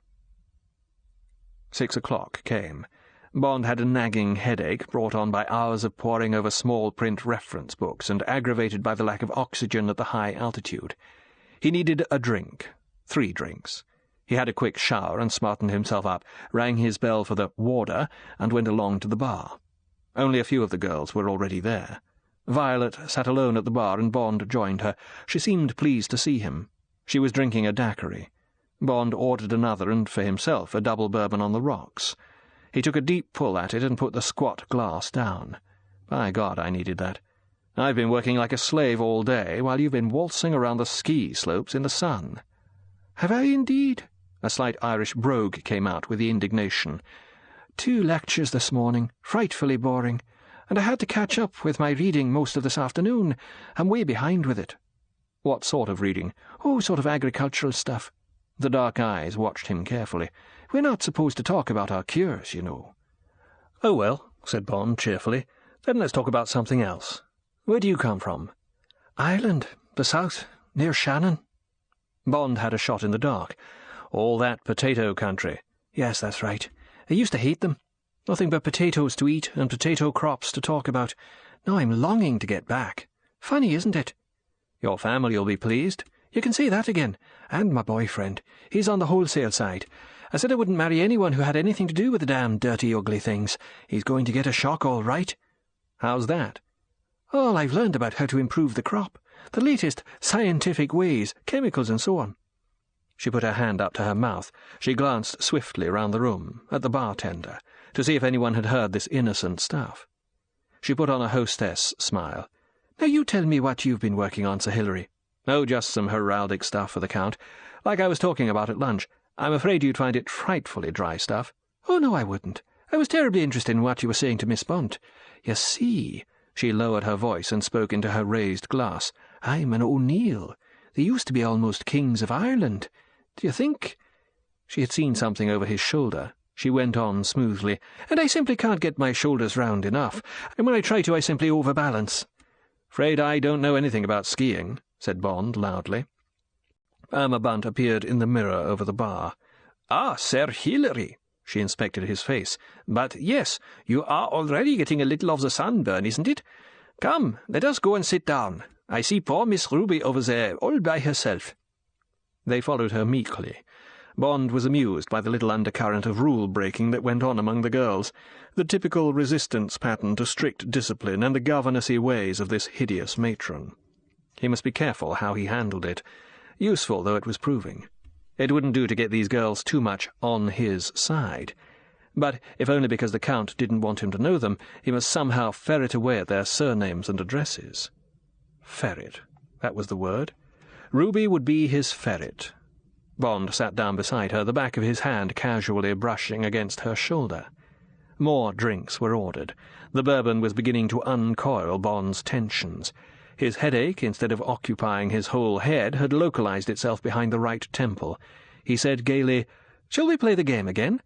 6 o'clock came. Bond had a nagging headache brought on by hours of poring over small-print reference books and aggravated by the lack of oxygen at the high altitude. He needed a drink. 3 drinks. He had a quick shower and smartened himself up, rang his bell for the warder, and went along to the bar. Only a few of the girls were already there. Violet sat alone at the bar, and Bond joined her. She seemed pleased to see him. She was drinking a daiquiri. Bond ordered another, and for himself a double bourbon on the rocks. He took a deep pull at it and put the squat glass down. By God, I needed that. I've been working like a slave all day, while you've been waltzing around the ski slopes in the sun. Have I indeed? A slight Irish brogue came out with the indignation. 2 lectures this morning, frightfully boring, and I had to catch up with my reading most of this afternoon. I'm way behind with it. What sort of reading? Oh, sort of agricultural stuff. The dark eyes watched him carefully. We're not supposed to talk about our cures, you know. "Oh, well," said Bond cheerfully. "Then let's talk about something else. Where do you come from?" "Ireland, the south, near Shannon." Bond had a shot in the dark. "All that potato country." "Yes, that's right. I used to hate them. Nothing but potatoes to eat and potato crops to talk about. Now I'm longing to get back. Funny, isn't it?" "Your family'll be pleased." "You can say that again. And my boyfriend. He's on the wholesale side. I said I wouldn't marry anyone who had anything to do with the damn dirty, ugly things. He's going to get a shock all right." "How's that?" "Oh, I've learned about how to improve the crop. The latest scientific ways, chemicals and so on." She put her hand up to her mouth. She glanced swiftly round the room, at the bartender, to see if anyone had heard this innocent stuff. She put on a hostess smile. "Now you tell me what you've been working on, Sir Hilary." "Oh, just some heraldic stuff for the Count. Like I was talking about at lunch. I'm afraid you'd find it frightfully dry stuff." "Oh, no, I wouldn't. I was terribly interested in what you were saying to Miss Bunt. You see," she lowered her voice and spoke into her raised glass, "I'm an O'Neill. They used to be almost kings of Ireland. Do you think—" She had seen something over his shoulder. She went on smoothly. "And I simply can't get my shoulders round enough, and when I try to I simply overbalance." "Afraid I don't know anything about skiing," said Bond loudly. Irma Bunt appeared in the mirror over the bar. "Ah, Sir Hilary," she inspected his face. "But yes, you are already getting a little of the sunburn, isn't it? Come, let us go and sit down. I see poor Miss Ruby over there, all by herself." They followed her meekly. Bond was amused by the little undercurrent of rule-breaking that went on among the girls, the typical resistance pattern to strict discipline and the governessy ways of this hideous matron. He must be careful how he handled it, useful though it was proving. It wouldn't do to get these girls too much on his side. But if only because the Count didn't want him to know them, he must somehow ferret away at their surnames and addresses. Ferret. That was the word. Ruby would be his ferret. Bond sat down beside her, the back of his hand casually brushing against her shoulder. More drinks were ordered. The bourbon was beginning to uncoil Bond's tensions. His headache, instead of occupying his whole head, had localized itself behind the right temple. He said gaily, "Shall we play the game again?"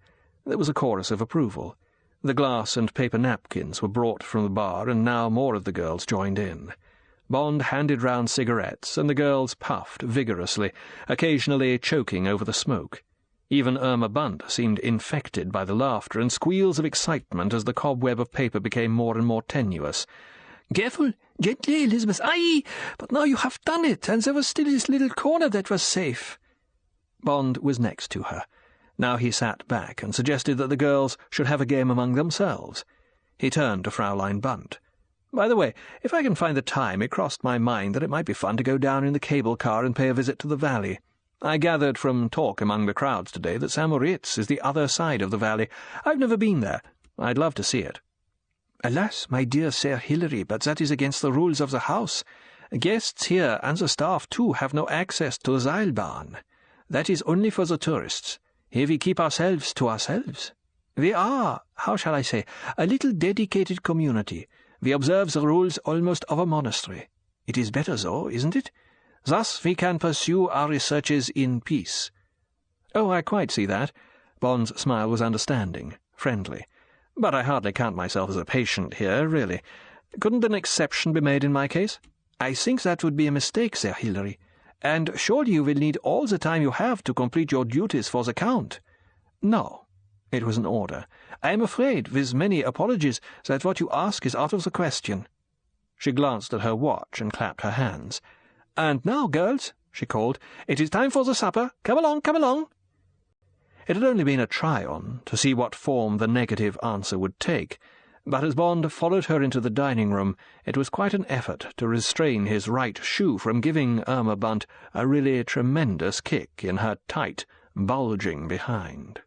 There was a chorus of approval. The glass and paper napkins were brought from the bar, and now more of the girls joined in. Bond handed round cigarettes, and the girls puffed vigorously, occasionally choking over the smoke. Even Irma Bunt seemed infected by the laughter and squeals of excitement as the cobweb of paper became more and more tenuous. Careful, gently, Elizabeth. Aye, but now you have done it, and there was still this little corner that was safe. Bond was next to her. Now he sat back and suggested that the girls should have a game among themselves. He turned to Fraulein Bunt. By the way, if I can find the time, it crossed my mind that it might be fun to go down in the cable car and pay a visit to the valley. I gathered from talk among the crowds today that St. Moritz is the other side of the valley. I've never been there. I'd love to see it. Alas, my dear Sir Hilary, but that is against the rules of the house. Guests here, and the staff too, have no access to the Seilbahn. That is only for the tourists. Here we keep ourselves to ourselves. We are, how shall I say, a little dedicated community. We observe the rules almost of a monastery. It is better so, isn't it? Thus we can pursue our researches in peace. Oh, I quite see that. Bond's smile was understanding, friendly. But I hardly count myself as a patient here, really. Couldn't an exception be made in my case? I think that would be a mistake, Sir Hilary. And surely you will need all the time you have to complete your duties for the Count. No. It was an order. I am afraid, with many apologies, that what you ask is out of the question. She glanced at her watch and clapped her hands. And now, girls, she called, it is time for the supper. Come along, come along. It had only been a try-on to see what form the negative answer would take, but as Bond followed her into the dining-room, it was quite an effort to restrain his right shoe from giving Irma Bunt a really tremendous kick in her tight, bulging behind.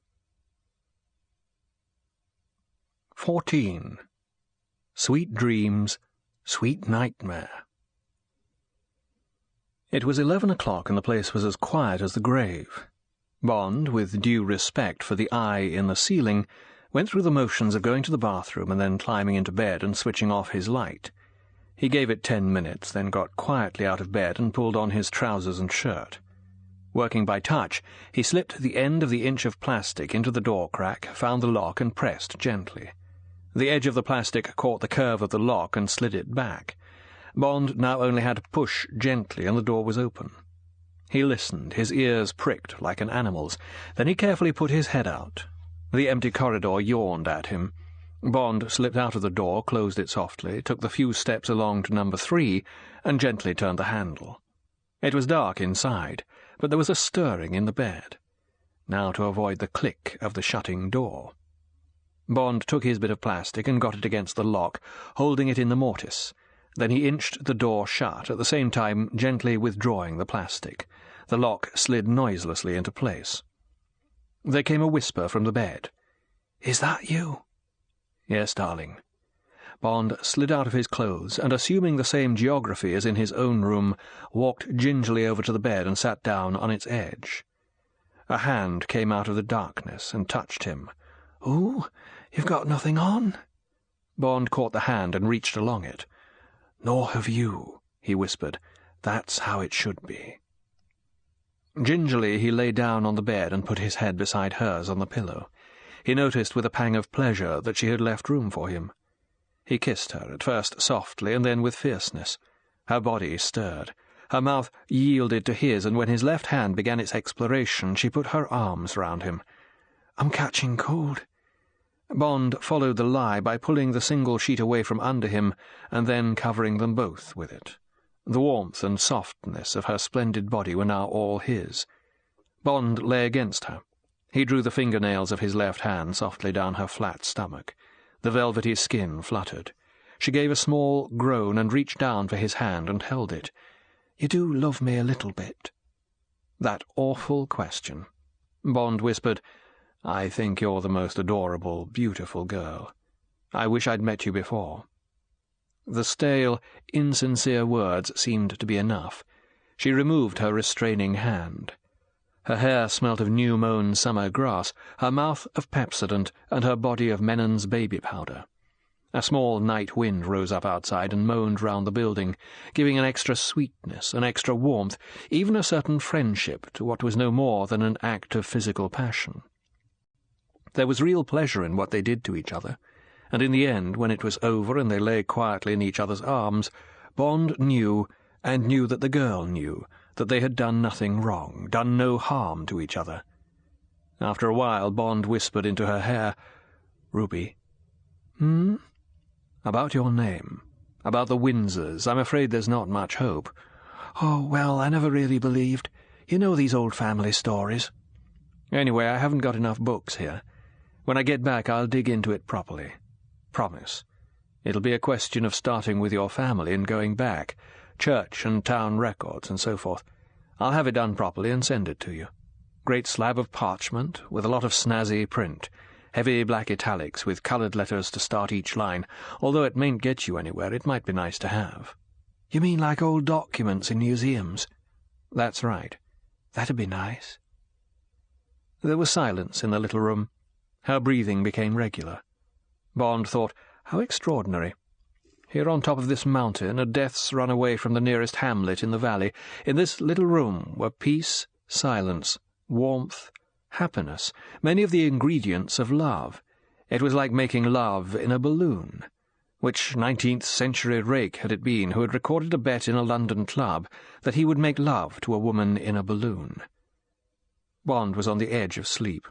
14. Sweet Dreams, Sweet Nightmare. It was 11 o'clock, and the place was as quiet as the grave. Bond, with due respect for the eye in the ceiling, went through the motions of going to the bathroom and then climbing into bed and switching off his light. He gave it 10 minutes, then got quietly out of bed and pulled on his trousers and shirt. Working by touch, he slipped the end of the inch of plastic into the door crack, found the lock, and pressed gently. The edge of the plastic caught the curve of the lock and slid it back. Bond now only had to push gently, and the door was open. He listened, his ears pricked like an animal's. Then he carefully put his head out. The empty corridor yawned at him. Bond slipped out of the door, closed it softly, took the few steps along to number 3, and gently turned the handle. It was dark inside, but there was a stirring in the bed. Now to avoid the click of the shutting door. Bond took his bit of plastic and got it against the lock, holding it in the mortise. Then he inched the door shut, at the same time gently withdrawing the plastic. The lock slid noiselessly into place. There came a whisper from the bed. "Is that you?" "Yes, darling." Bond slid out of his clothes, and assuming the same geography as in his own room, walked gingerly over to the bed and sat down on its edge. A hand came out of the darkness and touched him. "Ooh, you've got nothing on." Bond caught the hand and reached along it. "Nor have you," he whispered. "That's how it should be." Gingerly he lay down on the bed and put his head beside hers on the pillow. He noticed with a pang of pleasure that she had left room for him. He kissed her, at first softly and then with fierceness. Her body stirred. Her mouth yielded to his, and when his left hand began its exploration, she put her arms round him. "I'm catching cold." Bond followed the lie by pulling the single sheet away from under him and then covering them both with it. The warmth and softness of her splendid body were now all his. Bond lay against her. He drew the fingernails of his left hand softly down her flat stomach. The velvety skin fluttered. She gave a small groan and reached down for his hand and held it. "You do love me a little bit?" That awful question. Bond whispered, "I think you're the most adorable, beautiful girl. I wish I'd met you before." The stale, insincere words seemed to be enough. She removed her restraining hand. Her hair smelt of new-mown summer grass, her mouth of Pepsodent, and her body of Mennon's baby powder. A small night wind rose up outside and moaned round the building, giving an extra sweetness, an extra warmth, even a certain friendship to what was no more than an act of physical passion. There was real pleasure in what they did to each other, and in the end, when it was over and they lay quietly in each other's arms, Bond knew, and knew that the girl knew, that they had done nothing wrong, done no harm to each other. After a while, Bond whispered into her hair, "Ruby." "Hmm?" "About your name. About the Windsors, I'm afraid there's not much hope. Oh, well, I never really believed. You know these old family stories. Anyway, I haven't got enough books here. When I get back, I'll dig into it properly. Promise. It'll be a question of starting with your family and going back, church and town records and so forth. I'll have it done properly and send it to you. Great slab of parchment with a lot of snazzy print, heavy black italics with coloured letters to start each line. Although it mayn't get you anywhere, it might be nice to have. You mean like old documents in museums? That's right. That'd be nice. There was silence in the little room. Her breathing became regular. Bond thought, how extraordinary. Here on top of this mountain, a death's run away from the nearest hamlet in the valley, in this little room were peace, silence, warmth, happiness, many of the ingredients of love. It was like making love in a balloon. Which 19th-century rake had it been who had recorded a bet in a London club that he would make love to a woman in a balloon? Bond was on the edge of sleep.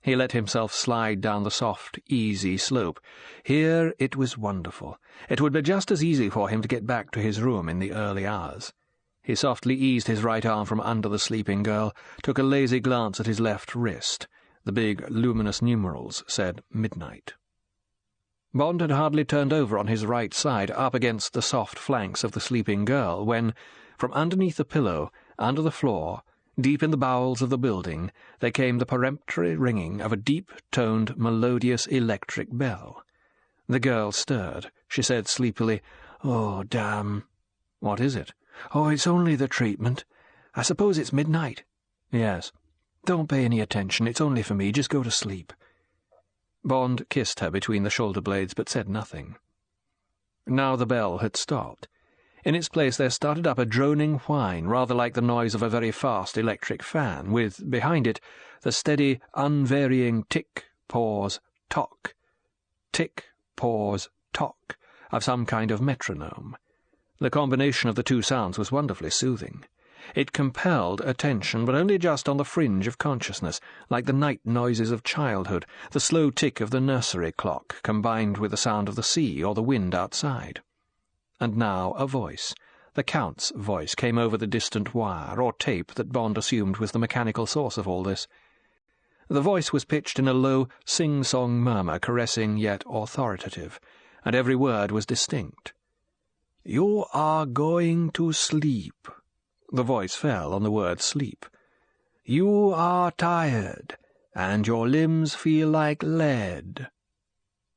He let himself slide down the soft, easy slope. Here it was wonderful. It would be just as easy for him to get back to his room in the early hours. He softly eased his right arm from under the sleeping girl, took a lazy glance at his left wrist. The big, luminous numerals said midnight. Bond had hardly turned over on his right side, up against the soft flanks of the sleeping girl, when, from underneath the pillow, under the floor, deep in the bowels of the building, there came the peremptory ringing of a deep-toned, melodious electric bell. The girl stirred. She said sleepily, "Oh, damn." "What is it?" "Oh, it's only the treatment. I suppose it's midnight." "Yes." "Don't pay any attention. It's only for me. Just go to sleep." Bond kissed her between the shoulder blades, but said nothing. Now the bell had stopped. In its place there started up a droning whine, rather like the noise of a very fast electric fan, with, behind it, the steady, unvarying tick, pause, tock, tick, pause, tock, of some kind of metronome. The combination of the two sounds was wonderfully soothing. It compelled attention, but only just on the fringe of consciousness, like the night noises of childhood, the slow tick of the nursery clock, combined with the sound of the sea or the wind outside. And now a voice, the Count's voice, came over the distant wire, or tape, that Bond assumed was the mechanical source of all this. The voice was pitched in a low, sing-song murmur, caressing yet authoritative, and every word was distinct. "You are going to sleep." The voice fell on the word sleep. "You are tired, and your limbs feel like lead."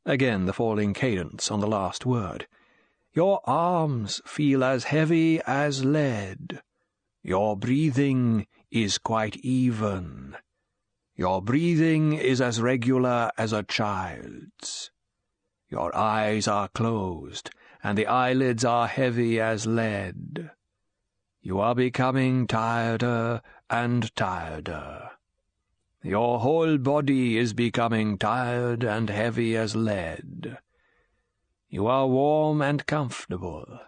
Again the falling cadence on the last word. "Your arms feel as heavy as lead. Your breathing is quite even. Your breathing is as regular as a child's. Your eyes are closed, and the eyelids are heavy as lead. You are becoming tireder and tireder. Your whole body is becoming tired and heavy as lead. You are warm and comfortable.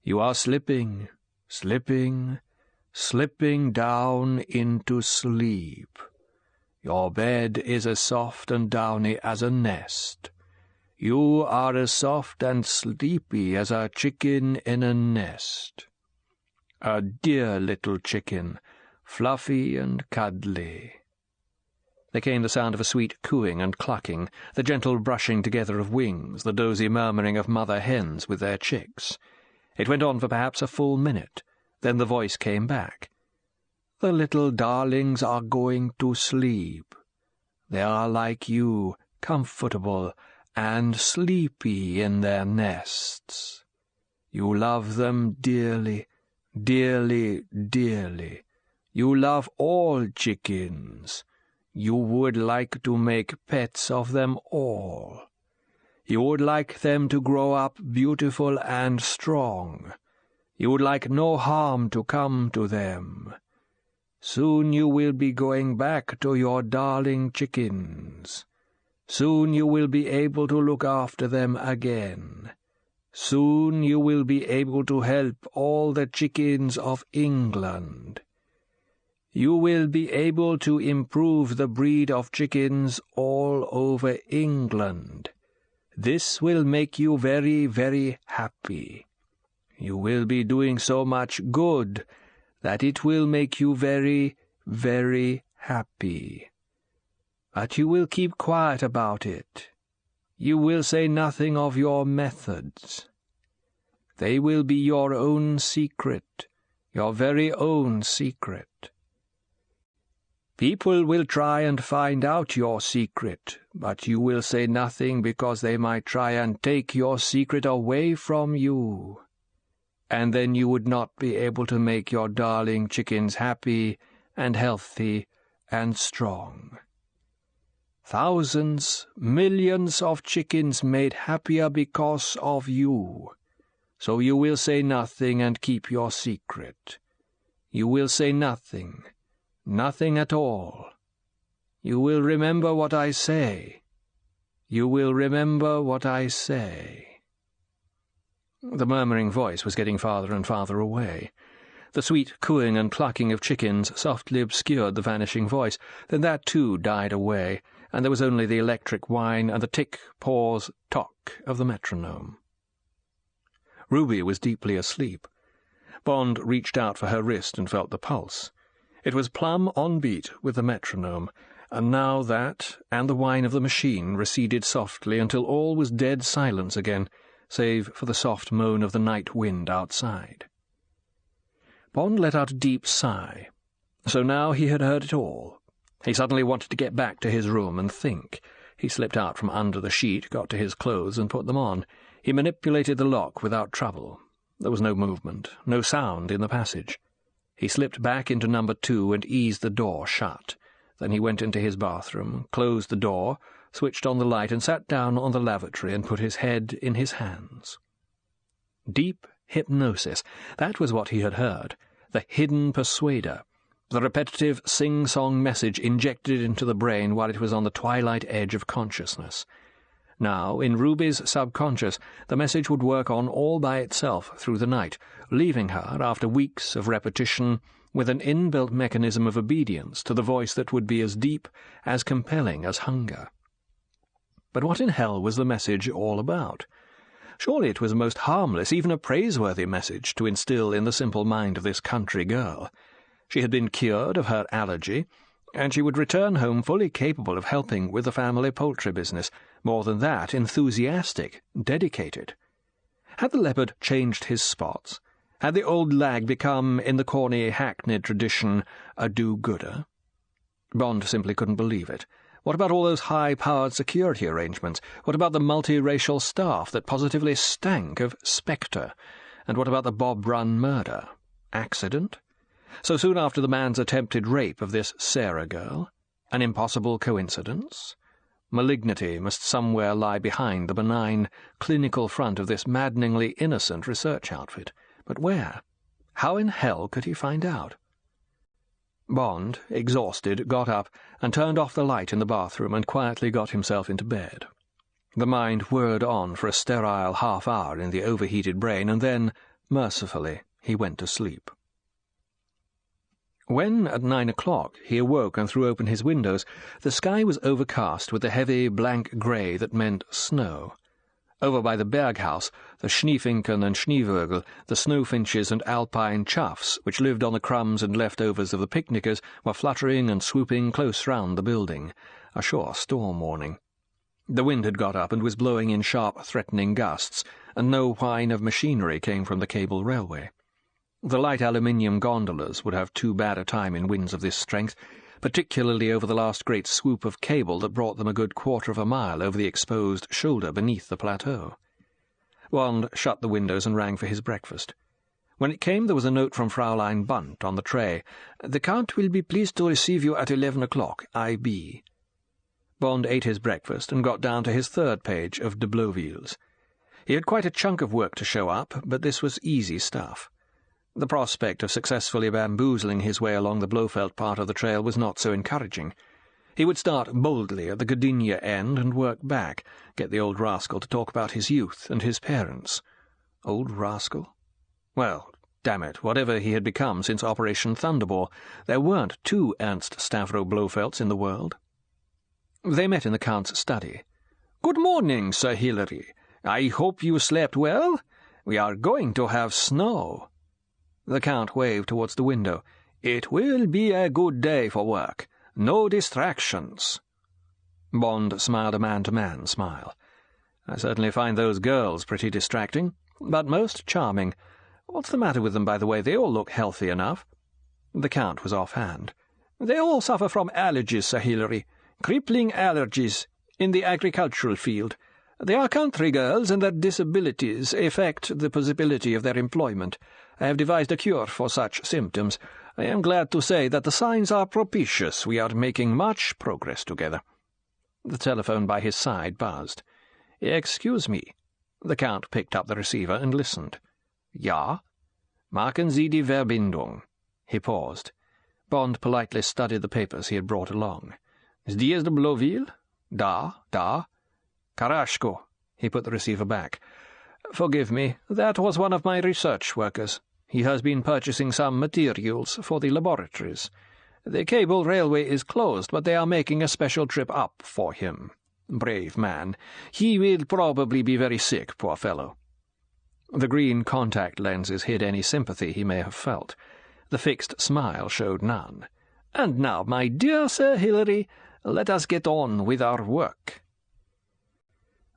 You are slipping, slipping, slipping down into sleep. Your bed is as soft and downy as a nest. You are as soft and sleepy as a chicken in a nest. A dear little chicken, fluffy and cuddly." There came the sound of a sweet cooing and clucking, the gentle brushing together of wings, the dozy murmuring of mother hens with their chicks. It went on for perhaps a full minute. Then the voice came back. "The little darlings are going to sleep. They are like you, comfortable and sleepy in their nests. You love them dearly, dearly, dearly. You love all chickens. You would like to make pets of them all. You would like them to grow up beautiful and strong. You would like no harm to come to them. Soon you will be going back to your darling chickens. Soon you will be able to look after them again. Soon you will be able to help all the chickens of England. You will be able to improve the breed of chickens all over England. This will make you very, very happy. You will be doing so much good that it will make you very, very happy. But you will keep quiet about it. You will say nothing of your methods. They will be your own secret, your very own secret. People will try and find out your secret, but you will say nothing because they might try and take your secret away from you. And then you would not be able to make your darling chickens happy and healthy and strong. Thousands, millions of chickens made happier because of you. So you will say nothing and keep your secret. You will say nothing, nothing at all. You will remember what I say. You will remember what I say. The murmuring voice was getting farther and farther away. The sweet cooing and clucking of chickens softly obscured the vanishing voice. Then that too died away, and there was only the electric whine and the tick, pause, tock of the metronome. Ruby was deeply asleep. Bond reached out for her wrist and felt the pulse. It was plumb on beat with the metronome, and now that and the whine of the machine receded softly until all was dead silence again, save for the soft moan of the night wind outside. Bond let out a deep sigh. So now he had heard it all. He suddenly wanted to get back to his room and think. He slipped out from under the sheet, got to his clothes, and put them on. He manipulated the lock without trouble. There was no movement, no sound in the passage. He slipped back into number 2 and eased the door shut. Then he went into his bathroom, closed the door, switched on the light, and sat down on the lavatory and put his head in his hands. Deep hypnosis, that was what he had heard. The hidden persuader. The repetitive sing-song message injected into the brain while it was on the twilight edge of consciousness. Now, in Ruby's subconscious, the message would work on all by itself through the night, leaving her, after weeks of repetition, with an inbuilt mechanism of obedience to the voice that would be as deep, as compelling as hunger. But what in hell was the message all about? Surely it was a most harmless, even a praiseworthy message to instill in the simple mind of this country girl. She had been cured of her allergy, and she would return home fully capable of helping with the family poultry business, more than that, enthusiastic, dedicated. Had the leopard changed his spots? Had the old lag become, in the corny, hackneyed tradition, a do-gooder? Bond simply couldn't believe it. What about all those high-powered security arrangements? What about the multiracial staff that positively stank of Spectre? And what about the Bob Run murder? Accident? So soon after the man's attempted rape of this Sarah girl? An impossible coincidence? Malignity must somewhere lie behind the benign, clinical front of this maddeningly innocent research outfit. But where? How in hell could he find out? Bond, exhausted, got up and turned off the light in the bathroom and quietly got himself into bed. The mind whirred on for a sterile half-hour in the overheated brain, and then, mercifully, he went to sleep. When, at 9 o'clock, he awoke and threw open his windows, the sky was overcast with a heavy, blank grey that meant snow. Over by the Berghaus, the Schneefinken and Schneevögel, the snowfinches and alpine choughs, which lived on the crumbs and leftovers of the picnickers, were fluttering and swooping close round the building, a sure storm warning. The wind had got up and was blowing in sharp, threatening gusts, and no whine of machinery came from the cable railway. The light aluminium gondolas would have too bad a time in winds of this strength, particularly over the last great swoop of cable that brought them a good quarter of a mile over the exposed shoulder beneath the plateau. Bond shut the windows and rang for his breakfast. When it came, there was a note from Fraulein Bunt on the tray. "The Count will be pleased to receive you at 11 o'clock, I.B." Bond ate his breakfast and got down to his third page of de Blovilles. He had quite a chunk of work to show up, but this was easy stuff. The prospect of successfully bamboozling his way along the Blofeld part of the trail was not so encouraging. He would start boldly at the Gdynia end and work back, get the old rascal to talk about his youth and his parents. Old rascal? Well, damn it, whatever he had become since Operation Thunderball, there weren't 2 Ernst Stavro Blofelds in the world. They met in the Count's study. Good morning, Sir Hilary. I hope you slept well. We are going to have snow." The Count waved towards the window. "It will be a good day for work. No distractions." Bond smiled a man-to-man smile. "I certainly find those girls pretty distracting, but most charming. What's the matter with them, by the way? They all look healthy enough." The Count was offhand. "They all suffer from allergies, Sir Hilary. Crippling allergies in the agricultural field. They are country girls, and their disabilities affect the possibility of their employment. I have devised a cure for such symptoms. I am glad to say that the signs are propitious. We are making much progress together." The telephone by his side buzzed. "Excuse me." The Count picked up the receiver and listened. "Ja? Machen Sie die Verbindung." He paused. Bond politely studied the papers he had brought along. "Здесь Bloville? Da. Karashko." He put the receiver back. "Forgive me, that was one of my research workers. He has been purchasing some materials for the laboratories. The cable railway is closed, but they are making a special trip up for him. Brave man. He will probably be very sick, poor fellow." The green contact lenses hid any sympathy he may have felt. The fixed smile showed none. "And now, my dear Sir Hilary, let us get on with our work."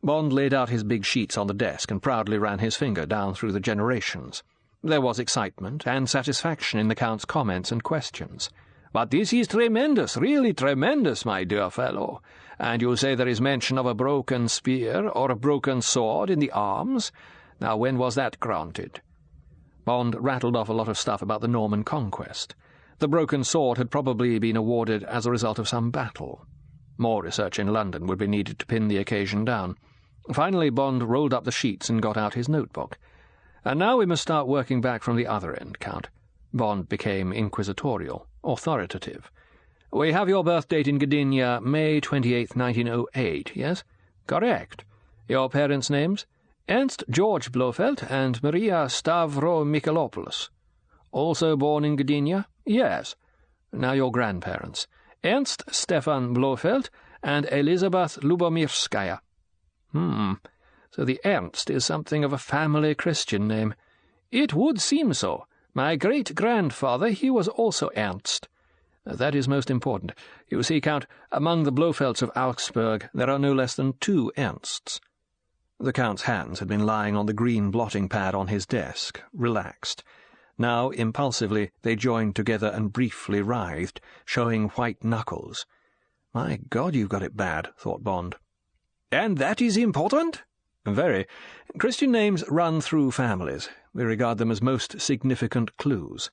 Bond laid out his big sheets on the desk and proudly ran his finger down through the generations. There was excitement and satisfaction in the Count's comments and questions. "But this is tremendous, really tremendous, my dear fellow. And you say there is mention of a broken spear or a broken sword in the arms? Now, when was that granted?" Bond rattled off a lot of stuff about the Norman conquest. The broken sword had probably been awarded as a result of some battle. More research in London would be needed to pin the occasion down. Finally, Bond rolled up the sheets and got out his notebook. "And now we must start working back from the other end, Count." Bond became inquisitorial, authoritative. "We have your birth date in Gdynia, May 28, 1908, yes? Correct. Your parents' names? Ernst George Blofeld and Maria Stavro Michalopoulos. Also born in Gdynia? Yes. Now your grandparents. Ernst Stefan Blofeld and Elizabeth Lubomirskaya. So the Ernst is something of a family Christian name. It would seem so. My great-grandfather, he was also Ernst. That is most important. You see, Count, among the Blofelds of Augsburg there are no less than 2 Ernsts." The Count's hands had been lying on the green blotting pad on his desk, relaxed. Now, impulsively, they joined together and briefly writhed, showing white knuckles. "My God, you've got it bad," thought Bond. "And that is important?" "Very. Christian names run through families. We regard them as most significant clues.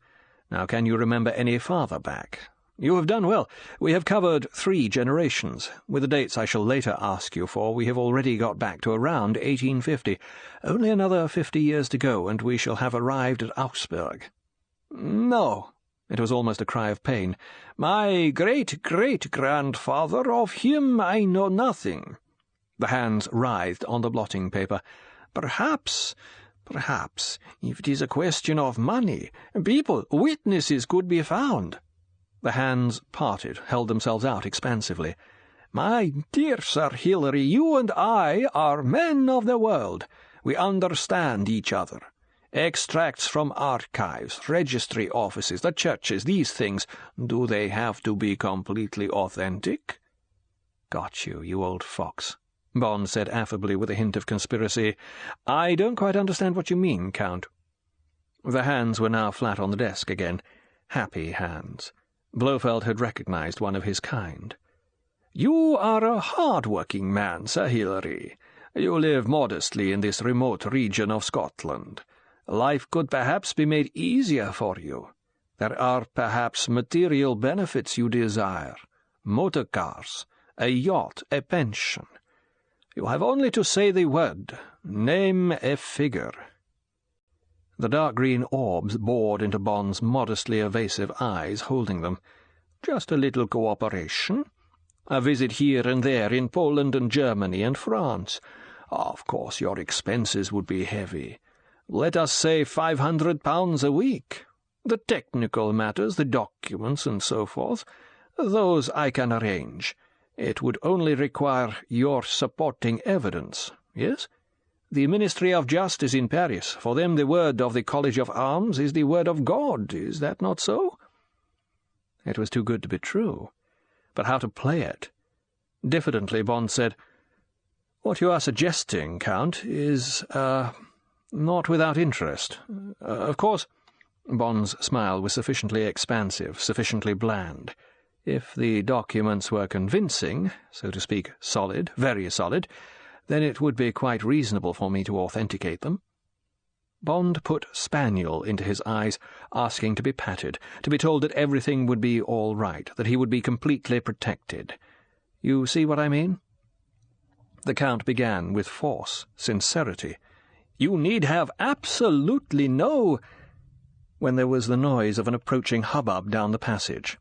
Now, can you remember any farther back?" "You have done well. We have covered 3 generations. With the dates I shall later ask you for, we have already got back to around 1850. Only another 50 years to go, and we shall have arrived at Augsburg." "No." It was almost a cry of pain. "My great-great-grandfather, of him I know nothing." The hands writhed on the blotting paper. Perhaps, if it is a question of money, people, witnesses could be found." The hands parted, held themselves out expansively. "My dear Sir Hilary, you and I are men of the world. We understand each other. Extracts from archives, registry offices, the churches, these things, do they have to be completely authentic?" "Got you, you old fox," Bond said affably with a hint of conspiracy. "I don't quite understand what you mean, Count." The hands were now flat on the desk again. Happy hands. Blofeld had recognized one of his kind. "You are a hard-working man, Sir Hilary. You live modestly in this remote region of Scotland. Life could perhaps be made easier for you. There are perhaps material benefits you desire. Motor cars, a yacht, a pension. You have only to say the word. Name a figure." The dark green orbs bored into Bond's modestly evasive eyes, holding them. "Just a little cooperation. A visit here and there in Poland and Germany and France. Of course, your expenses would be heavy. Let us say £500 a week. The technical matters, the documents and so forth, those I can arrange. It would only require your supporting evidence, yes? The Ministry of Justice in Paris, for them the word of the College of Arms is the word of God, is that not so?" It was too good to be true. But how to play it? Diffidently, Bond said, "What you are suggesting, Count, is, not without interest. Of course—" Bond's smile was sufficiently expansive, sufficiently bland. "If the documents were convincing, so to speak, solid, very solid, then it would be quite reasonable for me to authenticate them." Bond put spaniel into his eyes, asking to be patted, to be told that everything would be all right, that he would be completely protected. You see what I mean? The Count began with force, sincerity. "You need have absolutely no—" when there was the noise of an approaching hubbub down the passage.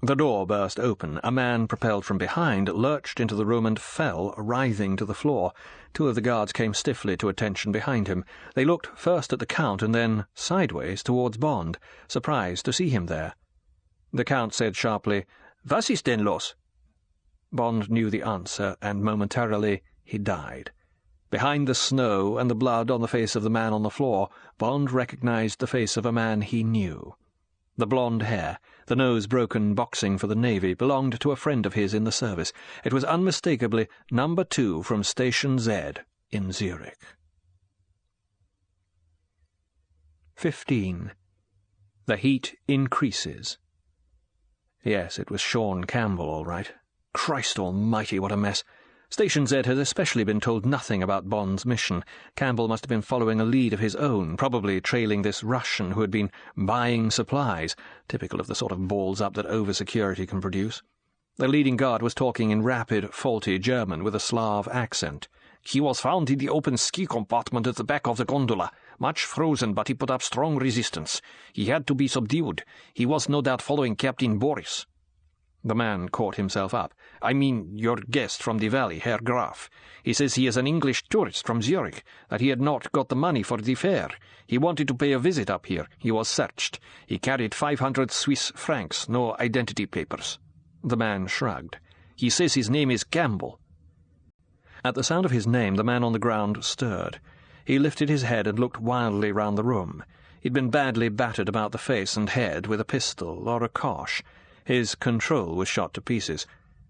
The door burst open. A man, propelled from behind, lurched into the room and fell, writhing to the floor. Two of the guards came stiffly to attention behind him. They looked first at the Count and then sideways towards Bond, surprised to see him there. The Count said sharply, "Was ist denn los?" Bond knew the answer, and momentarily he died. Behind the snow and the blood on the face of the man on the floor, Bond recognized the face of a man he knew. The blonde hair, the nose broken boxing for the Navy, belonged to a friend of his in the service. It was unmistakably number 2 from Station Z in Zurich. 15. The heat increases. Yes, it was Sean Campbell, all right. Christ almighty, what a mess! Station Z had especially been told nothing about Bond's mission. Campbell must have been following a lead of his own, probably trailing this Russian who had been buying supplies, typical of the sort of balls-up that over-security can produce. The leading guard was talking in rapid, faulty German with a Slav accent. "He was found in the open ski compartment at the back of the gondola, much frozen, but he put up strong resistance. He had to be subdued. He was no doubt following Captain Boris." The man caught himself up. "I mean, your guest from the valley, Herr Graf. He says he is an English tourist from Zurich, that he had not got the money for the fare. He wanted to pay a visit up here. He was searched. He carried 500 Swiss francs, no identity papers." The man shrugged. "He says his name is Campbell." At the sound of his name, the man on the ground stirred. He lifted his head and looked wildly round the room. He'd been badly battered about the face and head with a pistol or a Kosh. His control was shot to pieces.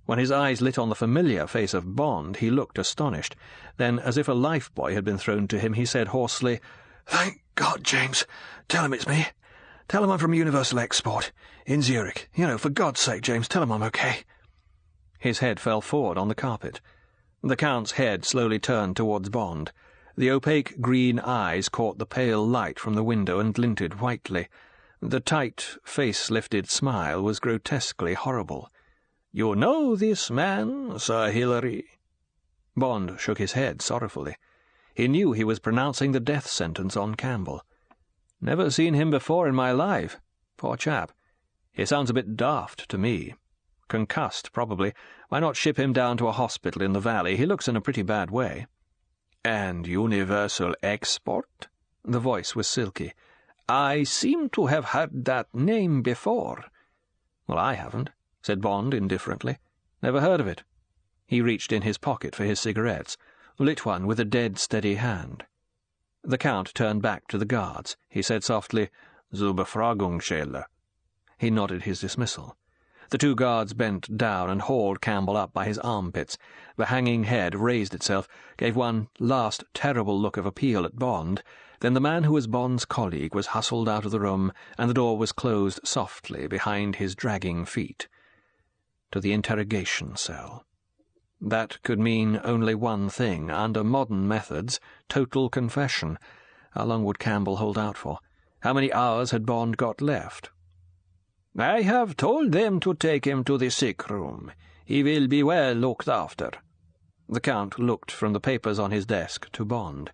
When his eyes lit on the familiar face of Bond, he looked astonished. Then, as if a life-buoy had been thrown to him, he said hoarsely, "Thank God, James. Tell him it's me. Tell him I'm from Universal Export, in Zurich. You know, for God's sake, James, tell him I'm okay." His head fell forward on the carpet. The Count's head slowly turned towards Bond. The opaque green eyes caught the pale light from the window and glinted whitely. The tight, face-lifted smile was grotesquely horrible. "You know this man, Sir Hilary?" Bond shook his head sorrowfully. He knew he was pronouncing the death sentence on Campbell. "Never seen him before in my life. Poor chap. He sounds a bit daft to me. Concussed, probably. Why not ship him down to a hospital in the valley? He looks in a pretty bad way." "And Universal Export?" The voice was silky. "I seem to have heard that name before." "Well, I haven't," said Bond indifferently. "Never heard of it." He reached in his pocket for his cigarettes, lit one with a dead steady hand. The Count turned back to the guards. He said softly, "Zur Befragungsstelle." He nodded his dismissal. The two guards bent down and hauled Campbell up by his armpits. The hanging head raised itself, gave one last terrible look of appeal at Bond. Then the man who was Bond's colleague was hustled out of the room, and the door was closed softly behind his dragging feet. To the interrogation cell. That could mean only one thing. Under modern methods, total confession. How long would Campbell hold out for? How many hours had Bond got left? "I have told them to take him to the sick room. He will be well looked after." The Count looked from the papers on his desk to Bond.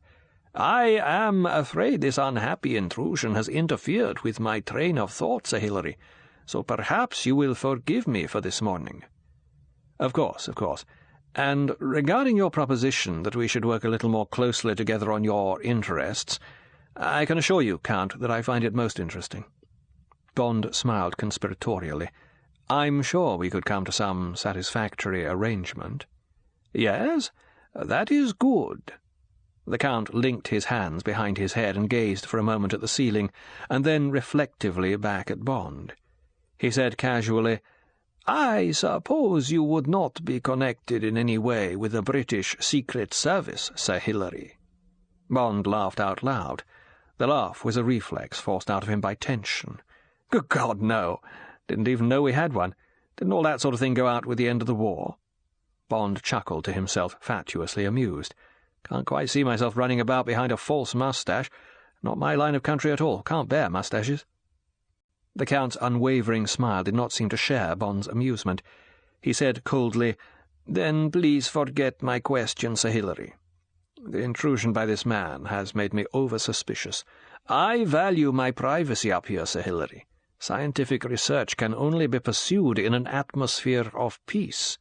"I am afraid this unhappy intrusion has interfered with my train of thought, Sir Hilary, so perhaps you will forgive me for this morning." Of course. And regarding your proposition that we should work a little more closely together on your interests, I can assure you, Count, that I find it most interesting." Bond smiled conspiratorially. I'm sure we could come to some satisfactory arrangement." "Yes, that is good." The Count linked his hands behind his head and gazed for a moment at the ceiling, and then reflectively back at Bond. He said casually, "I suppose you would not be connected in any way with the British Secret Service, Sir Hilary?" Bond laughed out loud. The laugh was a reflex forced out of him by tension. "Good God, no. Didn't even know we had one. Didn't all that sort of thing go out with the end of the war?" Bond chuckled to himself, fatuously amused. "Can't quite see myself running about behind a false moustache. Not my line of country at all. Can't bear moustaches." The Count's unwavering smile did not seem to share Bond's amusement. He said coldly, "Then please forget my question, Sir Hilary. The intrusion by this man has made me over-suspicious. I value my privacy up here, Sir Hilary. Scientific research can only be pursued in an atmosphere of peace."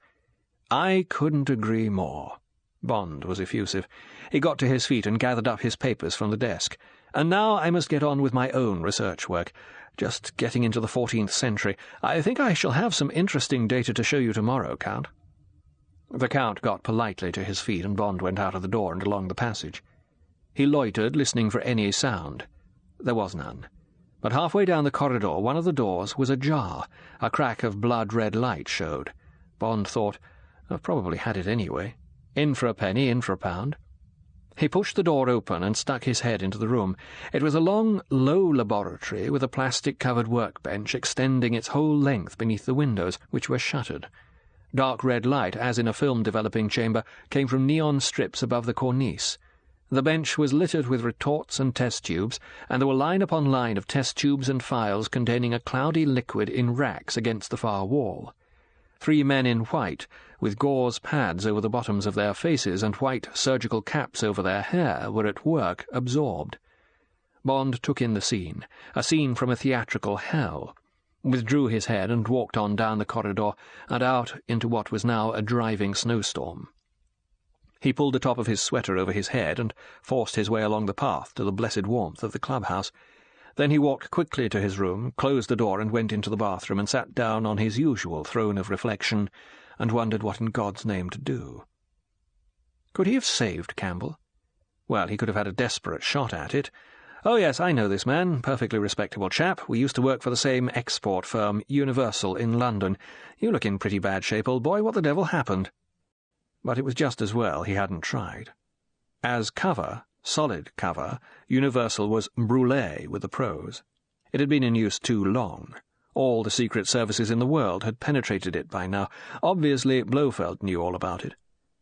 "I couldn't agree more." Bond was effusive. He got to his feet and gathered up his papers from the desk. "And now I must get on with my own research work. Just getting into the 14th century. I think I shall have some interesting data to show you tomorrow, Count." The Count got politely to his feet, and Bond went out of the door and along the passage. He loitered, listening for any sound. There was none. But halfway down the corridor, one of the doors was ajar. A crack of blood-red light showed. Bond thought, "I've probably had it anyway. In for a penny, in for a pound." He pushed the door open and stuck his head into the room. It was a long, low laboratory with a plastic-covered workbench extending its whole length beneath the windows, which were shuttered. Dark red light, as in a film-developing chamber, came from neon strips above the cornice. The bench was littered with retorts and test tubes, and there were line upon line of test tubes and phials containing a cloudy liquid in racks against the far wall. 3 men in white, with gauze pads over the bottoms of their faces and white surgical caps over their hair, were at work, absorbed. Bond took in the scene, a scene from a theatrical hell, withdrew his head and walked on down the corridor and out into what was now a driving snowstorm. He pulled the top of his sweater over his head and forced his way along the path to the blessed warmth of the clubhouse. Then he walked quickly to his room, closed the door and went into the bathroom and sat down on his usual throne of reflection and wondered what in God's name to do. Could he have saved Campbell? Well, he could have had a desperate shot at it. "Oh, yes, I know this man, perfectly respectable chap. We used to work for the same export firm, Universal, in London. You look in pretty bad shape, old boy. What the devil happened?" But it was just as well he hadn't tried. As cover, solid cover, Universal was brûlée with the pros. It had been in use too long. All the secret services in the world had penetrated it by now. Obviously, Blofeld knew all about it.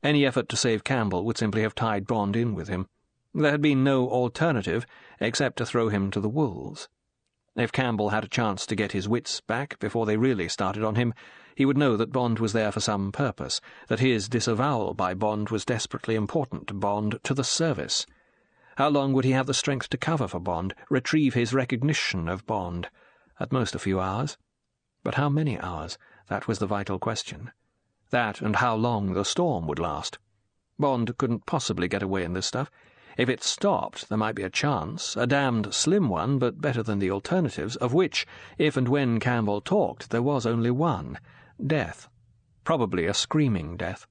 Any effort to save Campbell would simply have tied Bond in with him. There had been no alternative except to throw him to the wolves. If Campbell had a chance to get his wits back before they really started on him, he would know that Bond was there for some purpose, that his disavowal by Bond was desperately important to Bond, to the service. How long would he have the strength to cover for Bond, retrieve his recognition of Bond? At most a few hours. But how many hours? That was the vital question. That, and how long the storm would last. Bond couldn't possibly get away in this stuff. If it stopped, there might be a chance, a damned slim one, but better than the alternatives, of which, if and when Campbell talked, there was only one: death. Probably a screaming death.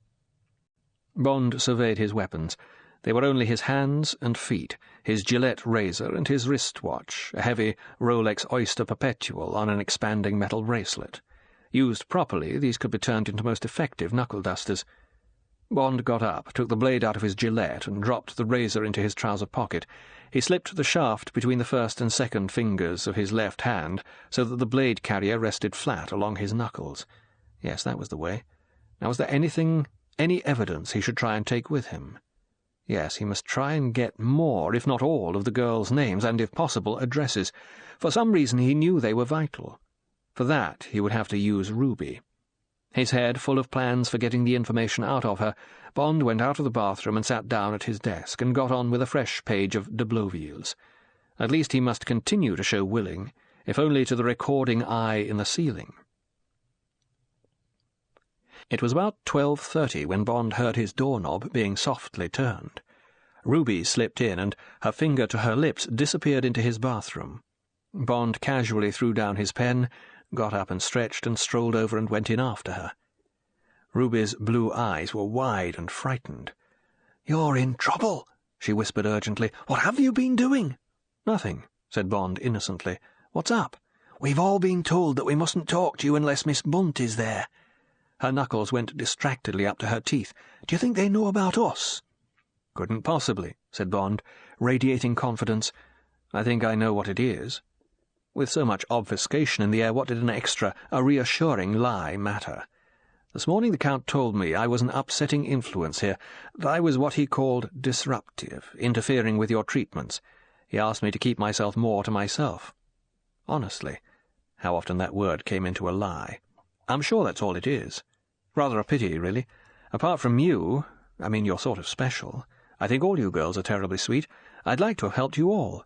Bond surveyed his weapons. They were only his hands and feet, his Gillette razor and his wristwatch, a heavy Rolex Oyster Perpetual on an expanding metal bracelet. Used properly, these could be turned into most effective knuckle-dusters. Bond got up, took the blade out of his Gillette, and dropped the razor into his trouser pocket. He slipped the shaft between the first and second fingers of his left hand, so that the blade carrier rested flat along his knuckles. Yes, that was the way. Now, was there anything, any evidence he should try and take with him? Yes, he must try and get more, if not all, of the girls' names, and, if possible, addresses. For some reason he knew they were vital. For that he would have to use Ruby. His head full of plans for getting the information out of her, Bond went out of the bathroom and sat down at his desk and got on with a fresh page of de Bloville's. At least he must continue to show willing, if only to the recording eye in the ceiling. It was about 12:30 when Bond heard his doorknob being softly turned. Ruby slipped in, and her finger to her lips disappeared into his bathroom. Bond casually threw down his pen, got up and stretched and strolled over and went in after her. Ruby's blue eyes were wide and frightened. "You're in trouble," she whispered urgently. "What have you been doing?" "Nothing," said Bond innocently. "What's up?" "We've all been told that we mustn't talk to you unless Miss Bunt is there." Her knuckles went distractedly up to her teeth. "Do you think they know about us?" "Couldn't possibly," said Bond, radiating confidence. "I think I know what it is." With so much obfuscation in the air, what did an extra, a reassuring lie matter? This morning the Count told me I was an upsetting influence here, that I was what he called disruptive, interfering with your treatments. He asked me to keep myself more to myself. Honestly, how often that word came into a lie. I'm sure that's all it is. Rather a pity, really. Apart from you, I mean, you're sort of special. I think all you girls are terribly sweet. I'd like to have helped you all.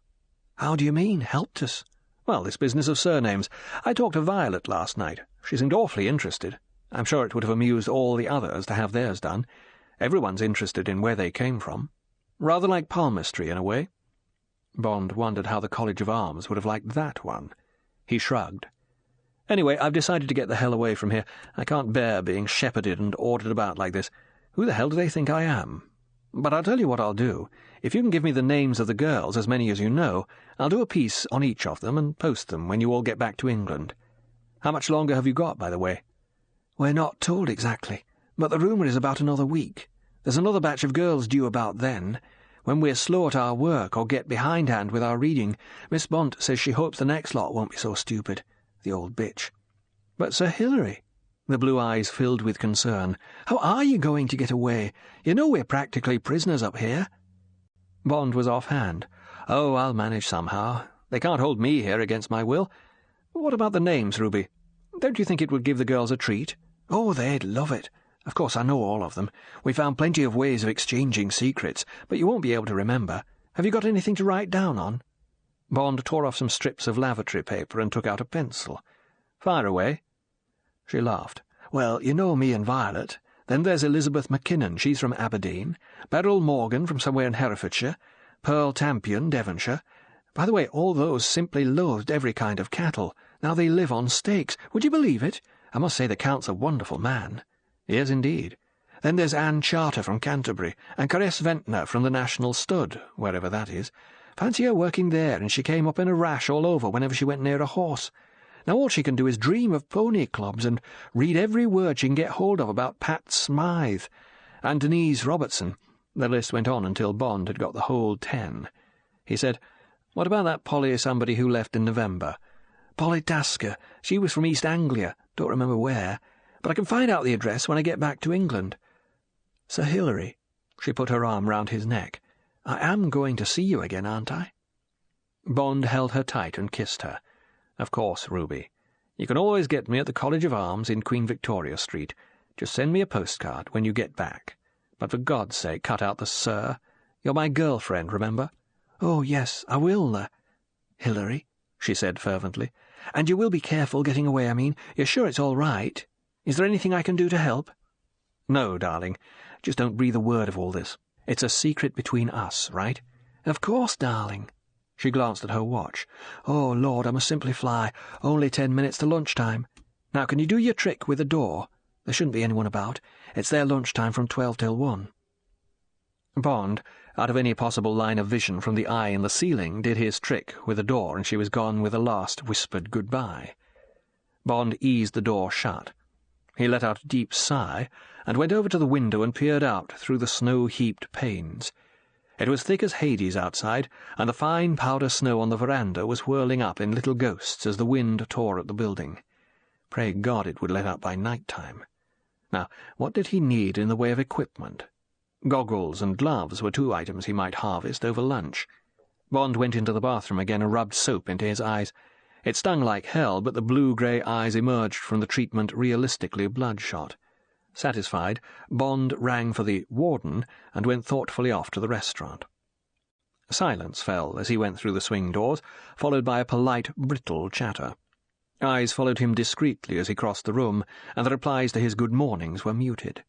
How do you mean, helped us? Well, this business of surnames. I talked to Violet last night. She seemed awfully interested. I'm sure it would have amused all the others to have theirs done. Everyone's interested in where they came from. Rather like palmistry, in a way. Bond wondered how the College of Arms would have liked that one. He shrugged. Anyway, I've decided to get the hell away from here. I can't bear being shepherded and ordered about like this. Who the hell do they think I am? But I'll tell you what I'll do. If you can give me the names of the girls, as many as you know, I'll do a piece on each of them and post them when you all get back to England. How much longer have you got, by the way? We're not told exactly, but the rumour is about another week. There's another batch of girls due about then. When we're slow at our work or get behindhand with our reading, Miss Bunt says she hopes the next lot won't be so stupid. The old bitch. But Sir Hilary, the blue eyes filled with concern, how are you going to get away? You know we're practically prisoners up here. Bond was offhand. Oh, I'll manage somehow. They can't hold me here against my will. What about the names, Ruby? Don't you think it would give the girls a treat? Oh, they'd love it. Of course, I know all of them. We found plenty of ways of exchanging secrets, but you won't be able to remember. Have you got anything to write down on? Bond tore off some strips of lavatory paper and took out a pencil. Fire away. She laughed. Well, you know me and Violet. Then there's Elizabeth Mackinnon, she's from Aberdeen. Beryl Morgan from somewhere in Herefordshire. Pearl Tampion, Devonshire. By the way, all those simply loathed every kind of cattle. Now they live on steaks. Would you believe it? I must say the Count's a wonderful man. Yes, indeed. Then there's Anne Charter from Canterbury, and Caress Ventnor from the National Stud, wherever that is. Fancy her working there, and she came up in a rash all over whenever she went near a horse. Now all she can do is dream of pony clubs and read every word she can get hold of about Pat Smythe. And Denise Robertson. The list went on until Bond had got the whole 10. He said, "What about that Polly somebody who left in November?" "Polly Tasker. She was from East Anglia. Don't remember where. But I can find out the address when I get back to England." "Sir Hilary," she put her arm round his neck, "I am going to see you again, aren't I?" Bond held her tight and kissed her. "Of course, Ruby. You can always get me at the College of Arms in Queen Victoria Street. Just send me a postcard when you get back. But for God's sake, cut out the sir. You're my girlfriend, remember?" "Oh, yes, I will, Hilary," she said fervently. "And you will be careful getting away, I mean. You're sure it's all right? Is there anything I can do to help?" "No, darling. Just don't breathe a word of all this. It's a secret between us, right?" "Of course, darling." She glanced at her watch. "Oh, Lord, I must simply fly. Only 10 minutes to lunchtime. Now, can you do your trick with the door? There shouldn't be anyone about. It's their lunchtime from 12 till 1. Bond, out of any possible line of vision from the eye in the ceiling, did his trick with the door, and she was gone with a last whispered goodbye. Bond eased the door shut. He let out a deep sigh, and went over to the window and peered out through the snow-heaped panes. It was thick as Hades outside, and the fine powder snow on the veranda was whirling up in little ghosts as the wind tore at the building. Pray God it would let up by night-time. Now, what did he need in the way of equipment? Goggles and gloves were 2 items he might harvest over lunch. Bond went into the bathroom again and rubbed soap into his eyes. It stung like hell, but the blue-grey eyes emerged from the treatment realistically bloodshot. Satisfied, Bond rang for the warden and went thoughtfully off to the restaurant. Silence fell as he went through the swing doors, followed by a polite, brittle chatter. Eyes followed him discreetly as he crossed the room, and the replies to his good mornings were muted.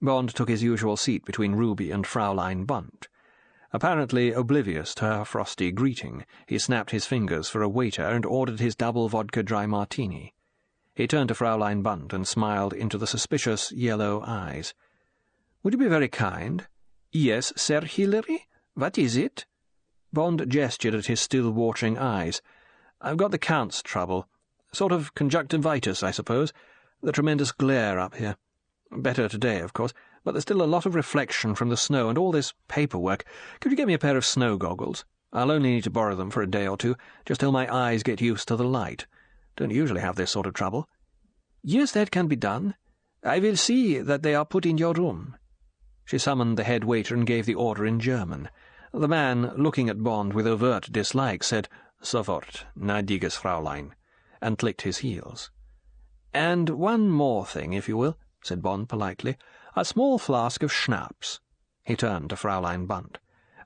Bond took his usual seat between Ruby and Fraulein Bunt. Apparently oblivious to her frosty greeting, he snapped his fingers for a waiter and ordered his double vodka dry martini. He turned to Fraulein Bunt and smiled into the suspicious yellow eyes. "Would you be very kind?" "Yes, Sir Hilary? What is it?" Bond gestured at his still watering eyes. "I've got the Count's trouble. Sort of conjunctivitis, I suppose. The tremendous glare up here. Better today, of course, but there's still a lot of reflection from the snow and all this paperwork. Could you get me a pair of snow goggles? I'll only need to borrow them for a day or two, just till my eyes get used to the light. Don't usually have this sort of trouble." "Yes, that can be done. I will see that they are put in your room." She summoned the head waiter and gave the order in German. The man, looking at Bond with overt dislike, said, "Sofort, gnädiges Fräulein," and clicked his heels. "And one more thing, if you will," said Bond politely. "A small flask of schnapps." He turned to Fraulein Bunt.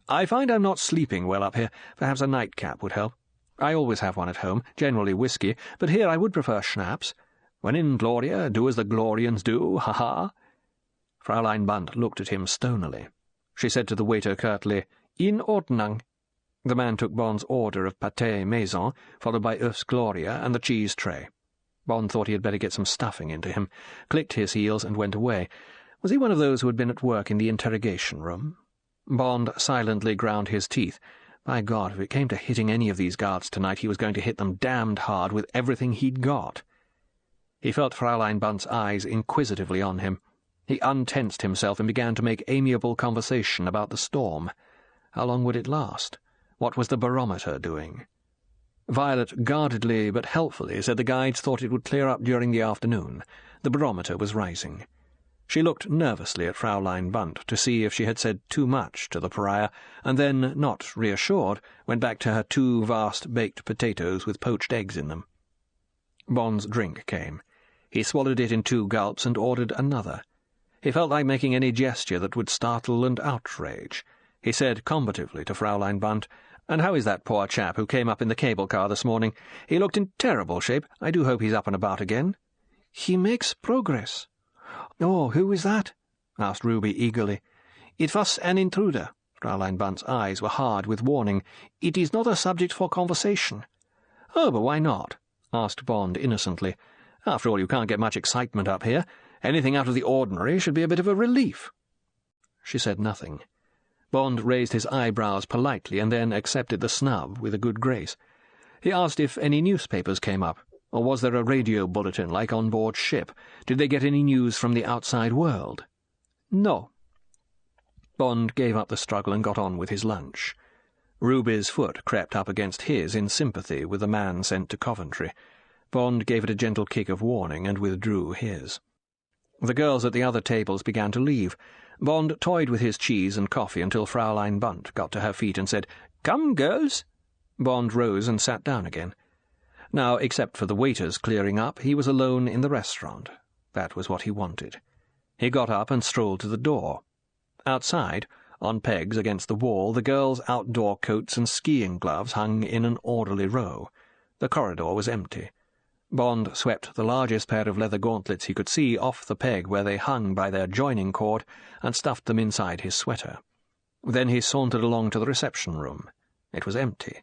"I find I'm not sleeping well up here. Perhaps a nightcap would help. I always have one at home, generally whiskey, but here I would prefer schnapps. When in Gloria, do as the Glorians do, ha-ha." Fraulein Bunt looked at him stonily. She said to the waiter curtly, "In Ordnung." The man took Bond's order of pâté maison, followed by Earth's Gloria and the cheese tray. Bond thought he had better get some stuffing into him, clicked his heels and went away. Was he one of those who had been at work in the interrogation room? Bond silently ground his teeth. By God, if it came to hitting any of these guards tonight, he was going to hit them damned hard with everything he'd got. He felt Fraulein Bunt's eyes inquisitively on him. He untensed himself and began to make amiable conversation about the storm. How long would it last? What was the barometer doing? Violet guardedly but helpfully said the guides thought it would clear up during the afternoon. The barometer was rising. She looked nervously at Fraulein Bunt to see if she had said too much to the pariah, and then, not reassured, went back to her 2 vast baked potatoes with poached eggs in them. Bond's drink came. He swallowed it in 2 gulps and ordered another. He felt like making any gesture that would startle and outrage. He said combatively to Fraulein Bunt, "And how is that poor chap who came up in the cable car this morning? He looked in terrible shape. I do hope he's up and about again." "He makes progress." "Oh, who is that?" asked Ruby eagerly. "It was an intruder." Fraulein Bunt's eyes were hard with warning. "It is not a subject for conversation." "Oh, but why not?" asked Bond innocently. "After all, you can't get much excitement up here. Anything out of the ordinary should be a bit of a relief." She said nothing. Bond raised his eyebrows politely and then accepted the snub with a good grace. He asked if any newspapers came up, or was there a radio bulletin like on board ship? Did they get any news from the outside world? "No." Bond gave up the struggle and got on with his lunch. Ruby's foot crept up against his in sympathy with the man sent to Coventry. Bond gave it a gentle kick of warning and withdrew his. The girls at the other tables began to leave. Bond toyed with his cheese and coffee until Fraulein Bunt got to her feet and said, "Come, girls." Bond rose and sat down again. Now, except for the waiters clearing up, he was alone in the restaurant. That was what he wanted. He got up and strolled to the door. Outside, on pegs against the wall, the girls' outdoor coats and skiing gloves hung in an orderly row. The corridor was empty. Bond swept the largest pair of leather gauntlets he could see off the peg where they hung by their joining cord and stuffed them inside his sweater. Then he sauntered along to the reception room. It was empty.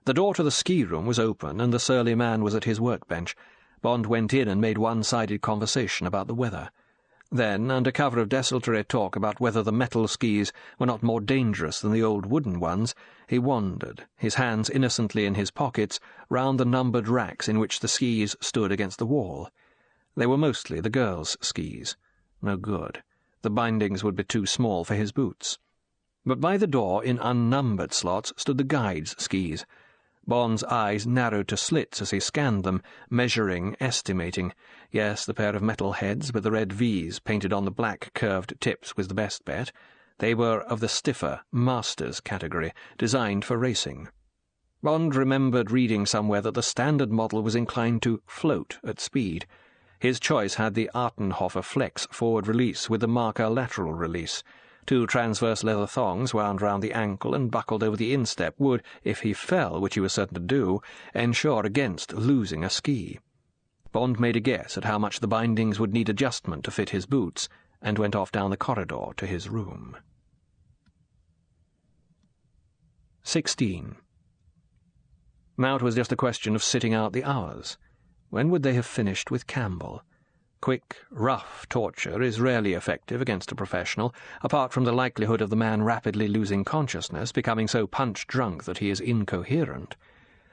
The door to the ski room was open, and the surly man was at his workbench. Bond went in and made one-sided conversation about the weather. Then, under cover of desultory talk about whether the metal skis were not more dangerous than the old wooden ones, he wandered, his hands innocently in his pockets, round the numbered racks in which the skis stood against the wall. They were mostly the girls' skis. No good. The bindings would be too small for his boots. But by the door, in unnumbered slots, stood the guides' skis. Bond's eyes narrowed to slits as he scanned them, measuring, estimating. Yes, the pair of metal heads with the red V's painted on the black curved tips was the best bet. They were of the stiffer, masters category, designed for racing. Bond remembered reading somewhere that the standard model was inclined to float at speed. His choice had the Artenhofer Flex forward release with the marker lateral release. 2 transverse leather thongs wound round the ankle and buckled over the instep would, if he fell, which he was certain to do, ensure against losing a ski. Bond made a guess at how much the bindings would need adjustment to fit his boots, and went off down the corridor to his room. 16. Now it was just a question of sitting out the hours. When would they have finished with Campbell? Quick, rough torture is rarely effective against a professional, apart from the likelihood of the man rapidly losing consciousness, becoming so punch-drunk that he is incoherent.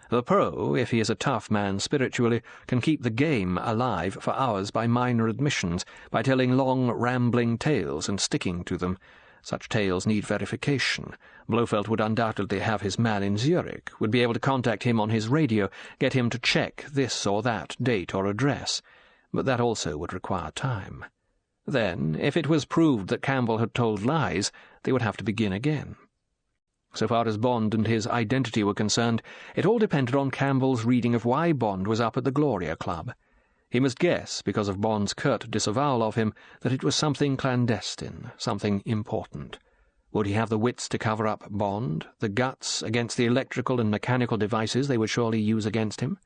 The pro, if he is a tough man spiritually, can keep the game alive for hours by minor admissions, by telling long, rambling tales and sticking to them. Such tales need verification. Blofeld would undoubtedly have his man in Zurich, would be able to contact him on his radio, get him to check this or that date or address. But that also would require time. Then, if it was proved that Campbell had told lies, they would have to begin again. So far as Bond and his identity were concerned, it all depended on Campbell's reading of why Bond was up at the Gloria Club. He must guess, because of Bond's curt disavowal of him, that it was something clandestine, something important. Would he have the wits to cover up Bond, the guts against the electrical and mechanical devices they would surely use against him?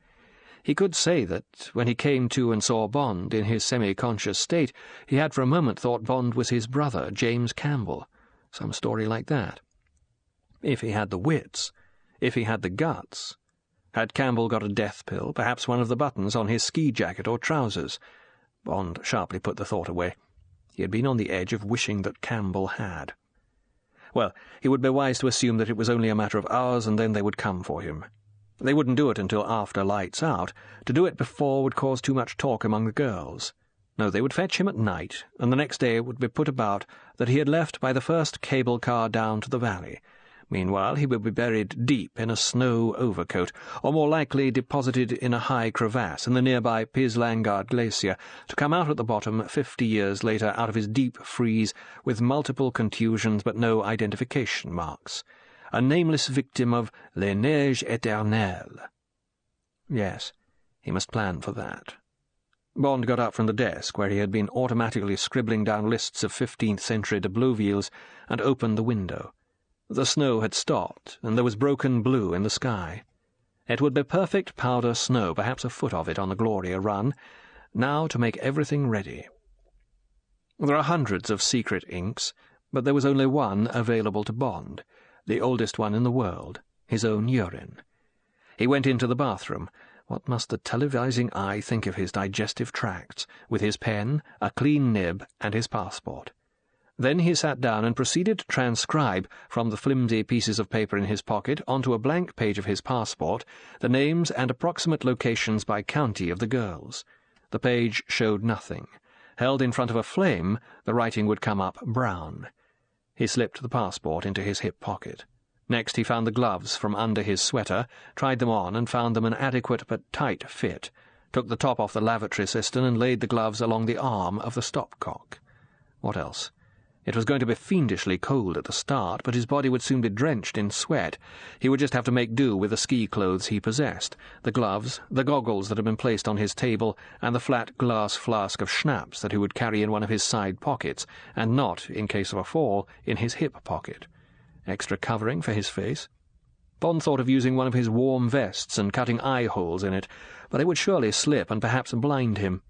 He could say that, when he came to and saw Bond in his semi-conscious state, he had for a moment thought Bond was his brother, James Campbell. Some story like that. If he had the wits, if he had the guts. Had Campbell got a death pill, perhaps one of the buttons on his ski jacket or trousers? Bond sharply put the thought away. He had been on the edge of wishing that Campbell had. Well, he would be wise to assume that it was only a matter of hours, and then they would come for him. They wouldn't do it until after lights out. To do it before would cause too much talk among the girls. No, they would fetch him at night, and the next day it would be put about that he had left by the first cable car down to the valley. Meanwhile, he would be buried deep in a snow overcoat, or more likely deposited in a high crevasse in the nearby Piz-Langard glacier, to come out at the bottom 50 years later out of his deep freeze with multiple contusions but no identification marks. A nameless victim of les neiges éternelles. Yes, he must plan for that. Bond got up from the desk, where he had been automatically scribbling down lists of 15th-century de Blouvilles, and opened the window. The snow had stopped, and there was broken blue in the sky. It would be perfect powder snow, perhaps a foot of it on the Gloria run. Now to make everything ready. There are hundreds of secret inks, but there was only one available to Bond, the oldest one in the world, his own urine. He went into the bathroom. What must the televising eye think of his digestive tracts, with his pen, a clean nib, and his passport? Then he sat down and proceeded to transcribe, from the flimsy pieces of paper in his pocket onto a blank page of his passport, the names and approximate locations by county of the girls. The page showed nothing. Held in front of a flame, the writing would come up brown. He slipped the passport into his hip pocket. Next he found the gloves from under his sweater, tried them on and found them an adequate but tight fit, took the top off the lavatory cistern and laid the gloves along the arm of the stopcock. What else? It was going to be fiendishly cold at the start, but his body would soon be drenched in sweat. He would just have to make do with the ski clothes he possessed, the gloves, the goggles that had been placed on his table, and the flat glass flask of schnapps that he would carry in one of his side pockets, and not, in case of a fall, in his hip pocket. Extra covering for his face. Bond thought of using one of his warm vests and cutting eye holes in it, but it would surely slip and perhaps blind him.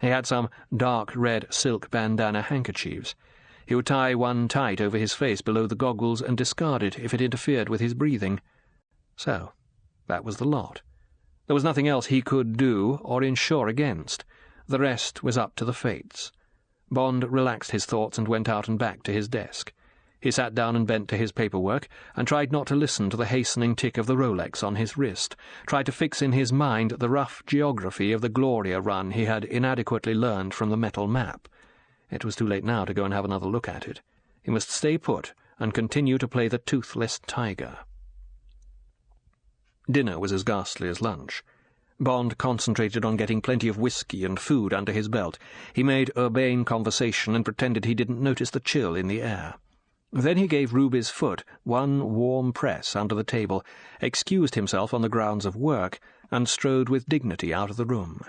He had some dark red silk bandana handkerchiefs. He would tie one tight over his face below the goggles and discard it if it interfered with his breathing. So, that was the lot. There was nothing else he could do or insure against. The rest was up to the fates. Bond relaxed his thoughts and went out and back to his desk. He sat down and bent to his paperwork, and tried not to listen to the hastening tick of the Rolex on his wrist, tried to fix in his mind the rough geography of the Gloria run he had inadequately learned from the metal map. It was too late now to go and have another look at it. He must stay put and continue to play the toothless tiger. Dinner was as ghastly as lunch. Bond concentrated on getting plenty of whiskey and food under his belt. He made urbane conversation and pretended he didn't notice the chill in the air. Then he gave Ruby's foot one warm press under the table, excused himself on the grounds of work, and strode with dignity out of the room.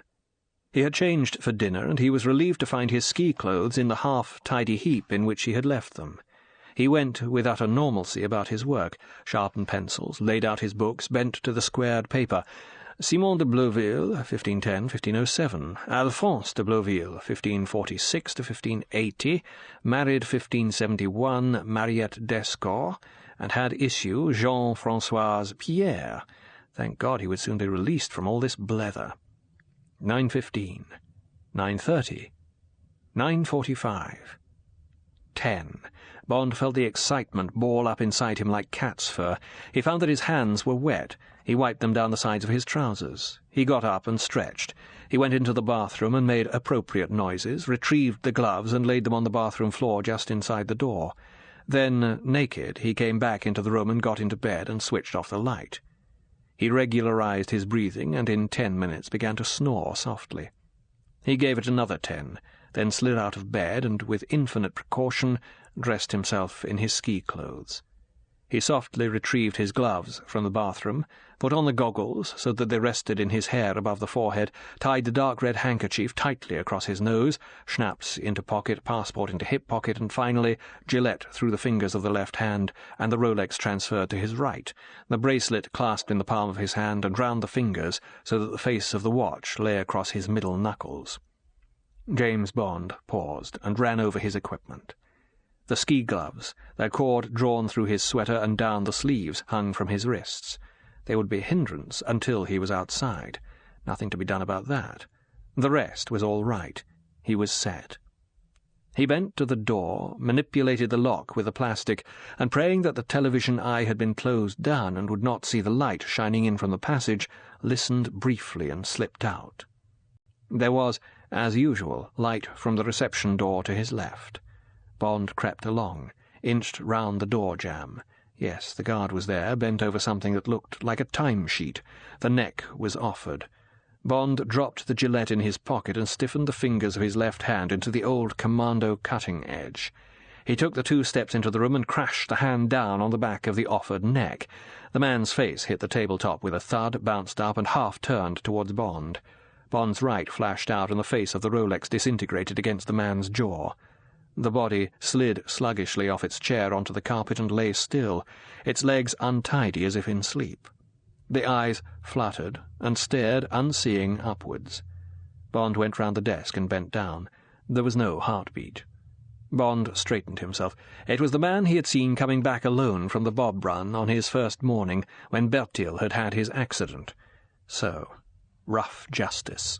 He had changed for dinner, and he was relieved to find his ski clothes in the half-tidy heap in which he had left them. He went with utter normalcy about his work, sharpened pencils, laid out his books, bent to the squared paper. Simon de Bleuville, 1510-1507, Alphonse de Bleuville, 1546-1580, married 1571 Mariette Descor, and had issue Jean-Françoise Pierre. Thank God he would soon be released from all this blether. 9:15, 9:30, 9:45, 10. Bond felt the excitement ball up inside him like cat's fur. He found that his hands were wet. He wiped them down the sides of his trousers. He got up and stretched. He went into the bathroom and made appropriate noises, retrieved the gloves and laid them on the bathroom floor just inside the door. Then, naked, he came back into the room and got into bed and switched off the light. He regularized his breathing and in 10 minutes began to snore softly. He gave it another 10, then slid out of bed and, with infinite precaution, dressed himself in his ski clothes. He softly retrieved his gloves from the bathroom, put on the goggles so that they rested in his hair above the forehead, tied the dark red handkerchief tightly across his nose, schnapps into pocket, passport into hip pocket, and finally Gillette through the fingers of the left hand, and the Rolex transferred to his right, the bracelet clasped in the palm of his hand and round the fingers so that the face of the watch lay across his middle knuckles. James Bond paused and ran over his equipment. The ski gloves, their cord drawn through his sweater and down the sleeves, hung from his wrists. They would be a hindrance until he was outside. Nothing to be done about that. The rest was all right. He was set. He bent to the door, manipulated the lock with the plastic, and praying that the television eye had been closed down and would not see the light shining in from the passage, listened briefly and slipped out. There was, as usual, light from the reception door to his left. Bond crept along, inched round the door jamb. Yes, the guard was there, bent over something that looked like a timesheet. The neck was offered. Bond dropped the Gillette in his pocket and stiffened the fingers of his left hand into the old commando cutting edge. He took the 2 steps into the room and crashed the hand down on the back of the offered neck. The man's face hit the tabletop with a thud, bounced up, and half-turned towards Bond. Bond's right flashed out, and the face of the Rolex disintegrated against the man's jaw. The body slid sluggishly off its chair onto the carpet and lay still, its legs untidy as if in sleep. The eyes fluttered and stared unseeing upwards. Bond went round the desk and bent down. There was no heartbeat. Bond straightened himself. It was the man he had seen coming back alone from the bob run on his first morning when Bertil had had his accident. So, rough justice.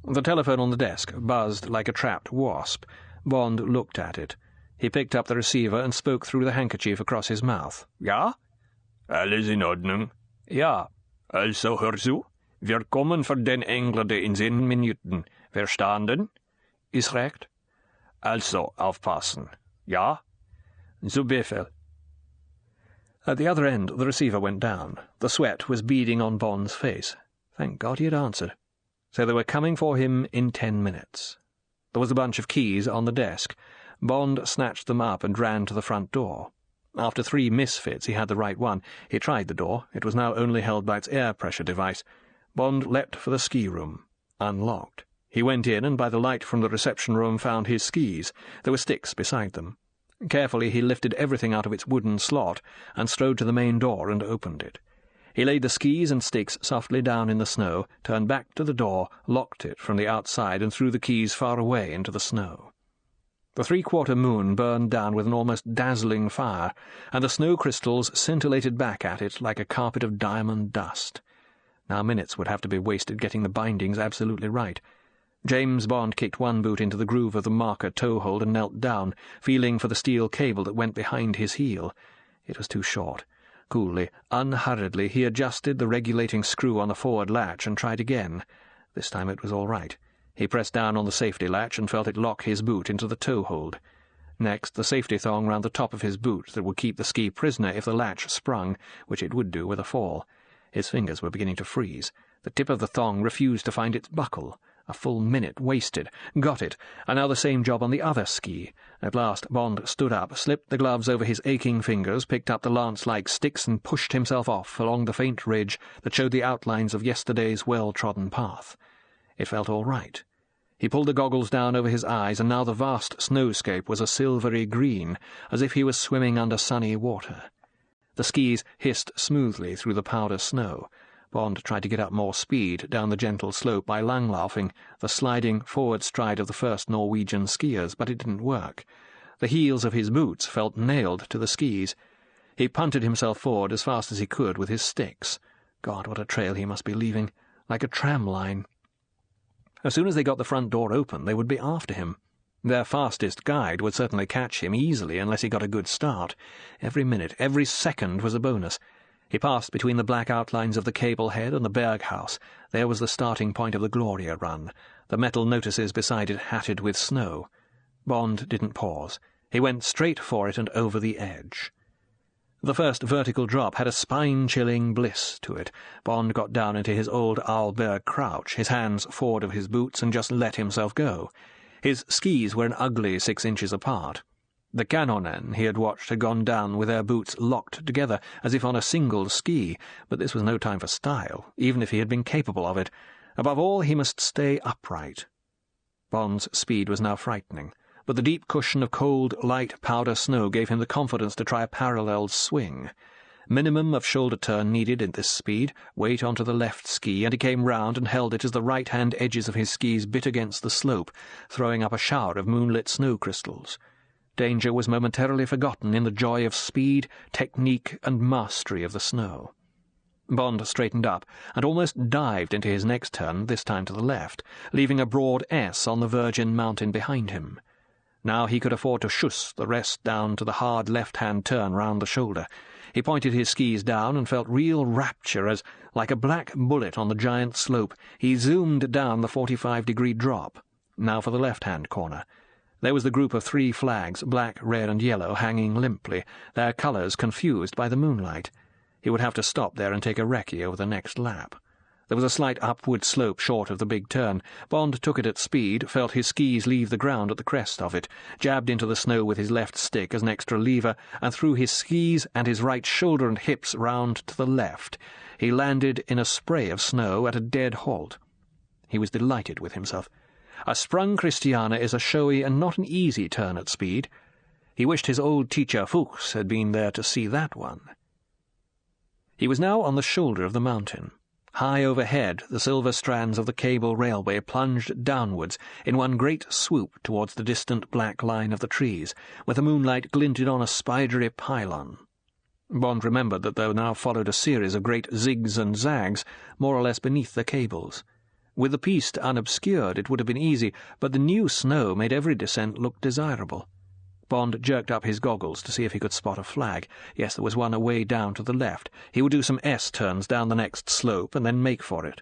The telephone on the desk buzzed like a trapped wasp. Bond looked at it. He picked up the receiver and spoke through the handkerchief across his mouth. Ja? Alles in Ordnung? Ja. Also hör zu. Wir kommen für den Englade in 10 Minuten. Verstanden? Ist recht? Also aufpassen. Ja? Zu Befehl. At the other end, the receiver went down. The sweat was beading on Bond's face. Thank God he had answered. So they were coming for him in 10 minutes. There was a bunch of keys on the desk. Bond snatched them up and ran to the front door. After 3 misfits, he had the right one. He tried the door. It was now only held by its air pressure device. Bond leapt for the ski room. Unlocked. He went in, and by the light from the reception room found his skis. There were sticks beside them. Carefully he lifted everything out of its wooden slot and strode to the main door and opened it. He laid the skis and sticks softly down in the snow, turned back to the door, locked it from the outside, and threw the keys far away into the snow. The 3/4 moon burned down with an almost dazzling fire, and the snow crystals scintillated back at it like a carpet of diamond dust. Now minutes would have to be wasted getting the bindings absolutely right. James Bond kicked one boot into the groove of the marker toe-hold and knelt down, feeling for the steel cable that went behind his heel. It was too short. Coolly, unhurriedly, he adjusted the regulating screw on the forward latch and tried again. This time it was all right. He pressed down on the safety latch and felt it lock his boot into the toe-hold. Next, the safety thong round the top of his boot that would keep the ski prisoner if the latch sprung, which it would do with a fall. His fingers were beginning to freeze. The tip of the thong refused to find its buckle. A full minute wasted. Got it. And now the same job on the other ski. At last Bond stood up, slipped the gloves over his aching fingers, picked up the lance-like sticks and pushed himself off along the faint ridge that showed the outlines of yesterday's well-trodden path. It felt all right. He pulled the goggles down over his eyes, and now the vast snowscape was a silvery green, as if he was swimming under sunny water. The skis hissed smoothly through the powder snow. Bond tried to get up more speed down the gentle slope by lung-laughing, the sliding forward stride of the first Norwegian skiers, but it didn't work. The heels of his boots felt nailed to the skis. He punted himself forward as fast as he could with his sticks. God, what a trail he must be leaving, like a tram line. As soon as they got the front door open, they would be after him. Their fastest guide would certainly catch him easily unless he got a good start. Every minute, every second was a bonus. He passed between the black outlines of the cable head and the Berg house. There was the starting point of the Gloria run, the metal notices beside it hatted with snow. Bond didn't pause. He went straight for it and over the edge. The first vertical drop had a spine-chilling bliss to it. Bond got down into his old Arlberg crouch, his hands forward of his boots, and just let himself go. His skis were an ugly 6 inches apart. The Canonen he had watched had gone down with their boots locked together, as if on a single ski, but this was no time for style, even if he had been capable of it. Above all, he must stay upright. Bond's speed was now frightening, but the deep cushion of cold, light powder snow gave him the confidence to try a parallel swing. Minimum of shoulder turn needed at this speed, weight onto the left ski, and he came round and held it as the right-hand edges of his skis bit against the slope, throwing up a shower of moonlit snow crystals. Danger was momentarily forgotten in the joy of speed, technique, and mastery of the snow. Bond straightened up and almost dived into his next turn, this time to the left, leaving a broad S on the virgin mountain behind him. Now he could afford to schuss the rest down to the hard left-hand turn round the shoulder. He pointed his skis down and felt real rapture as, like a black bullet on the giant slope, he zoomed down the 45-degree drop. Now for the left-hand corner. There was the group of 3 flags, black, red, and yellow, hanging limply, their colours confused by the moonlight. He would have to stop there and take a recce over the next lap. There was a slight upward slope short of the big turn. Bond took it at speed, felt his skis leave the ground at the crest of it, jabbed into the snow with his left stick as an extra lever, and threw his skis and his right shoulder and hips round to the left. He landed in a spray of snow at a dead halt. He was delighted with himself. A sprung Christiana is a showy and not an easy turn at speed. He wished his old teacher Fuchs had been there to see that one. He was now on the shoulder of the mountain. High overhead, the silver strands of the cable railway plunged downwards in one great swoop towards the distant black line of the trees, where the moonlight glinted on a spidery pylon. Bond remembered that there now followed a series of great zigs and zags, more or less beneath the cables. With the piste unobscured, it would have been easy, but the new snow made every descent look desirable. Bond jerked up his goggles to see if he could spot a flag. Yes, there was one away down to the left. He would do some S-turns down the next slope and then make for it.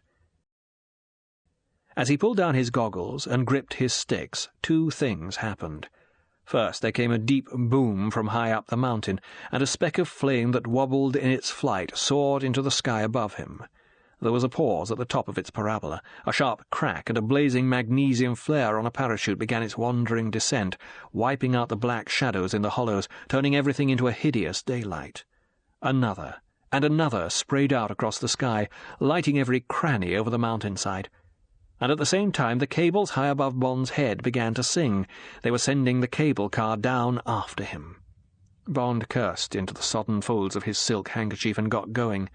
As he pulled down his goggles and gripped his sticks, 2 things happened. First, there came a deep boom from high up the mountain, and a speck of flame that wobbled in its flight soared into the sky above him. There was a pause at the top of its parabola, a sharp crack, and a blazing magnesium flare on a parachute began its wandering descent, wiping out the black shadows in the hollows, turning everything into a hideous daylight. Another, and another sprayed out across the sky, lighting every cranny over the mountainside. And at the same time the cables high above Bond's head began to sing. They were sending the cable car down after him. Bond cursed into the sodden folds of his silk handkerchief and got going.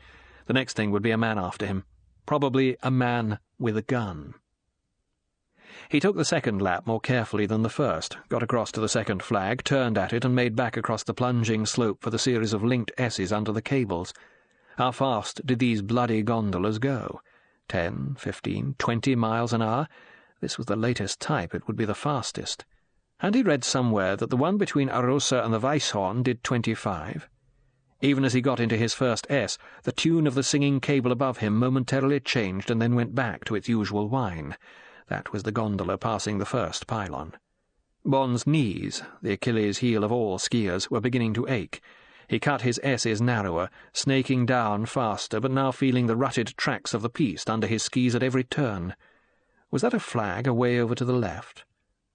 The next thing would be a man after him, probably a man with a gun. He took the second lap more carefully than the first, got across to the second flag, turned at it, and made back across the plunging slope for the series of linked S's under the cables. How fast did these bloody gondolas go? 10, 15, 20 miles an hour? This was the latest type. It would be the fastest. Had he read somewhere that the one between Arosa and the Weisshorn did 25? Even as he got into his first S, the tune of the singing cable above him momentarily changed and then went back to its usual whine. That was the gondola passing the first pylon. Bond's knees, the Achilles' heel of all skiers, were beginning to ache. He cut his S's narrower, snaking down faster, but now feeling the rutted tracks of the piste under his skis at every turn. Was that a flag away over to the left?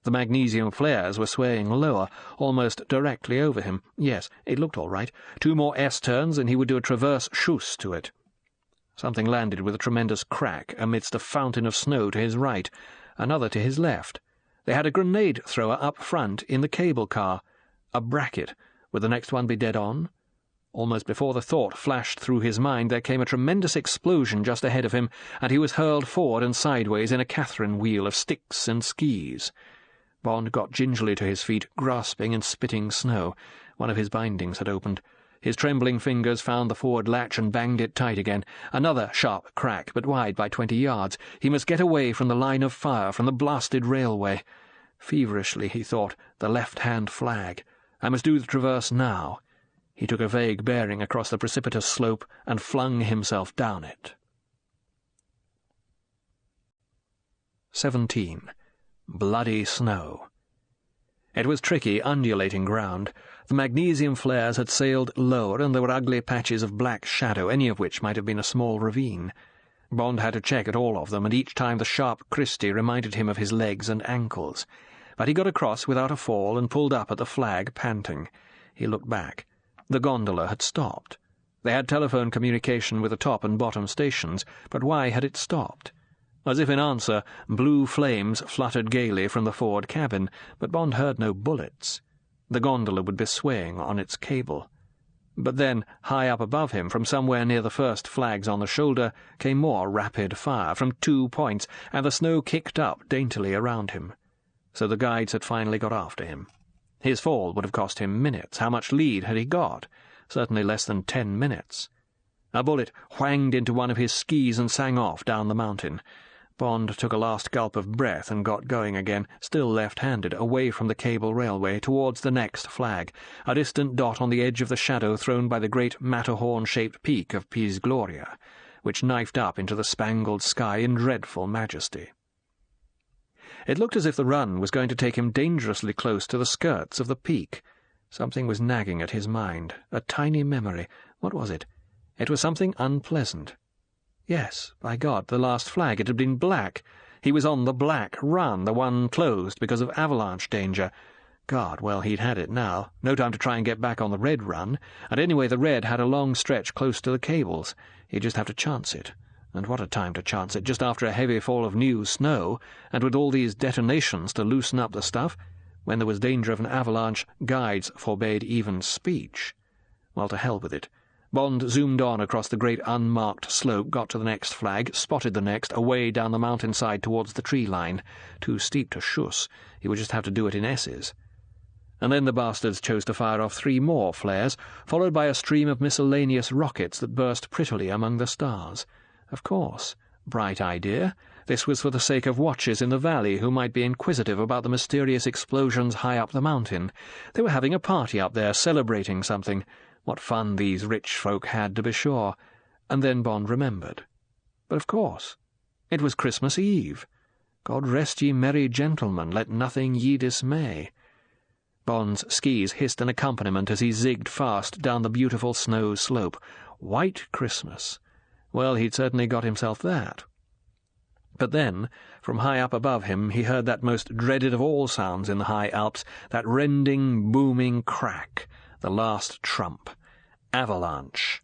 The magnesium flares were swaying lower, almost directly over him. Yes, it looked all right. 2 more S-turns, and he would do a traverse schuss to it. Something landed with a tremendous crack amidst a fountain of snow to his right, another to his left. They had a grenade-thrower up front in the cable car. A bracket. Would the next one be dead on? Almost before the thought flashed through his mind, there came a tremendous explosion just ahead of him, and he was hurled forward and sideways in a Catherine wheel of sticks and skis. Bond got gingerly to his feet, grasping and spitting snow. One of his bindings had opened. His trembling fingers found the forward latch and banged it tight again. Another sharp crack, but wide by 20 yards. He must get away from the line of fire, from the blasted railway. Feverishly, he thought, the left-hand flag. I must do the traverse now. He took a vague bearing across the precipitous slope and flung himself down it. 17. Bloody snow. It was tricky, undulating ground. The magnesium flares had sailed lower, and there were ugly patches of black shadow, any of which might have been a small ravine. Bond had to check at all of them, and each time the sharp Christie reminded him of his legs and ankles. But he got across without a fall and pulled up at the flag, panting. He looked back. The gondola had stopped. They had telephone communication with the top and bottom stations, but why had it stopped? As if in answer, blue flames fluttered gaily from the forward cabin, but Bond heard no bullets. The gondola would be swaying on its cable. But then, high up above him, from somewhere near the first flags on the shoulder, came more rapid fire from 2 points, and the snow kicked up daintily around him. So the guides had finally got after him. His fall would have cost him minutes. How much lead had he got? Certainly less than 10 minutes. A bullet whanged into one of his skis and sang off down the mountain. Bond took a last gulp of breath and got going again, still left-handed, away from the cable railway, towards the next flag, a distant dot on the edge of the shadow thrown by the great Matterhorn-shaped peak of Piz Gloria, which knifed up into the spangled sky in dreadful majesty. It looked as if the run was going to take him dangerously close to the skirts of the peak. Something was nagging at his mind, a tiny memory. What was it? It was something unpleasant. Yes, by God, the last flag, it had been black. He was on the black run, the one closed because of avalanche danger. God, well, he'd had it now. No time to try and get back on the red run. And anyway, the red had a long stretch close to the cables. He'd just have to chance it. And what a time to chance it, just after a heavy fall of new snow, and with all these detonations to loosen up the stuff. When there was danger of an avalanche, guides forbade even speech. Well, to hell with it. Bond zoomed on across the great unmarked slope, got to the next flag, spotted the next, away down the mountainside towards the tree line. Too steep to schuss. He would just have to do it in S's. And then the bastards chose to fire off 3 more flares, followed by a stream of miscellaneous rockets that burst prettily among the stars. Of course. Bright idea. This was for the sake of watchers in the valley who might be inquisitive about the mysterious explosions high up the mountain. They were having a party up there, celebrating something. What fun these rich folk had, to be sure. And then Bond remembered. But of course, it was Christmas Eve. God rest ye merry gentlemen, let nothing ye dismay. Bond's skis hissed an accompaniment as he zigged fast down the beautiful snow slope. White Christmas. Well, he'd certainly got himself that. But then, from high up above him, he heard that most dreaded of all sounds in the high Alps, that rending, booming crack, the last trump. Avalanche.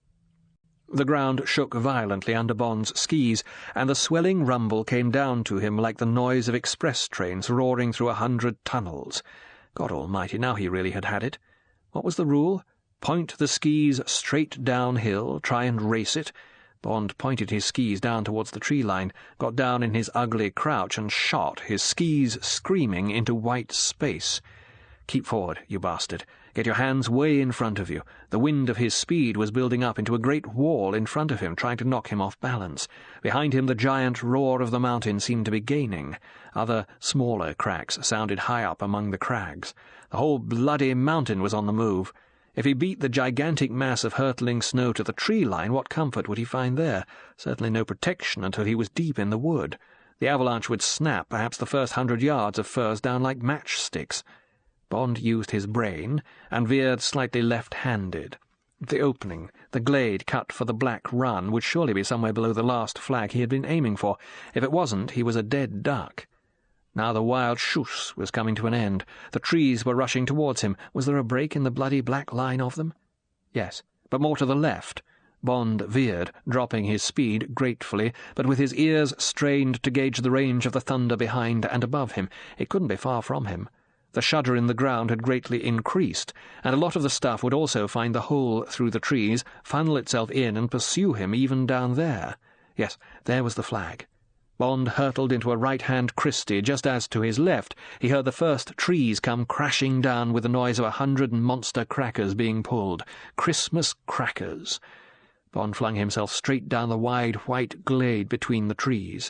The ground shook violently under Bond's skis, and the swelling rumble came down to him like the noise of express trains roaring through 100 tunnels. God almighty, now he really had it. What was the rule? Point the skis straight downhill, try and race it. Bond pointed his skis down towards the tree line, got down in his ugly crouch and shot, his skis screaming into white space. Keep forward, you bastard. Get your hands way in front of you. The wind of his speed was building up into a great wall in front of him, trying to knock him off balance. Behind him the giant roar of the mountain seemed to be gaining. Other, smaller cracks sounded high up among the crags. The whole bloody mountain was on the move. If he beat the gigantic mass of hurtling snow to the tree line, what comfort would he find there? Certainly no protection until he was deep in the wood. The avalanche would snap perhaps the first 100 yards of firs down like matchsticks. Bond used his brain and veered slightly left-handed. The opening, the glade cut for the black run, would surely be somewhere below the last flag he had been aiming for. If it wasn't, he was a dead duck. Now the wild schuss was coming to an end. The trees were rushing towards him. Was there a break in the bloody black line of them? Yes, but more to the left. Bond veered, dropping his speed gratefully, but with his ears strained to gauge the range of the thunder behind and above him. It couldn't be far from him. The shudder in the ground had greatly increased, and a lot of the stuff would also find the hole through the trees, funnel itself in and pursue him even down there. Yes, there was the flag. Bond hurtled into a right-hand Christie just as, to his left, he heard the first trees come crashing down with the noise of 100 monster crackers being pulled. Christmas crackers. Bond flung himself straight down the wide white glade between the trees.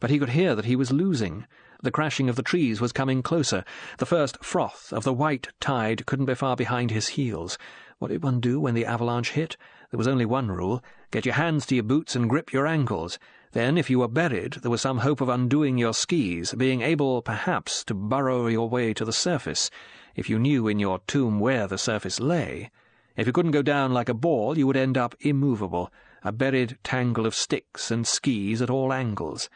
But he could hear that he was losing. The crashing of the trees was coming closer. The first froth of the white tide couldn't be far behind his heels. What did one do when the avalanche hit? There was only one rule. Get your hands to your boots and grip your ankles. Then, if you were buried, there was some hope of undoing your skis, being able, perhaps, to burrow your way to the surface, if you knew in your tomb where the surface lay. If you couldn't go down like a ball, you would end up immovable, a buried tangle of sticks and skis at all angles.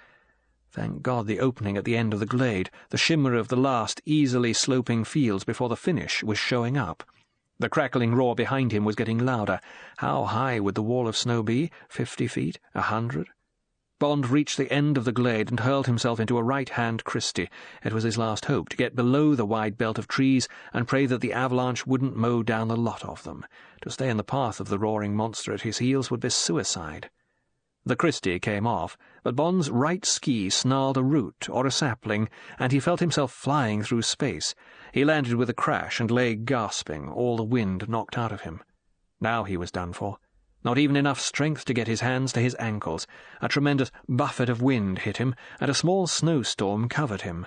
Thank God the opening at the end of the glade, the shimmer of the last easily sloping fields before the finish, was showing up. The crackling roar behind him was getting louder. How high would the wall of snow be? 50 feet? 100? Bond reached the end of the glade and hurled himself into a right-hand Christie. It was his last hope, to get below the wide belt of trees and pray that the avalanche wouldn't mow down the lot of them. To stay in the path of the roaring monster at his heels would be suicide. The Christie came off, but Bond's right ski snarled a root or a sapling, and he felt himself flying through space. He landed with a crash and lay gasping, all the wind knocked out of him. Now he was done for. Not even enough strength to get his hands to his ankles. A tremendous buffet of wind hit him, and a small snowstorm covered him.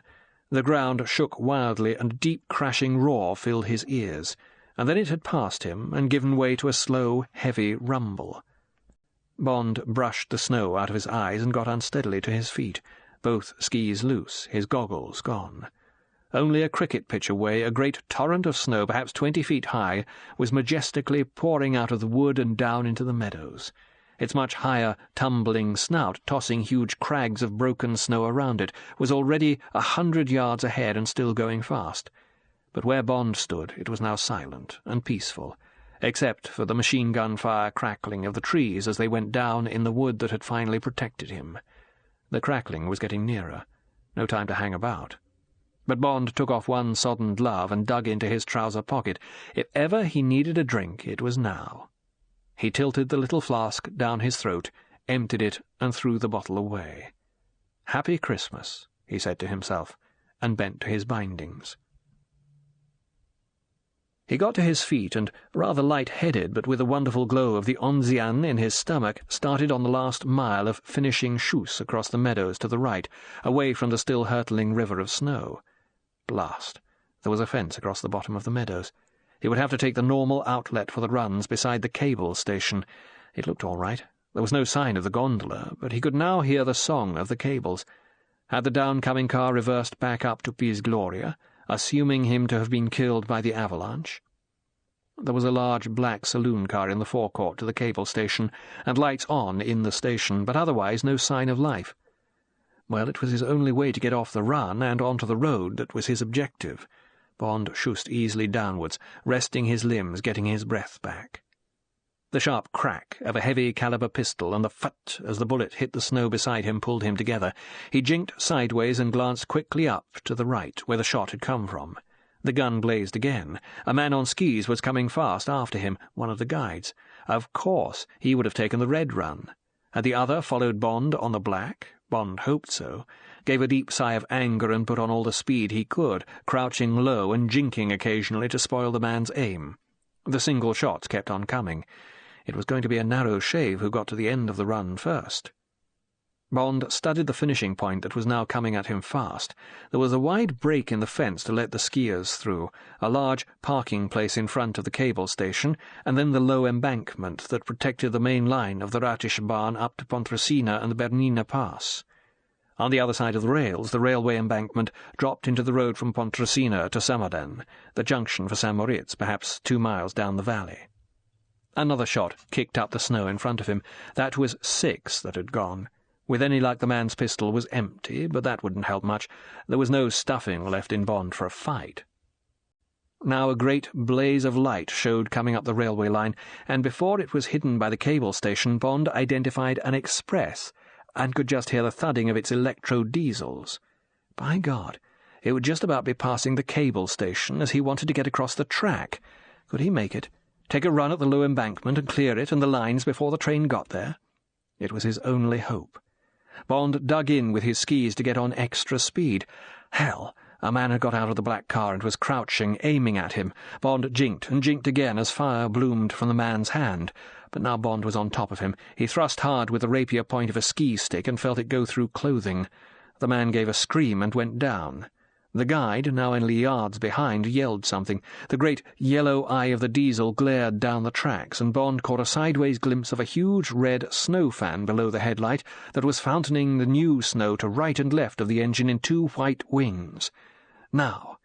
The ground shook wildly, and a deep crashing roar filled his ears, and then it had passed him and given way to a slow, heavy rumble. Bond brushed the snow out of his eyes and got unsteadily to his feet, both skis loose, his goggles gone. Only a cricket pitch away, a great torrent of snow, perhaps 20 feet high, was majestically pouring out of the wood and down into the meadows. Its much higher, tumbling snout, tossing huge crags of broken snow around it, was already 100 yards ahead and still going fast. But where Bond stood, it was now silent and peaceful, except for the machine-gun fire crackling of the trees as they went down in the wood that had finally protected him. The crackling was getting nearer. No time to hang about. But Bond took off one sodden glove and dug into his trouser pocket. If ever he needed a drink, it was now. He tilted the little flask down his throat, emptied it, and threw the bottle away. "Happy Christmas," he said to himself, and bent to his bindings. He got to his feet and, rather light-headed but with a wonderful glow of the onzian in his stomach, started on the last mile of finishing chousse across the meadows to the right, away from the still hurtling river of snow. Blast! There was a fence across the bottom of the meadows. He would have to take the normal outlet for the runs beside the cable station. It looked all right. There was no sign of the gondola, but he could now hear the song of the cables. Had the downcoming car reversed back up to Piz Gloria, assuming him to have been killed by the avalanche? There was a large black saloon car in the forecourt to the cable station, and lights on in the station, but otherwise no sign of life. Well, it was his only way to get off the run and onto the road that was his objective. Bond shussed easily downwards, resting his limbs, getting his breath back. The sharp crack of a heavy-caliber pistol and the phut as the bullet hit the snow beside him pulled him together. He jinked sideways and glanced quickly up to the right, where the shot had come from. The gun blazed again. A man on skis was coming fast after him, one of the guides. Of course, he would have taken the red run. Had the other followed Bond on the black? Bond hoped so, gave a deep sigh of anger and put on all the speed he could, crouching low and jinking occasionally to spoil the man's aim. The single shots kept on coming. It was going to be a narrow shave who got to the end of the run first. Bond studied the finishing point that was now coming at him fast. There was a wide break in the fence to let the skiers through, a large parking place in front of the cable station, and then the low embankment that protected the main line of the Ratishbahn up to Pontresina and the Bernina Pass. On the other side of the rails, the railway embankment dropped into the road from Pontresina to Samaden, the junction for St. Moritz, perhaps 2 miles down the valley. Another shot kicked up the snow in front of him. That was 6 that had gone. With any luck, the man's pistol was empty, but that wouldn't help much. There was no stuffing left in Bond for a fight. Now a great blaze of light showed coming up the railway line, and before it was hidden by the cable station, Bond identified an express, and could just hear the thudding of its electro-diesels. By God, it would just about be passing the cable station as he wanted to get across the track. Could he make it? Take a run at the low embankment and clear it and the lines before the train got there? It was his only hope. Bond dug in with his skis to get on extra speed. Hell! A man had got out of the black car and was crouching, aiming at him. Bond jinked and jinked again as fire bloomed from the man's hand. But now Bond was on top of him. He thrust hard with the rapier point of a ski stick and felt it go through clothing. The man gave a scream and went down. The guide, now only yards behind, yelled something. The great yellow eye of the diesel glared down the tracks, and Bond caught a sideways glimpse of a huge red snow fan below the headlight that was fountaining the new snow to right and left of the engine in two white wings. Now!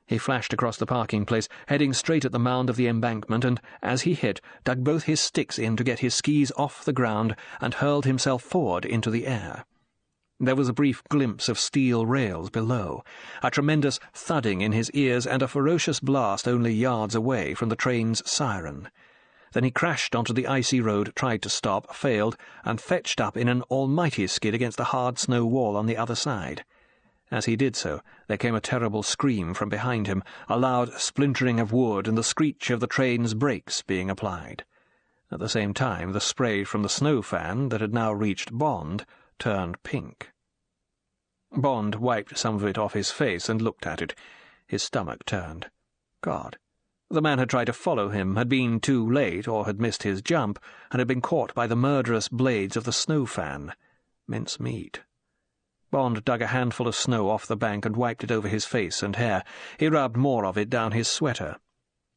He flashed across the parking place, heading straight at the mound of the embankment, and, as he hit, dug both his sticks in to get his skis off the ground and hurled himself forward into the air. There was a brief glimpse of steel rails below, a tremendous thudding in his ears, and a ferocious blast only yards away from the train's siren. Then he crashed onto the icy road, tried to stop, failed, and fetched up in an almighty skid against the hard snow wall on the other side. As he did so, there came a terrible scream from behind him, a loud splintering of wood and the screech of the train's brakes being applied. At the same time, the spray from the snow fan that had now reached Bond turned pink. Bond wiped some of it off his face and looked at it. His stomach turned. God! The man had tried to follow him, had been too late, or had missed his jump, and had been caught by the murderous blades of the snow fan. Mincemeat. Bond dug a handful of snow off the bank and wiped it over his face and hair. He rubbed more of it down his sweater.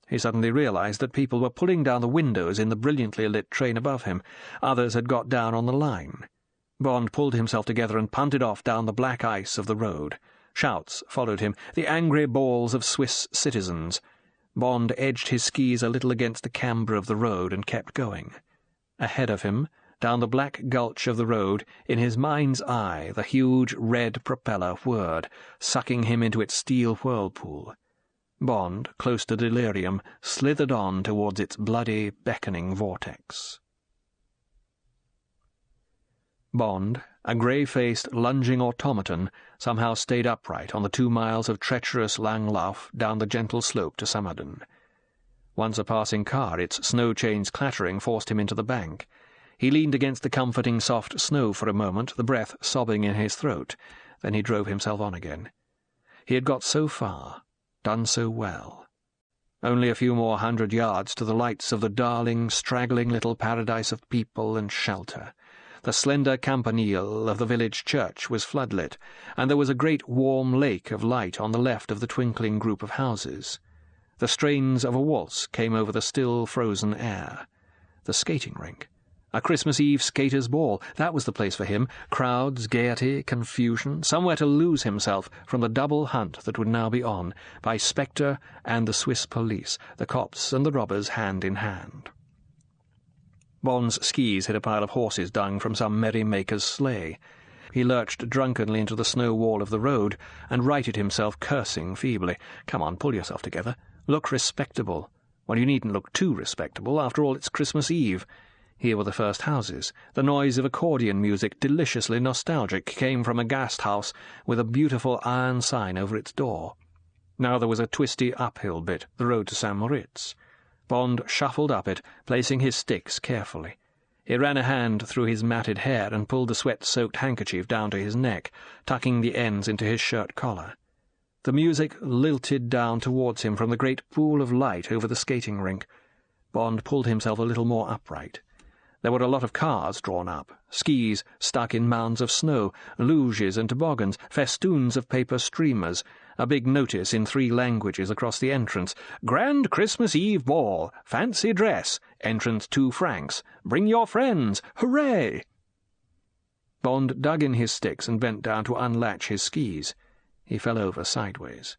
He suddenly realized that people were pulling down the windows in the brilliantly lit train above him. Others had got down on the line. Bond pulled himself together and punted off down the black ice of the road. Shouts followed him, the angry bawls of Swiss citizens. Bond edged his skis a little against the camber of the road and kept going. Ahead of him, down the black gulch of the road, in his mind's eye, the huge red propeller whirred, sucking him into its steel whirlpool. Bond, close to delirium, slithered on towards its bloody, beckoning vortex. Bond, a grey-faced, lunging automaton, somehow stayed upright on the 2 miles of treacherous Langlauf down the gentle slope to Summerden. Once a passing car, its snow chains clattering, forced him into the bank. He leaned against the comforting soft snow for a moment, the breath sobbing in his throat. Then he drove himself on again. He had got so far, done so well. Only a few more 100 yards to the lights of the darling, straggling little paradise of people and shelter. The slender campanile of the village church was floodlit, and there was a great warm lake of light on the left of the twinkling group of houses. The strains of a waltz came over the still frozen air. The skating rink. A Christmas Eve skaters' ball, that was the place for him. Crowds, gaiety, confusion, somewhere to lose himself from the double hunt that would now be on, by Spectre and the Swiss police, the cops and the robbers hand in hand. Bond's skis hit a pile of horses dung from some merry-maker's sleigh. He lurched drunkenly into the snow wall of the road and righted himself, cursing feebly. Come on, pull yourself together. Look respectable. Well, you needn't look too respectable. After all, it's Christmas Eve. Here were the first houses. The noise of accordion music, deliciously nostalgic, came from a gasthaus with a beautiful iron sign over its door. Now there was a twisty uphill bit, the road to St. Moritz. Bond shuffled up it, placing his sticks carefully. He ran a hand through his matted hair and pulled the sweat-soaked handkerchief down to his neck, tucking the ends into his shirt collar. The music lilted down towards him from the great pool of light over the skating rink. Bond pulled himself a little more upright. There were a lot of cars drawn up, skis stuck in mounds of snow, luges and toboggans, festoons of paper streamers, a big notice in 3 languages across the entrance: "Grand Christmas Eve Ball, fancy dress, entrance 2 francs, bring your friends, hooray!" Bond dug in his sticks and bent down to unlatch his skis. He fell over sideways.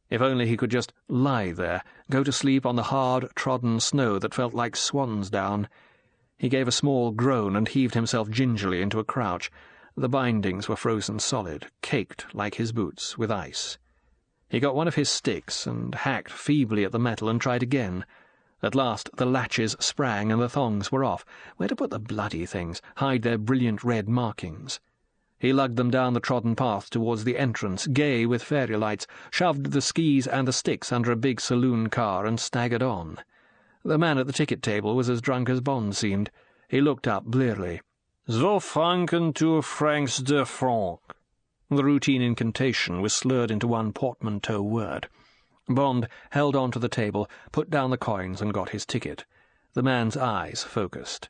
If only he could just lie there, go to sleep on the hard, trodden snow that felt like swan's down. He gave a small groan and heaved himself gingerly into a crouch. The bindings were frozen solid, caked, like his boots, with ice. He got one of his sticks and hacked feebly at the metal and tried again. At last the latches sprang and the thongs were off. Where to put the bloody things, hide their brilliant red markings? He lugged them down the trodden path towards the entrance, gay with fairy lights, shoved the skis and the sticks under a big saloon car and staggered on. The man at the ticket table was as drunk as Bond seemed. He looked up blearily. "So Franken 2 francs de franc." The routine incantation was slurred into one portmanteau word. Bond held on to the table, put down the coins, and got his ticket. The man's eyes focused.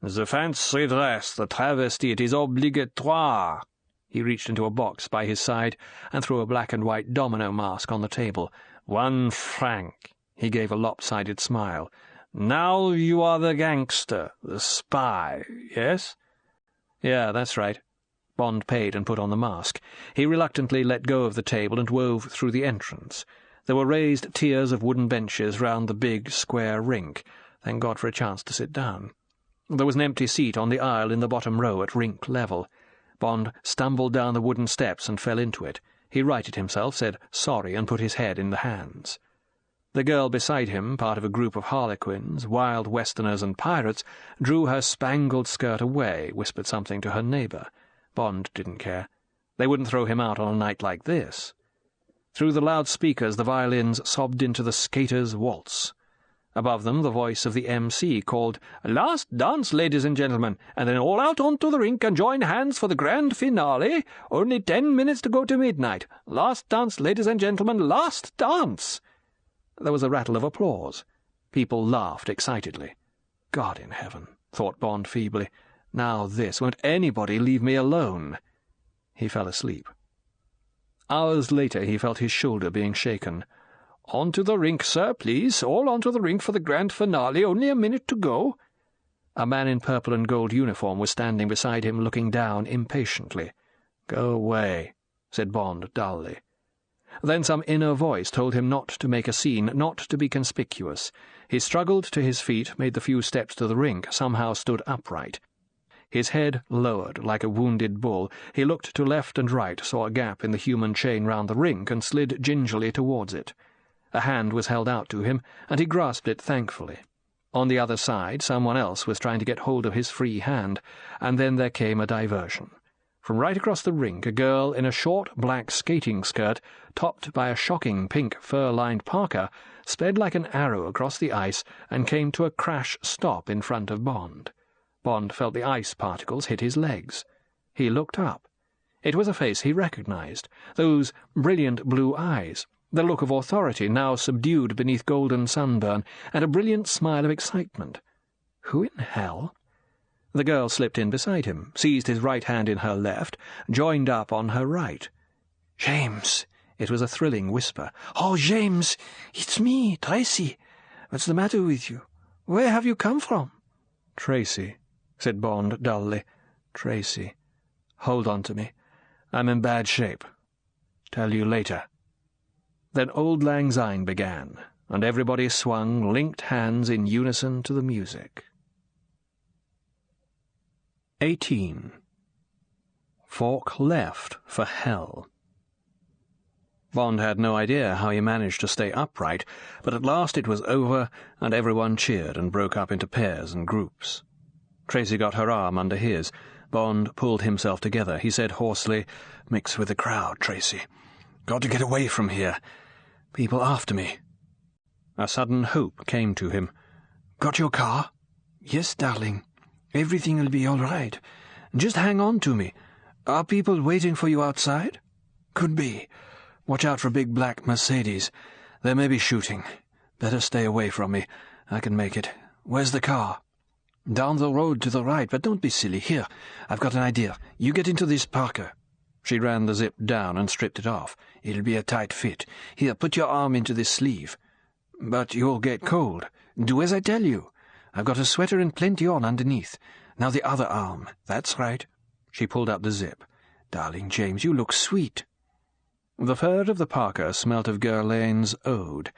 "The fancy dress, the travesty, it is obligatoire." He reached into a box by his side and threw a black-and-white domino mask on the table. 1 franc. He gave a lopsided smile. "Now you are the gangster, the spy, yes?" "Yeah, that's right." Bond paid and put on the mask. He reluctantly let go of the table and wove through the entrance. There were raised tiers of wooden benches round the big, square rink. Thank God for a chance to sit down. There was an empty seat on the aisle in the bottom row at rink level. Bond stumbled down the wooden steps and fell into it. He righted himself, said sorry, and put his head in the hands. The girl beside him, part of a group of harlequins, wild westerners and pirates, drew her spangled skirt away, whispered something to her neighbour. Bond didn't care. They wouldn't throw him out on a night like this. Through the loudspeakers the violins sobbed into the Skater's Waltz. Above them the voice of the MC called, "Last dance, ladies and gentlemen, and then all out onto the rink and join hands for the grand finale. Only 10 minutes to go to midnight. Last dance, ladies and gentlemen, last dance." There was a rattle of applause. People laughed excitedly. God in heaven, thought Bond feebly. Now this, won't anybody leave me alone? He fell asleep. Hours later he felt his shoulder being shaken. "On to the rink, sir, please. All onto the rink for the grand finale. Only a minute to go." A man in purple and gold uniform was standing beside him, looking down impatiently. "Go away," said Bond dully. Then some inner voice told him not to make a scene, not to be conspicuous. He struggled to his feet, made the few steps to the rink, somehow stood upright. His head lowered, like a wounded bull. He looked to left and right, saw a gap in the human chain round the rink, and slid gingerly towards it. A hand was held out to him, and he grasped it thankfully. On the other side, someone else was trying to get hold of his free hand, and then there came a diversion. From right across the rink, a girl in a short black skating skirt, topped by a shocking pink fur-lined parka, sped like an arrow across the ice and came to a crash stop in front of Bond. Bond felt the ice particles hit his legs. He looked up. It was a face he recognized, those brilliant blue eyes, the look of authority now subdued beneath golden sunburn, and a brilliant smile of excitement. Who in hell? The girl slipped in beside him, seized his right hand in her left, joined up on her right. "James!" It was a thrilling whisper. "Oh, James! It's me, Tracy. What's the matter with you? Where have you come from?" "Tracy," said Bond dully. "Tracy. Hold on to me. I'm in bad shape. Tell you later." Then Auld Lang Syne began, and everybody swung linked hands in unison to the music. 18. Fork left for hell. Bond had no idea how he managed to stay upright, but at last it was over, and everyone cheered and broke up into pairs and groups. Tracy got her arm under his. Bond pulled himself together. He said hoarsely, "Mix with the crowd, Tracy. Got to get away from here. People after me." A sudden hope came to him. "Got your car?" "Yes, darling. Everything will be all right. Just hang on to me. Are people waiting for you outside?" "Could be. Watch out for a big black Mercedes. There may be shooting. Better stay away from me. I can make it. Where's the car?" "Down the road to the right, but don't be silly. Here, I've got an idea. You get into this parka." She ran the zip down and stripped it off. "It'll be a tight fit. Here, put your arm into this sleeve." "But you'll get cold." "Do as I tell you. I've got a sweater and plenty on underneath. Now the other arm. That's right." She pulled up the zip. "Darling James, you look sweet." The fur of the parka smelt of Guerlain's Ode.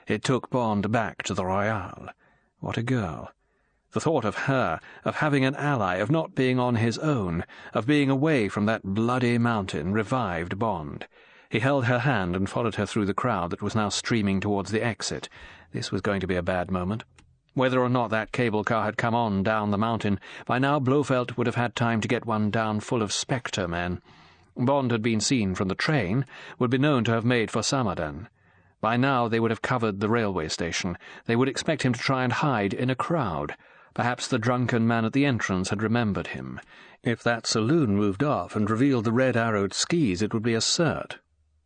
It took Bond back to the Royale. What a girl. The thought of her, of having an ally, of not being on his own, of being away from that bloody mountain, revived Bond. He held her hand and followed her through the crowd that was now streaming towards the exit. This was going to be a bad moment. Whether or not that cable car had come on down the mountain, by now Blofeld would have had time to get one down full of Spectre men. Bond had been seen from the train, would be known to have made for Samadan. By now they would have covered the railway station. They would expect him to try and hide in a crowd. Perhaps the drunken man at the entrance had remembered him. If that saloon moved off and revealed the red-arrowed skis, it would be a cert.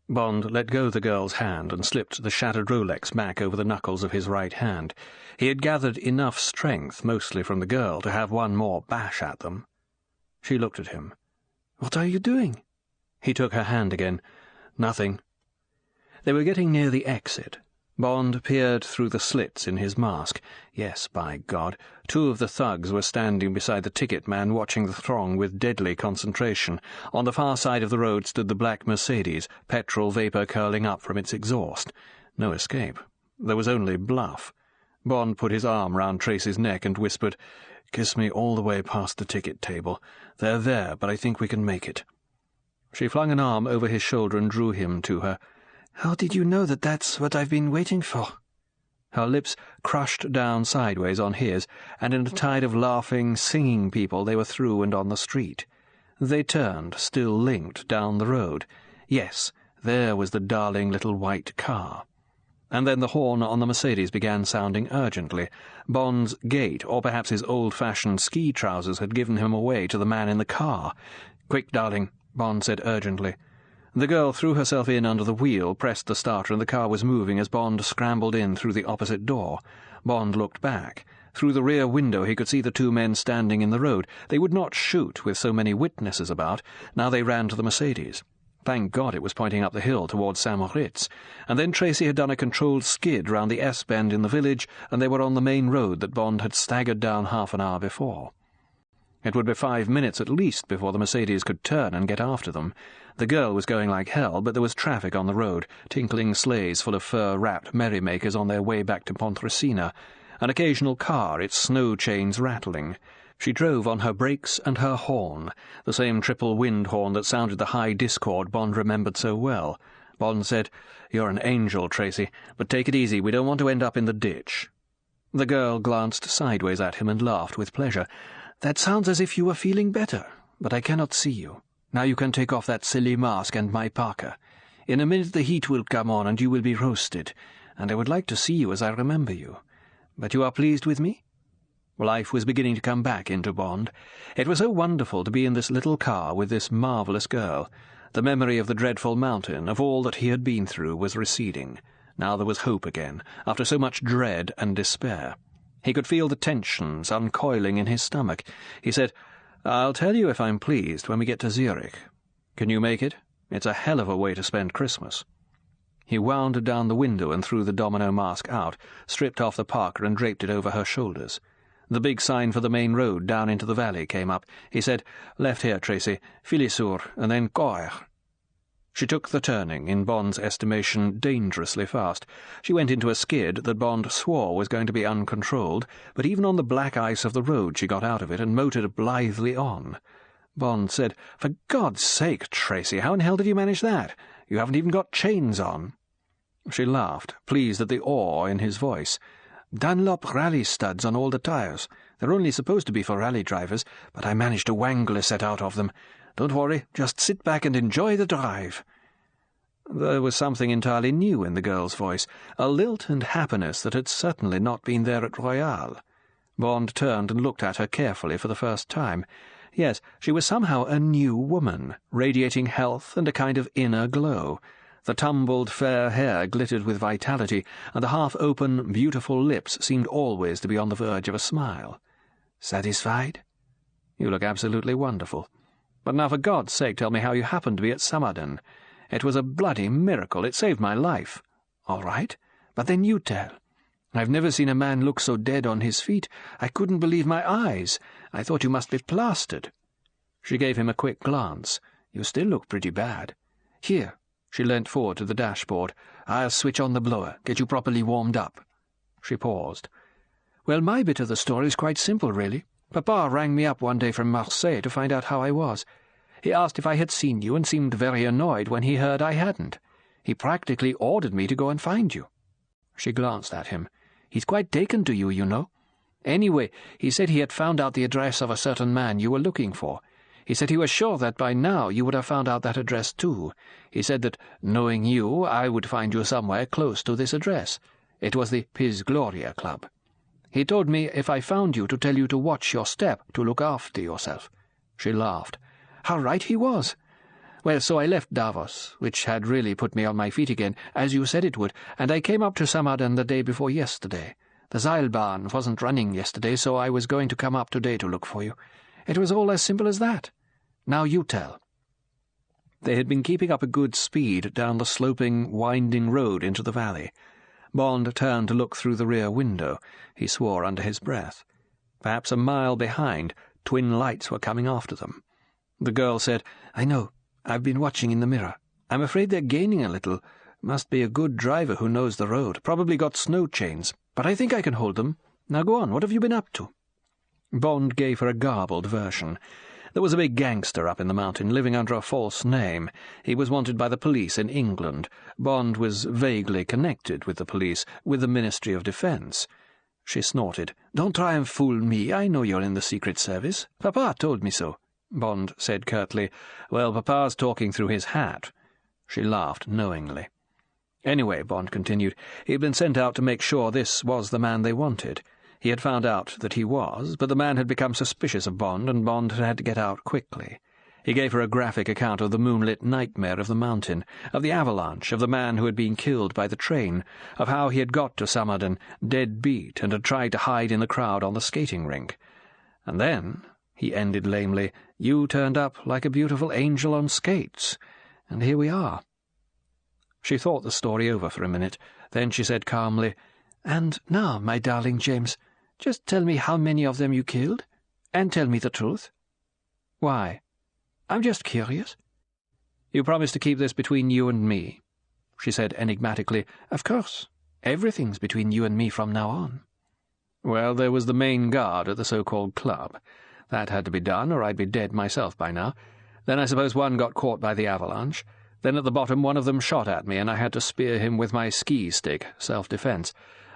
Bond let go the girl's hand and slipped the shattered Rolex back over the knuckles of his right hand. He had gathered enough strength, mostly from the girl, to have one more bash at them. She looked at him. "What are you doing?" He took her hand again. "Nothing." They were getting near the exit. Bond peered through the slits in his mask. Yes, by God, 2 of the thugs were standing beside the ticket man watching the throng with deadly concentration. On the far side of the road stood the black Mercedes, petrol vapour curling up from its exhaust. No escape. There was only bluff. Bond put his arm round Tracy's neck and whispered, "Kiss me all the way past the ticket table. They're there, but I think we can make it." She flung an arm over his shoulder and drew him to her. "How did you know that that's what I've been waiting for?" Her lips crushed down sideways on his, and in a tide of laughing, singing people they were through and on the street. They turned, still linked, down the road. Yes, there was the darling little white car. And then the horn on the Mercedes began sounding urgently. Bond's gait, or perhaps his old-fashioned ski trousers, had given him away to the man in the car. "Quick, darling," Bond said urgently. The girl threw herself in under the wheel, pressed the starter, and the car was moving as Bond scrambled in through the opposite door. Bond looked back. Through the rear window he could see the 2 men standing in the road. They would not shoot with so many witnesses about. Now they ran to the Mercedes. Thank God it was pointing up the hill towards Saint-Moritz. And then Tracy had done a controlled skid round the S-bend in the village, and they were on the main road that Bond had staggered down half an hour before. It would be 5 minutes at least before the Mercedes could turn and get after them. The girl was going like hell, but there was traffic on the road, tinkling sleighs full of fur-wrapped merrymakers on their way back to Pontresina, an occasional car, its snow chains rattling. She drove on her brakes and her horn, the same triple wind horn that sounded the high discord Bond remembered so well. Bond said, "You're an angel, Tracy, but take it easy, we don't want to end up in the ditch." The girl glanced sideways at him and laughed with pleasure. "That sounds as if you were feeling better, but I cannot see you. Now you can take off that silly mask and my parka. In a minute the heat will come on and you will be roasted, and I would like to see you as I remember you. But you are pleased with me?" Life was beginning to come back into Bond. It was so wonderful to be in this little car with this marvellous girl. The memory of the dreadful mountain, of all that he had been through, was receding. Now there was hope again, after so much dread and despair. He could feel the tensions uncoiling in his stomach. He said, "I'll tell you if I'm pleased when we get to Zurich. Can you make it? It's a hell of a way to spend Christmas." He wound down the window and threw the domino mask out, stripped off the parka and draped it over her shoulders. The big sign for the main road down into the valley came up. He said, "Left here, Tracy, Filisur, and then Coir." She took the turning, in Bond's estimation dangerously fast. She went into a skid that Bond swore was going to be uncontrolled, but even on the black ice of the road she got out of it and motored blithely on. Bond said, "For God's sake, Tracy, how in hell did you manage that? You haven't even got chains on." She laughed, pleased at the awe in his voice. "Dunlop rally studs on all the tires. They're only supposed to be for rally drivers, but I managed to wangle a set out of them. Don't worry, just sit back and enjoy the drive." There was something entirely new in the girl's voice, a lilt and happiness that had certainly not been there at Royale. Bond turned and looked at her carefully for the first time. Yes, she was somehow a new woman, radiating health and a kind of inner glow. The tumbled fair hair glittered with vitality, and the half-open, beautiful lips seemed always to be on the verge of a smile. "Satisfied?" "You look absolutely wonderful. But now for God's sake tell me how you happened to be at Samaden. It was a bloody miracle. It saved my life." "All right, but then you tell. I've never seen a man look so dead on his feet. I couldn't believe my eyes. I thought you must be plastered." She gave him a quick glance. "You still look pretty bad. Here." She leant forward to the dashboard. "I'll switch on the blower, get you properly warmed up." She paused. "Well, my bit of the story is quite simple, really. Papa rang me up one day from Marseille to find out how I was. He asked if I had seen you and seemed very annoyed when he heard I hadn't. He practically ordered me to go and find you." She glanced at him. "He's quite taken to you, you know. Anyway, he said he had found out the address of a certain man you were looking for. He said he was sure that by now you would have found out that address too. He said that, knowing you, I would find you somewhere close to this address. It was the Piz Gloria Club. He told me if I found you to tell you to watch your step, to look after yourself." She laughed. How right he was. Well, so I left Davos, which had really put me on my feet again, as you said it would, and I came up to Samaden the day before yesterday. The Seilbahn wasn't running yesterday, so I was going to come up today to look for you. It was all as simple as that. Now you tell." They had been keeping up a good speed down the sloping, winding road into the valley. Bond turned to look through the rear window. He swore under his breath. Perhaps a mile behind, twin lights were coming after them. The girl said, "I know. I've been watching in the mirror. I'm afraid they're gaining a little. Must be a good driver who knows the road. Probably got snow chains. But I think I can hold them. Now go on, what have you been up to?" Bond gave her a garbled version. There was a big gangster up in the mountain, living under a false name. He was wanted by the police in England. Bond was vaguely connected with the police, with the Ministry of Defence. She snorted. "Don't try and fool me. I know you're in the Secret Service. Papa told me so." Bond said curtly, "Well, Papa's talking through his hat." She laughed knowingly. Anyway, Bond continued, he had been sent out to make sure this was the man they wanted. He had found out that he was, but the man had become suspicious of Bond, and Bond had had to get out quickly. He gave her a graphic account of the moonlit nightmare of the mountain, of the avalanche, of the man who had been killed by the train, of how he had got to Samaden dead beat and had tried to hide in the crowd on the skating rink. And then, he ended lamely, you turned up like a beautiful angel on skates, and here we are. She thought the story over for a minute. Then she said calmly, "And now, my darling James, just tell me how many of them you killed, and tell me the truth." "Why?" "I'm just curious." "You promise to keep this between you and me?" She said enigmatically, "Of course. Everything's between you and me from now on." "Well, there was the main guard at the so-called club. That had to be done, or I'd be dead myself by now. Then I suppose one got caught by the avalanche. Then at the bottom one of them shot at me, and I had to spear him with my ski stick, self-defense.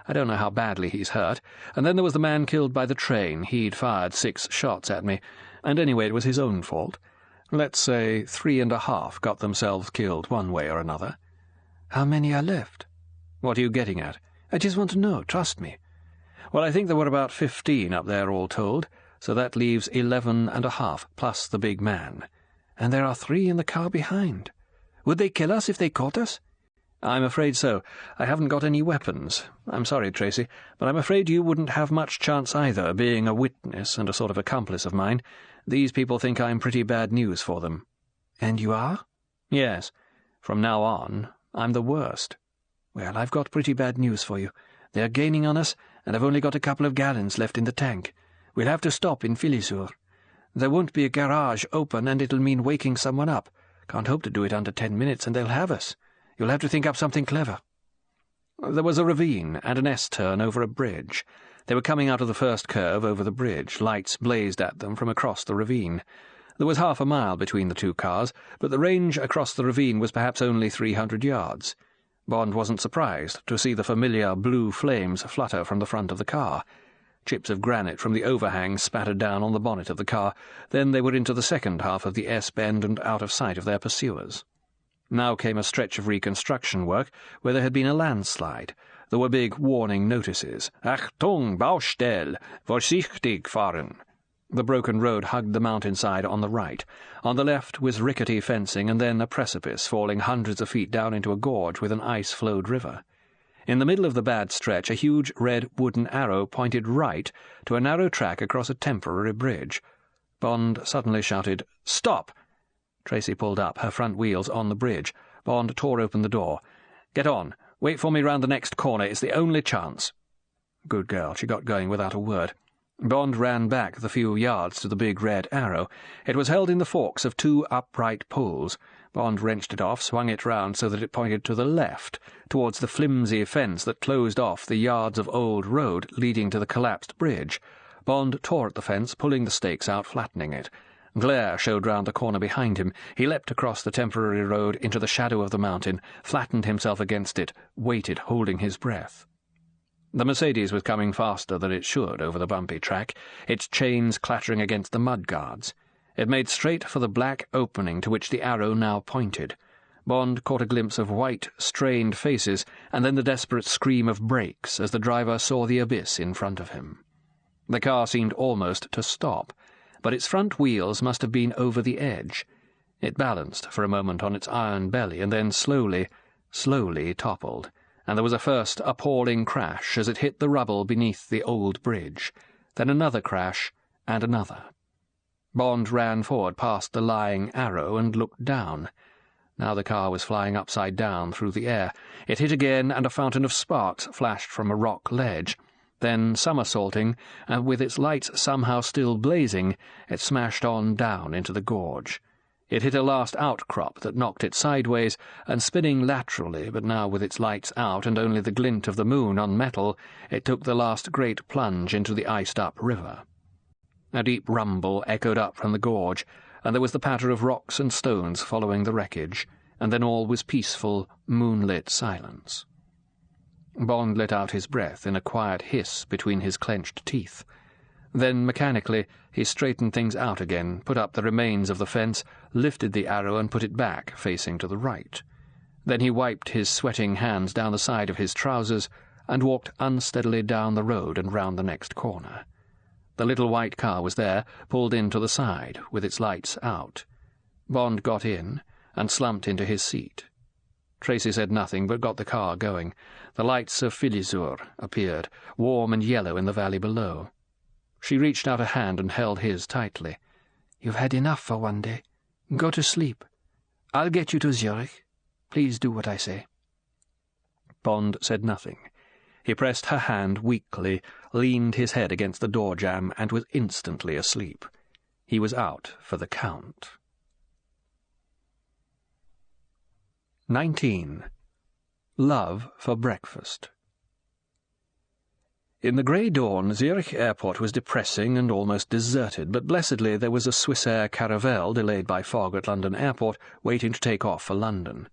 I don't know how badly he's hurt. And then there was the man killed by the train. He'd fired 6 shots at me, and anyway it was his own fault. Let's say 3.5 got themselves killed one way or another." "How many are left?" "What are you getting at?" "I just want to know, trust me." "Well, I think there were about 15 up there all told, so that leaves 11.5, plus the big man. And there are 3 in the car behind. Would they kill us if they caught us?" "I'm afraid so. I haven't got any weapons. I'm sorry, Tracy, but I'm afraid you wouldn't have much chance either, being a witness and a sort of accomplice of mine. These people think I'm pretty bad news for them." "And you are?" "Yes. From now on, I'm the worst." "Well, I've got pretty bad news for you. They're gaining on us, and I've only got a couple of gallons left in the tank. We'll have to stop in Filisur. There won't be a garage open, and it'll mean waking someone up. Can't hope to do it under 10 minutes, and they'll have us. You'll have to think up something clever." There was a ravine and an S-turn over a bridge. They were coming out of the first curve over the bridge. Lights blazed at them from across the ravine. There was half a mile between the two cars, but the range across the ravine was perhaps only 300 yards. Bond wasn't surprised to see the familiar blue flames flutter from the front of the car. Chips of granite from the overhang spattered down on the bonnet of the car. Then they were into the second half of the S-bend and out of sight of their pursuers. Now came a stretch of reconstruction work where there had been a landslide. There were big warning notices. "Achtung, Baustelle! Vorsichtig fahren!" The broken road hugged the mountainside on the right. On the left was rickety fencing and then a precipice falling hundreds of feet down into a gorge with an ice-flowed river. In the middle of the bad stretch, a huge red wooden arrow pointed right to a narrow track across a temporary bridge. Bond suddenly shouted, "Stop!" Tracy pulled up, her front wheels on the bridge. Bond tore open the door. "Get on. Wait for me round the next corner. It's the only chance." Good girl, she got going without a word. Bond ran back the few yards to the big red arrow. It was held in the forks of 2 upright poles. Bond wrenched it off, swung it round so that it pointed to the left, towards the flimsy fence that closed off the yards of old road leading to the collapsed bridge. Bond tore at the fence, pulling the stakes out, flattening it. Glare showed round the corner behind him. He leapt across the temporary road into the shadow of the mountain, flattened himself against it, waited, holding his breath. The Mercedes was coming faster than it should over the bumpy track, its chains clattering against the mud guards. It made straight for the black opening to which the arrow now pointed. Bond caught a glimpse of white, strained faces, and then the desperate scream of brakes as the driver saw the abyss in front of him. The car seemed almost to stop, but its front wheels must have been over the edge. It balanced for a moment on its iron belly, and then slowly toppled, and there was a first appalling crash as it hit the rubble beneath the old bridge, then another crash, and another. Bond ran forward past the lying Arrow and looked down. Now the car was flying upside down through the air. It hit again, and a fountain of sparks flashed from a rock ledge. Then, somersaulting, and with its lights somehow still blazing, it smashed on down into the gorge. It hit a last outcrop that knocked it sideways, and spinning laterally, but now with its lights out and only the glint of the moon on metal, it took the last great plunge into the iced-up river. A deep rumble echoed up from the gorge, and there was the patter of rocks and stones following the wreckage, and then all was peaceful, moonlit silence. Bond let out his breath in a quiet hiss between his clenched teeth. Then, mechanically, he straightened things out again, put up the remains of the fence, lifted the Arrow and put it back, facing to the right. Then he wiped his sweating hands down the side of his trousers and walked unsteadily down the road and round the next corner. The little white car was there, pulled in to the side, with its lights out. Bond got in and slumped into his seat. Tracy said nothing, but got the car going. The lights of Filisur appeared, warm and yellow in the valley below. She reached out a hand and held his tightly. "You've had enough for one day. Go to sleep. I'll get you to Zurich. Please do what I say." Bond said nothing. He pressed her hand weakly, leaned his head against the door jamb, and was instantly asleep. He was out for the count. 19. Love for breakfast. In the grey dawn, Zurich airport was depressing and almost deserted, but blessedly there was a Swissair Caravelle, delayed by fog at London airport, waiting to take off for London.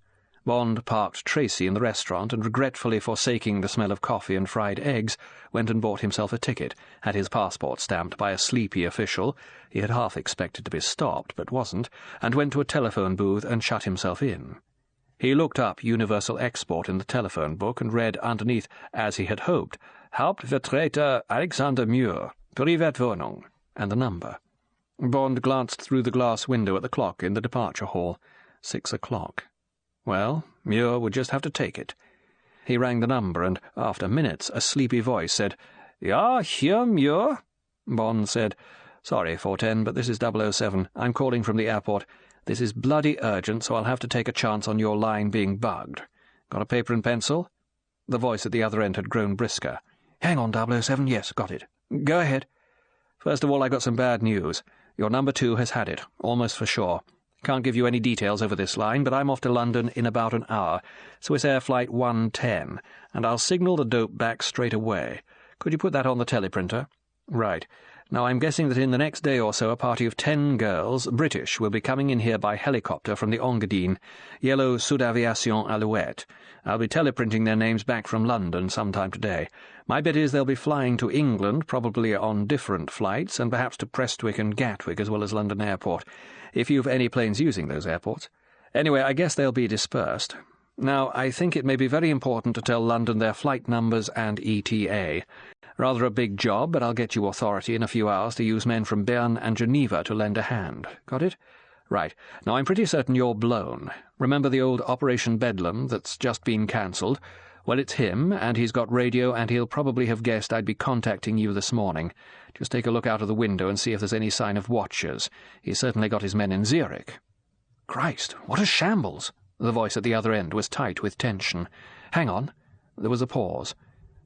Bond parked Tracy in the restaurant and, regretfully forsaking the smell of coffee and fried eggs, went and bought himself a ticket, had his passport stamped by a sleepy official — he had half expected to be stopped, but wasn't — and went to a telephone booth and shut himself in. He looked up Universal Export in the telephone book and read underneath, as he had hoped, Hauptvertreter Alexander Muir, Privatwohnung, and the number. Bond glanced through the glass window at the clock in the departure hall. 6 o'clock. Well, Muir would just have to take it. He rang the number, and after minutes a sleepy voice said, "Ja, hier, Muir." Bond said, "Sorry, 410, but this is 007. I'm calling from the airport. This is bloody urgent, so I'll have to take a chance on your line being bugged. Got a paper and pencil?" The voice at the other end had grown brisker. "Hang on, 007, yes, got it. Go ahead." "First of all, I got some bad news. Your number 2 has had it, almost for sure. Can't give you any details over this line, but I'm off to London in about an hour, Swissair Flight 110, and I'll signal the dope back straight away. Could you put that on the teleprinter?" "Right. Now I'm guessing that in the next day or so a party of 10 girls, British, will be coming in here by helicopter from the Engadine, yellow Sud Aviation Alouette. I'll be teleprinting their names back from London sometime today. My bet is they'll be flying to England, probably on different flights, and perhaps to Prestwick and Gatwick as well as London Airport, if you've any planes using those airports. Anyway, I guess they'll be dispersed. Now, I think it may be very important to tell London their flight numbers and ETA. Rather a big job, but I'll get you authority in a few hours to use men from Bern and Geneva to lend a hand. Got it? Right. Now, I'm pretty certain you're blown. Remember the old Operation Bedlam that's just been cancelled? Well, it's him, and he's got radio, and he'll probably have guessed I'd be contacting you this morning. Just take a look out of the window and see if there's any sign of watchers. He's certainly got his men in Zurich." "Christ, what a shambles!" The voice at the other end was tight with tension. "Hang on." There was a pause.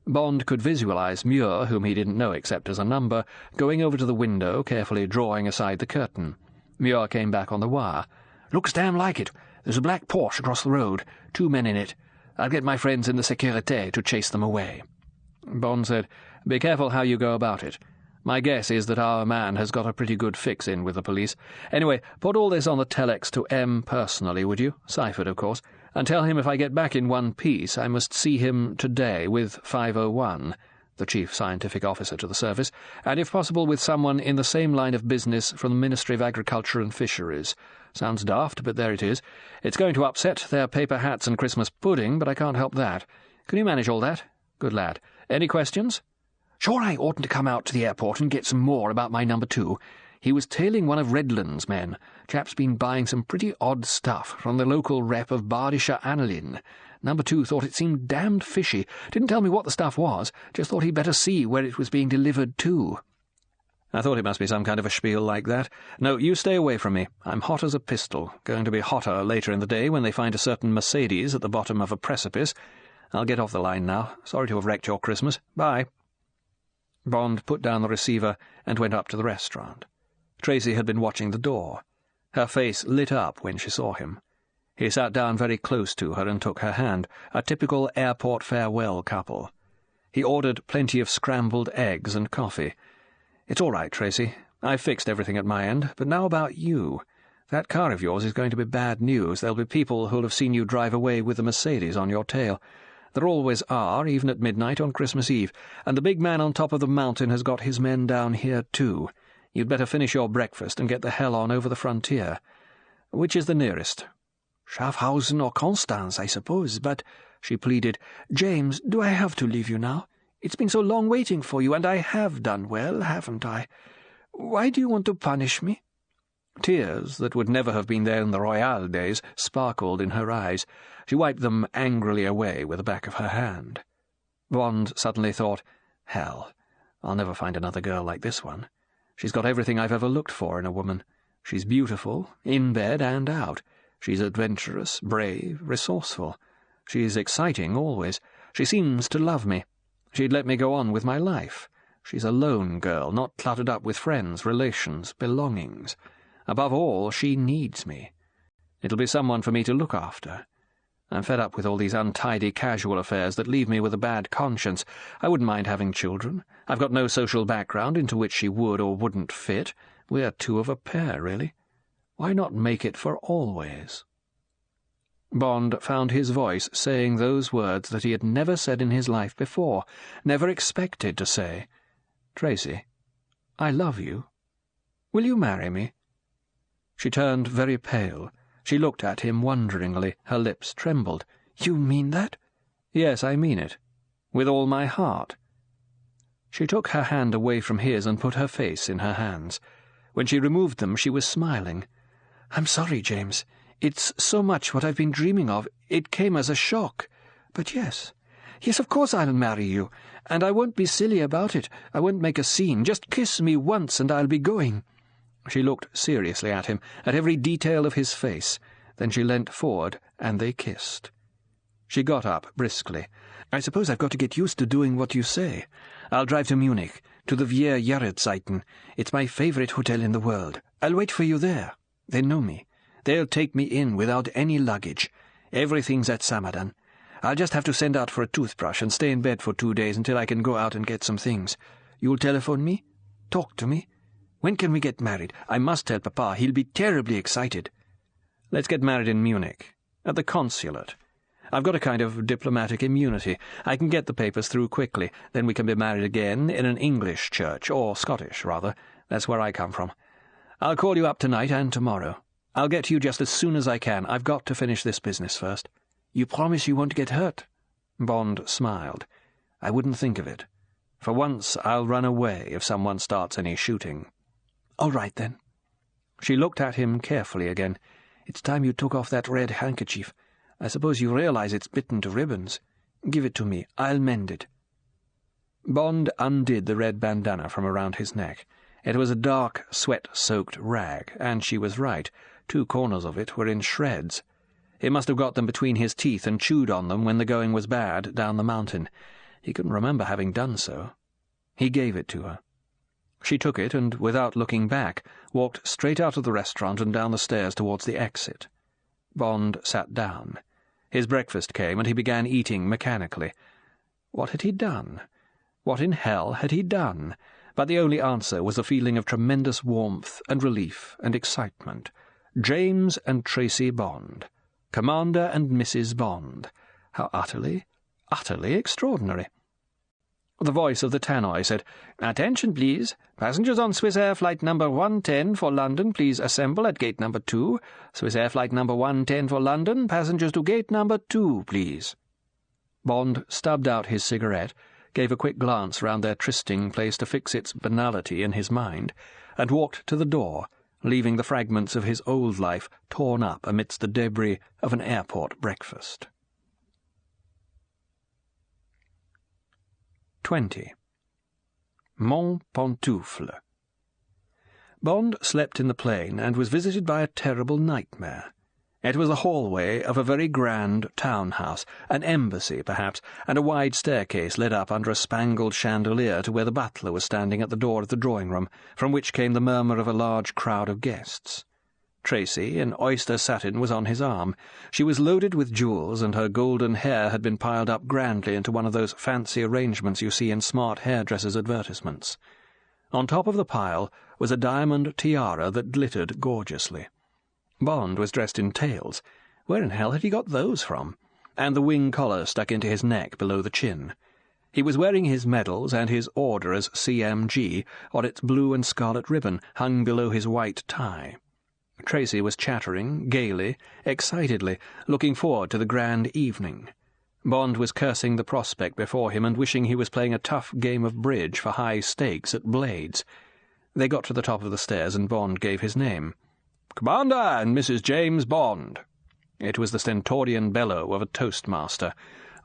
Bond could visualize Muir, whom he didn't know except as a number, going over to the window, carefully drawing aside the curtain. Muir came back on the wire. "Looks damn like it. There's a black Porsche across the road. 2 men in it. I'll get my friends in the Sécurité to chase them away." Bond said, "Be careful how you go about it. My guess is that our man has got a pretty good fix in with the police. Anyway, put all this on the telex to M personally, would you? Ciphered, of course. And tell him if I get back in one piece, I must see him today with 501. the chief scientific officer to the service, and if possible with someone in the same line of business from the Ministry of Agriculture and Fisheries. Sounds daft, but there it is. It's going to upset their paper hats and Christmas pudding, but I can't help that. Can you manage all that? Good lad. Any questions? Sure, I oughtn't to come out to the airport and get some more about my number 2. He was tailing one of Redland's men. Chap's been buying some pretty odd stuff from the local rep of Bardisher Anilin. Number 2 thought it seemed damned fishy. Didn't tell me what the stuff was, just thought he'd better see where it was being delivered to. I thought it must be some kind of a spiel like that. No, you stay away from me. I'm hot as a pistol. Going to be hotter later in the day when they find a certain Mercedes at the bottom of a precipice. I'll get off the line now. Sorry to have wrecked your Christmas. Bye. Bond put down the receiver and went up to the restaurant. Tracy had been watching the door. Her face lit up when she saw him. He sat down very close to her and took her hand, a typical airport farewell couple. He ordered plenty of scrambled eggs and coffee. "It's all right, Tracy. I've fixed everything at my end, but now about you. That car of yours is going to be bad news. There'll be people who'll have seen you drive away with the Mercedes on your tail. There always are, even at midnight on Christmas Eve, and the big man on top of the mountain has got his men down here too. You'd better finish your breakfast and get the hell on over the frontier. Which is the nearest?" "Schaffhausen or Constance, I suppose, but," she pleaded, "James, do I have to leave you now? It's been so long waiting for you, and I have done well, haven't I? Why do you want to punish me?" Tears, that would never have been there in the Royale days, sparkled in her eyes. She wiped them angrily away with the back of her hand. Bond suddenly thought, hell, I'll never find another girl like this one. She's got everything I've ever looked for in a woman. She's beautiful, in bed and out. She's adventurous, brave, resourceful. She's exciting always. She seems to love me. She'd let me go on with my life. She's a lone girl, not cluttered up with friends, relations, belongings. Above all, she needs me. It'll be someone for me to look after. I'm fed up with all these untidy casual affairs that leave me with a bad conscience. I wouldn't mind having children. I've got no social background into which she would or wouldn't fit. We're two of a pair, really. Why not make it for always? Bond found his voice saying those words that he had never said in his life before, never expected to say. "Tracy, I love you. Will you marry me?" She turned very pale. She looked at him wonderingly. Her lips trembled. "You mean that?" "Yes, I mean it. With all my heart." She took her hand away from his and put her face in her hands. When she removed them, she was smiling. "I'm sorry, James. It's so much what I've been dreaming of. It came as a shock. But yes, of course I'll marry you. And I won't be silly about it. I won't make a scene. Just kiss me once and I'll be going." She looked seriously at him, at every detail of his face. Then she leant forward, and they kissed. She got up briskly. "I suppose I've got to get used to doing what you say. I'll drive to Munich, to the Wir Jahrzeiten. It's my favourite hotel in the world. I'll wait for you there. They know me. They'll take me in without any luggage. Everything's at Samadan. I'll just have to send out for a toothbrush and stay in bed for 2 days until I can go out and get some things. You'll telephone me? Talk to me? When can we get married? I must tell Papa. He'll be terribly excited." "Let's get married in Munich, at the consulate. I've got a kind of diplomatic immunity. I can get the papers through quickly. Then we can be married again in an English church, or Scottish, rather. That's where I come from. I'll call you up tonight and tomorrow. I'll get to you just as soon as I can. I've got to finish this business first." "You promise you won't get hurt?" Bond smiled. "I wouldn't think of it. For once, I'll run away if someone starts any shooting." "All right, then." She looked at him carefully again. "It's time you took off that red handkerchief. I suppose you realize it's bitten to ribbons. Give it to me. I'll mend it." Bond undid the red bandana from around his neck. It was a dark, sweat-soaked rag, and she was right. 2 corners of it were in shreds. He must have got them between his teeth and chewed on them when the going was bad down the mountain. He couldn't remember having done so. He gave it to her. She took it and, without looking back, walked straight out of the restaurant and down the stairs towards the exit. Bond sat down. His breakfast came, and he began eating mechanically. What had he done? What in hell had he done? But the only answer was a feeling of tremendous warmth and relief and excitement. James and Tracy Bond. Commander and Mrs. Bond. How utterly, utterly extraordinary. The voice of the tannoy said, "Attention, please. Passengers on Swiss Air Flight number 110 for London, please assemble at gate number 2. Swiss Air Flight number 110 for London. Passengers to gate number 2, please." Bond stubbed out his cigarette, gave a quick glance round their trysting place to fix its banality in his mind, and walked to the door, leaving the fragments of his old life torn up amidst the debris of an airport breakfast. 20. Mon Pantoufle. Bond slept in the plane and was visited by a terrible nightmare. It was the hallway of a very grand townhouse, an embassy, perhaps, and a wide staircase led up under a spangled chandelier to where the butler was standing at the door of the drawing-room, from which came the murmur of a large crowd of guests. Tracy, in oyster satin, was on his arm. She was loaded with jewels, and her golden hair had been piled up grandly into one of those fancy arrangements you see in smart hairdressers' advertisements. On top of the pile was a diamond tiara that glittered gorgeously. Bond was dressed in tails. Where in hell had he got those from? And the wing collar stuck into his neck below the chin. He was wearing his medals and his order as CMG on its blue and scarlet ribbon hung below his white tie. Tracy was chattering, gaily, excitedly, looking forward to the grand evening. Bond was cursing the prospect before him and wishing he was playing a tough game of bridge for high stakes at Blades. They got to the top of the stairs and Bond gave his name. "Commander and Mrs. James Bond." It was the stentorian bellow of a toastmaster.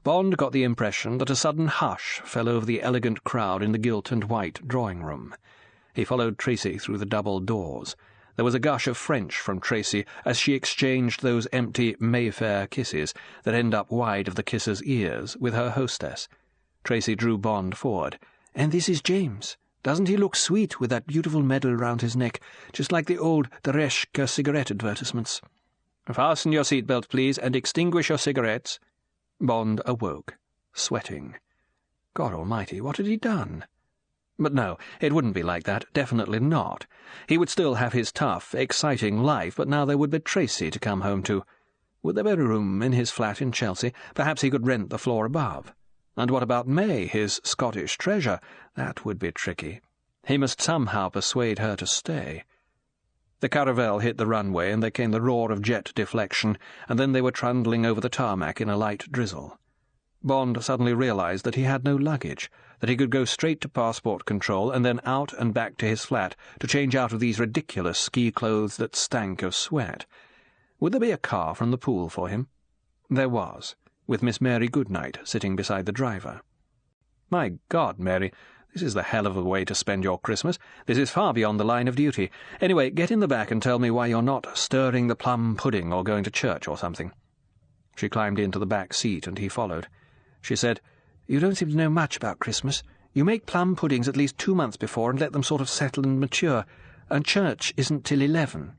Bond got the impression that a sudden hush fell over the elegant crowd in the gilt and white drawing-room. He followed Tracy through the double doors. There was a gush of French from Tracy as she exchanged those empty Mayfair kisses that end up wide of the kisser's ears with her hostess. Tracy drew Bond forward. "And this is James. Doesn't he look sweet with that beautiful medal round his neck, just like the old Dereshka cigarette advertisements?" "Fasten your seatbelt, please, and extinguish your cigarettes." Bond awoke, sweating. God almighty, what had he done? But no, it wouldn't be like that, definitely not. He would still have his tough, exciting life, but now there would be Tracy to come home to. Would there be room in his flat in Chelsea? Perhaps he could rent the floor above. And what about May, his Scottish treasure? That would be tricky. He must somehow persuade her to stay. The caravel hit the runway, and there came the roar of jet deflection, and then they were trundling over the tarmac in a light drizzle. Bond suddenly realized that he had no luggage, that he could go straight to passport control and then out and back to his flat to change out of these ridiculous ski clothes that stank of sweat. Would there be a car from the pool for him? There was, with Miss Mary Goodnight sitting beside the driver. "My God, Mary, this is the hell of a way to spend your Christmas. This is far beyond the line of duty. Anyway, get in the back and tell me why you're not stirring the plum pudding or going to church or something." She climbed into the back seat and he followed. She said, "You don't seem to know much about Christmas. You make plum puddings at least 2 months before and let them sort of settle and mature, and church isn't till 11.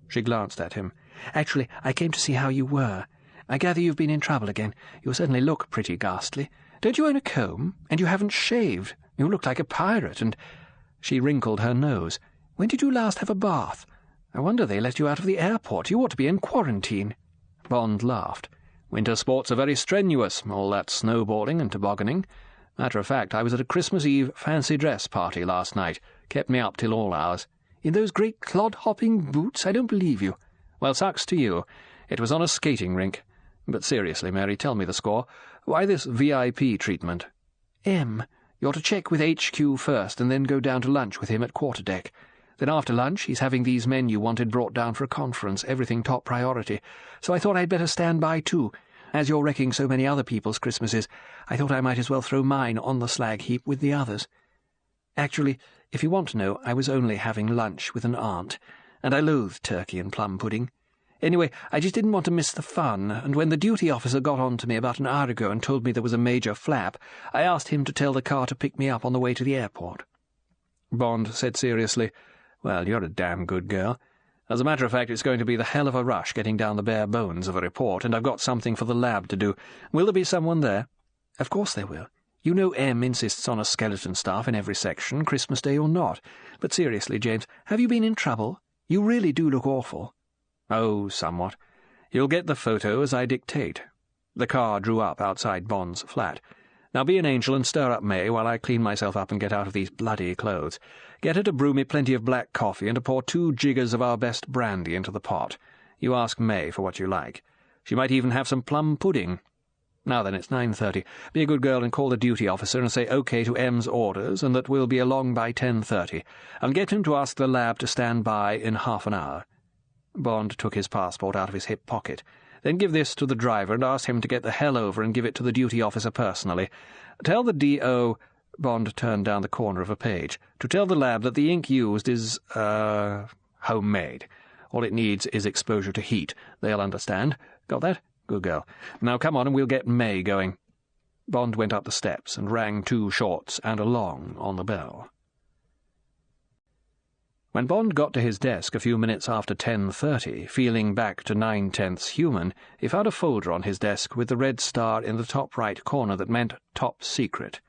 She glanced at him. "Actually, I came to see how you were. I gather you've been in trouble again. You certainly look pretty ghastly. Don't you own a comb? And you haven't shaved. You look like a pirate, and—" She wrinkled her nose. "When did you last have a bath? I wonder they let you out of the airport. You ought to be in quarantine." Bond laughed. "Winter sports are very strenuous, all that snowboarding and tobogganing. Matter of fact, I was at a Christmas Eve fancy-dress party last night. Kept me up till all hours." "In those great clod-hopping boots? I don't believe you." "Well, sucks to you. It was on a skating rink. But seriously, Mary, tell me the score. Why this VIP treatment?" "You're to check with HQ first and then go down to lunch with him at quarterdeck. Then after lunch he's having these men you wanted brought down for a conference, everything top priority. So I thought I'd better stand by too. As you're wrecking so many other people's Christmases, I thought I might as well throw mine on the slag heap with the others. Actually, if you want to know, I was only having lunch with an aunt, and I loathe turkey and plum pudding. Anyway, I just didn't want to miss the fun, and when the duty officer got on to me about an hour ago and told me there was a major flap, I asked him to tell the car to pick me up on the way to the airport." Bond said seriously, "Well, you're a damn good girl. As a matter of fact, it's going to be the hell of a rush getting down the bare bones of a report, and I've got something for the lab to do. Will there be someone there?" "Of course there will. You know M insists on a skeleton staff in every section, Christmas Day or not. But seriously, James, have you been in trouble? You really do look awful." "Oh, somewhat. You'll get the photo as I dictate." The car drew up outside Bond's flat. Now be an angel and stir up May while I clean myself up and get out of these bloody clothes. Get her to brew me plenty of black coffee and to pour 2 jiggers of our best brandy into the pot. You ask May for what you like. She might even have some plum pudding. Now then, it's 9:30. Be a good girl and call the duty officer and say OK to M's orders and that we'll be along by 10:30. And get him to ask the lab to stand by in half an hour." Bond took his passport out of his hip pocket. "Then give this to the driver and ask him to get the hell over and give it to the duty officer personally. Tell the D.O." Bond turned down the corner of a page. "To tell the lab that the ink used is, homemade. All it needs is exposure to heat. They'll understand. Got that? Good girl. Now come on and we'll get May going." Bond went up the steps and rang 2 shorts and a long on the bell. When Bond got to his desk a few minutes after 10:30, feeling back to 9/10 human, he found a folder on his desk with the red star in the top right corner that meant Top Secret.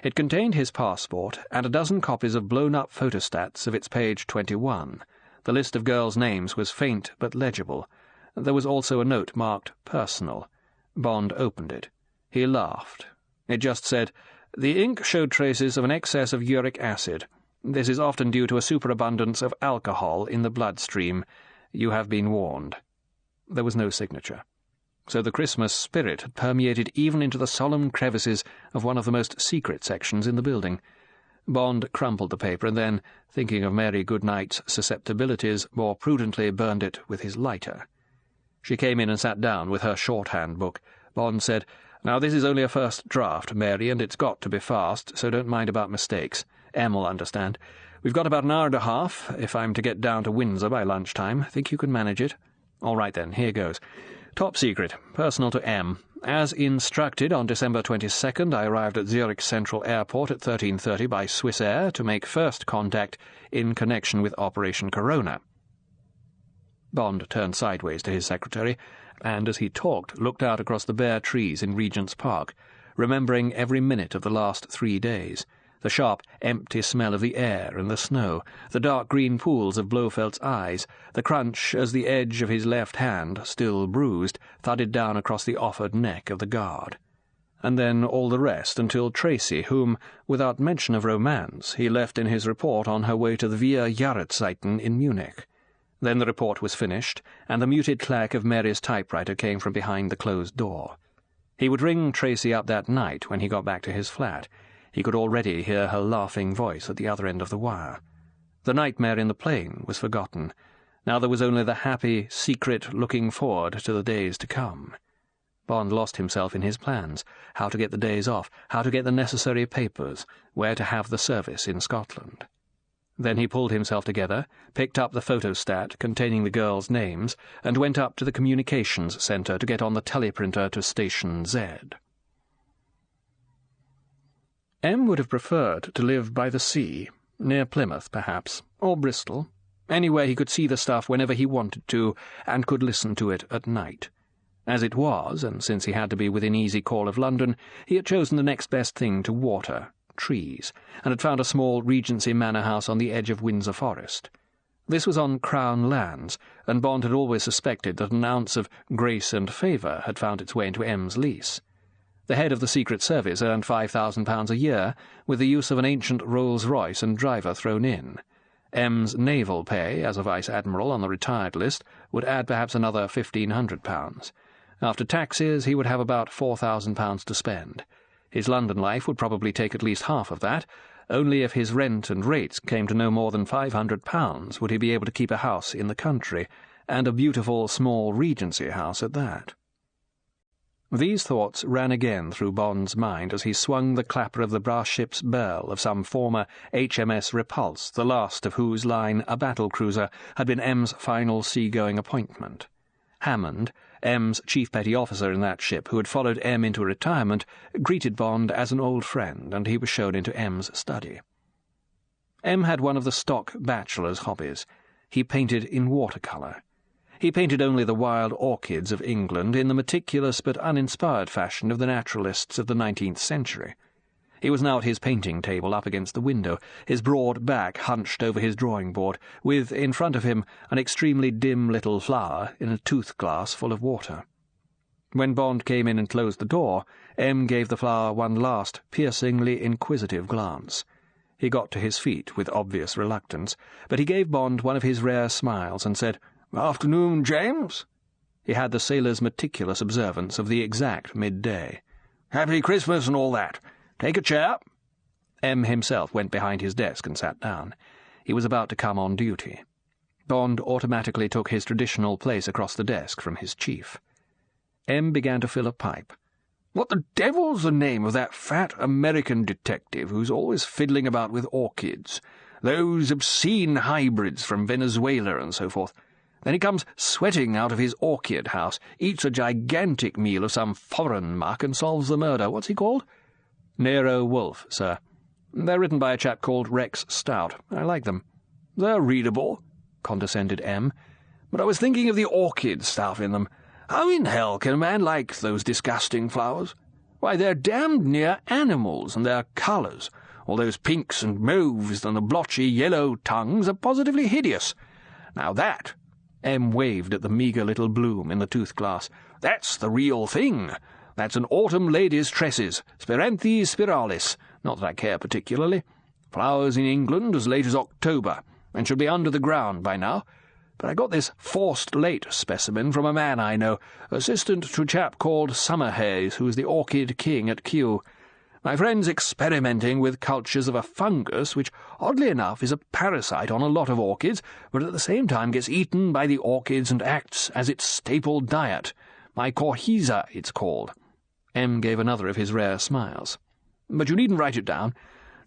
It contained his passport and a dozen copies of blown-up photostats of its page 21. The list of girls' names was faint but legible. There was also a note marked Personal. Bond opened it. He laughed. It just said, "The ink showed traces of an excess of uric acid. This is often due to a superabundance of alcohol in the bloodstream. You have been warned." There was no signature. So the Christmas spirit had permeated even into the solemn crevices of one of the most secret sections in the building. Bond crumpled the paper and then, thinking of Mary Goodnight's susceptibilities, more prudently burned it with his lighter. She came in and sat down with her shorthand book. Bond said, "Now this is only a first draft, Mary, and it's got to be fast, so don't mind about mistakes. Will understand. We've got about an hour and a half, if I'm to get down to Windsor by lunchtime. Think you can manage it? All right then, here goes. Top secret, personal to M. As instructed on December 22nd, I arrived at Zurich Central Airport at 13:30 by Swiss Air to make first contact in connection with Operation Corona." Bond turned sideways to his secretary, and as he talked, looked out across the bare trees in Regent's Park, remembering every minute of the last 3 days. The sharp, empty smell of the air and the snow, the dark green pools of Blofeld's eyes, the crunch as the edge of his left hand, still bruised, thudded down across the offered neck of the guard. And then all the rest until Tracy, whom, without mention of romance, he left in his report on her way to the Via Jahreszeiten in Munich. Then the report was finished, and the muted clack of Mary's typewriter came from behind the closed door. He would ring Tracy up that night when he got back to his flat. He could already hear her laughing voice at the other end of the wire. The nightmare in the plane was forgotten. Now there was only the happy, secret looking forward to the days to come. Bond lost himself in his plans, how to get the days off, how to get the necessary papers, where to have the service in Scotland. Then he pulled himself together, picked up the photostat containing the girls' names, and went up to the communications centre to get on the teleprinter to Station Z. M would have preferred to live by the sea, near Plymouth, perhaps, or Bristol, anywhere he could see the stuff whenever he wanted to, and could listen to it at night. As it was, and since he had to be within easy call of London, he had chosen the next best thing to water, trees, and had found a small Regency manor house on the edge of Windsor Forest. This was on Crown lands, and Bond had always suspected that an ounce of grace and favour had found its way into M's lease. The head of the Secret Service earned £5,000 a year, with the use of an ancient Rolls-Royce and driver thrown in. M's naval pay, as a vice-admiral on the retired list, would add perhaps another £1,500. After taxes, he would have about £4,000 to spend. His London life would probably take at least half of that. Only if his rent and rates came to no more than £500 would he be able to keep a house in the country, and a beautiful small Regency house at that. These thoughts ran again through Bond's mind as he swung the clapper of the brass ship's bell of some former HMS Repulse, the last of whose line, a battle-cruiser, had been M's final sea-going appointment. Hammond, M's chief petty officer in that ship, who had followed M into retirement, greeted Bond as an old friend, and he was shown into M's study. M had one of the stock bachelor's hobbies. He painted in watercolour. He painted only the wild orchids of England in the meticulous but uninspired fashion of the naturalists of the 19th century. He was now at his painting table up against the window, his broad back hunched over his drawing-board, with, in front of him, an extremely dim little flower in a tooth-glass full of water. When Bond came in and closed the door, M gave the flower one last, piercingly inquisitive glance. He got to his feet with obvious reluctance, but he gave Bond one of his rare smiles and said, "Afternoon, James." He had the sailor's meticulous observance of the exact midday. "Happy Christmas and all that. Take a chair." M himself went behind his desk and sat down. He was about to come on duty. Bond automatically took his traditional place across the desk from his chief. M began to fill a pipe. "What the devil's the name of that fat American detective who's always fiddling about with orchids? Those obscene hybrids from Venezuela and so forth. Then he comes sweating out of his orchid house, eats a gigantic meal of some foreign muck and solves the murder. What's he called?" "Nero Wolfe, sir. They're written by a chap called Rex Stout. I like them." "They're readable," condescended M. "But I was thinking of the orchid stuff in them. How in hell can a man like those disgusting flowers? Why, they're damned near animals, and their colours, all those pinks and mauves and the blotchy yellow tongues, are positively hideous. Now that," M waved at the meagre little bloom in the tooth-glass, "that's the real thing. That's an autumn lady's tresses, Spiranthes spiralis, not that I care particularly. Flowers in England as late as October, and should be under the ground by now. But I got this forced late specimen from a man I know, assistant to a chap called Summerhays, who is the orchid king at Kew. My friend's experimenting with cultures of a fungus which, oddly enough, is a parasite on a lot of orchids, but at the same time gets eaten by the orchids and acts as its staple diet. Mycorrhiza, it's called." M gave another of his rare smiles. "But you needn't write it down.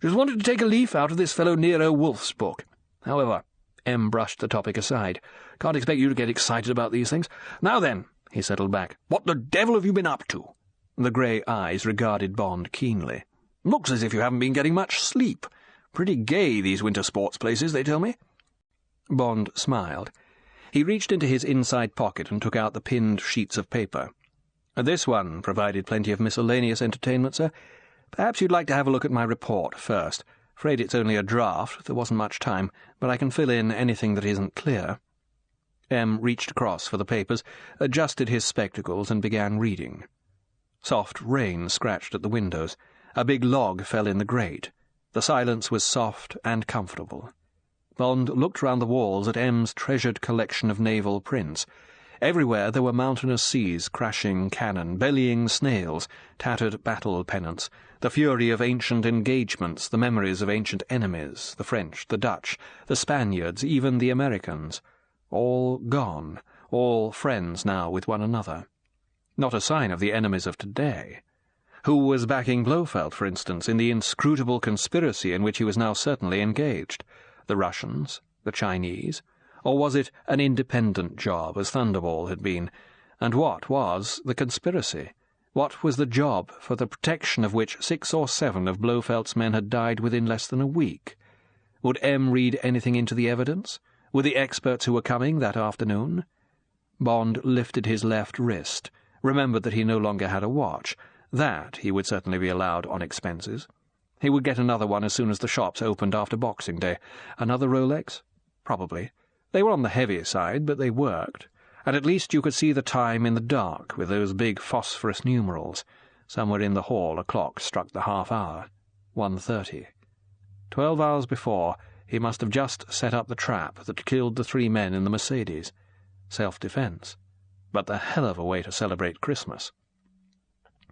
Just wanted to take a leaf out of this fellow Nero Wolfe's book. However," M brushed the topic aside, "can't expect you to get excited about these things. Now then," he settled back, "what the devil have you been up to?" The grey eyes regarded Bond keenly. "Looks as if you haven't been getting much sleep. Pretty gay, these winter sports places, they tell me." Bond smiled. He reached into his inside pocket and took out the pinned sheets of paper. "This one provided plenty of miscellaneous entertainment, sir. Perhaps you'd like to have a look at my report first. Afraid it's only a draft. There wasn't much time, but I can fill in anything that isn't clear." M reached across for the papers, adjusted his spectacles, and began reading. Soft rain scratched at the windows. A big log fell in the grate. The silence was soft and comfortable. Bond looked round the walls at M's treasured collection of naval prints. Everywhere there were mountainous seas, crashing cannon, bellying snails, tattered battle pennants, the fury of ancient engagements, the memories of ancient enemies, the French, the Dutch, the Spaniards, even the Americans. All gone, all friends now with one another. Not a sign of the enemies of today. Who was backing Blofeld, for instance, in the inscrutable conspiracy in which he was now certainly engaged? The Russians? The Chinese? Or was it an independent job, as Thunderball had been? And what was the conspiracy? What was the job for the protection of which 6 or 7 of Blofeld's men had died within less than a week? Would M read anything into the evidence? Were the experts who were coming that afternoon? Bond lifted his left wrist, remembered that he no longer had a watch. That he would certainly be allowed on expenses. He would get another one as soon as the shops opened after Boxing Day. Another Rolex? Probably. They were on the heavy side, but they worked. And at least you could see the time in the dark with those big phosphorus numerals. Somewhere in the hall a clock struck the half-hour. 1:30. 12 hours before, he must have just set up the trap that killed the 3 men in the Mercedes. Self-defense. But the hell of a way to celebrate Christmas.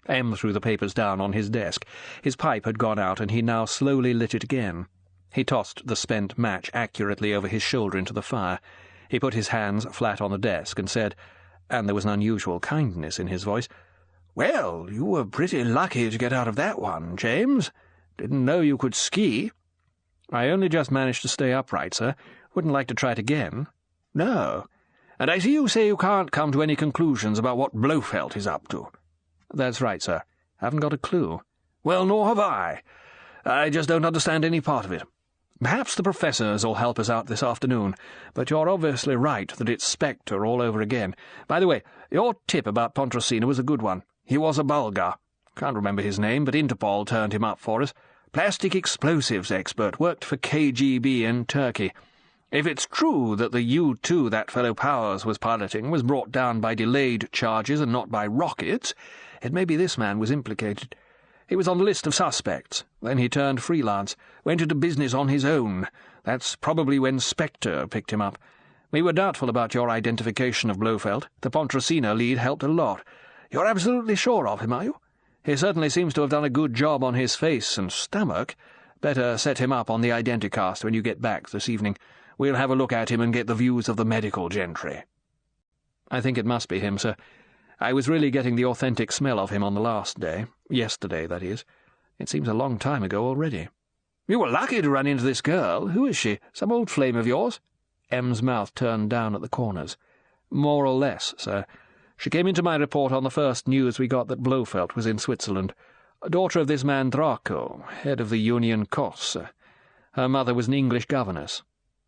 M threw the papers down on his desk. His pipe had gone out, and he now slowly lit it again. He tossed the spent match accurately over his shoulder into the fire. He put his hands flat on the desk and said, and there was an unusual kindness in his voice, "Well, you were pretty lucky to get out of that one, James. Didn't know you could ski." "I only just managed to stay upright, sir. Wouldn't like to try it again." "No. And I see you say you can't come to any conclusions about what Blofeld is up to." "That's right, sir. Haven't got a clue." "Well, nor have I. I just don't understand any part of it. Perhaps the professors will help us out this afternoon, but you're obviously right that it's Spectre all over again. By the way, your tip about Pontresina was a good one. He was a Bulgar. Can't remember his name, but Interpol turned him up for us. Plastic explosives expert, worked for KGB in Turkey. If it's true that the U-2 that fellow Powers was piloting was brought down by delayed charges and not by rockets, it may be this man was implicated. He was on the list of suspects. Then he turned freelance, went into business on his own. That's probably when Spectre picked him up. We were doubtful about your identification of Blofeld. The Pontresina lead helped a lot. You're absolutely sure of him, are you? He certainly seems to have done a good job on his face and stomach. Better set him up on the identicast when you get back this evening. We'll have a look at him and get the views of the medical gentry. I think it must be him, sir. I was really getting the authentic smell of him on the last day. Yesterday, that is. It seems a long time ago already. You were lucky to run into this girl. Who is she? Some old flame of yours? M's mouth turned down at the corners. More or less, sir. She came into my report on the first news we got that Blofeld was in Switzerland. A daughter of this man Draco, head of the Union Costs. Her mother was an English governess.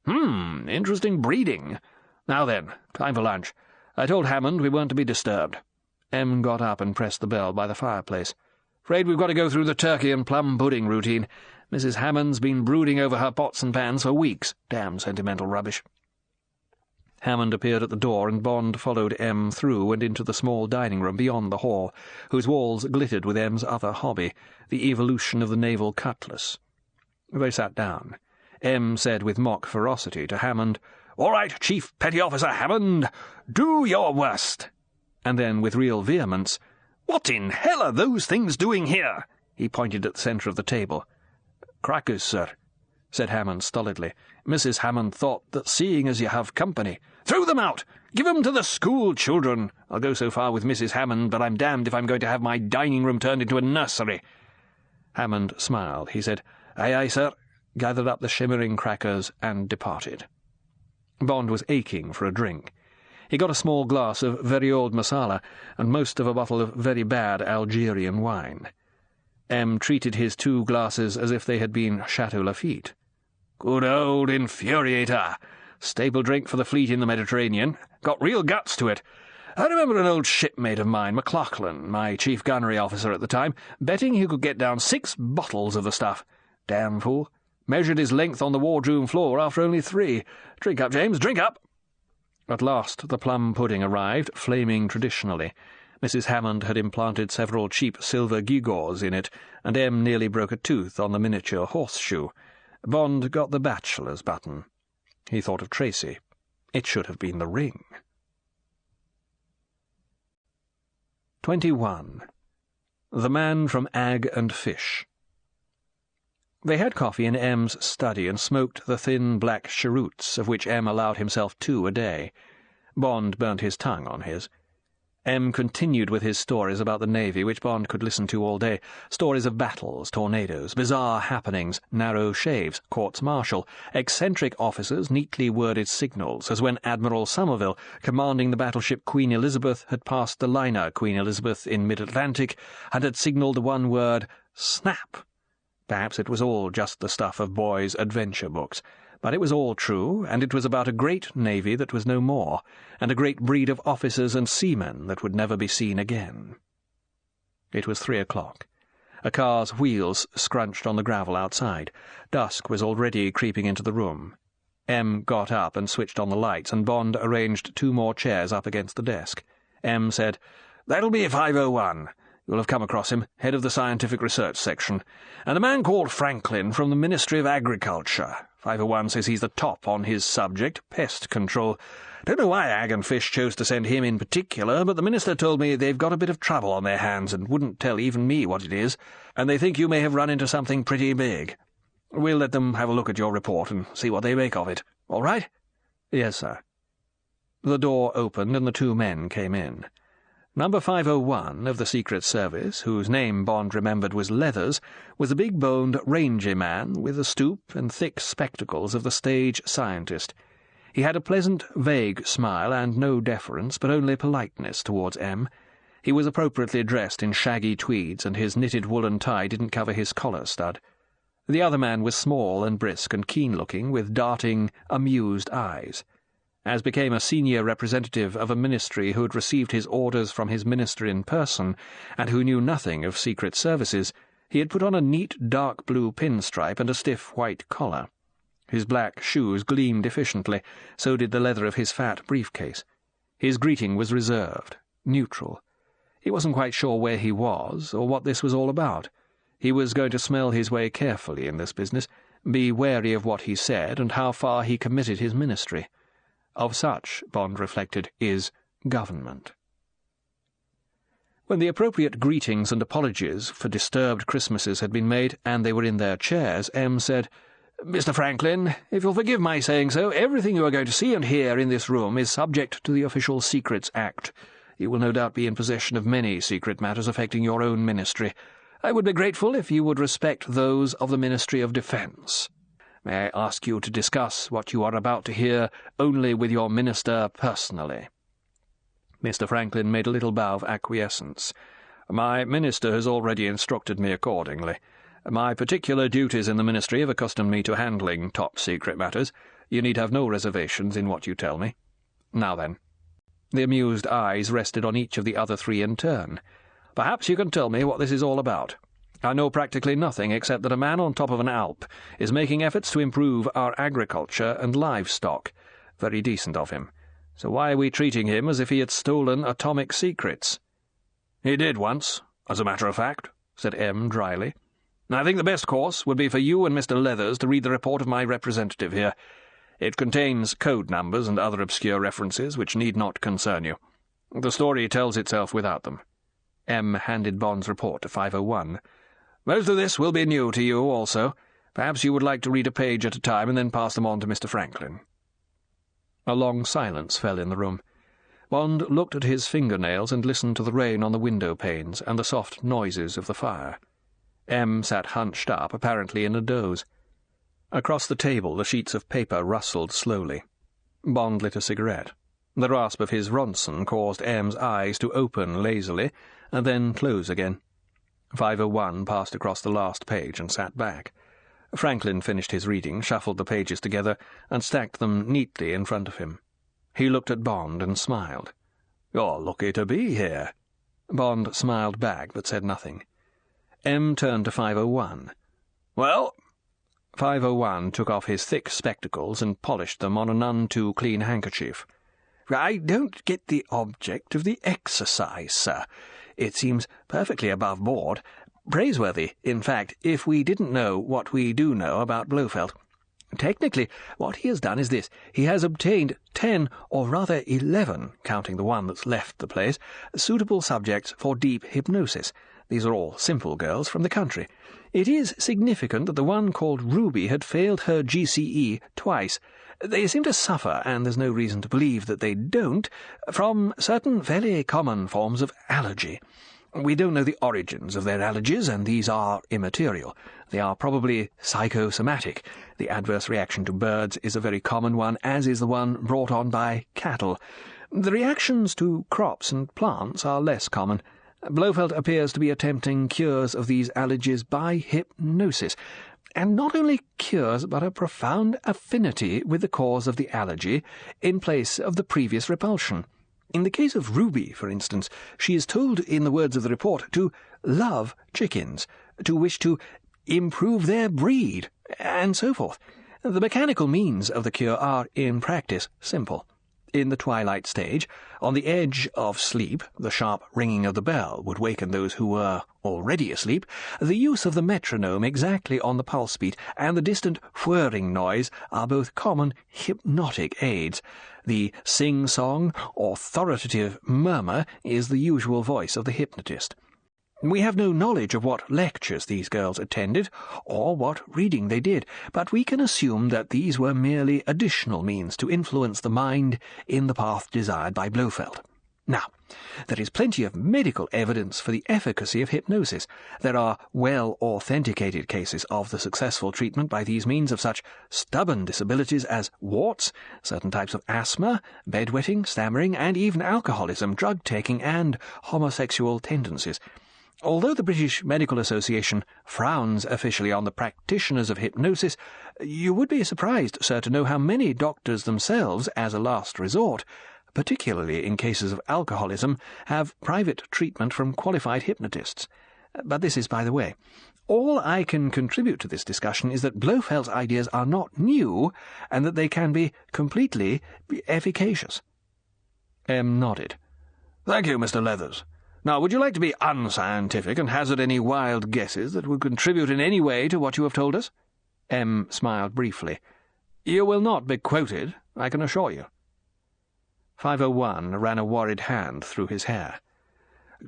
Interesting breeding. Now then, time for lunch. I told Hammond we weren't to be disturbed. M got up and pressed the bell by the fireplace. Afraid we've got to go through the turkey and plum pudding routine. Mrs. Hammond's been brooding over her pots and pans for weeks. Damn sentimental rubbish. Hammond appeared at the door, and Bond followed M through and into the small dining room beyond the hall, whose walls glittered with M's other hobby, the evolution of the naval cutlass. They sat down. M said with mock ferocity to Hammond, "All right, Chief Petty Officer Hammond, do your worst." And then, with real vehemence, "What in hell are those things doing here?" He pointed at the centre of the table. "Crackers, sir," said Hammond stolidly. "Mrs. Hammond thought that seeing as you have company—" "Throw them out! Give them to the school children! I'll go so far with Mrs. Hammond, but I'm damned if I'm going to have my dining room turned into a nursery." Hammond smiled. He said, "Aye, aye, sir," gathered up the shimmering crackers, and departed. Bond was aching for a drink. He got a small glass of very old masala and most of a bottle of very bad Algerian wine. M treated his 2 glasses as if they had been Chateau Lafite. "Good old infuriator. Staple drink for the fleet in the Mediterranean. Got real guts to it. I remember an old shipmate of mine, McLaughlin, my chief gunnery officer at the time, betting he could get down 6 bottles of the stuff. Damn fool. Measured his length on the wardroom floor after only 3. Drink up, James, drink up." At last the plum pudding arrived, flaming traditionally. Mrs. Hammond had implanted several cheap silver gewgaws in it, and M nearly broke a tooth on the miniature horseshoe. Bond got the bachelor's button. He thought of Tracy. It should have been the ring. 21. The Man from Egg and Fish. They had coffee in M's study and smoked the thin black cheroots, of which M allowed himself 2 a day. Bond burnt his tongue on his. M continued with his stories about the Navy, which Bond could listen to all day. Stories of battles, tornadoes, bizarre happenings, narrow shaves, courts-martial, eccentric officers, neatly worded signals, as when Admiral Somerville, commanding the battleship Queen Elizabeth, had passed the liner Queen Elizabeth in mid-Atlantic and had signalled the one word, "Snap." Perhaps it was all just the stuff of boys' adventure books, but it was all true, and it was about a great navy that was no more, and a great breed of officers and seamen that would never be seen again. It was 3 o'clock. A car's wheels scrunched on the gravel outside. Dusk was already creeping into the room. M got up and switched on the lights, and Bond arranged 2 more chairs up against the desk. M said, "That'll be 501. You'll have come across him, head of the Scientific Research Section, and a man called Franklin from the Ministry of Agriculture. 501 says he's the top on his subject, pest control. Don't know why Ag and Fish chose to send him in particular, but the Minister told me they've got a bit of trouble on their hands and wouldn't tell even me what it is, and they think you may have run into something pretty big. We'll let them have a look at your report and see what they make of it. All right?" "Yes, sir." The door opened and the 2 men came in. Number 501 of the Secret Service, whose name Bond remembered was Leathers, was a big-boned, rangy man with the stoop and thick spectacles of the stage scientist. He had a pleasant, vague smile and no deference, but only politeness towards M. He was appropriately dressed in shaggy tweeds, and his knitted woolen tie didn't cover his collar stud. The other man was small and brisk and keen-looking, with darting, amused eyes. As became a senior representative of a ministry who had received his orders from his minister in person, and who knew nothing of secret services, he had put on a neat dark blue pinstripe and a stiff white collar. His black shoes gleamed efficiently, so did the leather of his fat briefcase. His greeting was reserved, neutral. He wasn't quite sure where he was, or what this was all about. He was going to smell his way carefully in this business, be wary of what he said and how far he committed his ministry. Of such, Bond reflected, is government. When the appropriate greetings and apologies for disturbed Christmases had been made, and they were in their chairs, M said, "Mr. Franklin, if you'll forgive my saying so, everything you are going to see and hear in this room is subject to the Official Secrets Act. You will no doubt be in possession of many secret matters affecting your own ministry. I would be grateful if you would respect those of the Ministry of Defence. May I ask you to discuss what you are about to hear only with your minister personally?" Mr. Franklin made a little bow of acquiescence. "My minister has already instructed me accordingly. My particular duties in the ministry have accustomed me to handling top-secret matters. You need have no reservations in what you tell me. Now then." The amused eyes rested on each of the other three in turn. "Perhaps you can tell me what this is all about. I know practically nothing except that a man on top of an Alp is making efforts to improve our agriculture and livestock. Very decent of him. So why are we treating him as if he had stolen atomic secrets?" "He did once, as a matter of fact," said M. dryly. "I think the best course would be for you and Mr. Leathers to read the report of my representative here. It contains code numbers and other obscure references which need not concern you. The story tells itself without them." M. handed Bond's report to 501. "Most of this will be new to you also. Perhaps you would like to read a page at a time and then pass them on to Mr. Franklin." A long silence fell in the room. Bond looked at his fingernails and listened to the rain on the window-panes and the soft noises of the fire. M. sat hunched up, apparently in a doze. Across the table the sheets of paper rustled slowly. Bond lit a cigarette. The rasp of his Ronson caused M's eyes to open lazily, and then close again. 501 passed across the last page and sat back. Franklin finished his reading, shuffled the pages together, and stacked them neatly in front of him. He looked at Bond and smiled. "You're lucky to be here." Bond smiled back, but said nothing. M. turned to 501. "Well?" 501 took off his thick spectacles and polished them on a none-too-clean handkerchief. "I don't get the object of the exercise, sir. It seems perfectly above board. Praiseworthy, in fact, if we didn't know what we do know about Blofeld. Technically, what he has done is this. He has obtained 10, or rather 11, counting the one that's left the place, suitable subjects for deep hypnosis. These are all simple girls from the country. It is significant that the one called Ruby had failed her GCE twice. They seem to suffer, and there's no reason to believe that they don't, from certain fairly common forms of allergy. We don't know the origins of their allergies, and these are immaterial. They are probably psychosomatic. The adverse reaction to birds is a very common one, as is the one brought on by cattle. The reactions to crops and plants are less common. Blofeld appears to be attempting cures of these allergies by hypnosis, and not only cures, but a profound affinity with the cause of the allergy in place of the previous repulsion. In the case of Ruby, for instance, she is told, in the words of the report, to love chickens, to wish to improve their breed, and so forth. The mechanical means of the cure are, in practice, simple. In the twilight stage, on the edge of sleep, the sharp ringing of the bell would waken those who were already asleep. The use of the metronome exactly on the pulse beat and the distant whirring noise are both common hypnotic aids. The sing-song, authoritative murmur is the usual voice of the hypnotist. We have no knowledge of what lectures these girls attended, or what reading they did, but we can assume that these were merely additional means to influence the mind in the path desired by Blofeld. Now, there is plenty of medical evidence for the efficacy of hypnosis. There are well-authenticated cases of the successful treatment by these means of such stubborn disabilities as warts, certain types of asthma, bedwetting, stammering, and even alcoholism, drug-taking, and homosexual tendencies. Although the British Medical Association frowns officially on the practitioners of hypnosis, you would be surprised, sir, to know how many doctors themselves, as a last resort, particularly in cases of alcoholism, have private treatment from qualified hypnotists. But this is by the way. All I can contribute to this discussion is that Blofeld's ideas are not new, and that they can be completely efficacious. M nodded. Thank you, Mr. Leathers. Now, would you like to be unscientific and hazard any wild guesses that would contribute in any way to what you have told us? M smiled briefly. You will not be quoted, I can assure you. 501 ran a worried hand through his hair.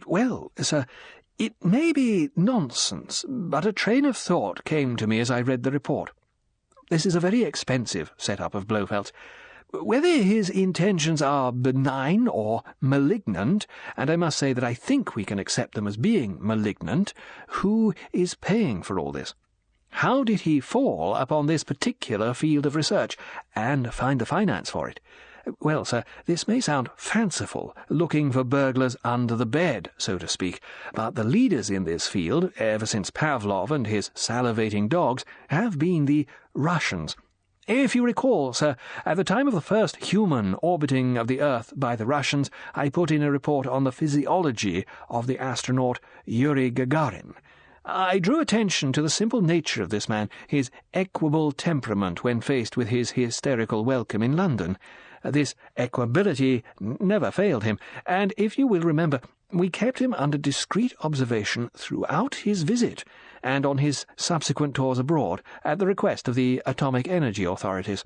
Well, sir, it may be nonsense, but a train of thought came to me as I read the report. This is a very expensive set-up of Blofeld's. Whether his intentions are benign or malignant, and I must say that I think we can accept them as being malignant, who is paying for all this? How did he fall upon this particular field of research, and find the finance for it? Well, sir, this may sound fanciful, looking for burglars under the bed, so to speak, but the leaders in this field, ever since Pavlov and his salivating dogs, have been the Russians. If you recall, sir, at the time of the first human orbiting of the Earth by the Russians, I put in a report on the physiology of the astronaut Yuri Gagarin. I drew attention to the simple nature of this man, his equable temperament when faced with his hysterical welcome in London. This equability never failed him, and if you will remember, we kept him under discreet observation throughout his visit, and on his subsequent tours abroad, at the request of the atomic energy authorities.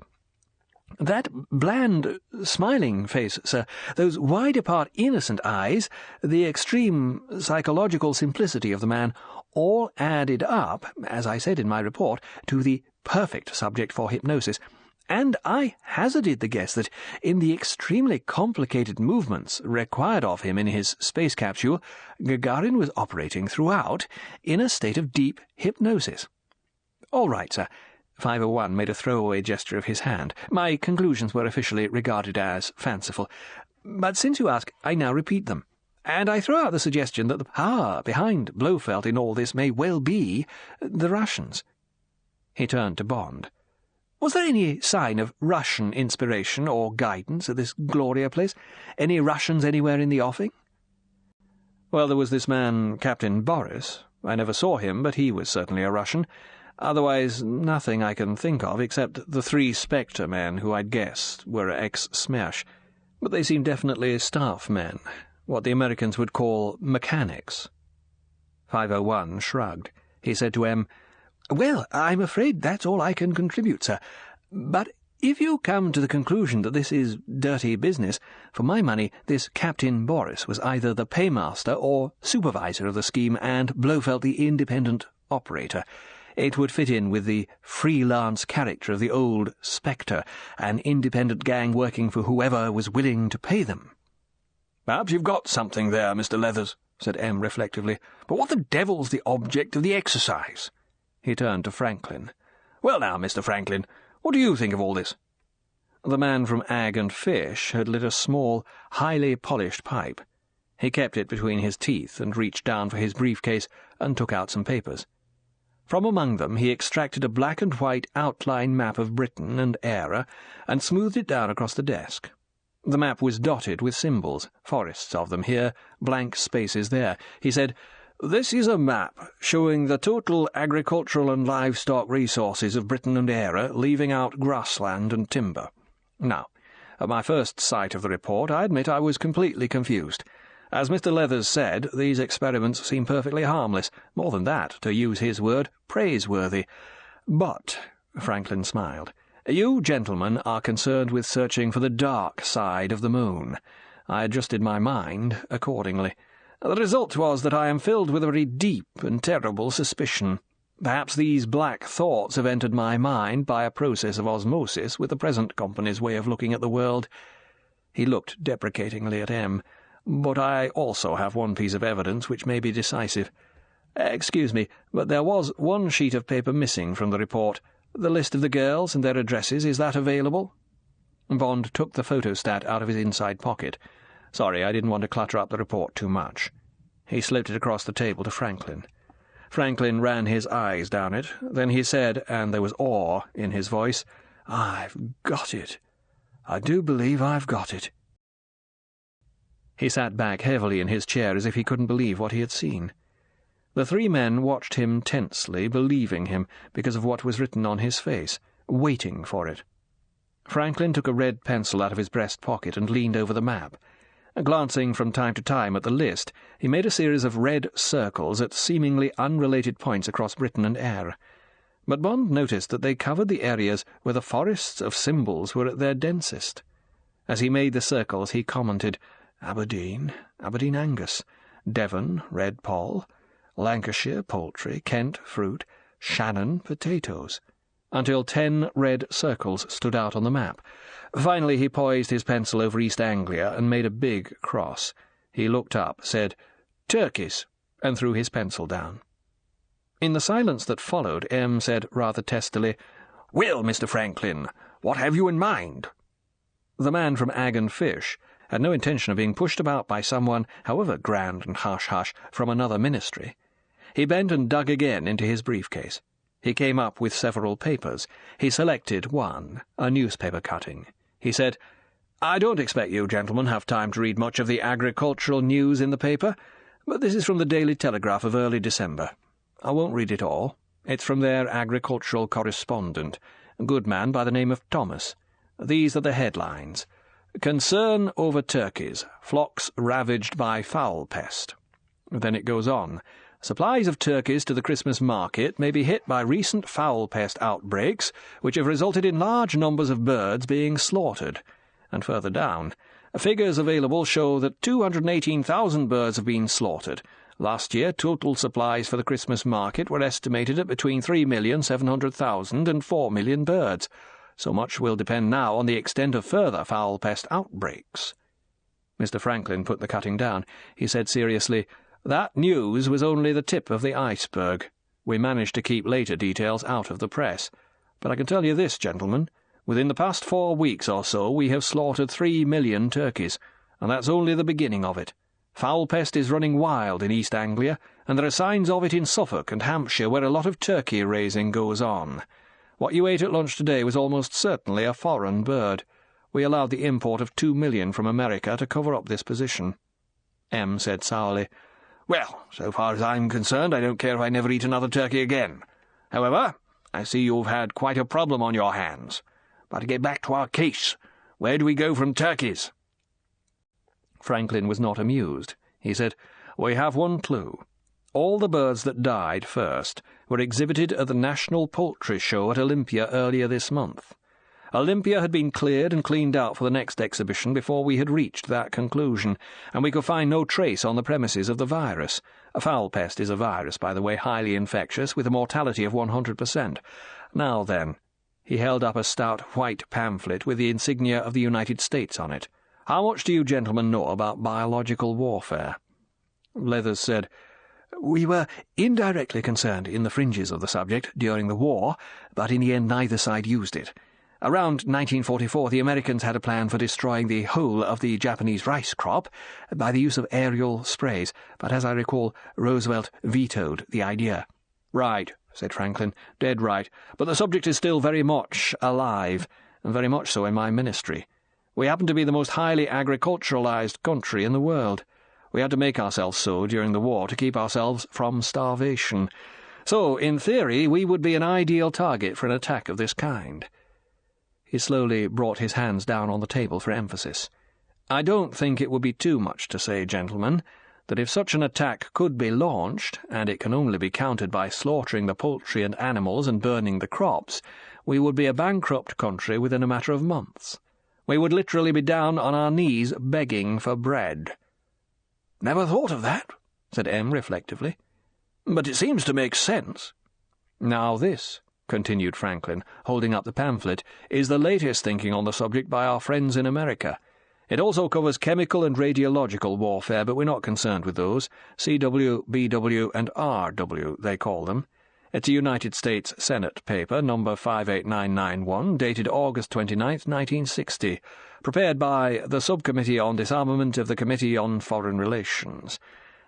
That bland, smiling face, sir, those wide-apart, innocent eyes, the extreme psychological simplicity of the man, all added up, as I said in my report, to the perfect subject for hypnosis, and I hazarded the guess that in the extremely complicated movements required of him in his space capsule, Gagarin was operating throughout in a state of deep hypnosis. All right, sir. 501 made a throwaway gesture of his hand. My conclusions were officially regarded as fanciful, but since you ask, I now repeat them, and I throw out the suggestion that the power behind Blofeld in all this may well be the Russians. He turned to Bond. Was there any sign of Russian inspiration or guidance at this Gloria place? Any Russians anywhere in the offing? Well, there was this man, Captain Boris. I never saw him, but he was certainly a Russian. Otherwise, nothing I can think of, except the 3 Spectre men who I'd guessed were ex-Smersh. But they seemed definitely staff men, what the Americans would call mechanics. 501 shrugged. He said to M, "Well, I'm afraid that's all I can contribute, sir. But if you come to the conclusion that this is dirty business, for my money, this Captain Boris was either the paymaster or supervisor of the scheme, and Blofeld the independent operator. It would fit in with the freelance character of the old Spectre, an independent gang working for whoever was willing to pay them." "Perhaps you've got something there, Mr. Leathers," said M reflectively. "But what the devil's the object of the exercise?" He turned to Franklin. "Well now, Mr. Franklin, what do you think of all this?" The man from Egg and Fish had lit a small, highly polished pipe. He kept it between his teeth and reached down for his briefcase and took out some papers. From among them he extracted a black-and-white outline map of Britain and Eire and smoothed it down across the desk. The map was dotted with symbols, forests of them here, blank spaces there. He said, "This is a map showing the total agricultural and livestock resources of Britain and Eire, leaving out grassland and timber. Now, at my first sight of the report, I admit I was completely confused. As Mr. Leathers said, these experiments seem perfectly harmless, more than that, to use his word, praiseworthy. But," Franklin smiled, "you gentlemen are concerned with searching for the dark side of the moon. I adjusted my mind accordingly. The result was that I am filled with a very deep and terrible suspicion. Perhaps these black thoughts have entered my mind by a process of osmosis with the present company's way of looking at the world." He looked deprecatingly at M. "But I also have one piece of evidence which may be decisive. Excuse me, but there was one sheet of paper missing from the report. The list of the girls and their addresses, is that available?" Bond took the photostat out of his inside pocket. "Sorry, I didn't want to clutter up the report too much." He slipped it across the table to Franklin. Franklin ran his eyes down it. Then he said, and there was awe in his voice, "I've got it. I do believe I've got it." He sat back heavily in his chair as if he couldn't believe what he had seen. The three men watched him tensely, believing him because of what was written on his face, waiting for it. Franklin took a red pencil out of his breast pocket and leaned over the map. Glancing from time to time at the list, he made a series of red circles at seemingly unrelated points across Britain and Ayr. But Bond noticed that they covered the areas where the forests of symbols were at their densest. As he made the circles, he commented, Aberdeen, Aberdeen Angus, Devon, Red Poll, Lancashire, poultry, Kent, fruit, Shannon, potatoes, until 10 red circles stood out on the map. Finally he poised his pencil over East Anglia and made a big cross. He looked up, said, Turkeys, and threw his pencil down. In the silence that followed, M said rather testily, Well, Mr. Franklin, what have you in mind? The man from Egg and Fish had no intention of being pushed about by someone, however grand and hush-hush, from another ministry. He bent and dug again into his briefcase. He came up with several papers. He selected one, a newspaper cutting. He said, I don't expect you gentlemen have time to read much of the agricultural news in the paper, but this is from the Daily Telegraph of early December. I won't read it all. It's from their agricultural correspondent, a good man by the name of Thomas. These are the headlines. Concern over turkeys, flocks ravaged by fowl pest. Then it goes on. Supplies of turkeys to the Christmas market may be hit by recent fowl pest outbreaks, which have resulted in large numbers of birds being slaughtered. And further down, figures available show that 218,000 birds have been slaughtered. Last year, total supplies for the Christmas market were estimated at between 3,700,000 and 4 million birds. So much will depend now on the extent of further fowl pest outbreaks. Mr. Franklin put the cutting down. He said seriously, That news was only the tip of the iceberg. We managed to keep later details out of the press. But I can tell you this, gentlemen. Within the past 4 weeks or so, we have slaughtered 3 million turkeys, and that's only the beginning of it. Fowl pest is running wild in East Anglia, and there are signs of it in Suffolk and Hampshire, where a lot of turkey raising goes on. What you ate at lunch today was almost certainly a foreign bird. We allowed the import of 2 million from America to cover up this position. M said sourly, Well, so far as I'm concerned, I don't care if I never eat another turkey again. However, I see you've had quite a problem on your hands. But to get back to our case, where do we go from turkeys? Franklin was not amused. He said, We have one clue. All the birds that died first were exhibited at the National Poultry Show at Olympia earlier this month. Olympia had been cleared and cleaned out for the next exhibition before we had reached that conclusion, and we could find no trace on the premises of the virus. A fowl pest is a virus, by the way, highly infectious, with a mortality of 100%. Now then, he held up a stout white pamphlet with the insignia of the United States on it. How much do you gentlemen know about biological warfare? Leathers said, We were indirectly concerned in the fringes of the subject during the war, but in the end neither side used it. Around 1944, the Americans had a plan for destroying the whole of the Japanese rice crop by the use of aerial sprays, but as I recall, Roosevelt vetoed the idea. Right, said Franklin, dead right, but the subject is still very much alive, and very much so in my ministry. We happen to be the most highly agriculturalized country in the world. We had to make ourselves so during the war to keep ourselves from starvation. So, in theory, we would be an ideal target for an attack of this kind. He slowly brought his hands down on the table for emphasis. I don't think it would be too much to say, gentlemen, that if such an attack could be launched, and it can only be countered by slaughtering the poultry and animals and burning the crops, we would be a bankrupt country within a matter of months. We would literally be down on our knees begging for bread. Never thought of that, said M reflectively. But it seems to make sense. Now this, continued Franklin, holding up the pamphlet, is the latest thinking on the subject by our friends in America. It also covers chemical and radiological warfare, but we're not concerned with those. CW, BW, and RW, they call them. It's a United States Senate paper, number 58991, dated August 29, 1960, prepared by the Subcommittee on Disarmament of the Committee on Foreign Relations.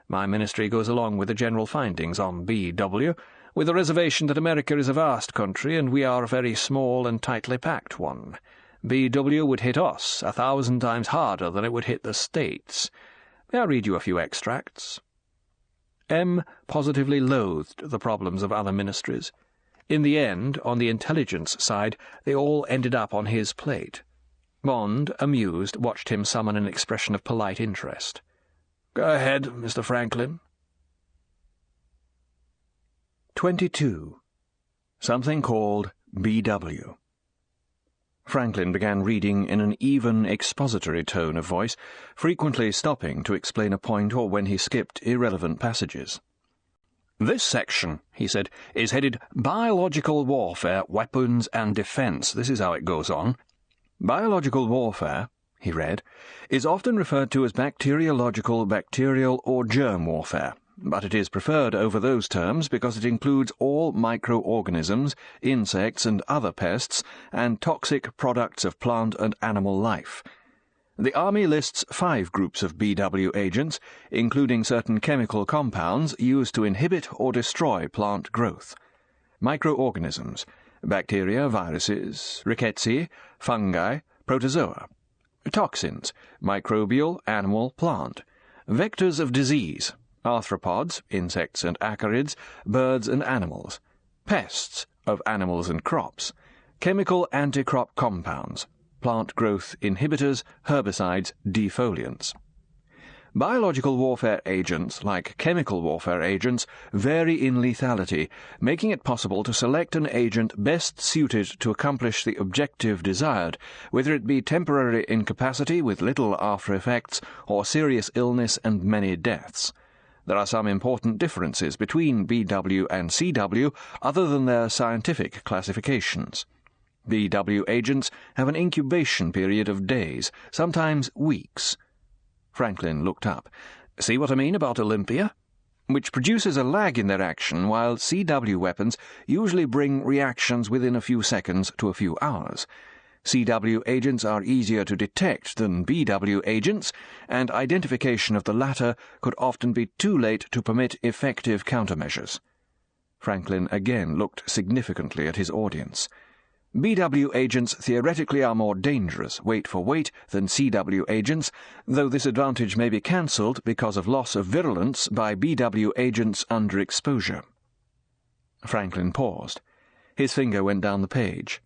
My ministry goes along with the general findings on BW, with the reservation that America is a vast country and we are a very small and tightly packed one. BW would hit us 1,000 times harder than it would hit the States. May I read you a few extracts? M positively loathed the problems of other ministries. In the end, on the intelligence side, they all ended up on his plate. Bond, amused, watched him summon an expression of polite interest. "Go ahead, Mr. Franklin." 22. Something called BW. Franklin began reading in an even, expository tone of voice, frequently stopping to explain a point or when he skipped irrelevant passages. "This section," he said, "is headed Biological Warfare, Weapons and Defense." This is how it goes on. "Biological warfare," he read, "is often referred to as bacteriological, bacterial, or germ warfare, but it is preferred over those terms because it includes all microorganisms, insects and other pests, and toxic products of plant and animal life. The Army lists 5 groups of BW agents, including certain chemical compounds used to inhibit or destroy plant growth. Microorganisms: bacteria, viruses, rickettsia, fungi, protozoa. Toxins: microbial, animal, plant. Vectors of disease: arthropods, insects and acarids, birds and animals. Pests: of animals and crops. Chemical anti-crop compounds: plant growth inhibitors, herbicides, defoliants. Biological warfare agents, like chemical warfare agents, vary in lethality, making it possible to select an agent best suited to accomplish the objective desired, whether it be temporary incapacity with little after-effects or serious illness and many deaths. There are some important differences between BW and CW other than their scientific classifications. BW agents have an incubation period of days, sometimes weeks. Franklin looked up. "See what I mean about Olympia?" "Which produces a lag in their action, while CW weapons usually bring reactions within a few seconds to a few hours. CW agents are easier to detect than BW agents, and identification of the latter could often be too late to permit effective countermeasures." Franklin again looked significantly at his audience. "BW agents theoretically are more dangerous, weight for weight, than CW agents, though this advantage may be cancelled because of loss of virulence by BW agents under exposure." Franklin paused. His finger went down the page.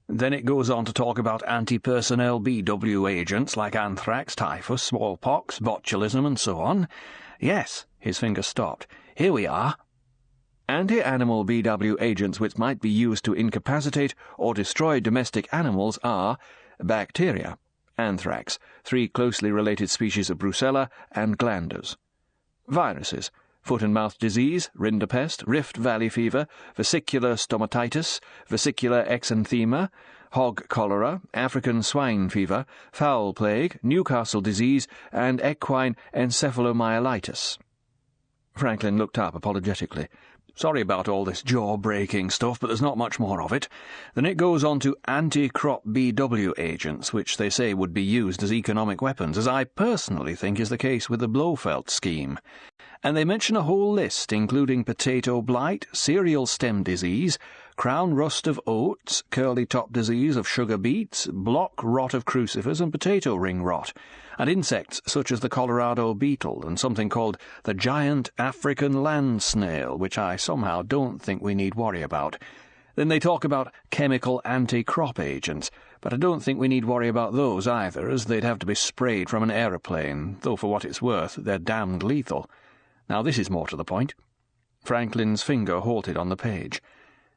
"Then it goes on to talk about anti-personnel BW agents like anthrax, typhus, smallpox, botulism, and so on. Yes," his finger stopped. "Here we are. Anti-animal BW agents which might be used to incapacitate or destroy domestic animals are bacteria, anthrax, 3 closely related species of brucella, and glanders. Viruses: foot and mouth disease, rinderpest, Rift Valley fever, vesicular stomatitis, vesicular exanthema, hog cholera, African swine fever, fowl plague, Newcastle disease, and equine encephalomyelitis." Franklin looked up apologetically. "Sorry about all this jaw-breaking stuff, but there's not much more of it. Then it goes on to anti-crop BW agents, which they say would be used as economic weapons, as I personally think is the case with the Blofeld scheme. And they mention a whole list, including potato blight, cereal stem disease, crown rust of oats, curly-top disease of sugar beets, block rot of crucifers, and potato ring rot, and insects such as the Colorado beetle and something called the giant African land snail, which I somehow don't think we need worry about. Then they talk about chemical anti-crop agents, but I don't think we need worry about those either, as they'd have to be sprayed from an aeroplane, though for what it's worth, they're damned lethal. Now this is more to the point." Franklin's finger halted on the page.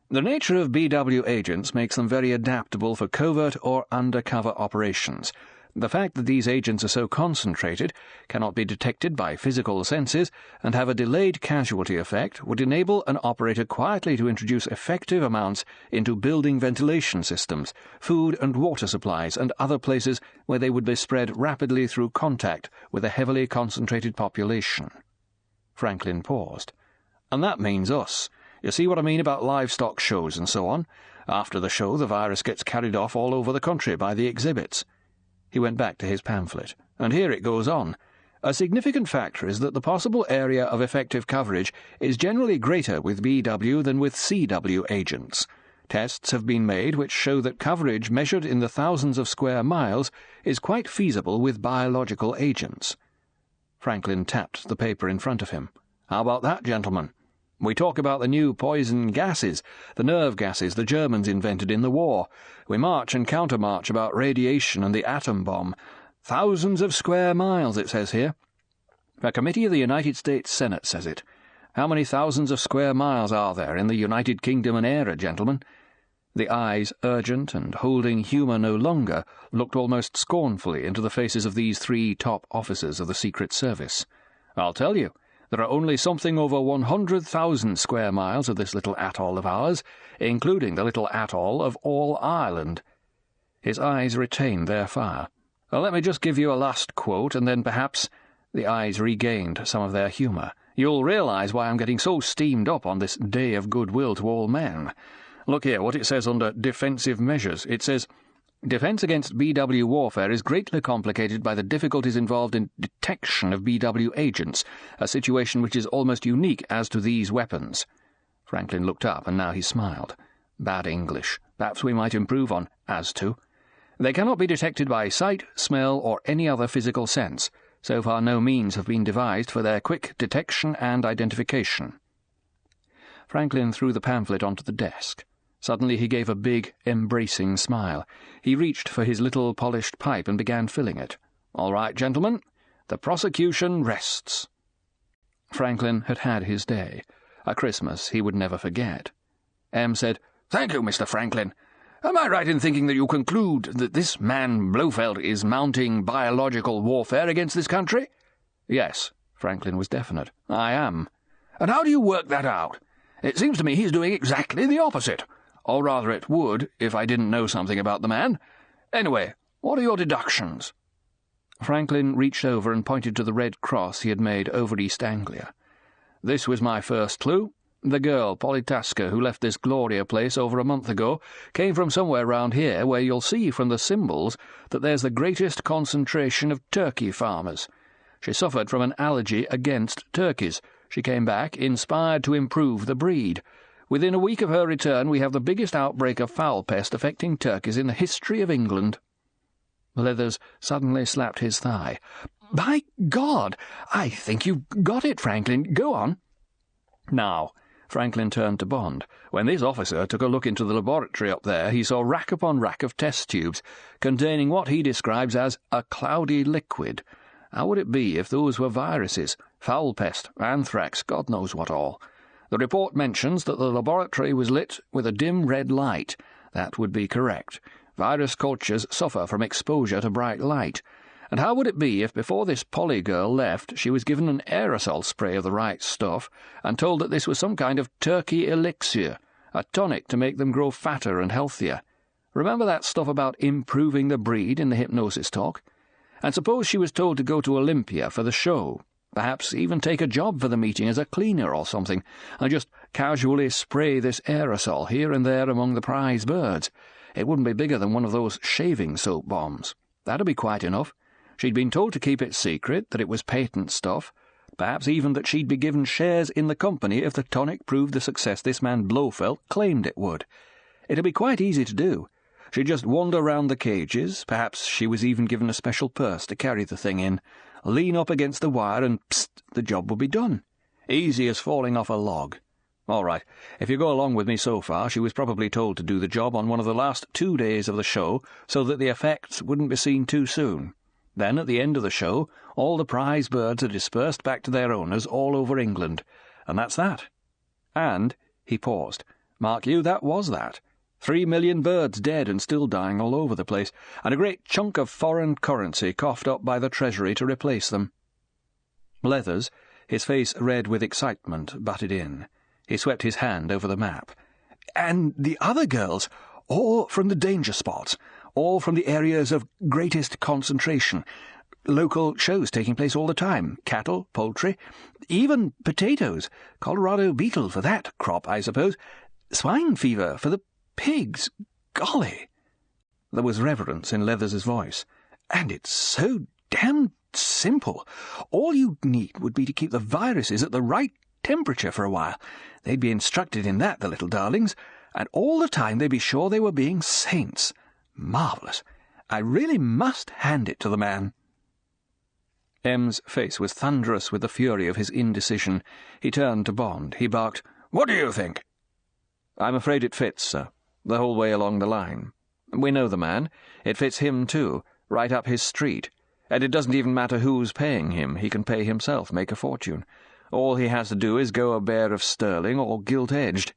"The nature of BW agents makes them very adaptable for covert or undercover operations. The fact that these agents are so concentrated, cannot be detected by physical senses, and have a delayed casualty effect would enable an operator quietly to introduce effective amounts into building ventilation systems, food and water supplies, and other places where they would be spread rapidly through contact with a heavily concentrated population." Franklin paused. "And that means us. You see what I mean about livestock shows and so on? After the show, the virus gets carried off all over the country by the exhibits." He went back to his pamphlet. "And here it goes on. A significant factor is that the possible area of effective coverage is generally greater with BW than with CW agents. Tests have been made which show that coverage measured in the thousands of square miles is quite feasible with biological agents." Franklin tapped the paper in front of him. How about that, gentlemen? We talk about the new poison gases, the nerve gases the Germans invented in the war. We march and countermarch about radiation and the atom bomb. Thousands of square miles, it says here. A committee of the United States Senate says it. How many thousands of square miles are there in the United Kingdom and era, gentlemen? The eyes, urgent and holding humour no longer, looked almost scornfully into the faces of these three top officers of the Secret Service. I'll tell you, there are only something over 100,000 square miles of this little atoll of ours, including the little atoll of All Ireland. His eyes retained their fire. Well, let me just give you a last quote, and then perhaps the eyes regained some of their humour. You'll realise why I'm getting so steamed up on this day of goodwill to all men. Look here, what it says under defensive measures. It says, defence against BW warfare is greatly complicated by the difficulties involved in detection of BW agents, a situation which is almost unique as to these weapons. Franklin looked up, and now he smiled. Bad English. Perhaps we might improve on as to. They cannot be detected by sight, smell, or any other physical sense. So far no means have been devised for their quick detection and identification. Franklin threw the pamphlet onto the desk. Suddenly he gave a big, embracing smile. He reached for his little polished pipe and began filling it. "All right, gentlemen, the prosecution rests." Franklin had had his day, a Christmas he would never forget. M said, "Thank you, Mr. Franklin. Am I right in thinking that you conclude that this man Blofeld is mounting biological warfare against this country?" "Yes," Franklin was definite. "I am." "And how do you work that out? It seems to me he's doing exactly the opposite. Or rather it would, if I didn't know something about the man. Anyway, what are your deductions?" Franklin reached over and pointed to the red cross he had made over East Anglia. "This was my first clue. The girl, Polytaska, who left this Gloria place over a month ago, came from somewhere round here where you'll see from the symbols that there's the greatest concentration of turkey farmers. She suffered from an allergy against turkeys. She came back, inspired to improve the breed. Within a week of her return, we have the biggest outbreak of foul pest affecting turkeys in the history of England." Leathers suddenly slapped his thigh. "By God! I think you've got it, Franklin. Go on." "Now," Franklin turned to Bond. "When this officer took a look into the laboratory up there, he saw rack upon rack of test tubes, containing what he describes as a cloudy liquid. How would it be if those were viruses, foul pest, anthrax, God knows what all? The report mentions that the laboratory was lit with a dim red light. That would be correct. Virus cultures suffer from exposure to bright light. And how would it be if before this Polly girl left she was given an aerosol spray of the right stuff and told that this was some kind of turkey elixir, a tonic to make them grow fatter and healthier? Remember that stuff about improving the breed in the hypnosis talk? And suppose she was told to go to Olympia for the show, perhaps even take a job for the meeting as a cleaner or something, and just casually spray this aerosol here and there among the prize birds. It wouldn't be bigger than one of those shaving soap bombs. That'd be quite enough. She'd been told to keep it secret, that it was patent stuff, perhaps even that she'd be given shares in the company if the tonic proved the success this man Blofeld claimed it would. It'd be quite easy to do. She'd just wander round the cages, perhaps she was even given a special purse to carry the thing in, lean up against the wire and psst, the job would be done. Easy as falling off a log. All right, if you go along with me so far, she was probably told to do the job on one of the last 2 days of the show so that the effects wouldn't be seen too soon. Then, at the end of the show, all the prize birds are dispersed back to their owners all over England. And that's that. And, he paused, mark you, that was that. 3 million birds dead and still dying all over the place, and a great chunk of foreign currency coughed up by the Treasury to replace them. Leathers, his face red with excitement, butted in. He swept his hand over the map. "And the other girls, all from the danger spots, all from the areas of greatest concentration. Local shows taking place all the time, cattle, poultry, even potatoes, Colorado beetle for that crop, I suppose, swine fever for the pigs. Golly!" There was reverence in Leathers's voice. "And it's so damned simple. All you'd need would be to keep the viruses at the right temperature for a while. They'd be instructed in that, the little darlings, and all the time they'd be sure they were being saints. Marvellous. I really must hand it to the man." M's face was thunderous with the fury of his indecision. He turned to Bond. He barked, "What do you think?" "I'm afraid it fits, sir, the whole way along the line. We know the man. It fits him, too, right up his street. And it doesn't even matter who's paying him. He can pay himself, make a fortune. All he has to do is go a bear of sterling or gilt-edged.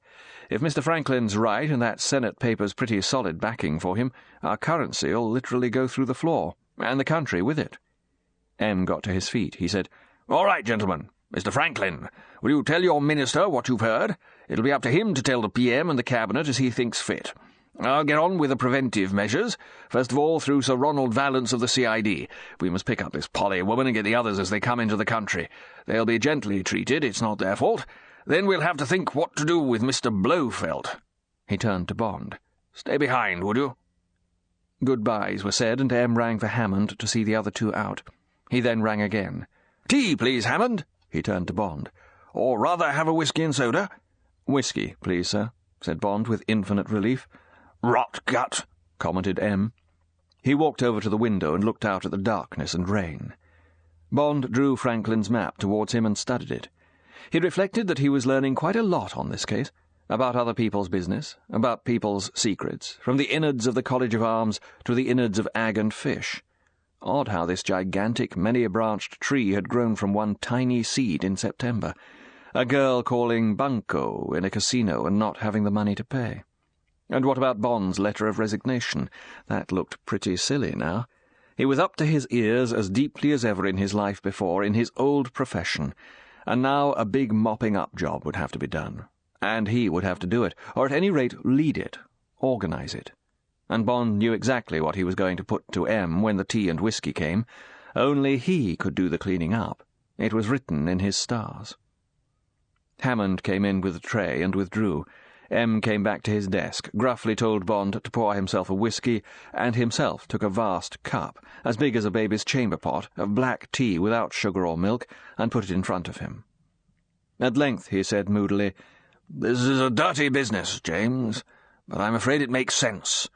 If Mr. Franklin's right and that Senate paper's pretty solid backing for him, our currency'll literally go through the floor, and the country with it." M got to his feet. He said, "All right, gentlemen. Mr. Franklin, will you tell your minister what you've heard? It'll be up to him to tell the PM and the Cabinet as he thinks fit. I'll get on with the preventive measures, first of all through Sir Ronald Valence of the CID. We must pick up this Polly woman and get the others as they come into the country. They'll be gently treated, it's not their fault. Then we'll have to think what to do with Mr. Blofeld." He turned to Bond. "Stay behind, would you?" Goodbyes were said, and M rang for Hammond to see the other two out. He then rang again. "Tea, please, Hammond." He turned to Bond. "Or rather have a whisky and soda?" "Whisky, please, sir," said Bond with infinite relief. "Rot gut," commented M. He walked over to the window and looked out at the darkness and rain. Bond drew Franklin's map towards him and studied it. He reflected that he was learning quite a lot on this case, about other people's business, about people's secrets, from the innards of the College of Arms to the innards of Ag and Fish. Odd how this gigantic, many-branched tree had grown from one tiny seed in September. A girl calling bunco in a casino and not having the money to pay. And what about Bond's letter of resignation? That looked pretty silly now. He was up to his ears as deeply as ever in his life before, in his old profession, and now a big mopping-up job would have to be done. And he would have to do it, or at any rate lead it, organize it. And Bond knew exactly what he was going to put to M when the tea and whisky came. Only he could do the cleaning up. It was written in his stars. Hammond came in with the tray and withdrew. M came back to his desk, gruffly told Bond to pour himself a whisky, and himself took a vast cup, as big as a baby's chamber pot, of black tea without sugar or milk, and put it in front of him. At length he said moodily, "This is a dirty business, James, but I'm afraid it makes sense.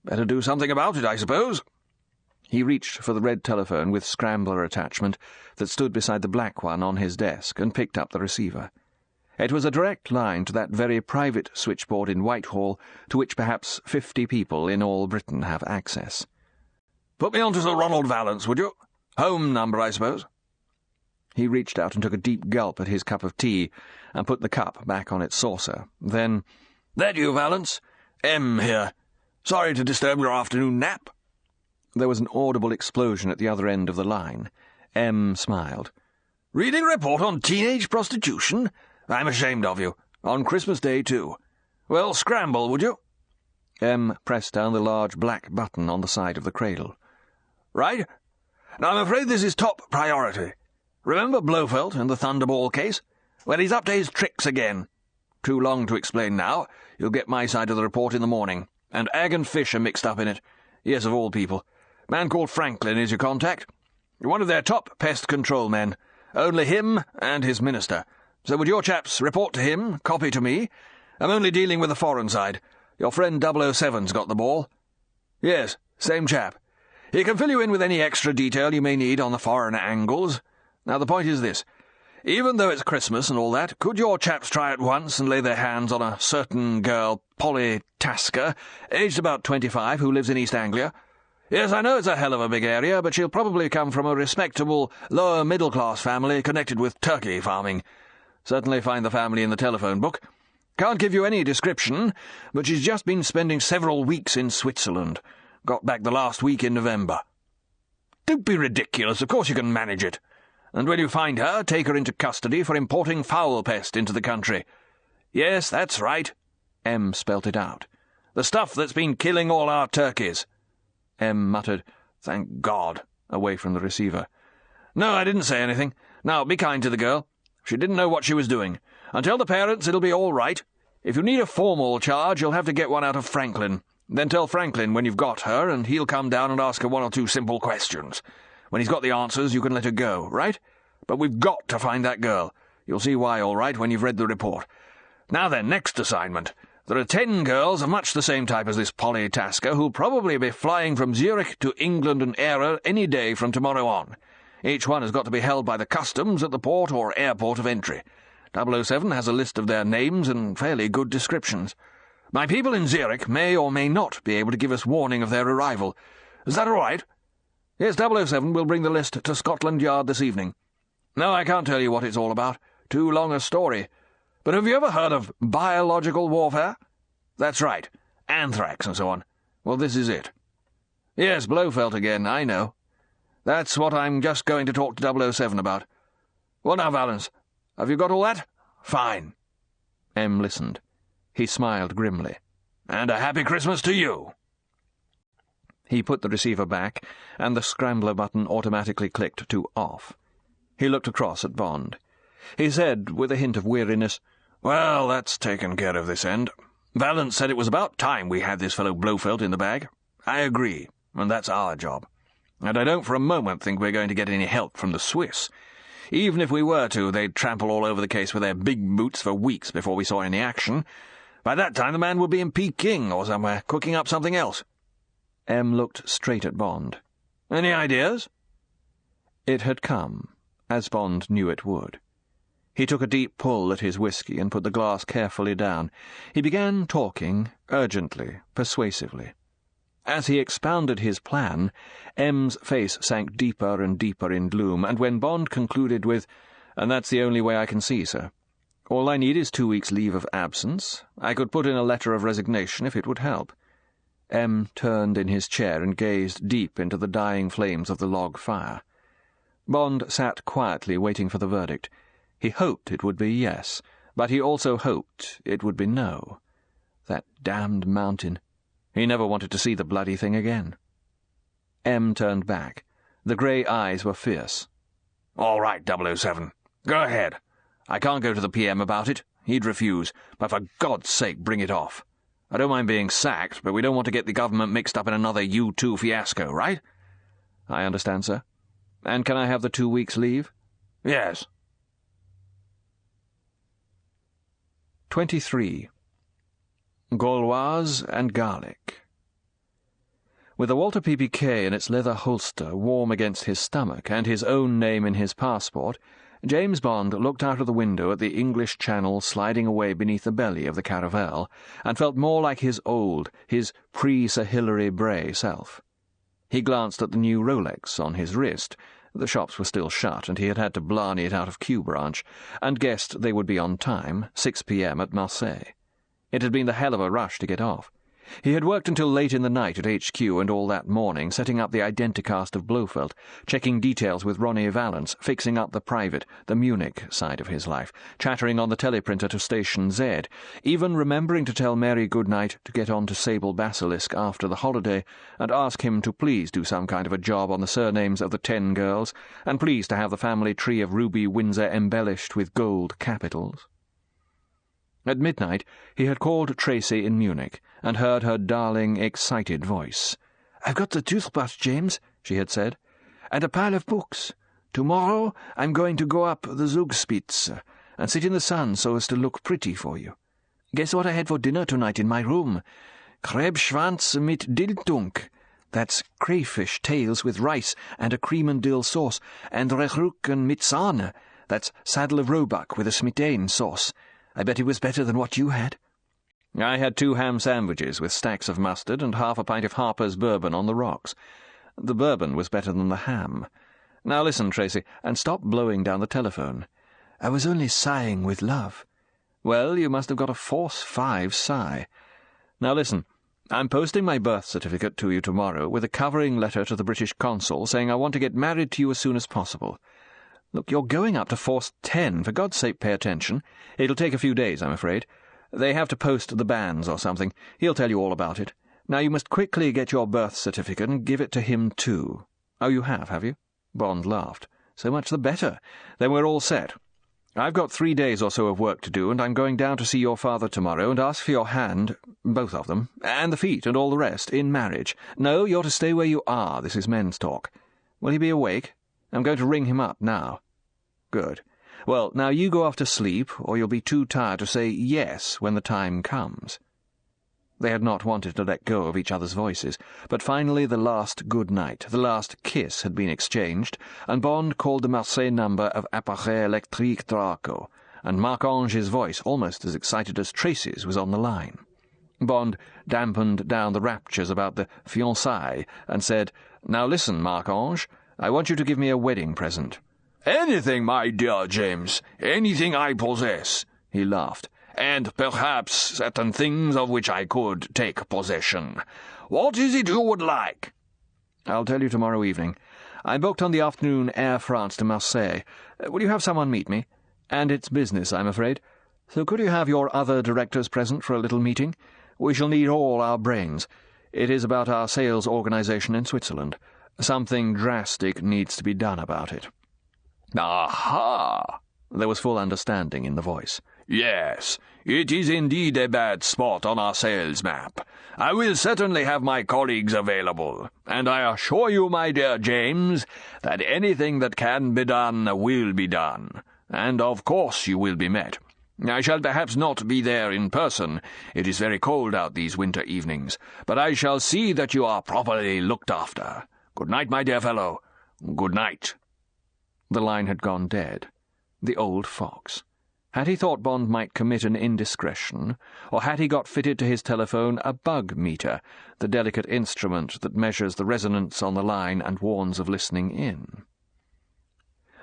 Better do something about it, I suppose." He reached for the red telephone with scrambler attachment that stood beside the black one on his desk and picked up the receiver. It was a direct line to that very private switchboard in Whitehall to which perhaps 50 people in all Britain have access. "Put me on to Sir Ronald Valence, would you? Home number, I suppose." He reached out and took a deep gulp at his cup of tea and put the cup back on its saucer. Then, "That you, Valence? M here. Sorry to disturb your afternoon nap." There was an audible explosion at the other end of the line. M smiled. "Reading a report on teenage prostitution? I'm ashamed of you. On Christmas Day, too. Well, scramble, would you?" M pressed down the large black button on the side of the cradle. "Right. Now, I'm afraid this is top priority. Remember Blofeld and the Thunderball case? Well, he's up to his tricks again. Too long to explain now. You'll get my side of the report in the morning. And Ag and Fish are mixed up in it. Yes, of all people. Man called Franklin is your contact. One of their top pest control men. Only him and his minister. So would your chaps report to him, copy to me? I'm only dealing with the foreign side. Your friend 007's got the ball." "Yes, same chap. He can fill you in with any extra detail you may need on the foreign angles. Now the point is this. Even though it's Christmas and all that, could your chaps try at once and lay their hands on a certain girl, Polly Tasker, aged about 25, who lives in East Anglia? Yes, I know it's a hell of a big area, but she'll probably come from a respectable, lower-middle-class family connected with turkey farming. Certainly find the family in the telephone book. Can't give you any description, but she's just been spending several weeks in Switzerland. Got back the last week in November." "Don't be ridiculous. Of course you can manage it. And when you find her, take her into custody for importing fowl pest into the country." "Yes, that's right." M spelt it out. "The stuff that's been killing all our turkeys." M muttered, "Thank God," away from the receiver. "No, I didn't say anything. Now, be kind to the girl. She didn't know what she was doing. And tell the parents it'll be all right. If you need a formal charge, you'll have to get one out of Franklin. Then tell Franklin when you've got her, and he'll come down and ask her 1 or 2 simple questions. When he's got the answers, you can let her go, right? But we've got to find that girl. You'll see why, all right, when you've read the report. Now then, next assignment. There are 10 girls of much the same type as this Polly Tasker who'll probably be flying from Zurich to England and Ehre any day from tomorrow on. Each one has got to be held by the customs at the port or airport of entry. 007 has a list of their names and fairly good descriptions. My people in Zurich may or may not be able to give us warning of their arrival. Is that all right? Yes, 007 will bring the list to Scotland Yard this evening. No, I can't tell you what it's all about. Too long a story. But have you ever heard of biological warfare? That's right. Anthrax and so on. Well, this is it. Yes, Blofeld again, I know. That's what I'm just going to talk to 007 about. Well now, Valance, have you got all that? Fine. M listened. He smiled grimly. And a happy Christmas to you. He put the receiver back, and the scrambler button automatically clicked to off. He looked across at Bond. He said, with a hint of weariness, Well, that's taken care of this end. Valance said it was about time we had this fellow Blofeld in the bag. I agree, and that's our job. And I don't for a moment think we're going to get any help from the Swiss. Even if we were to, they'd trample all over the case with their big boots for weeks before we saw any action. By that time the man would be in Peking or somewhere, cooking up something else. M looked straight at Bond. Any ideas? It had come, as Bond knew it would. He took a deep pull at his whisky and put the glass carefully down. He began talking, urgently, persuasively. As he expounded his plan, M's face sank deeper and deeper in gloom, and when Bond concluded with, "And that's the only way I can see, sir. All I need is 2 weeks' leave of absence. I could put in a letter of resignation if it would help." M turned in his chair and gazed deep into the dying flames of the log fire. Bond sat quietly waiting for the verdict. He hoped it would be yes, but he also hoped it would be no. That damned mountain. He never wanted to see the bloody thing again. M turned back. The grey eyes were fierce. All right, 007. Go ahead. I can't go to the PM about it. He'd refuse. But for God's sake, bring it off. I don't mind being sacked, but we don't want to get the government mixed up in another U-2 fiasco, right? I understand, sir. And can I have the 2 weeks' leave? Yes. 23. Gauloise and garlic. With a Walter PPK in its leather holster warm against his stomach and his own name in his passport, James Bond looked out of the window at the English Channel sliding away beneath the belly of the caravel, and felt more like his old, his pre-Sir Hilary Bray self. He glanced at the new Rolex on his wrist. The shops were still shut, and he had had to blarney it out of Kew Branch, and guessed they would be on time, 6 p.m. at Marseille. It had been the hell of a rush to get off. He had worked until late in the night at HQ and all that morning, setting up the identicast of Blofeld, checking details with Ronnie Valance, fixing up the private, the Munich side of his life, chattering on the teleprinter to Station Z, even remembering to tell Mary goodnight to get on to Sable Basilisk after the holiday, and ask him to please do some kind of a job on the surnames of the 10 girls, and please to have the family tree of Ruby Windsor embellished with gold capitals. At midnight he had called Tracy in Munich, and heard her darling, excited voice. "I've got the toothbrush, James," she had said, "and a pile of books. Tomorrow I'm going to go up the Zugspitze and sit in the sun so as to look pretty for you. Guess what I had for dinner tonight in my room? Krebsschwanz mit Dildunk. That's crayfish tails with rice and a cream and dill sauce, and Rehrucken mit Sahne. That's saddle of roebuck with a smetane sauce. I bet it was better than what you had." "I had 2 ham sandwiches with stacks of mustard and half a pint of Harper's bourbon on the rocks. The bourbon was better than the ham. Now listen, Tracy, and stop blowing down the telephone." "I was only sighing with love." "Well, you must have got a force 5 sigh. Now listen, I'm posting my birth certificate to you tomorrow with a covering letter to the British consul saying I want to get married to you as soon as possible. Look, you're going up to Force 10. For God's sake, pay attention. It'll take a few days, I'm afraid. They have to post the banns or something. He'll tell you all about it. Now you must quickly get your birth certificate and give it to him too." "Oh, you have you?" Bond laughed. "So much the better. Then we're all set. I've got 3 days or so of work to do, and I'm going down to see your father tomorrow and ask for your hand, both of them, and the feet and all the rest, in marriage. No, you're to stay where you are. This is men's talk. Will he be awake? I'm going to ring him up now." "Good. Well, now you go off to sleep, or you'll be too tired to say yes when the time comes." They had not wanted to let go of each other's voices, but finally the last good night, the last kiss had been exchanged, and Bond called the Marseille number of Appareil Électrique Draco, and Marc-Ange's voice, almost as excited as Tracy's, was on the line. Bond dampened down the raptures about the fiançailles and said, "Now listen, Marc-Ange, I want you to give me a wedding present." "Anything, my dear James, anything I possess," he laughed, "and perhaps certain things of which I could take possession. What is it you would like?" "I'll tell you tomorrow evening. I booked on the afternoon Air France to Marseille. Will you have someone meet me? And it's business, I'm afraid. So could you have your other directors present for a little meeting? We shall need all our brains. It is about our sales organization in Switzerland. Something drastic needs to be done about it." "Aha!" There was full understanding in the voice. "Yes, it is indeed a bad spot on our sales map. I will certainly have my colleagues available, and I assure you, my dear James, that anything that can be done will be done, and of course you will be met. I shall perhaps not be there in person. It is very cold out these winter evenings, but I shall see that you are properly looked after. Good night, my dear fellow. Good night." The line had gone dead. The old fox. Had he thought Bond might commit an indiscretion, or had he got fitted to his telephone a bug meter, the delicate instrument that measures the resonance on the line and warns of listening in?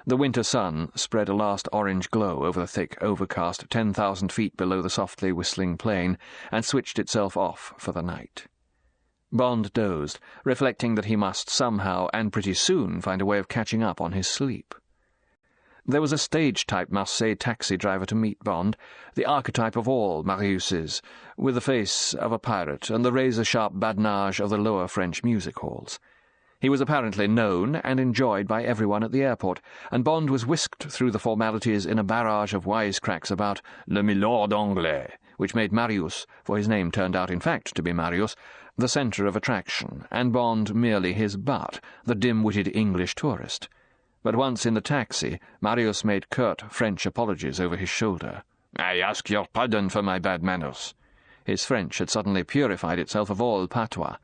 The winter sun spread a last orange glow over the thick overcast 10,000 feet below the softly whistling plain, and switched itself off for the night. Bond dozed, reflecting that he must somehow and pretty soon find a way of catching up on his sleep. There was a stage-type Marseille taxi driver to meet Bond, the archetype of all Mariuses, with the face of a pirate and the razor-sharp badinage of the lower French music halls. He was apparently known and enjoyed by everyone at the airport, and Bond was whisked through the formalities in a barrage of wisecracks about le milord anglais, which made Marius, for his name turned out in fact to be Marius, the centre of attraction, and Bond merely his butt, the dim-witted English tourist. But once in the taxi, Marius made curt French apologies over his shoulder. "I ask your pardon for my bad manners." His French had suddenly purified itself of all patois.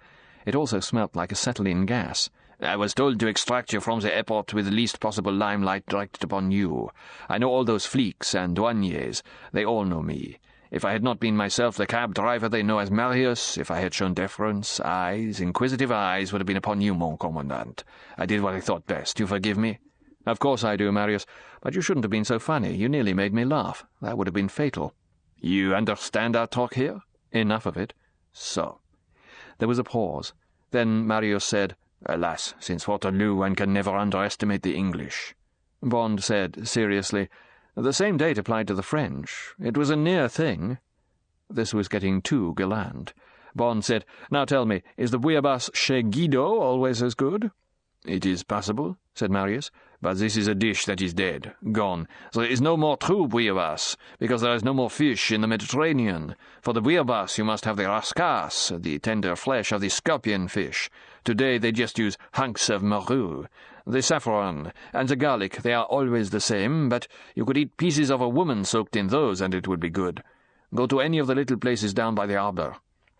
It also smelt like acetylene gas. "I was told to extract you from the airport with the least possible limelight directed upon you. I know all those flics and douaniers. They all know me. If I had not been myself the cab driver they know as Marius, if I had shown deference, inquisitive eyes would have been upon you, mon commandant. I did what I thought best. You forgive me?" "Of course I do, Marius, but you shouldn't have been so funny. You nearly made me laugh. That would have been fatal." "You understand our talk here?" "Enough of it." "So." There was a pause. Then Marius said, "Alas, since Waterloo one can never underestimate the English." Bond said seriously, "The same date applied to the French. It was a near thing." This was getting too gallant. Bond said, "Now tell me, is the bouillabaisse chez Guido always as good?" "It is possible," said Marius, "but this is a dish that is dead, gone. There is no more true bouillabaisse, because there is no more fish in the Mediterranean. For the bouillabaisse you must have the rascasse, the tender flesh of the scorpion fish. Today they just use hunks of morue. The saffron and the garlic, they are always the same, but you could eat pieces of a woman soaked in those, and it would be good. Go to any of the little places down by the harbour.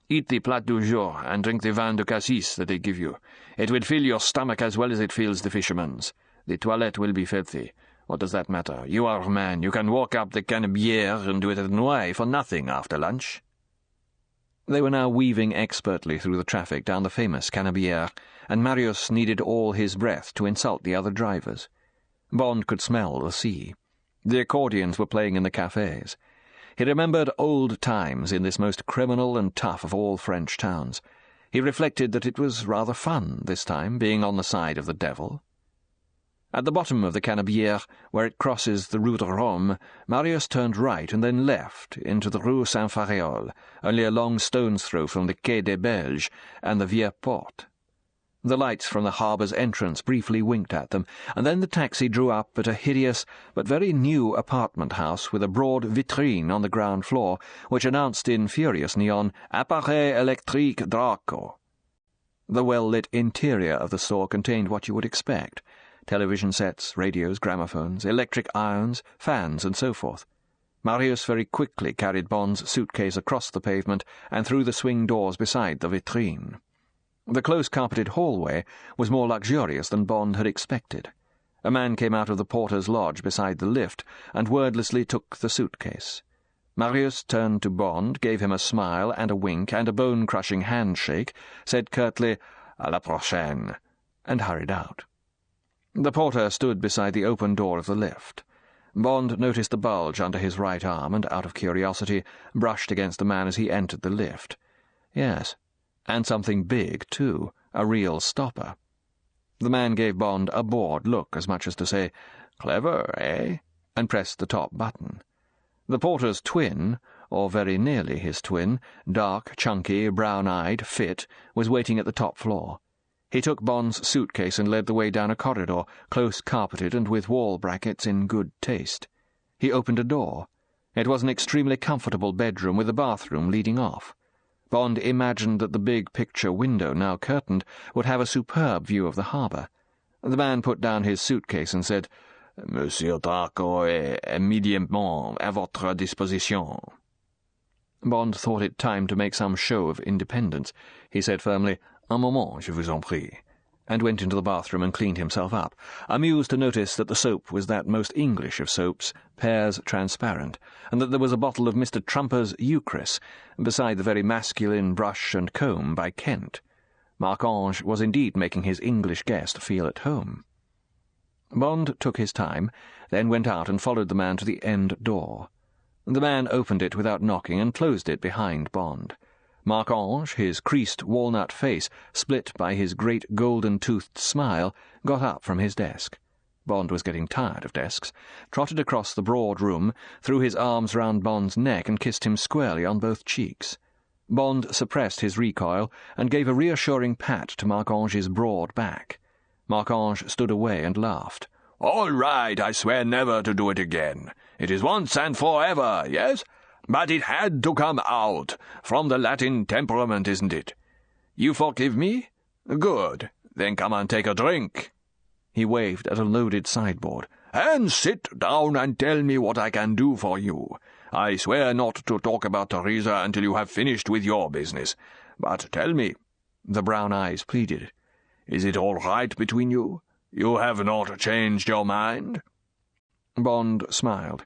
Eat the plat du jour and drink the vin de cassis that they give you. It will fill your stomach as well as it fills the fisherman's. The toilette will be filthy. What does that matter? You are a man. You can walk up the Canebière and do it at Noailles for nothing after lunch." They were now weaving expertly through the traffic down the famous Canebière, and Marius needed all his breath to insult the other drivers. Bond could smell the sea. The accordions were playing in the cafes. He remembered old times in this most criminal and tough of all French towns. He reflected that it was rather fun, this time, being on the side of the devil. At the bottom of the Canebière, where it crosses the Rue de Rome, Marius turned right and then left into the Rue Saint-Faréol, only a long stone's throw from the Quai des Belges and the Vieux Port. The lights from the harbour's entrance briefly winked at them, and then the taxi drew up at a hideous but very new apartment house with a broad vitrine on the ground floor, which announced in furious neon, "Appareil Électrique Draco." The well-lit interior of the store contained what you would expect: television sets, radios, gramophones, electric irons, fans, and so forth. Marius very quickly carried Bond's suitcase across the pavement and through the swing doors beside the vitrine. The close-carpeted hallway was more luxurious than Bond had expected. A man came out of the porter's lodge beside the lift and wordlessly took the suitcase. Marius turned to Bond, gave him a smile and a wink and a bone-crushing handshake, said curtly, "À la prochaine," and hurried out. The porter stood beside the open door of the lift. Bond noticed the bulge under his right arm and, out of curiosity, brushed against the man as he entered the lift. Yes, and something big, too, a real stopper. The man gave Bond a bored look, as much as to say, "Clever, eh?" and pressed the top button. The porter's twin, or very nearly his twin, dark, chunky, brown-eyed, fit, was waiting at the top floor. He took Bond's suitcase and led the way down a corridor, close-carpeted and with wall brackets in good taste. He opened a door. It was an extremely comfortable bedroom with a bathroom leading off. Bond imagined that the big picture window, now curtained, would have a superb view of the harbour. The man put down his suitcase and said, "Monsieur Draco est immédiatement à votre disposition." Bond thought it time to make some show of independence. He said firmly, "Un moment, je vous en prie," and went into the bathroom and cleaned himself up, amused to notice that the soap was that most English of soaps, Pears Transparent, and that there was a bottle of Mr. Trumper's Euchris, beside the very masculine brush and comb by Kent. Marc-Ange was indeed making his English guest feel at home. Bond took his time, then went out and followed the man to the end door. The man opened it without knocking and closed it behind Bond. Marc-Ange, his creased walnut face split by his great golden-toothed smile, got up from his desk. Bond was getting tired of desks, trotted across the broad room, threw his arms round Bond's neck and kissed him squarely on both cheeks. Bond suppressed his recoil and gave a reassuring pat to Marc-Ange's broad back. Marc-Ange stood away and laughed. "All right, I swear never to do it again. It is once and forever, yes? But it had to come out, from the Latin temperament, isn't it? You forgive me? Good. Then come and take a drink." He waved at a loaded sideboard. "And sit down and tell me what I can do for you. I swear not to talk about Teresa until you have finished with your business. But tell me," the brown eyes pleaded, "is it all right between you? You have not changed your mind?" Bond smiled.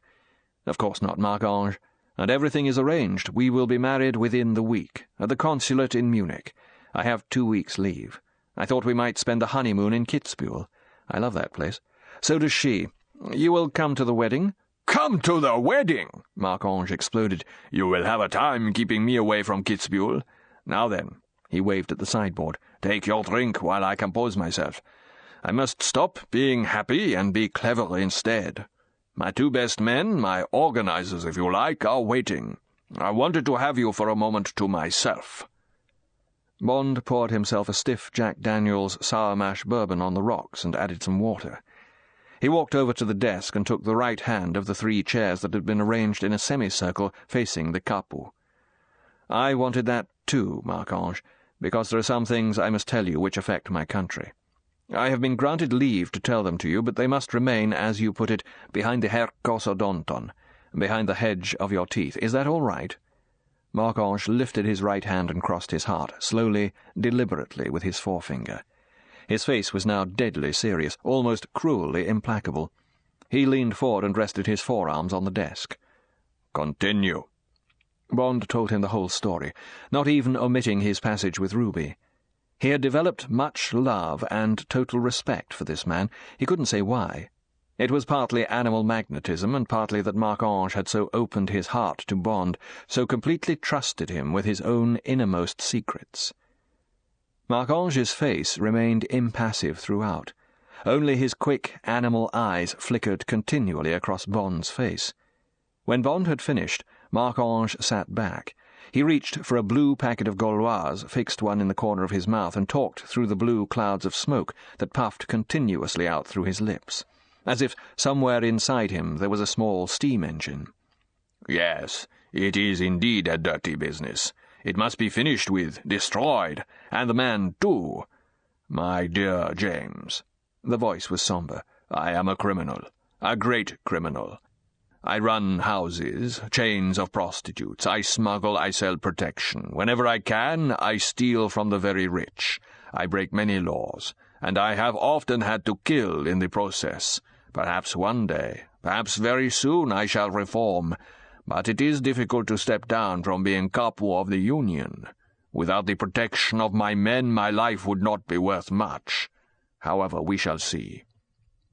"Of course not, Marc-Ange. And everything is arranged. We will be married within the week, at the consulate in Munich. I have 2 weeks' leave. I thought we might spend the honeymoon in Kitzbühel. I love that place. So does she. You will come to the wedding?" "Come to the wedding!" Marc-Ange exploded. "You will have a time keeping me away from Kitzbühel. Now then," he waved at the sideboard, "take your drink while I compose myself. I must stop being happy and be clever instead. My 2 best men, my organizers, if you like, are waiting. I wanted to have you for a moment to myself." Bond poured himself a stiff Jack Daniels sour mash bourbon on the rocks and added some water. He walked over to the desk and took the right hand of the 3 chairs that had been arranged in a semicircle facing the Capu. "I wanted that too, Marc-Ange, because there are some things I must tell you which affect my country. I have been granted leave to tell them to you, but they must remain, as you put it, behind the herkosodonton, behind the hedge of your teeth. Is that all right?" Marc-Ange lifted his right hand and crossed his heart, slowly, deliberately, with his forefinger. His face was now deadly serious, almost cruelly implacable. He leaned forward and rested his forearms on the desk. "Continue." Bond told him the whole story, not even omitting his passage with Ruby. He had developed much love and total respect for this man. He couldn't say why. It was partly animal magnetism, and partly that Marc-Ange had so opened his heart to Bond, so completely trusted him with his own innermost secrets. Marc-Ange's face remained impassive throughout. Only his quick animal eyes flickered continually across Bond's face. When Bond had finished, Marc-Ange sat back. He reached for a blue packet of Gauloise, fixed one in the corner of his mouth, and talked through the blue clouds of smoke that puffed continuously out through his lips, as if somewhere inside him there was a small steam engine. "Yes, it is indeed a dirty business. It must be finished with, destroyed, and the man too. My dear James," the voice was somber, "I am a criminal, a great criminal. I run houses, chains of prostitutes. I smuggle, I sell protection. Whenever I can, I steal from the very rich. I break many laws, and I have often had to kill in the process. Perhaps one day, perhaps very soon, I shall reform, but it is difficult to step down from being capo of the Union. Without the protection of my men, my life would not be worth much. However, we shall see.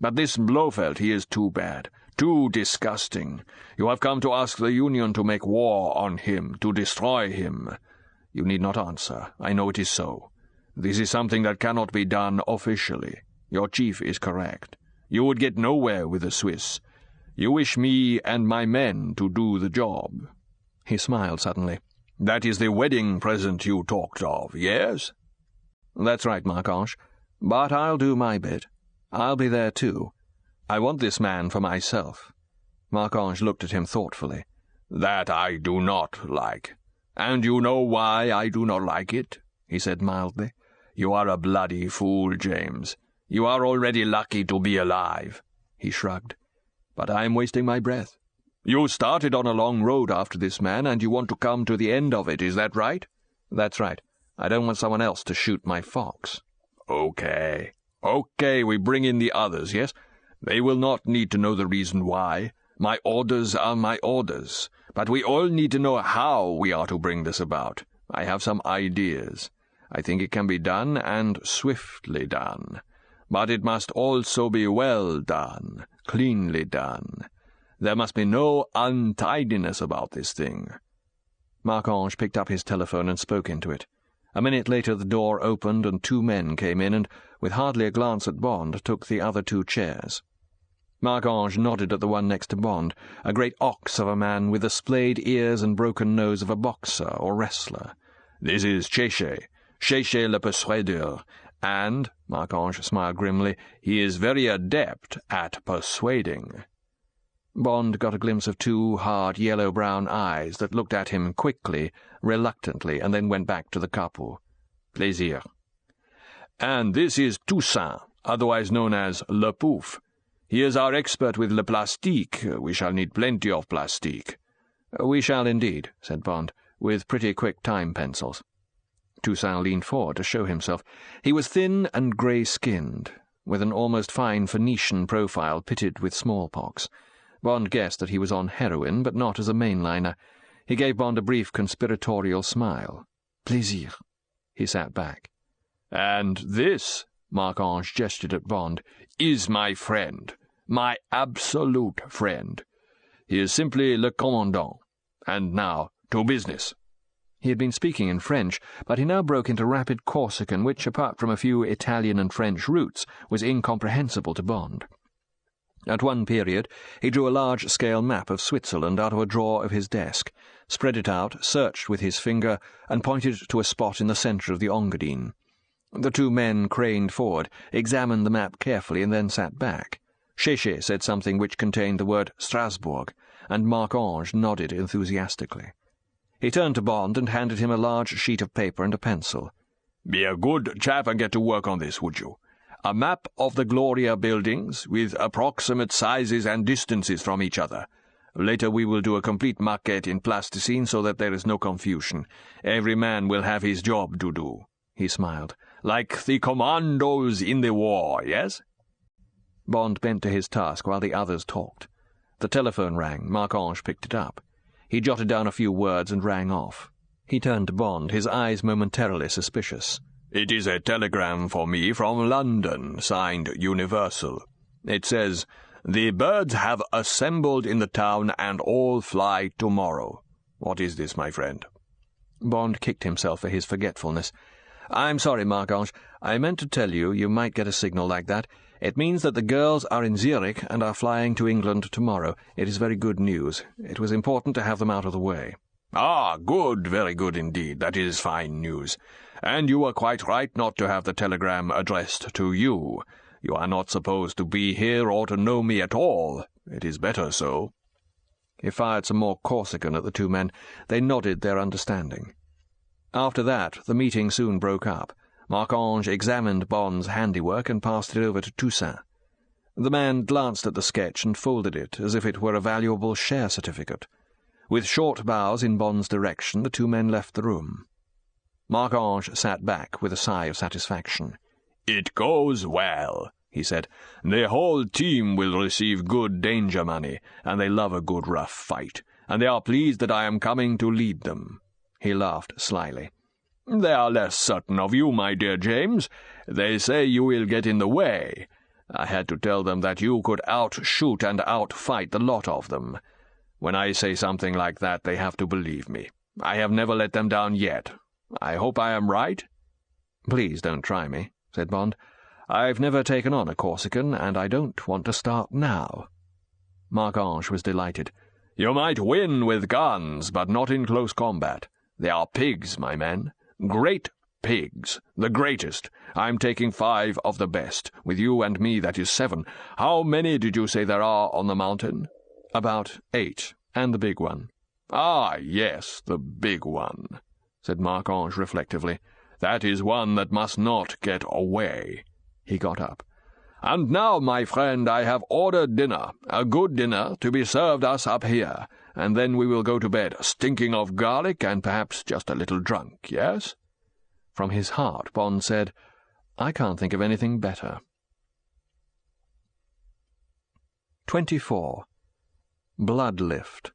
But this Blofeld, he is too bad, too disgusting. You have come to ask the Union to make war on him, to destroy him. You need not answer. I know it is so. This is something that cannot be done officially. Your chief is correct. You would get nowhere with the Swiss. You wish me and my men to do the job." He smiled suddenly. "That is the wedding present you talked of, yes?" "That's right, Marc-Ange. But I'll do my bit. I'll be there too. I want this man for myself." Marc-Ange looked at him thoughtfully. "That I do not like. And you know why I do not like it?" he said mildly. "You are a bloody fool, James. You are already lucky to be alive." He shrugged. "But I am wasting my breath. You started on a long road after this man, and you want to come to the end of it, is that right?" "That's right. I don't want someone else to shoot my fox." Okay, we bring in the others, yes? They will not need to know the reason why. My orders are my orders. But we all need to know how we are to bring this about. I have some ideas. I think it can be done, and swiftly done. But it must also be well done, cleanly done. There must be no untidiness about this thing." Marc-Ange picked up his telephone and spoke into it. A minute later the door opened and 2 men came in and, with hardly a glance at Bond, took the other 2 chairs. Marc-Ange nodded at the one next to Bond, a great ox of a man with the splayed ears and broken nose of a boxer or wrestler. "This is Chéché le Persuadeur, and," Marc-Ange smiled grimly, "he is very adept at persuading." Bond got a glimpse of 2 hard yellow-brown eyes that looked at him quickly, reluctantly, and then went back to the capo. "Plaisir." "And this is Toussaint, otherwise known as Le Pouf. He is our expert with le plastique. We shall need plenty of plastique." "We shall indeed," said Bond, "with pretty quick time pencils." Toussaint leaned forward to show himself. He was thin and grey-skinned, with an almost fine Phoenician profile pitted with smallpox. Bond guessed that he was on heroin, but not as a mainliner. He gave Bond a brief conspiratorial smile. "Plaisir." He sat back. "And this," Marc-Ange gestured at Bond, "is my friend, my absolute friend. He is simply le commandant. And now, to business." He had been speaking in French, but he now broke into rapid Corsican, which, apart from a few Italian and French roots, was incomprehensible to Bond. At one period, he drew a large-scale map of Switzerland out of a drawer of his desk, spread it out, searched with his finger, and pointed to a spot in the centre of the Engadine. The 2 men craned forward, examined the map carefully, and then sat back. Chéché said something which contained the word Strasbourg, and Marc-Ange nodded enthusiastically. He turned to Bond and handed him a large sheet of paper and a pencil. "Be a good chap and get to work on this, would you? A map of the Gloria buildings, with approximate sizes and distances from each other. Later we will do a complete maquette in plasticine so that there is no confusion. Every man will have his job to do." He smiled. "Like the commandos in the war, yes?" Bond bent to his task while the others talked. The telephone rang. Marc-Ange picked it up. He jotted down a few words and rang off. He turned to Bond, his eyes momentarily suspicious. "It is a telegram for me from London, signed Universal. It says, 'The birds have assembled in the town and all fly tomorrow.' What is this, my friend?" Bond kicked himself for his forgetfulness. "I'm sorry, Marc-Ange. I meant to tell you you might get a signal like that. It means that the girls are in Zurich and are flying to England tomorrow. It is very good news. It was important to have them out of the way." "Ah, good, very good indeed. That is fine news. And you were quite right not to have the telegram addressed to you. You are not supposed to be here or to know me at all. It is better so." He fired some more Corsican at the 2 men. They nodded their understanding. After that, the meeting soon broke up. Marc-Ange examined Bond's handiwork and passed it over to Toussaint. The man glanced at the sketch and folded it as if it were a valuable share certificate. With short bows in Bond's direction, the two men left the room. Marc-Ange sat back with a sigh of satisfaction. "It goes well," he said. "The whole team will receive good danger money, and they love a good rough fight, and they are pleased that I am coming to lead them." He laughed slyly. "They are less certain of you, my dear James. They say you will get in the way. I had to tell them that you could outshoot and outfight the lot of them. When I say something like that, they have to believe me. I have never let them down yet. I hope I am right?" "Please don't try me," said Bond. "I've never taken on a Corsican, and I don't want to start now." Marc-Ange was delighted. "You might win with guns, but not in close combat. They are pigs, my men. Great pigs. The greatest. I'm taking 5 of the best. With you and me, that is 7. How many did you say there are on the mountain?" "About 8, and the big one." "Ah, yes, the big one," said Marc-Ange reflectively. "That is one that must not get away." He got up. "And now, my friend, I have ordered dinner, a good dinner, to be served us up here, and then we will go to bed, stinking of garlic and perhaps just a little drunk, yes?" From his heart, Bond said, "I can't think of anything better." 24. Bloodlift.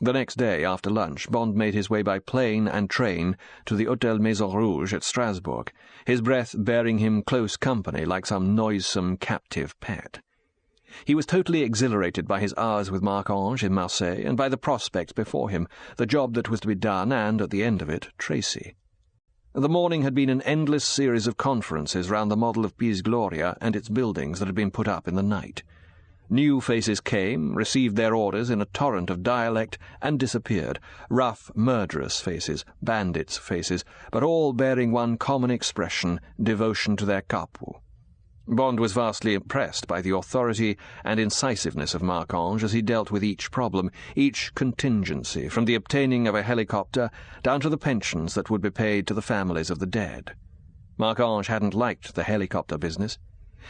The next day, after lunch, Bond made his way by plane and train to the Hôtel Maison Rouge at Strasbourg, his breath bearing him close company like some noisome captive pet. He was totally exhilarated by his hours with Marc-Ange in Marseille and by the prospect before him, the job that was to be done, and, at the end of it, Tracy. The morning had been an endless series of conferences round the model of Piz Gloria and its buildings that had been put up in the night. New faces came, received their orders in a torrent of dialect, and disappeared. Rough, murderous faces, bandits' faces, but all bearing one common expression, devotion to their capo. Bond was vastly impressed by the authority and incisiveness of Marc-Ange as he dealt with each problem, each contingency, from the obtaining of a helicopter down to the pensions that would be paid to the families of the dead. Marc-Ange hadn't liked the helicopter business.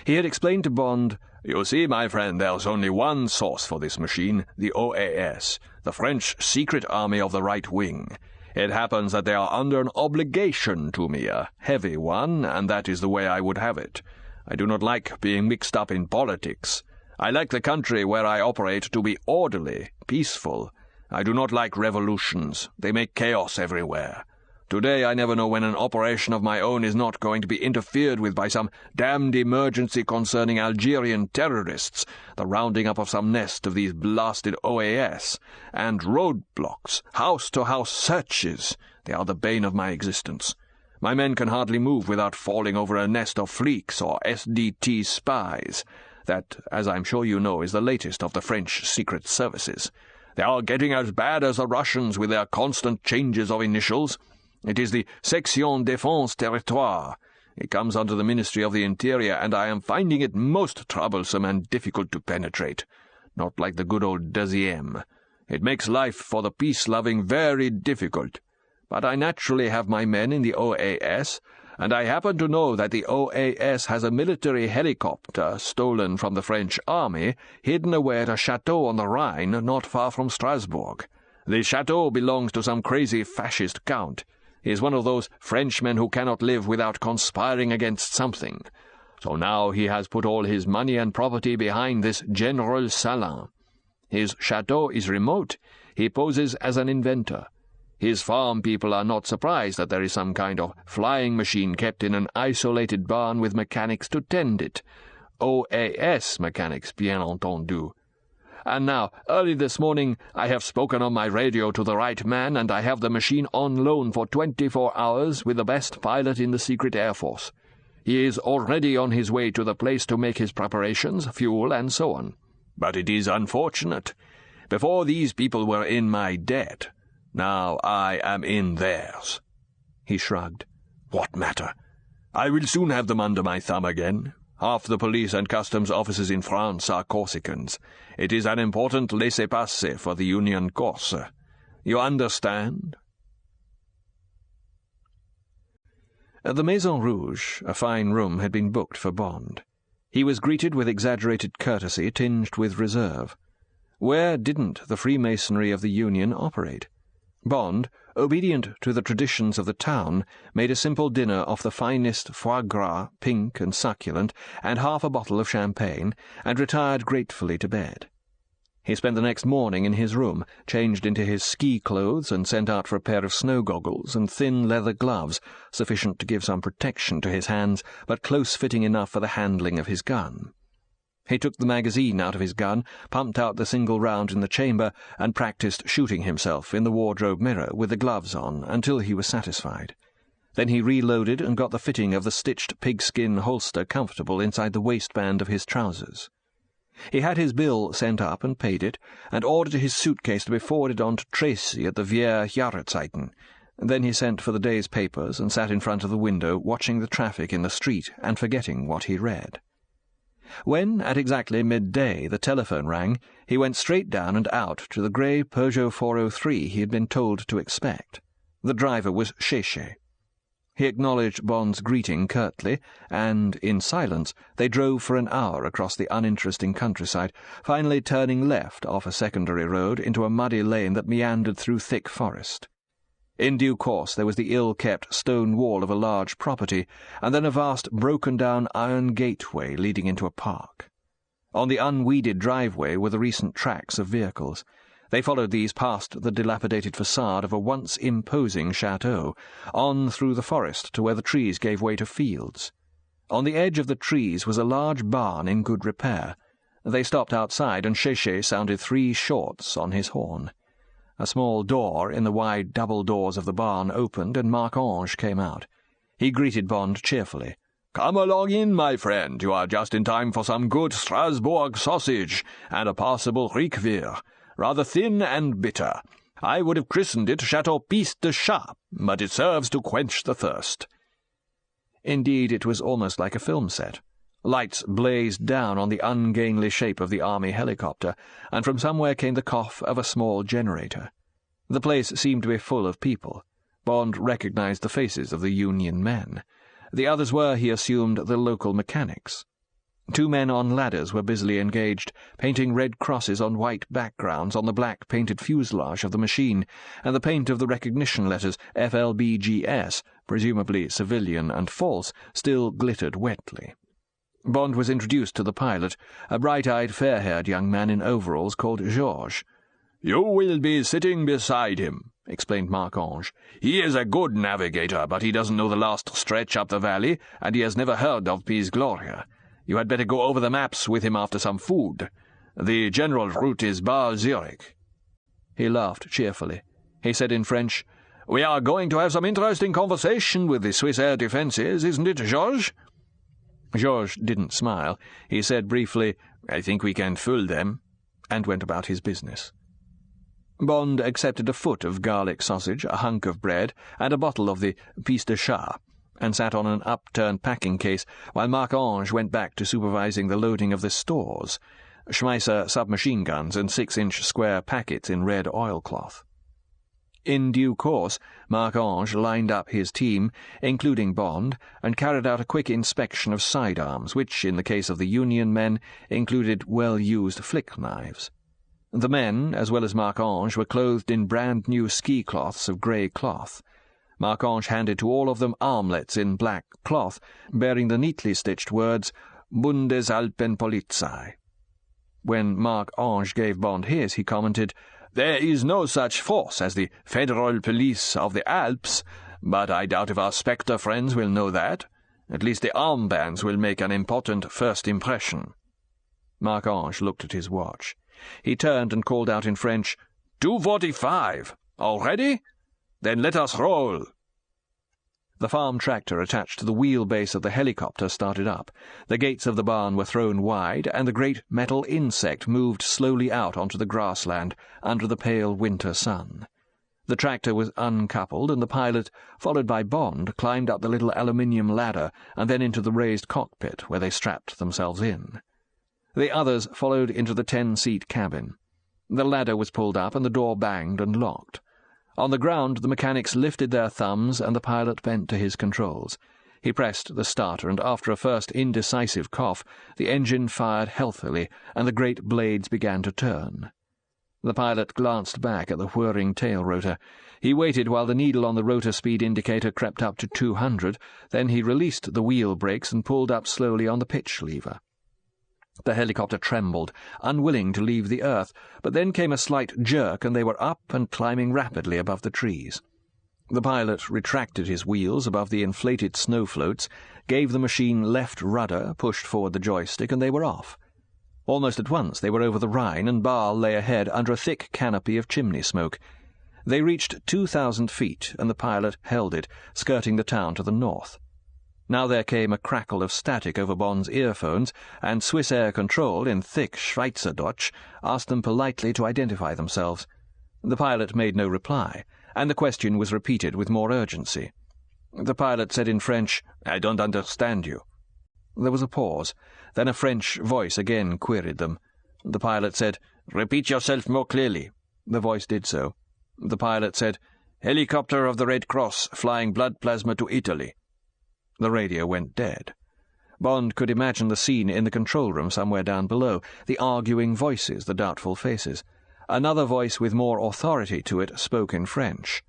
He had explained to Bond, "You see, my friend, there's only one source for this machine, the OAS, the French secret army of the right wing. It happens that they are under an obligation to me, a heavy one, and that is the way I would have it. I do not like being mixed up in politics. I like the country where I operate to be orderly, peaceful. I do not like revolutions. They make chaos everywhere. Today I never know when an operation of my own is not going to be interfered with by some damned emergency concerning Algerian terrorists, the rounding up of some nest of these blasted OAS, and roadblocks, house-to-house searches. They are the bane of my existence. My men can hardly move without falling over a nest of fleeks or SDT spies. That, as I'm sure you know, is the latest of the French secret services. They are getting as bad as the Russians with their constant changes of initials. It is the Section Défense Territoire. It comes under the Ministry of the Interior, and I am finding it most troublesome and difficult to penetrate. Not like the good old 2e. It makes life for the peace-loving very difficult. But I naturally have my men in the OAS, and I happen to know that the OAS has a military helicopter stolen from the French army, hidden away at a chateau on the Rhine not far from Strasbourg. The chateau belongs to some crazy fascist count. He is one of those Frenchmen who cannot live without conspiring against something. So now he has put all his money and property behind this General Salin. His chateau is remote. He poses as an inventor. His farm people are not surprised that there is some kind of flying machine kept in an isolated barn with mechanics to tend it. OAS mechanics, bien entendu. And now, early this morning, I have spoken on my radio to the right man, and I have the machine on loan for 24 hours with the best pilot in the Secret Air Force. He is already on his way to the place to make his preparations, fuel, and so on. But it is unfortunate. Before these people were in my debt. Now I am in theirs." He shrugged. "What matter? I will soon have them under my thumb again. Half the police and customs officers in France are Corsicans. It is an important laissez-passer for the Union Corse. You understand?" At the Maison Rouge, a fine room had been booked for Bond. He was greeted with exaggerated courtesy tinged with reserve. Where didn't the Freemasonry of the Union operate? Bond, obedient to the traditions of the town, made a simple dinner off the finest foie gras, pink and succulent, and half a bottle of champagne, and retired gratefully to bed. He spent the next morning in his room, changed into his ski clothes and sent out for a pair of snow goggles and thin leather gloves, sufficient to give some protection to his hands, but close-fitting enough for the handling of his gun. He took the magazine out of his gun, pumped out the single round in the chamber, and practised shooting himself in the wardrobe mirror with the gloves on until he was satisfied. Then he reloaded and got the fitting of the stitched pigskin holster comfortable inside the waistband of his trousers. He had his bill sent up and paid it, and ordered his suitcase to be forwarded on to Tracy at the Wir Jahreszeiten. Then he sent for the day's papers and sat in front of the window, watching the traffic in the street and forgetting what he read. When, at exactly midday, the telephone rang, he went straight down and out to the grey Peugeot 403 he had been told to expect. The driver was Cheche. He acknowledged Bond's greeting curtly, and, in silence, they drove for an hour across the uninteresting countryside, finally turning left off a secondary road into a muddy lane that meandered through thick forest. In due course there was the ill-kept stone wall of a large property, and then a vast broken-down iron gateway leading into a park. On the unweeded driveway were the recent tracks of vehicles. They followed these past the dilapidated facade of a once imposing chateau, on through the forest to where the trees gave way to fields. On the edge of the trees was a large barn in good repair. They stopped outside, and Cheche sounded 3 shorts on his horn. A small door in the wide double doors of the barn opened, and Marc-Ange came out. He greeted Bond cheerfully. "Come along in, my friend. You are just in time for some good Strasbourg sausage and a passable Riquevier, rather thin and bitter. I would have christened it Chateau Piste de Chat, but it serves to quench the thirst." Indeed, it was almost like a film set. Lights blazed down on the ungainly shape of the army helicopter, and from somewhere came the cough of a small generator. The place seemed to be full of people. Bond recognized the faces of the Union men. The others were, he assumed, the local mechanics. 2 men on ladders were busily engaged, painting red crosses on white backgrounds on the black painted fuselage of the machine, and the paint of the recognition letters FLBGS, presumably civilian and false, still glittered wetly. Bond was introduced to the pilot, a bright-eyed, fair-haired young man in overalls called Georges. "You will be sitting beside him," explained Marc-Ange. "He is a good navigator, but he doesn't know the last stretch up the valley, and he has never heard of Piz Gloria. You had better go over the maps with him after some food. The general route is Bar-Zurich." He laughed cheerfully. He said in French, "We are going to have some interesting conversation with the Swiss air defences, isn't it, Georges?" Georges didn't smile. He said briefly, "I think we can fool them," and went about his business. Bond accepted a foot of garlic sausage, a hunk of bread, and a bottle of the Piste de Chat, and sat on an upturned packing case while Marc-Ange went back to supervising the loading of the stores, Schmeisser submachine guns and 6-inch square packets in red oilcloth. In due course, Marc-Ange lined up his team, including Bond, and carried out a quick inspection of sidearms, which, in the case of the Union men, included well-used flick knives. The men, as well as Marc-Ange, were clothed in brand-new ski cloths of grey cloth. Marc-Ange handed to all of them armlets in black cloth, bearing the neatly stitched words, Bundesalpenpolizei. When Marc-Ange gave Bond his, he commented, "There is no such force as the Federal Police of the Alps, but I doubt if our Spectre friends will know that. At least the armbands will make an important first impression." Marc-Ange looked at his watch. He turned and called out in French, 2:45. Already? Then let us roll." The farm tractor attached to the wheelbase of the helicopter started up. The gates of the barn were thrown wide, and the great metal insect moved slowly out onto the grassland under the pale winter sun. The tractor was uncoupled, and the pilot, followed by Bond, climbed up the little aluminium ladder and then into the raised cockpit, where they strapped themselves in. The others followed into the 10-seat cabin. The ladder was pulled up, and the door banged and locked. On the ground the mechanics lifted their thumbs, and the pilot bent to his controls. He pressed the starter, and after a first indecisive cough, the engine fired healthily, and the great blades began to turn. The pilot glanced back at the whirring tail rotor. He waited while the needle on the rotor speed indicator crept up to 200, then he released the wheel brakes and pulled up slowly on the pitch lever. The helicopter trembled, unwilling to leave the earth, but then came a slight jerk, and they were up and climbing rapidly above the trees. The pilot retracted his wheels above the inflated snowfloats, gave the machine left rudder, pushed forward the joystick, and they were off. Almost at once they were over the Rhine, and Bâle lay ahead under a thick canopy of chimney smoke. They reached 2,000 feet, and the pilot held it, skirting the town to the north. Now there came a crackle of static over Bond's earphones, and Swiss Air Control, in thick Schweizerdeutsch, asked them politely to identify themselves. The pilot made no reply, and the question was repeated with more urgency. The pilot said in French, "I don't understand you." There was a pause. Then a French voice again queried them. The pilot said, "Repeat yourself more clearly." The voice did so. The pilot said, "Helicopter of the Red Cross flying blood plasma to Italy." The radio went dead. Bond could imagine the scene in the control room somewhere down below, the arguing voices, the doubtful faces. Another voice with more authority to it spoke in French.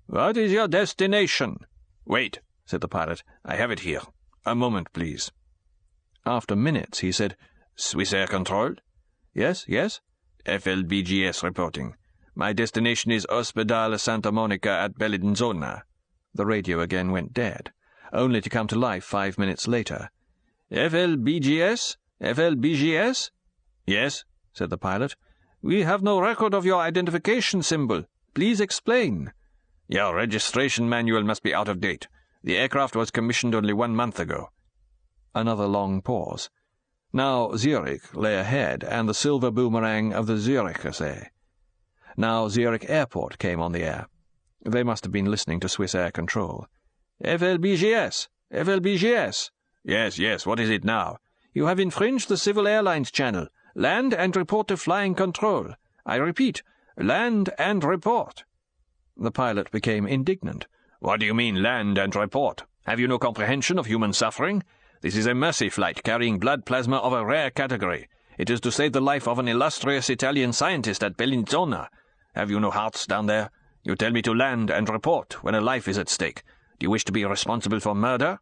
"What is your destination?" "Wait," said the pilot. "I have it here. A moment, please." After minutes, he said, "Swiss Air Control?" "Yes, yes." "FLBGS reporting. My destination is Ospedale Santa Monica at Bellinzona." The radio again went dead, only to come to life 5 minutes later. "FLBGS? FLBGS?" "Yes," said the pilot. "We have no record of your identification symbol. Please explain." "Your registration manual must be out of date. The aircraft was commissioned only 1 month ago." Another long pause. Now Zurich lay ahead, and the silver boomerang of the Zürichersee. Now Zurich Airport came on the air. They must have been listening to Swiss Air Control. "FLBGS! FLBGS!" "Yes, yes, what is it now?" "You have infringed the Civil Airlines channel. Land and report to flying control. I repeat, land and report." The pilot became indignant. "What do you mean, land and report? Have you no comprehension of human suffering? This is a mercy flight carrying blood plasma of a rare category. It is to save the life of an illustrious Italian scientist at Bellinzona. Have you no hearts down there? You tell me to land and report when a life is at stake. Do you wish to be responsible for murder?"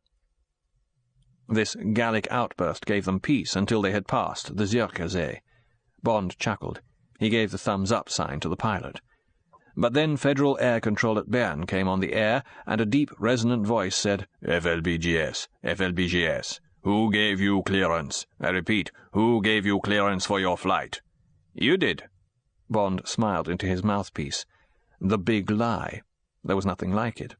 This Gallic outburst gave them peace until they had passed the Zürichersee. Bond chuckled. He gave the thumbs-up sign to the pilot. But then Federal Air Control at Bern came on the air, and a deep, resonant voice said, "FLBGS, FLBGS. Who gave you clearance? I repeat, who gave you clearance for your flight?" "You did." Bond smiled into his mouthpiece. The big lie. There was nothing like it.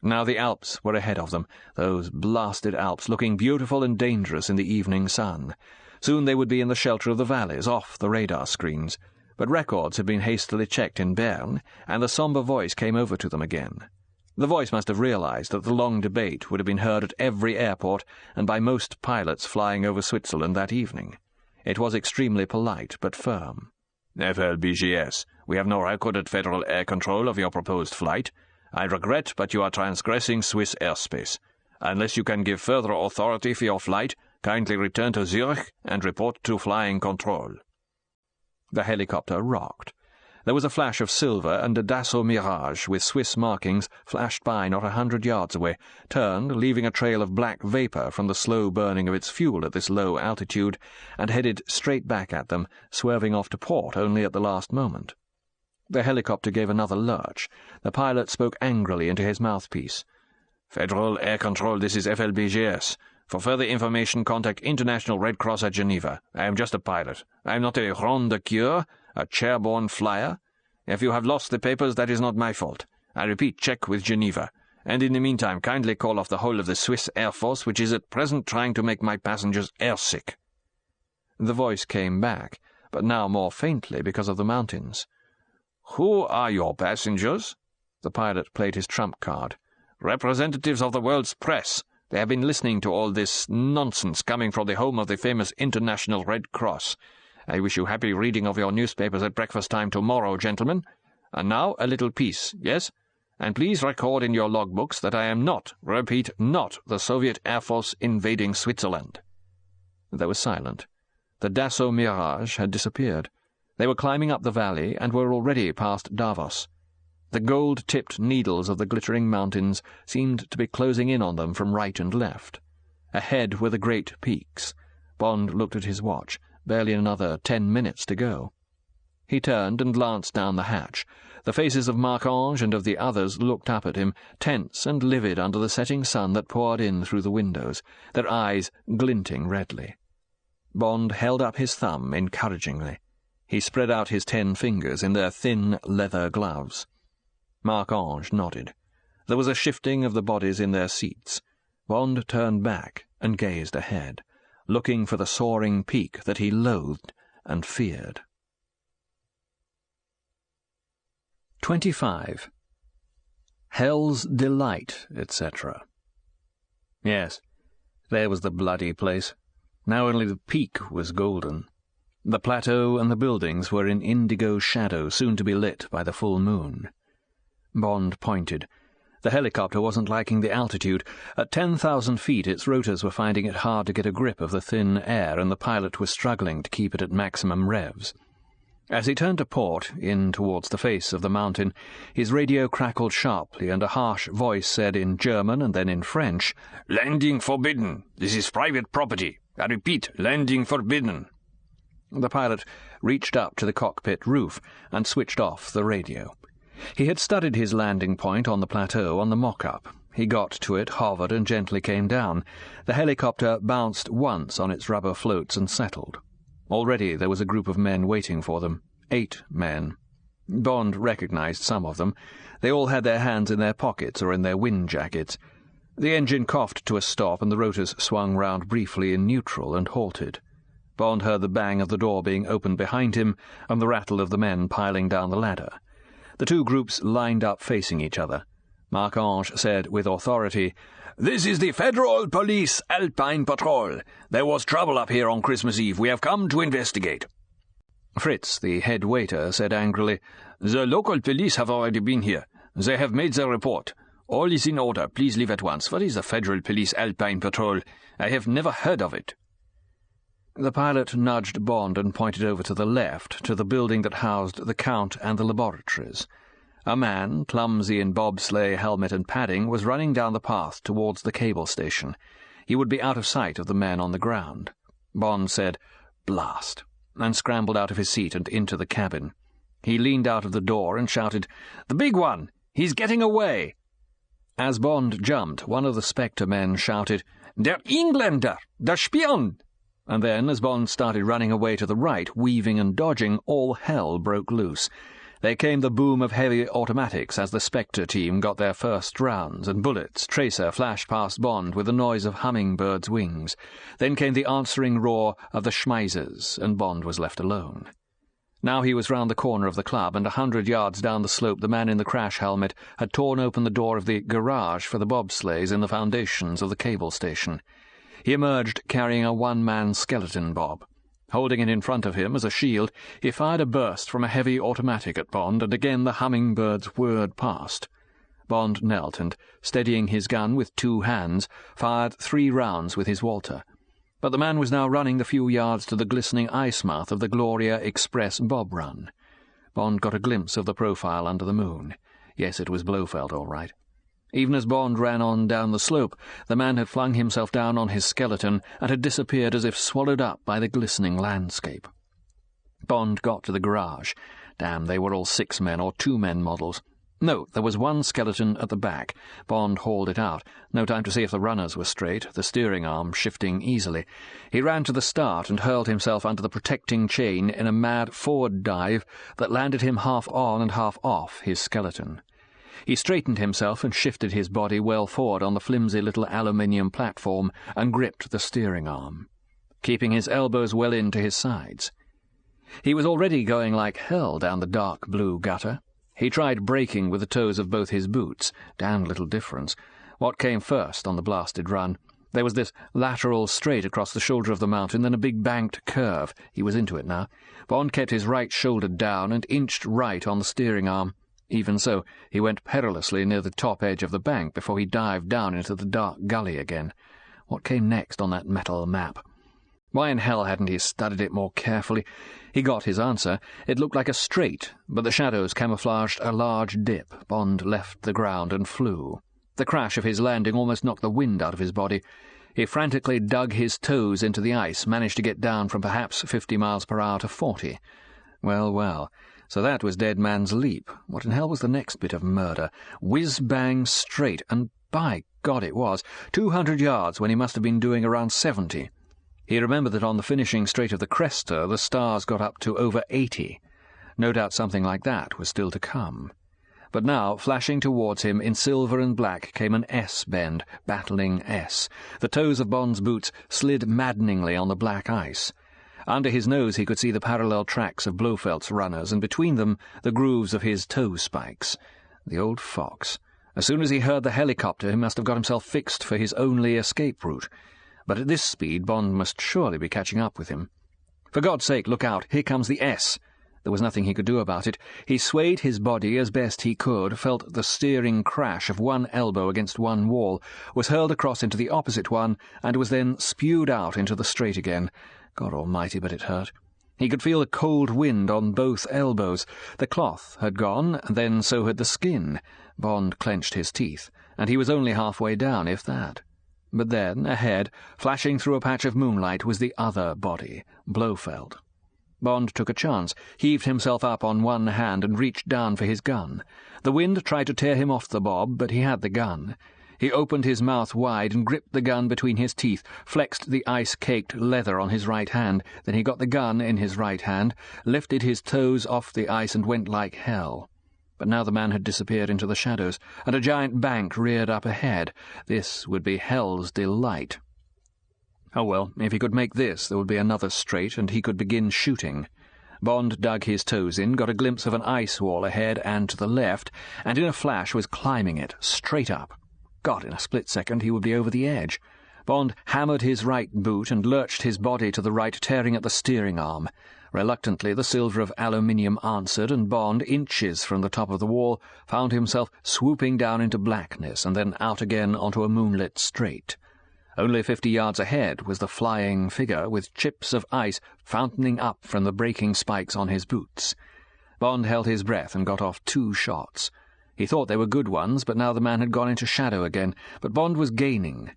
Now the Alps were ahead of them, those blasted Alps, looking beautiful and dangerous in the evening sun. Soon they would be in the shelter of the valleys, off the radar screens. But records had been hastily checked in Bern, and the sombre voice came over to them again. The voice must have realized that the long debate would have been heard at every airport and by most pilots flying over Switzerland that evening. It was extremely polite, but firm. "FLBGS, we have no record at Federal Air Control of your proposed flight. I regret, but you are transgressing Swiss airspace. Unless you can give further authority for your flight, kindly return to Zurich and report to flying control." The helicopter rocked. There was a flash of silver, and a Dassault Mirage with Swiss markings flashed by not 100 yards away, turned, leaving a trail of black vapour from the slow burning of its fuel at this low altitude, and headed straight back at them, swerving off to port only at the last moment. The helicopter gave another lurch. The pilot spoke angrily into his mouthpiece. "Federal Air Control, this is FLBGS. For further information, contact International Red Cross at Geneva. I am just a pilot. I am not a rond de cure, a chairborne flyer. If you have lost the papers, that is not my fault. I repeat, check with Geneva. And in the meantime, kindly call off the whole of the Swiss Air Force, which is at present trying to make my passengers airsick." The voice came back, but now more faintly because of the mountains. "Who are your passengers?" The pilot played his trump card. "Representatives of the world's press. They have been listening to all this nonsense coming from the home of the famous International Red Cross. I wish you happy reading of your newspapers at breakfast time tomorrow, gentlemen. And now a little peace, yes? And please record in your logbooks that I am not, repeat, not the Soviet Air Force invading Switzerland." There was silence. The Dassault Mirage had disappeared. They were climbing up the valley and were already past Davos. The gold-tipped needles of the glittering mountains seemed to be closing in on them from right and left. Ahead were the great peaks. Bond looked at his watch. Barely another 10 minutes to go. He turned and glanced down the hatch. The faces of Marc-Ange and of the others looked up at him, tense and livid under the setting sun that poured in through the windows, their eyes glinting redly. Bond held up his thumb encouragingly. He spread out his 10 fingers in their thin leather gloves. Marc-Ange nodded. There was a shifting of the bodies in their seats. Bond turned back and gazed ahead, looking for the soaring peak that he loathed and feared. 25. Hell's Delight, etc. Yes, there was the bloody place. Now only the peak was golden. The plateau and the buildings were in indigo shadow, soon to be lit by the full moon. Bond pointed. The helicopter wasn't liking the altitude. At 10,000 feet its rotors were finding it hard to get a grip of the thin air, and the pilot was struggling to keep it at maximum revs. As he turned to port, in towards the face of the mountain, his radio crackled sharply, and a harsh voice said in German and then in French, "Landing forbidden. This is private property. I repeat, landing forbidden." The pilot reached up to the cockpit roof and switched off the radio. He had studied his landing point on the plateau on the mock-up. He got to it, hovered, and gently came down. The helicopter bounced once on its rubber floats and settled. Already there was a group of men waiting for them. 8 men. Bond recognized some of them. They all had their hands in their pockets or in their wind jackets. The engine coughed to a stop, and the rotors swung round briefly in neutral and halted. Bond heard the bang of the door being opened behind him and the rattle of the men piling down the ladder. The two groups lined up facing each other. Marc-Ange said with authority, "This is the Federal Police Alpine Patrol. There was trouble up here on Christmas Eve. We have come to investigate." Fritz, the head waiter, said angrily, "The local police have already been here. They have made their report. All is in order. Please leave at once. What is the Federal Police Alpine Patrol? I have never heard of it." The pilot nudged Bond and pointed over to the left, to the building that housed the Count and the laboratories. A man, clumsy in bobsleigh helmet and padding, was running down the path towards the cable station. He would be out of sight of the men on the ground. Bond said, "Blast," and scrambled out of his seat and into the cabin. He leaned out of the door and shouted, "The big one! He's getting away!" As Bond jumped, one of the Spectre men shouted, "Der Engländer! Der Spion!" And then, as Bond started running away to the right, weaving and dodging, all hell broke loose. There came the boom of heavy automatics as the Spectre team got their first rounds, and bullets. Tracer flashed past Bond with the noise of hummingbirds' wings. Then came the answering roar of the Schmeisers, and Bond was left alone. Now he was round the corner of the club, and 100 yards down the slope the man in the crash helmet had torn open the door of the garage for the bobsleighs in the foundations of the cable station. He emerged carrying a one-man skeleton bob. Holding it in front of him as a shield, he fired a burst from a heavy automatic at Bond, and again the hummingbirds whirred past. Bond knelt and, steadying his gun with 2 hands, fired 3 rounds with his Walter. But the man was now running the few yards to the glistening ice mouth of the Gloria Express bob run. Bond got a glimpse of the profile under the moon. Yes, it was Blofeld, all right. Even as Bond ran on down the slope, the man had flung himself down on his skeleton and had disappeared as if swallowed up by the glistening landscape. Bond got to the garage. Damn, they were all 6-men or 2-men models. No, there was one skeleton at the back. Bond hauled it out. No time to see if the runners were straight, the steering arm shifting easily. He ran to the start and hurled himself under the protecting chain in a mad forward dive that landed him half on and half off his skeleton. He straightened himself and shifted his body well forward on the flimsy little aluminium platform and gripped the steering arm, keeping his elbows well into his sides. He was already going like hell down the dark blue gutter. He tried braking with the toes of both his boots. Damned little difference. What came first on the blasted run? There was this lateral straight across the shoulder of the mountain, then a big banked curve. He was into it now. Bond kept his right shoulder down and inched right on the steering arm. Even so, he went perilously near the top edge of the bank before he dived down into the dark gully again. What came next on that metal map? Why in hell hadn't he studied it more carefully? He got his answer. It looked like a straight, but the shadows camouflaged a large dip. Bond left the ground and flew. The crash of his landing almost knocked the wind out of his body. He frantically dug his toes into the ice, managed to get down from perhaps 50 miles per hour to 40. Well, well, so that was Dead Man's Leap. What in hell was the next bit of murder? Whiz-bang straight, and by God it was, 200 yards when he must have been doing around 70. He remembered that on the finishing straight of the Cresta, the stars got up to over 80. No doubt something like that was still to come. But now, flashing towards him in silver and black, came an S-bend, battling S. The toes of Bond's boots slid maddeningly on the black ice. Under his nose he could see the parallel tracks of Blofeld's runners, and between them the grooves of his toe spikes. The old fox. As soon as he heard the helicopter, he must have got himself fixed for his only escape route. But at this speed, Bond must surely be catching up with him. For God's sake, look out! Here comes the S! There was nothing he could do about it. He swayed his body as best he could, felt the steering crash of one elbow against one wall, was hurled across into the opposite one, and was then spewed out into the straight again. God almighty, but it hurt. He could feel the cold wind on both elbows. The cloth had gone, and then so had the skin. Bond clenched his teeth, and he was only halfway down, if that. But then, ahead, flashing through a patch of moonlight, was the other body, Blofeld. Bond took a chance, heaved himself up on one hand and reached down for his gun. The wind tried to tear him off the bob, but he had the gun. He opened his mouth wide and gripped the gun between his teeth, flexed the ice-caked leather on his right hand, then he got the gun in his right hand, lifted his toes off the ice and went like hell. But now the man had disappeared into the shadows, and a giant bank reared up ahead. This would be hell's delight. Oh well, if he could make this, there would be another straight, and he could begin shooting. Bond dug his toes in, got a glimpse of an ice wall ahead and to the left, and in a flash was climbing it, straight up. God, in a split second he would be over the edge. Bond hammered his right boot and lurched his body to the right, tearing at the steering arm. Reluctantly, the silver of aluminium answered, and Bond, inches from the top of the wall, found himself swooping down into blackness and then out again onto a moonlit straight. Only 50 yards ahead was the flying figure, with chips of ice fountaining up from the breaking spikes on his boots. Bond held his breath and got off 2 shots. He thought they were good ones, but now the man had gone into shadow again. But Bond was gaining.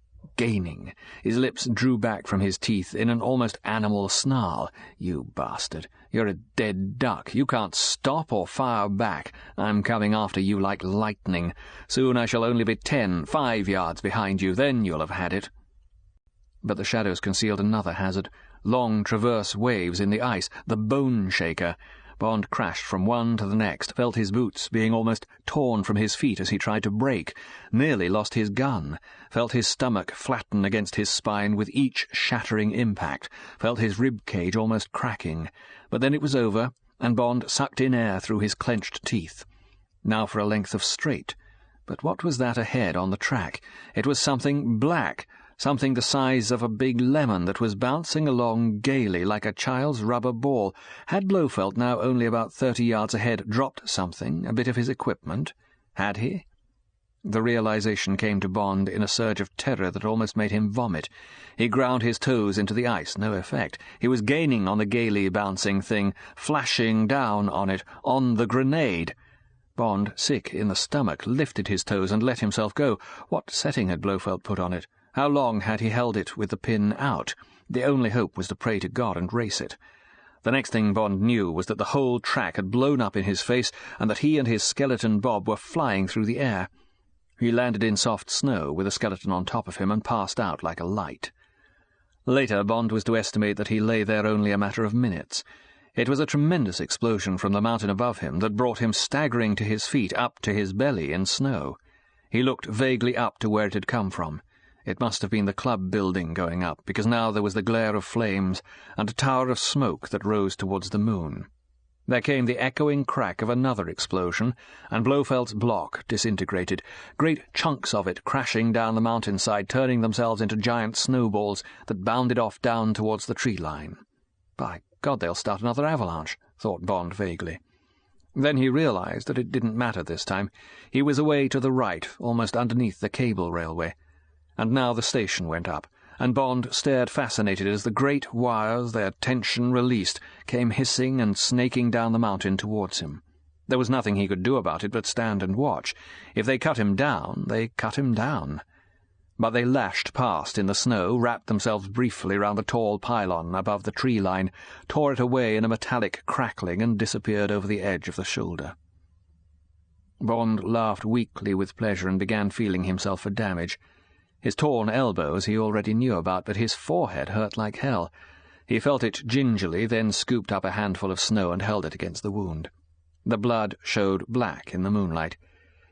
His lips drew back from his teeth in an almost animal snarl. "You bastard. You're a dead duck. You can't stop or fire back. I'm coming after you like lightning. Soon I shall only be 5 yards behind you. Then you'll have had it." But the shadows concealed another hazard. Long, traverse waves in the ice, the bone shaker. Bond crashed from one to the next, felt his boots being almost torn from his feet as he tried to brake, nearly lost his gun, felt his stomach flatten against his spine with each shattering impact, felt his rib cage almost cracking. But then it was over, and Bond sucked in air through his clenched teeth. Now for a length of straight. But what was that ahead on the track? It was something black, something the size of a big lemon that was bouncing along gaily like a child's rubber ball. Had Blofeld, now only about 30 yards ahead, dropped something, a bit of his equipment? Had he? The realization came to Bond in a surge of terror that almost made him vomit. He ground his toes into the ice, no effect. He was gaining on the gaily bouncing thing, flashing down on it, on the grenade. Bond, sick in the stomach, lifted his toes and let himself go. What setting had Blofeld put on it? How long had he held it with the pin out? The only hope was to pray to God and race it. The next thing Bond knew was that the whole track had blown up in his face and that he and his skeleton Bob were flying through the air. He landed in soft snow with the skeleton on top of him and passed out like a light. Later, Bond was to estimate that he lay there only a matter of minutes. It was a tremendous explosion from the mountain above him that brought him staggering to his feet, up to his belly in snow. He looked vaguely up to where it had come from. It must have been the club building going up, because now there was the glare of flames and a tower of smoke that rose towards the moon. There came the echoing crack of another explosion, and Blofeld's block disintegrated, great chunks of it crashing down the mountainside, turning themselves into giant snowballs that bounded off down towards the tree line. By God, they'll start another avalanche, thought Bond vaguely. Then he realized that it didn't matter this time. He was away to the right, almost underneath the cable railway. And now the station went up, and Bond stared fascinated as the great wires, their tension released, came hissing and snaking down the mountain towards him. There was nothing he could do about it but stand and watch. If they cut him down, they cut him down. But they lashed past in the snow, wrapped themselves briefly round the tall pylon above the tree line, tore it away in a metallic crackling, and disappeared over the edge of the shoulder. Bond laughed weakly with pleasure and began feeling himself for damage. His torn elbows he already knew about, but his forehead hurt like hell. He felt it gingerly, then scooped up a handful of snow and held it against the wound. The blood showed black in the moonlight.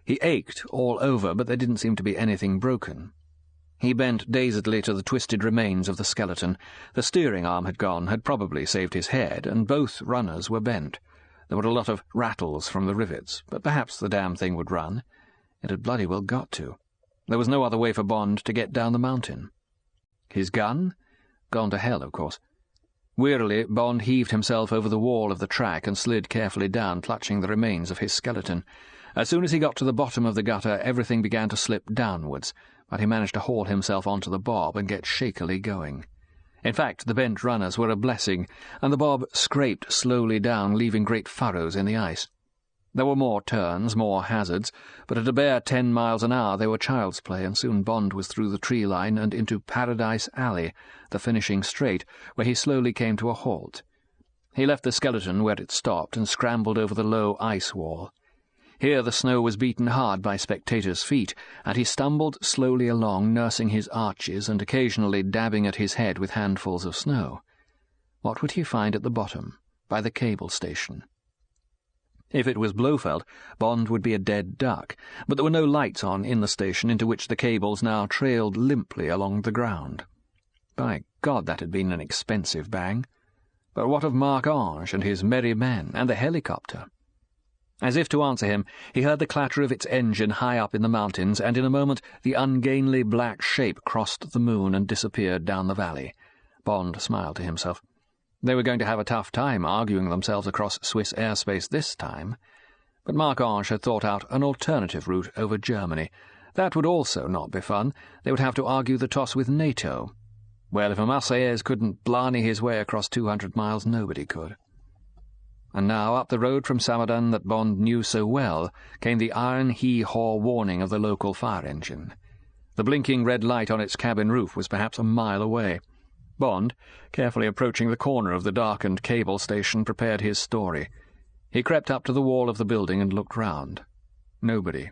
He ached all over, but there didn't seem to be anything broken. He bent dazedly to the twisted remains of the skeleton. The steering arm had gone, had probably saved his head, and both runners were bent. There were a lot of rattles from the rivets, but perhaps the damn thing would run. It had bloody well got to. There was no other way for Bond to get down the mountain. His gun? Gone to hell, of course. Wearily, Bond heaved himself over the wall of the track and slid carefully down, clutching the remains of his skeleton. As soon as he got to the bottom of the gutter, everything began to slip downwards, but he managed to haul himself onto the bob and get shakily going. In fact, the bent runners were a blessing, and the bob scraped slowly down, leaving great furrows in the ice. There were more turns, more hazards, but at a bare 10 miles an hour they were child's play, and soon Bond was through the tree line and into Paradise Alley, the finishing straight, where he slowly came to a halt. He left the skeleton where it stopped and scrambled over the low ice wall. Here the snow was beaten hard by spectators' feet, and he stumbled slowly along, nursing his arches and occasionally dabbing at his head with handfuls of snow. What would he find at the bottom, by the cable station? If it was Blofeld, Bond would be a dead duck, but there were no lights on in the station, into which the cables now trailed limply along the ground. By God, that had been an expensive bang. But what of Mark Ange and his merry men, and the helicopter? As if to answer him, he heard the clatter of its engine high up in the mountains, and in a moment the ungainly black shape crossed the moon and disappeared down the valley. Bond smiled to himself. They were going to have a tough time arguing themselves across Swiss airspace this time. But Mark Ange had thought out an alternative route over Germany. That would also not be fun. They would have to argue the toss with NATO. Well, if a Marseillaise couldn't blarney his way across 200 miles, nobody could. And now, up the road from Samadan that Bond knew so well, came the iron hee-haw warning of the local fire engine. The blinking red light on its cabin roof was perhaps a mile away. Bond, carefully approaching the corner of the darkened cable station, prepared his story. He crept up to the wall of the building and looked round. Nobody.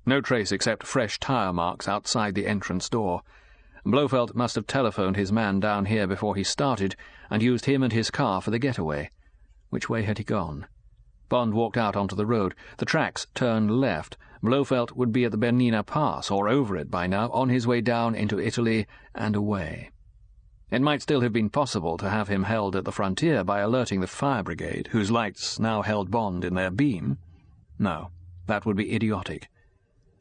No trace except fresh tire marks outside the entrance door. Blofeld must have telephoned his man down here before he started, and used him and his car for the getaway. Which way had he gone? Bond walked out onto the road. The tracks turned left. Blofeld would be at the Bernina Pass, or over it by now, on his way down into Italy and away. It might still have been possible to have him held at the frontier by alerting the fire brigade, whose lights now held Bond in their beam. No, that would be idiotic.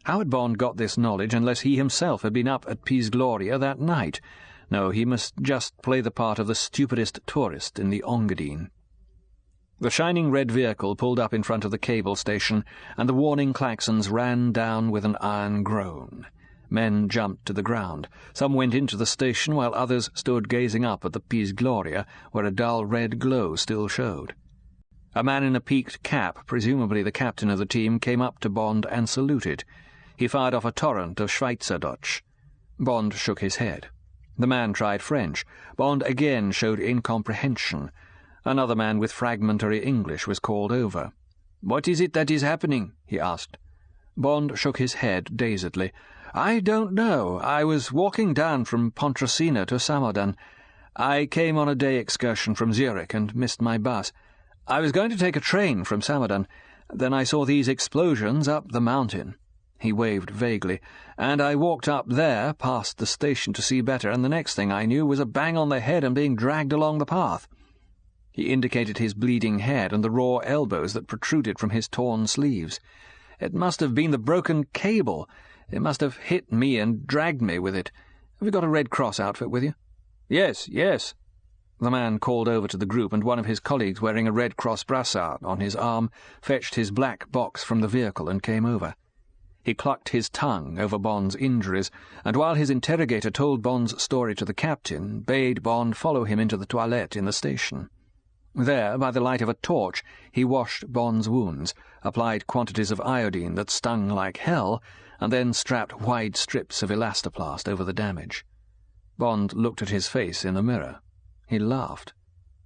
How had Bond got this knowledge unless he himself had been up at Piz Gloria that night? No, he must just play the part of the stupidest tourist in the Engadine. The shining red vehicle pulled up in front of the cable station, and the warning klaxons ran down with an iron groan. Men jumped to the ground. Some went into the station, while others stood gazing up at the Piz Gloria, where a dull red glow still showed. A man in a peaked cap, presumably the captain of the team, came up to Bond and saluted. He fired off a torrent of Schweizerdeutsch. Bond shook his head. The man tried French. Bond again showed incomprehension. Another man with fragmentary English was called over. "What is it that is happening?" he asked. Bond shook his head dazedly. "I don't know. I was walking down from Pontresina to Samadan. I came on a day excursion from Zurich and missed my bus. I was going to take a train from Samadan. Then I saw these explosions up the mountain." He waved vaguely. "And I walked up there, past the station to see better, and the next thing I knew was a bang on the head and being dragged along the path." He indicated his bleeding head and the raw elbows that protruded from his torn sleeves. "It must have been the broken cable. It must have hit me and dragged me with it. Have you got a Red Cross outfit with you?" "Yes, yes." The man called over to the group, and one of his colleagues wearing a Red Cross brassard on his arm fetched his black box from the vehicle and came over. He clucked his tongue over Bond's injuries, and while his interrogator told Bond's story to the captain, bade Bond follow him into the toilette in the station. There, by the light of a torch, he washed Bond's wounds, applied quantities of iodine that stung like hell, and then strapped wide strips of elastoplast over the damage. Bond looked at his face in the mirror. He laughed.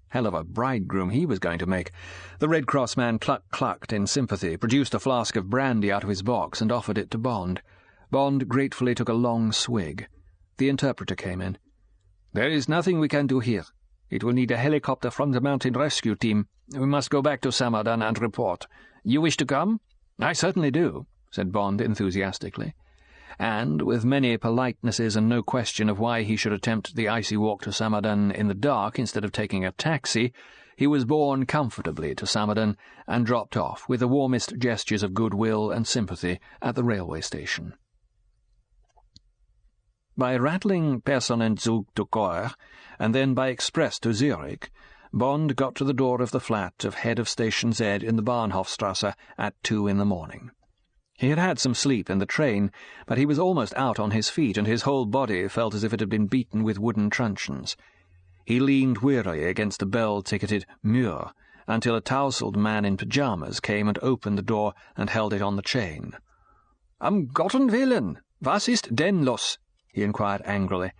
Hell of a bridegroom he was going to make. The Red Cross man clucked in sympathy, produced a flask of brandy out of his box and offered it to Bond. Bond gratefully took a long swig. The interpreter came in. "There is nothing we can do here. It will need a helicopter from the mountain rescue team. We must go back to Samadan and report. You wish to come?" "I certainly do," said Bond enthusiastically. And, with many politenesses and no question of why he should attempt the icy walk to Samadan in the dark instead of taking a taxi, he was borne comfortably to Samadan and dropped off with the warmest gestures of goodwill and sympathy at the railway station. By rattling Personenzug to Chor, and then by express to Zurich, Bond got to the door of the flat of head of Station Z in the Bahnhofstrasse at 2 in the morning. He had had some sleep in the train, but he was almost out on his feet, and his whole body felt as if it had been beaten with wooden truncheons. He leaned wearily against a bell-ticketed mur until a tousled man in pyjamas came and opened the door and held it on the chain. "Am Gotten Willen, was ist denn los?" he inquired angrily.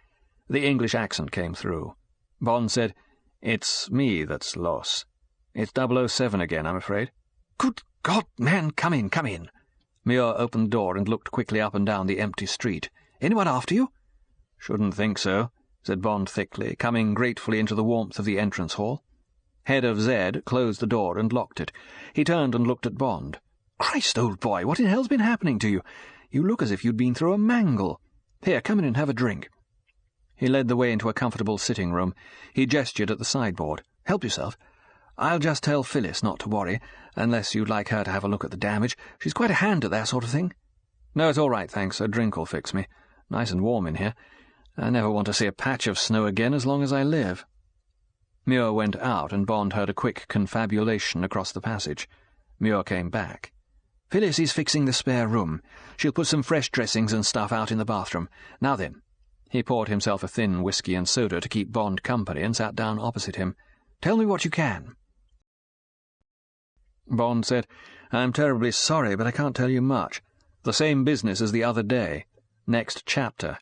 The English accent came through. Bond said, "It's me that's los. It's 007 again, I'm afraid." "Good God, man, come in, come in." Muir opened the door and looked quickly up and down the empty street. "Anyone after you?" "Shouldn't think so," said Bond thickly, coming gratefully into the warmth of the entrance hall. Head of Z closed the door and locked it. He turned and looked at Bond. "Christ, old boy, what in hell's been happening to you? You look as if you'd been through a mangle. Here, come in and have a drink." He led the way into a comfortable sitting room. He gestured at the sideboard. "Help yourself. I'll just tell Phyllis not to worry, unless you'd like her to have a look at the damage. She's quite a hand at that sort of thing." "No, it's all right, thanks. A drink'll fix me. Nice and warm in here. I never want to see a patch of snow again as long as I live." Muir went out, and Bond heard a quick confabulation across the passage. Muir came back. "Phyllis is fixing the spare room. She'll put some fresh dressings and stuff out in the bathroom. Now then." He poured himself a thin whisky and soda to keep Bond company and sat down opposite him. "Tell me what you can." Bond said, "I'm terribly sorry, but I can't tell you much. The same business as the other day. Next chapter.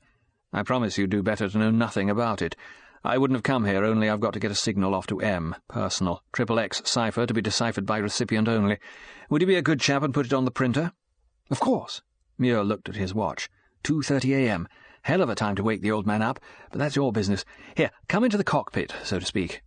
I promise you'd do better to know nothing about it. I wouldn't have come here, only I've got to get a signal off to M, personal, XXX cipher to be deciphered by recipient only. Would you be a good chap and put it on the printer?" "Of course." Muir looked at his watch. 2:30 a.m. Hell of a time to wake the old man up, but that's your business. Here, come into the cockpit, so to speak."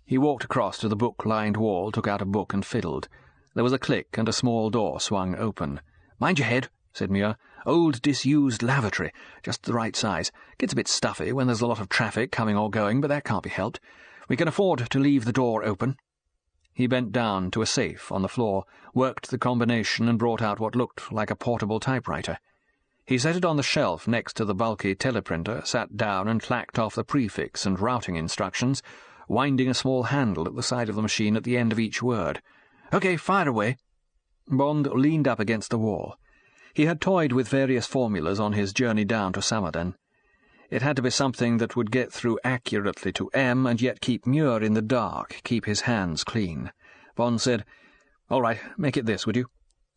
He walked across to the book-lined wall, took out a book and fiddled. There was a click, and a small door swung open. "Mind your head," said Muir. "Old disused lavatory, just the right size. Gets a bit stuffy when there's a lot of traffic coming or going, but that can't be helped. We can afford to leave the door open." He bent down to a safe on the floor, worked the combination and brought out what looked like a portable typewriter. He set it on the shelf next to the bulky teleprinter, sat down and clacked off the prefix and routing instructions, winding a small handle at the side of the machine at the end of each word. "OK, fire away." Bond leaned up against the wall. He had toyed with various formulas on his journey down to Samadan. It had to be something that would get through accurately to M and yet keep Muir in the dark, keep his hands clean. Bond said, "All right, make it this, would you?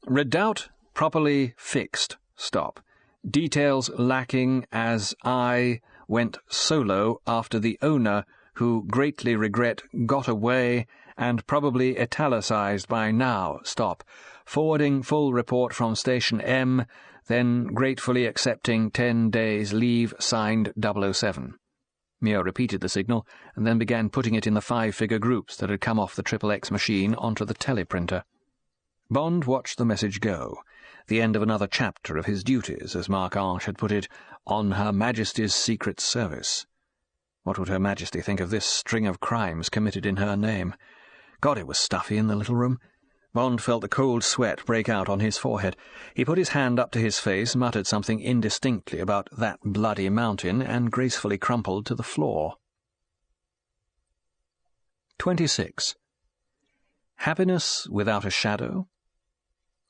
Redoubt properly fixed. Stop. Details lacking as I went solo after the owner, who greatly regret, got away, and probably italicized by now. Stop. Forwarding full report from Station M, then gratefully accepting 10 days leave, signed 007. Muir repeated the signal, and then began putting it in the 5-figure groups that had come off the XXX machine onto the teleprinter. Bond watched the message go, the end of another chapter of his duties, as Mark Ange had put it, on Her Majesty's Secret Service. What would Her Majesty think of this string of crimes committed in her name? God, it was stuffy in the little room. Bond felt the cold sweat break out on his forehead. He put his hand up to his face, muttered something indistinctly about that bloody mountain, and gracefully crumpled to the floor. 26. Happiness without a shadow?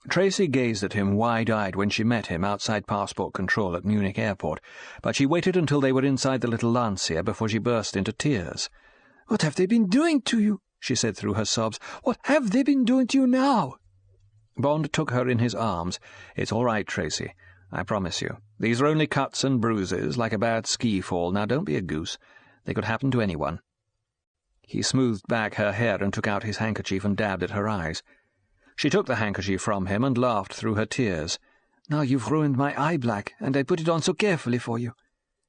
Tracy gazed at him wide-eyed when she met him outside passport control at Munich airport, but she waited until they were inside the little Lancia before she burst into tears. "What have they been doing to you?" she said through her sobs. "What have they been doing to you now?" Bond took her in his arms. "It's all right, Tracy. I promise you. These are only cuts and bruises, like a bad ski fall. Now don't be a goose. They could happen to anyone." He smoothed back her hair and took out his handkerchief and dabbed at her eyes. She took the handkerchief from him and laughed through her tears. "Now you've ruined my eye black, and I put it on so carefully for you."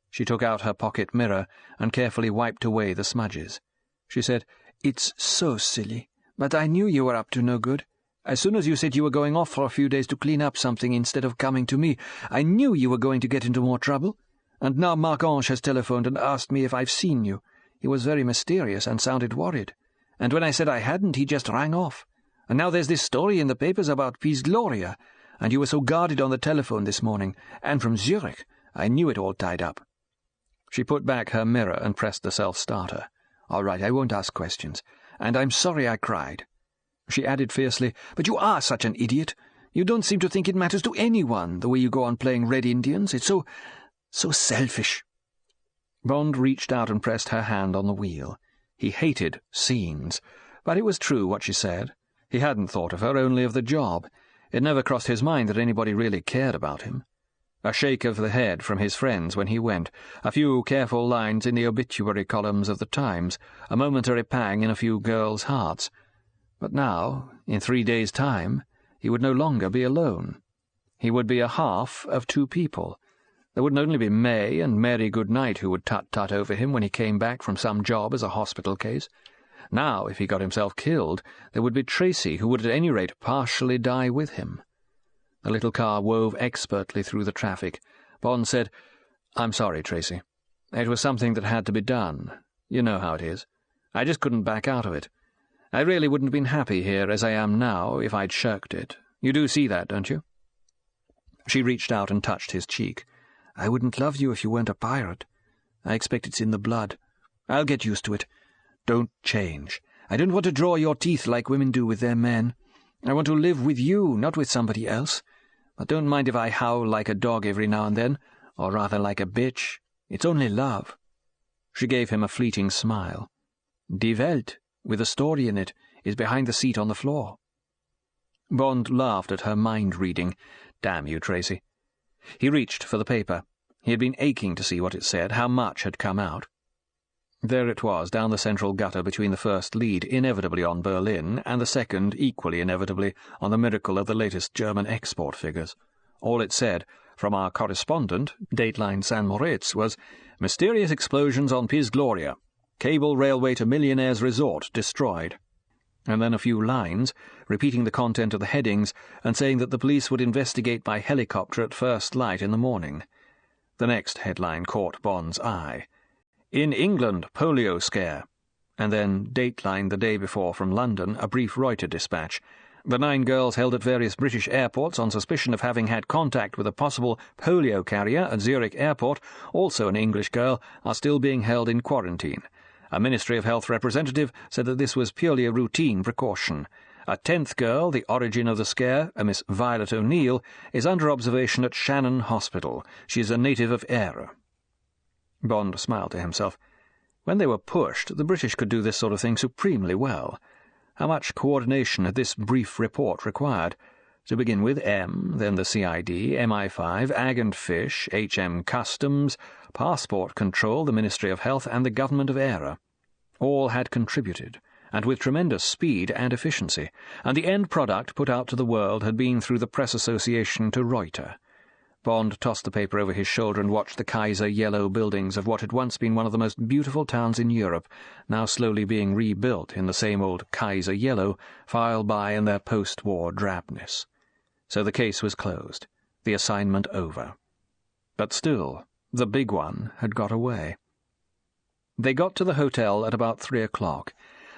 She took out her pocket mirror and carefully wiped away the smudges. She said, "It's so silly, but I knew you were up to no good. As soon as you said you were going off for a few days to clean up something instead of coming to me, I knew you were going to get into more trouble. And now Marc-Ange has telephoned and asked me if I've seen you. He was very mysterious and sounded worried. And when I said I hadn't, he just rang off. And now there's this story in the papers about Peace Gloria, and you were so guarded on the telephone this morning, and from Zurich. I knew it all tied up." She put back her mirror and pressed the self-starter. "All right, I won't ask questions. And I'm sorry I cried." She added fiercely, "But you are such an idiot. You don't seem to think it matters to anyone, the way you go on playing Red Indians. It's so selfish." Bond reached out and pressed her hand on the wheel. He hated scenes, but it was true what she said. He hadn't thought of her, only of the job. It never crossed his mind that anybody really cared about him. A shake of the head from his friends when he went, a few careful lines in the obituary columns of the Times, a momentary pang in a few girls' hearts. But now, in 3 days' time, he would no longer be alone. He would be a half of two people. There wouldn't only be May and Mary Goodnight who would tut-tut over him when he came back from some job as a hospital case. Now, if he got himself killed, there would be Tracy, who would at any rate partially die with him. The little car wove expertly through the traffic. Bond said, "I'm sorry, Tracy. It was something that had to be done. You know how it is. I just couldn't back out of it. I really wouldn't have been happy here as I am now if I'd shirked it. You do see that, don't you?" She reached out and touched his cheek. "I wouldn't love you if you weren't a pirate. I expect it's in the blood. I'll get used to it. Don't change. I don't want to draw your teeth like women do with their men. I want to live with you, not with somebody else. But don't mind if I howl like a dog every now and then, or rather like a bitch. It's only love." She gave him a fleeting smile. "Die Welt, with a story in it, is behind the seat on the floor." Bond laughed at her mind-reading. "Damn you, Tracy." He reached for the paper. He had been aching to see what it said, how much had come out. There it was, down the central gutter between the first lead, inevitably on Berlin, and the second, equally inevitably, on the miracle of the latest German export figures. All it said, from our correspondent, Dateline San Moritz, was, "Mysterious explosions on Piz Gloria. Cable railway to millionaire's resort destroyed." And then a few lines, repeating the content of the headings, and saying that the police would investigate by helicopter at first light in the morning. The next headline caught Bond's eye. "In England, polio scare." And then, Dateline the day before from London, a brief Reuters dispatch. "The 9 girls held at various British airports on suspicion of having had contact with a possible polio carrier at Zurich airport, also an English girl, are still being held in quarantine. A Ministry of Health representative said that this was purely a routine precaution. A 10th girl, the origin of the scare, a Miss Violet O'Neill, is under observation at Shannon Hospital. She is a native of Ayr." Bond smiled to himself. When they were pushed, the British could do this sort of thing supremely well. How much coordination had this brief report required? To begin with, M, then the CID, MI5, Ag and Fish, HM Customs, Passport Control, the Ministry of Health, and the Government of Ayr. All had contributed, and with tremendous speed and efficiency, and the end product put out to the world had been through the Press Association to Reuters. Bond tossed the paper over his shoulder and watched the Kaiser yellow buildings of what had once been one of the most beautiful towns in Europe, now slowly being rebuilt in the same old Kaiser yellow, file by in their post-war drabness. So the case was closed, the assignment over. But still, the big one had got away. They got to the hotel at about 3 o'clock.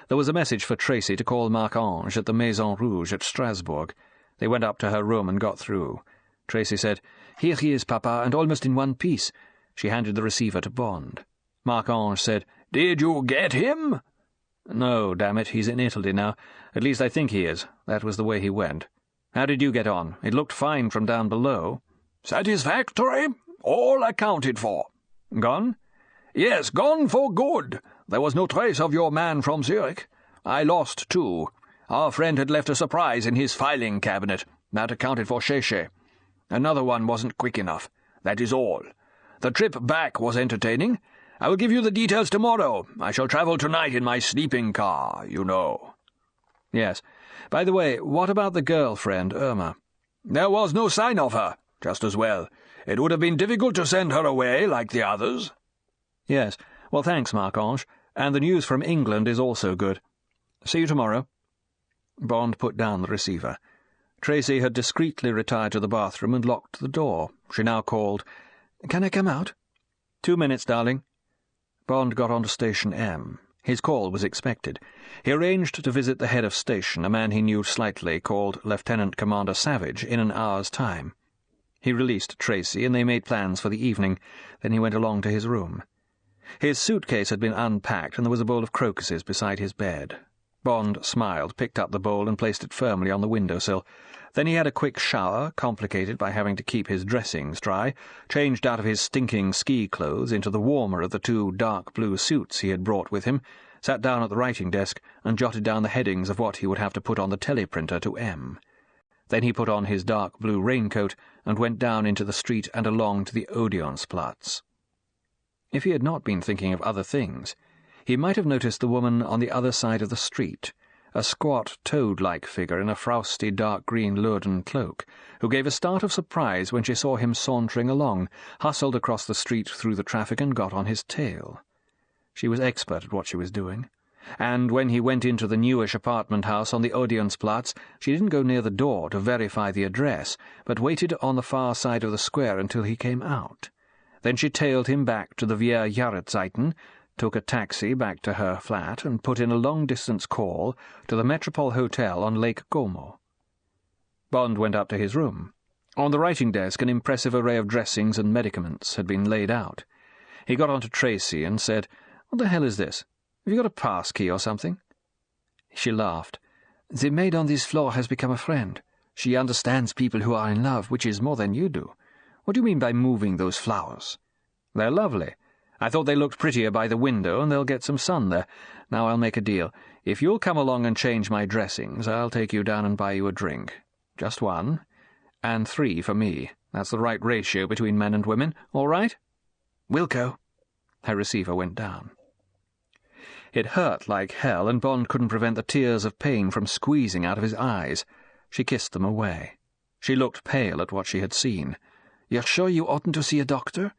There was a message for Tracy to call Marc-Ange at the Maison Rouge at Strasbourg. They went up to her room and got through. Tracy said, "Here he is, Papa, and almost in one piece." She handed the receiver to Bond. Marc-Ange said, "Did you get him?" No, damn it, he's in Italy now. At least I think he is. That was the way he went. How did you get on? It looked fine from down below. Satisfactory. All accounted for. Gone? Yes, gone for good. There was no trace of your man from Zurich. I lost two. Our friend had left a surprise in his filing cabinet. That accounted for Sheshe. Another one wasn't quick enough. That is all. The trip back was entertaining. I will give you the details tomorrow. I shall travel tonight in my sleeping car, you know. Yes. By the way, what about the girlfriend, Irma? There was no sign of her. Just as well. It would have been difficult to send her away like the others. Yes. Well, thanks, Marc-Ange. And the news from England is also good. See you tomorrow. Bond put down the receiver. Tracy had discreetly retired to the bathroom and locked the door. She now called, "Can I come out?" 2 minutes, darling." Bond got on to Station M. His call was expected. He arranged to visit the head of station, a man he knew slightly, called Lieutenant Commander Savage, in an hour's time. He released Tracy, and they made plans for the evening. Then he went along to his room. His suitcase had been unpacked, and there was a bowl of crocuses beside his bed. Bond smiled, picked up the bowl, and placed it firmly on the windowsill. Then he had a quick shower, complicated by having to keep his dressings dry, changed out of his stinking ski clothes into the warmer of the 2 dark blue suits he had brought with him, sat down at the writing desk, and jotted down the headings of what he would have to put on the teleprinter to M. Then he put on his dark blue raincoat and went down into the street and along to the Odeonsplatz. If he had not been thinking of other things, he might have noticed the woman on the other side of the street, a squat, toad-like figure in a frosty dark green Lourdes cloak, who gave a start of surprise when she saw him sauntering along, hustled across the street through the traffic and got on his tail. She was expert at what she was doing, and when he went into the newish apartment house on the Odeonsplatz, she didn't go near the door to verify the address, but waited on the far side of the square until he came out. Then she tailed him back to the Wir Jahreszeiten, took a taxi back to her flat, and put in a long-distance call to the Metropole Hotel on Lake Como. Bond went up to his room. On the writing desk, an impressive array of dressings and medicaments had been laid out. He got on to Tracy and said, "What the hell is this? Have you got a pass key or something?" She laughed. "The maid on this floor has become a friend. She understands people who are in love, which is more than you do. What do you mean by moving those flowers?" "They're lovely. I thought they looked prettier by the window, and they'll get some sun there. Now I'll make a deal. If you'll come along and change my dressings, I'll take you down and buy you a drink. Just 1. And 3 for me. That's the right ratio between men and women. All right?" "Wilco." Her receiver went down. It hurt like hell, and Bond couldn't prevent the tears of pain from squeezing out of his eyes. She kissed them away. She looked pale at what she had seen. "You're sure you oughtn't to see a doctor?"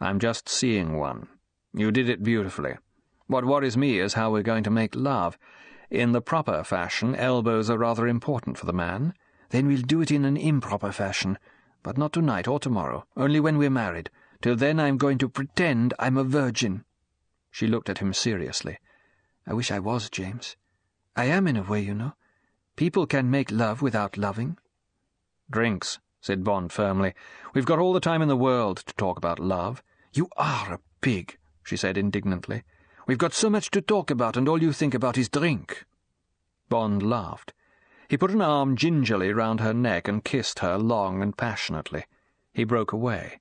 "I'm just seeing one. You did it beautifully. What worries me is how we're going to make love. In the proper fashion, elbows are rather important for the man." "Then we'll do it in an improper fashion. But not tonight or tomorrow, only when we're married. Till then I'm going to pretend I'm a virgin." She looked at him seriously. "I wish I was, James. I am in a way, you know. People can make love without loving." "Drinks," said Bond firmly. "We've got all the time in the world to talk about love." "You are a pig," she said indignantly. "We've got so much to talk about, and all you think about is drink." Bond laughed. He put an arm gingerly round her neck and kissed her long and passionately. He broke away.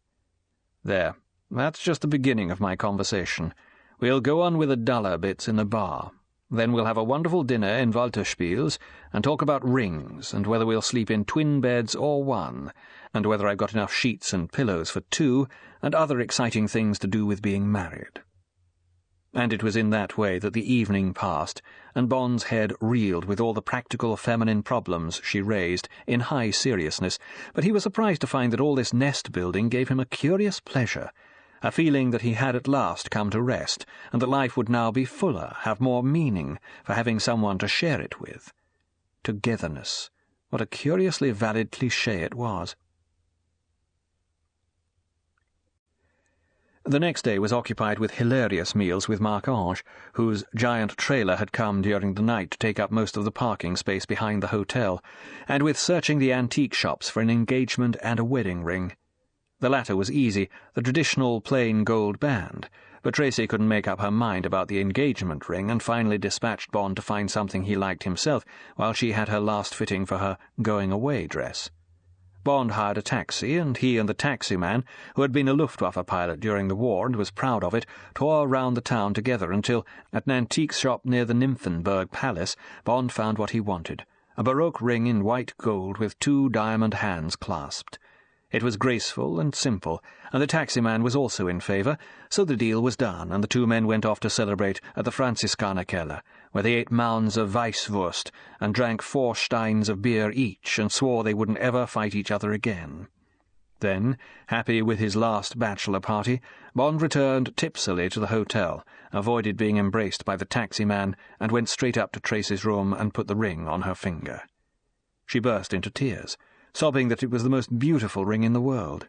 "There, that's just the beginning of my conversation. We'll go on with the duller bits in the bar. Then we'll have a wonderful dinner in Walterspiels, and talk about rings, and whether we'll sleep in twin beds or one, and whether I've got enough sheets and pillows for 2, and other exciting things to do with being married." And it was in that way that the evening passed, and Bond's head reeled with all the practical feminine problems she raised in high seriousness, but he was surprised to find that all this nest-building gave him a curious pleasure, a feeling that he had at last come to rest, and that life would now be fuller, have more meaning, for having someone to share it with. Togetherness. What a curiously valid cliché it was. The next day was occupied with hilarious meals with Marc-Ange, whose giant trailer had come during the night to take up most of the parking space behind the hotel, and with searching the antique shops for an engagement and a wedding ring. The latter was easy, the traditional plain gold band, but Tracy couldn't make up her mind about the engagement ring and finally dispatched Bond to find something he liked himself while she had her last fitting for her going-away dress. Bond hired a taxi, and he and the taxi-man, who had been a Luftwaffe pilot during the war and was proud of it, tore round the town together until, at an antique shop near the Nymphenburg Palace, Bond found what he wanted, a Baroque ring in white gold with 2 diamond hands clasped. It was graceful and simple, and the taxi-man was also in favour, so the deal was done, and the 2 men went off to celebrate at the Franziskaner Keller, where they ate mounds of Weisswurst and drank 4 steins of beer each and swore they wouldn't ever fight each other again. Then, happy with his last bachelor party, Bond returned tipsily to the hotel, avoided being embraced by the taxi-man, and went straight up to Tracy's room and put the ring on her finger. She burst into tears, sobbing that it was the most beautiful ring in the world.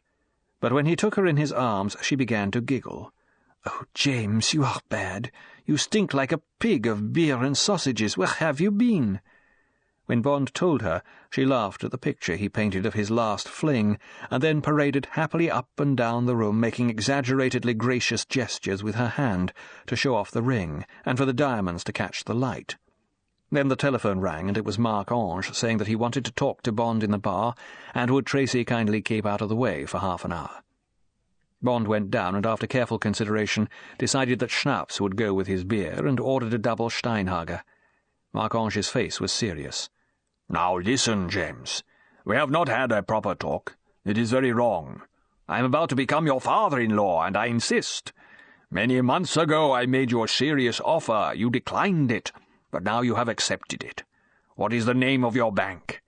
But when he took her in his arms, she began to giggle. "Oh, James, you are bad. You stink like a pig of beer and sausages. Where have you been?" When Bond told her, she laughed at the picture he painted of his last fling, and then paraded happily up and down the room, making exaggeratedly gracious gestures with her hand to show off the ring, and for the diamonds to catch the light. Then the telephone rang, and it was Marc-Ange saying that he wanted to talk to Bond in the bar, and would Tracy kindly keep out of the way for half an hour. Bond went down, and after careful consideration decided that schnapps would go with his beer, and ordered a double Steinhager. Marc-Ange's face was serious. "Now listen, James. We have not had a proper talk. It is very wrong. I am about to become your father-in-law, and I insist. Many months ago I made you a serious offer. You declined it, but now you have accepted it. What is the name of your bank?"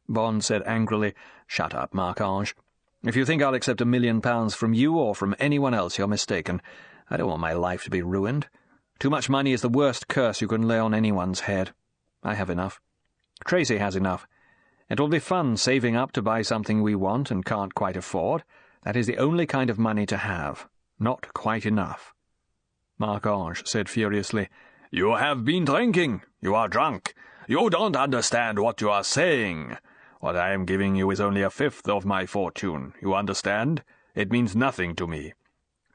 Bond said angrily, "Shut up, Marc-Ange. If you think I'll accept £1 million from you or from anyone else, you're mistaken. I don't want my life to be ruined. Too much money is the worst curse you can lay on anyone's head. I have enough. Tracy has enough. It will be fun saving up to buy something we want and can't quite afford. That is the only kind of money to have. Not quite enough." Marc-Ange said furiously, "You have been drinking. You are drunk. You don't understand what you are saying. What I am giving you is only 1/5 of my fortune. You understand? It means nothing to me.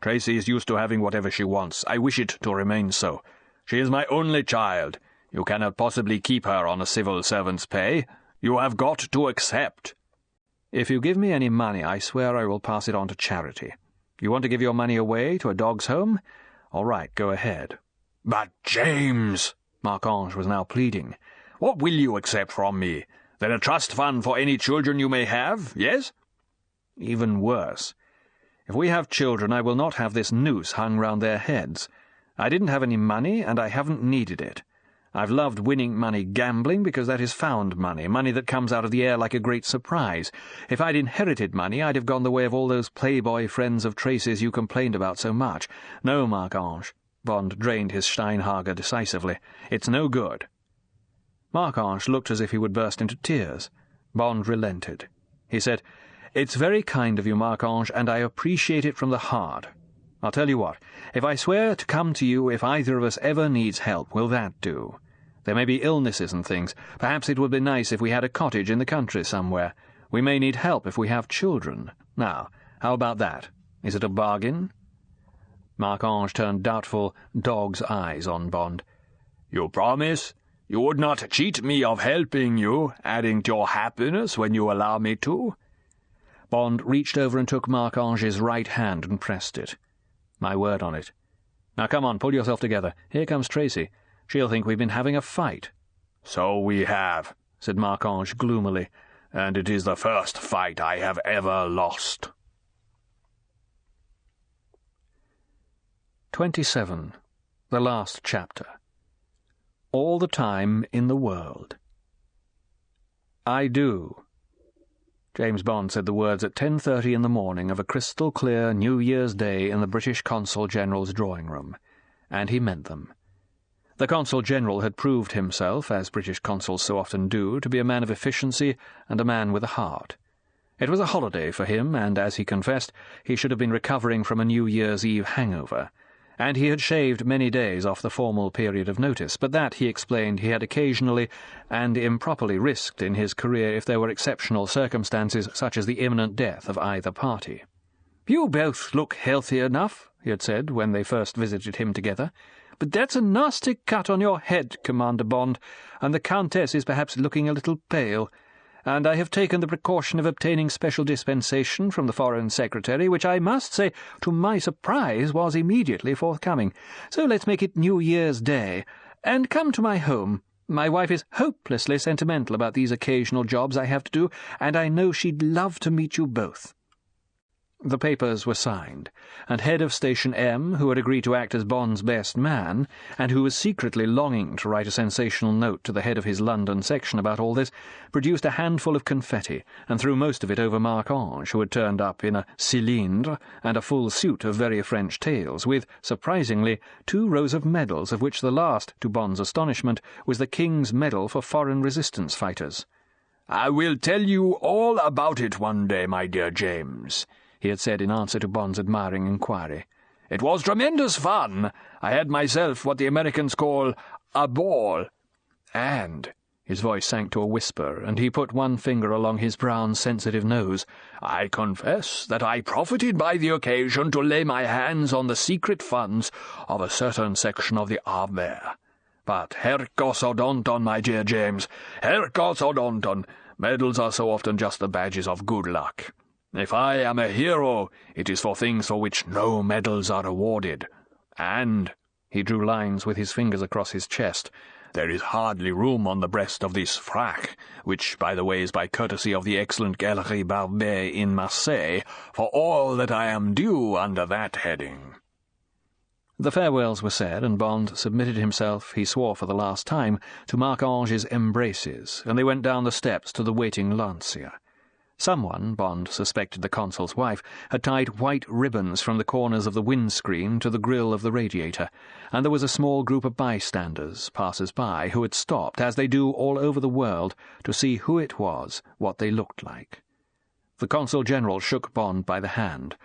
Tracy is used to having whatever she wants. I wish it to remain so. She is my only child. You cannot possibly keep her on a civil servant's pay. You have got to accept." "If you give me any money, I swear I will pass it on to charity. You want to give your money away to a dog's home? All right, go ahead." "But, James," Marc-Ange was now pleading, "what will you accept from me? Then a trust fund for any children you may have, yes?" "Even worse. If we have children, I will not have this noose hung round their heads. I didn't have any money, and I haven't needed it. I've loved winning money gambling because that is found money, money that comes out of the air like a great surprise. If I'd inherited money, I'd have gone the way of all those playboy friends of Tracy's you complained about so much. No, Marc-Ange." Bond drained his Steinhager decisively. "It's no good." Marc-Ange looked as if he would burst into tears. Bond relented. He said, "It's very kind of you, Marc-Ange, and I appreciate it from the heart. I'll tell you what, if I swear to come to you if either of us ever needs help, will that do? There may be illnesses and things. Perhaps it would be nice if we had a cottage in the country somewhere. We may need help if we have children. Now, how about that? Is it a bargain?" Marc-Ange turned doubtful, dog's eyes on Bond. "You promise? You would not cheat me of helping you, adding to your happiness when you allow me to?" Bond reached over and took Marc-Ange's right hand and pressed it. "My word on it. Now come on, pull yourself together. Here comes Tracy. She'll think we've been having a fight." "So we have," said Marc-Ange gloomily, "and it is the first fight I have ever lost." 27. The last chapter. All the time in the world. "I do." James Bond said the words at 10:30 in the morning of a crystal-clear New Year's Day in the British Consul-General's drawing-room, and he meant them. The Consul-General had proved himself, as British consuls so often do, to be a man of efficiency and a man with a heart. It was a holiday for him, and, as he confessed, he should have been recovering from a New Year's Eve hangover, and he had shaved many days off the formal period of notice, but that, he explained, he had occasionally and improperly risked in his career if there were exceptional circumstances such as the imminent death of either party. "You both look healthy enough," he had said when they first visited him together. "But that's a nasty cut on your head, Commander Bond, and the Countess is perhaps looking a little pale. And I have taken the precaution of obtaining special dispensation from the Foreign Secretary, which I must say, to my surprise, was immediately forthcoming. So let's make it New Year's Day, and come to my home. My wife is hopelessly sentimental about these occasional jobs I have to do, and I know she'd love to meet you both." The papers were signed, and head of Station M, who had agreed to act as Bond's best man, and who was secretly longing to write a sensational note to the head of his London section about all this, produced a handful of confetti and threw most of it over Marc-Ange, who had turned up in a cylindre and a full suit of very French tails, with, surprisingly, 2 rows of medals, of which the last, to Bond's astonishment, was the King's Medal for Foreign Resistance Fighters. "I will tell you all about it one day, my dear James," he had said in answer to Bond's admiring inquiry. "It was tremendous fun. I had myself what the Americans call a ball. And," his voice sank to a whisper, and he put one finger along his brown, sensitive nose, "I confess that I profited by the occasion to lay my hands on the secret funds of a certain section of the Abwehr. But Herrgott Odonton, my dear James, Herrgott Odonton, medals are so often just the badges of good luck. If I am a hero, it is for things for which no medals are awarded. And," he drew lines with his fingers across his chest, "there is hardly room on the breast of this frac, which, by the way, is by courtesy of the excellent Galerie Barbet in Marseille, for all that I am due under that heading." The farewells were said, and Bond submitted himself, he swore for the last time, to Marc-Ange's embraces, and they went down the steps to the waiting Lancia. Someone, Bond suspected the consul's wife, had tied white ribbons from the corners of the windscreen to the grille of the radiator, and there was a small group of bystanders, passers-by, who had stopped, as they do all over the world, to see who it was, what they looked like. The Consul General shook Bond by the hand.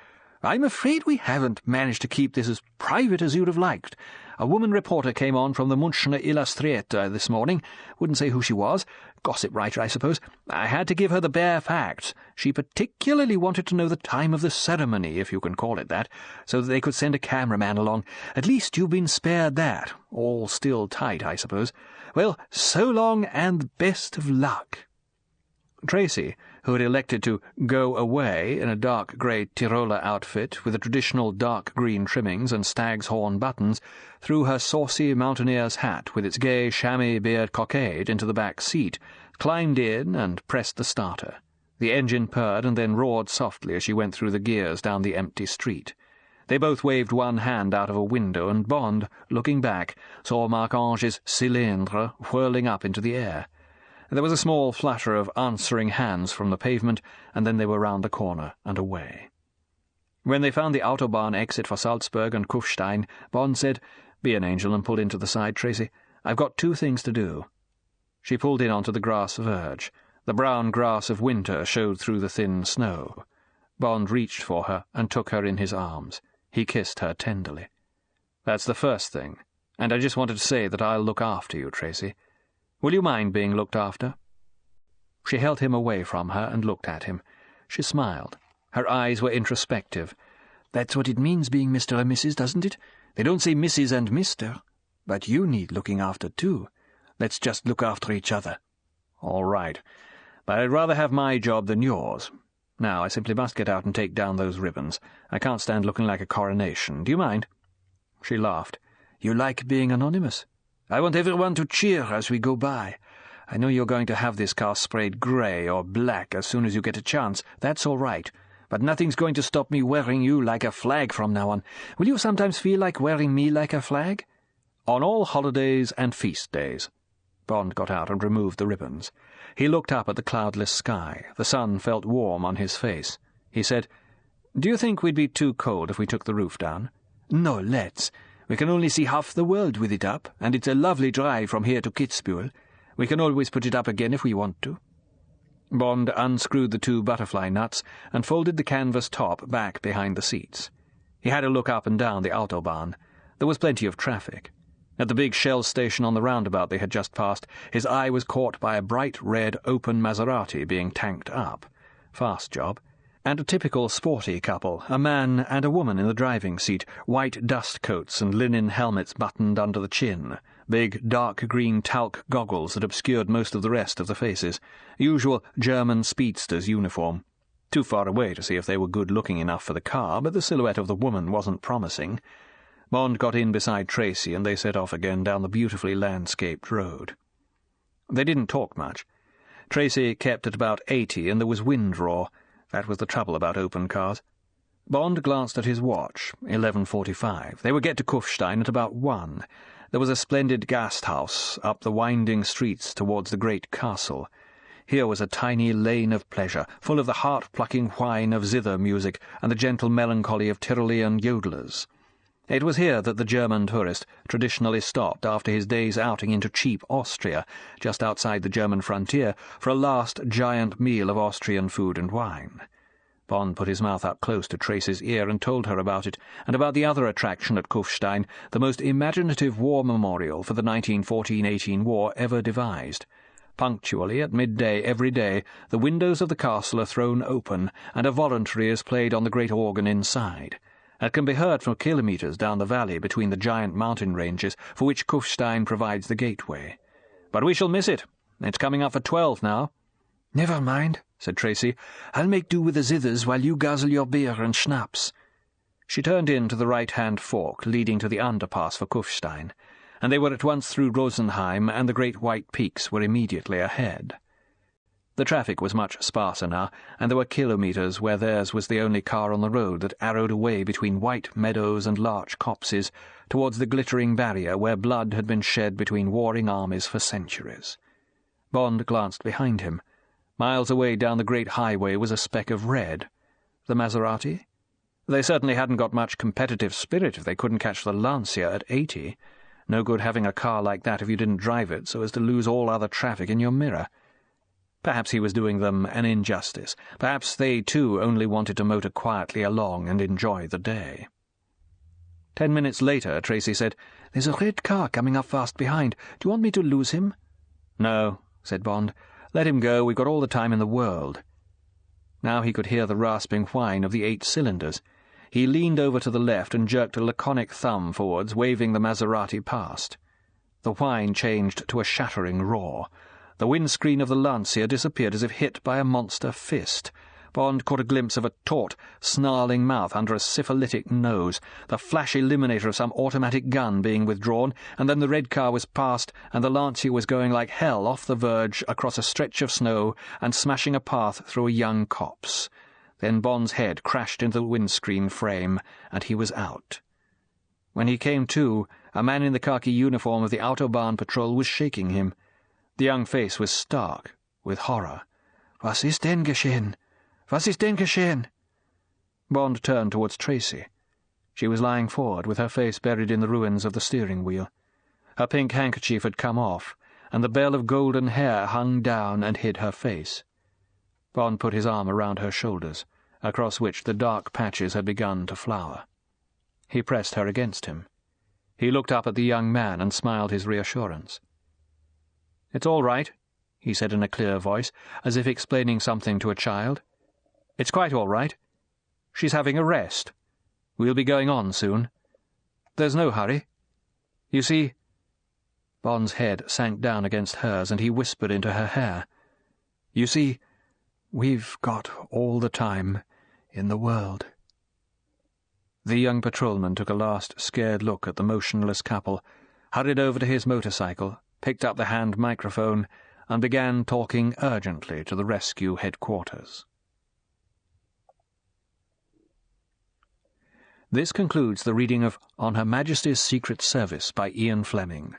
"I'm afraid we haven't managed to keep this as private as you'd have liked. A woman reporter came on from the Münchner Illustrierte this morning. Wouldn't say who she was. Gossip writer, I suppose. I had to give her the bare facts. She particularly wanted to know the time of the ceremony, if you can call it that, so that they could send a cameraman along. At least you've been spared that. All still tight, I suppose. Well, so long, and best of luck." Tracy, who had elected to go away in a dark grey Tiroler outfit with the traditional dark green trimmings and stag's horn buttons, threw her saucy mountaineer's hat with its gay chamois beard cockade into the back seat, climbed in and pressed the starter. The engine purred and then roared softly as she went through the gears down the empty street. They both waved one hand out of a window, and Bond, looking back, saw Marc-Ange's cylindre whirling up into the air. There was a small flutter of answering hands from the pavement, and then they were round the corner and away. When they found the Autobahn exit for Salzburg and Kufstein, Bond said, "Be an angel and pull into the side, Tracy. I've got 2 things to do." She pulled in onto the grass verge. The brown grass of winter showed through the thin snow. Bond reached for her and took her in his arms. He kissed her tenderly. "That's the first thing, and I just wanted to say that I'll look after you, Tracy. Will you mind being looked after?" She held him away from her and looked at him. She smiled. Her eyes were introspective. "That's what it means being Mr. and Mrs., doesn't it? They don't say Mrs. and Mr. But you need looking after, too. Let's just look after each other." "All right. But I'd rather have my job than yours. Now, I simply must get out and take down those ribbons. I can't stand looking like a coronation. Do you mind?" She laughed. "You like being anonymous? I want everyone to cheer as we go by. I know you're going to have this car sprayed grey or black as soon as you get a chance. That's all right. But nothing's going to stop me wearing you like a flag from now on. Will you sometimes feel like wearing me like a flag?" "On all holidays and feast days." Bond got out and removed the ribbons. He looked up at the cloudless sky. The sun felt warm on his face. He said, "Do you think we'd be too cold if we took the roof down?" "No, let's. We can only see half the world with it up, and it's a lovely drive from here to Kitzbühel. We can always put it up again if we want to." Bond unscrewed the 2 butterfly nuts and folded the canvas top back behind the seats. He had a look up and down the Autobahn. There was plenty of traffic. At the big Shell station on the roundabout they had just passed, his eye was caught by a bright red open Maserati being tanked up. Fast job. and a typical sporty couple, a man and a woman in the driving seat, white dust coats and linen helmets buttoned under the chin, big dark green talc goggles that obscured most of the rest of the faces, usual German speedster's uniform. Too far away to see if they were good-looking enough for the car, but the silhouette of the woman wasn't promising. Bond got in beside Tracy, and they set off again down the beautifully landscaped road. They didn't talk much. Tracy kept at about 80, and there was wind raw. That was the trouble about open cars. Bond glanced at his watch. 11:45. They would get to Kufstein at about 1. There was a splendid Gasthaus up the winding streets towards the great castle. Here was a tiny lane of pleasure, full of the heart-plucking whine of zither music and the gentle melancholy of Tyrolean yodelers. It was here that the German tourist traditionally stopped after his day's outing into cheap Austria, just outside the German frontier, for a last giant meal of Austrian food and wine. Bond put his mouth up close to Tracy's ear and told her about it, and about the other attraction at Kufstein, the most imaginative war memorial for the 1914-18 war ever devised. Punctually at midday every day, the windows of the castle are thrown open, and a voluntary is played on the great organ inside. It can be heard for kilometres down the valley between the giant mountain ranges for which Kufstein provides the gateway. But we shall miss it. It's coming up for 12 now. "Never mind," said Tracy. "I'll make do with the zithers while you guzzle your beer and schnapps." She turned in to the right-hand fork leading to the underpass for Kufstein, and they were at once through Rosenheim, and the great white peaks were immediately ahead. The traffic was much sparser now, and there were kilometres where theirs was the only car on the road that arrowed away between white meadows and larch copses towards the glittering barrier where blood had been shed between warring armies for centuries. Bond glanced behind him. Miles away down the great highway was a speck of red. The Maserati? They certainly hadn't got much competitive spirit if they couldn't catch the Lancia at 80. No good having a car like that if you didn't drive it so as to lose all other traffic in your mirror. Perhaps he was doing them an injustice. Perhaps they, too, only wanted to motor quietly along and enjoy the day. 10 minutes later, Tracy said, "There's a red car coming up fast behind. Do you want me to lose him?" "No," said Bond. "Let him go. We've got all the time in the world." Now he could hear the rasping whine of the 8 cylinders. He leaned over to the left and jerked a laconic thumb forwards, waving the Maserati past. The whine changed to a shattering roar. The windscreen of the Lancia disappeared as if hit by a monster fist. Bond caught a glimpse of a taut, snarling mouth under a syphilitic nose, the flash eliminator of some automatic gun being withdrawn, and then the red car was past, and the Lancia was going like hell off the verge across a stretch of snow and smashing a path through a young copse. Then Bond's head crashed into the windscreen frame, and he was out. When he came to, a man in the khaki uniform of the Autobahn patrol was shaking him. The young face was stark with horror. "Was ist denn geschehen? Was ist denn geschehen?" Bond turned towards Tracy. She was lying forward, with her face buried in the ruins of the steering wheel. Her pink handkerchief had come off, and the bell of golden hair hung down and hid her face. Bond put his arm around her shoulders, across which the dark patches had begun to flower. He pressed her against him. He looked up at the young man and smiled his reassurance. "It's all right," he said in a clear voice, as if explaining something to a child. "It's quite all right. She's having a rest. We'll be going on soon. There's no hurry. You see—" Bond's head sank down against hers, and he whispered into her hair. "You see, we've got all the time in the world." The young patrolman took a last scared look at the motionless couple, hurried over to his motorcycle, picked up the hand microphone, and began talking urgently to the rescue headquarters. This concludes the reading of On Her Majesty's Secret Service by Ian Fleming.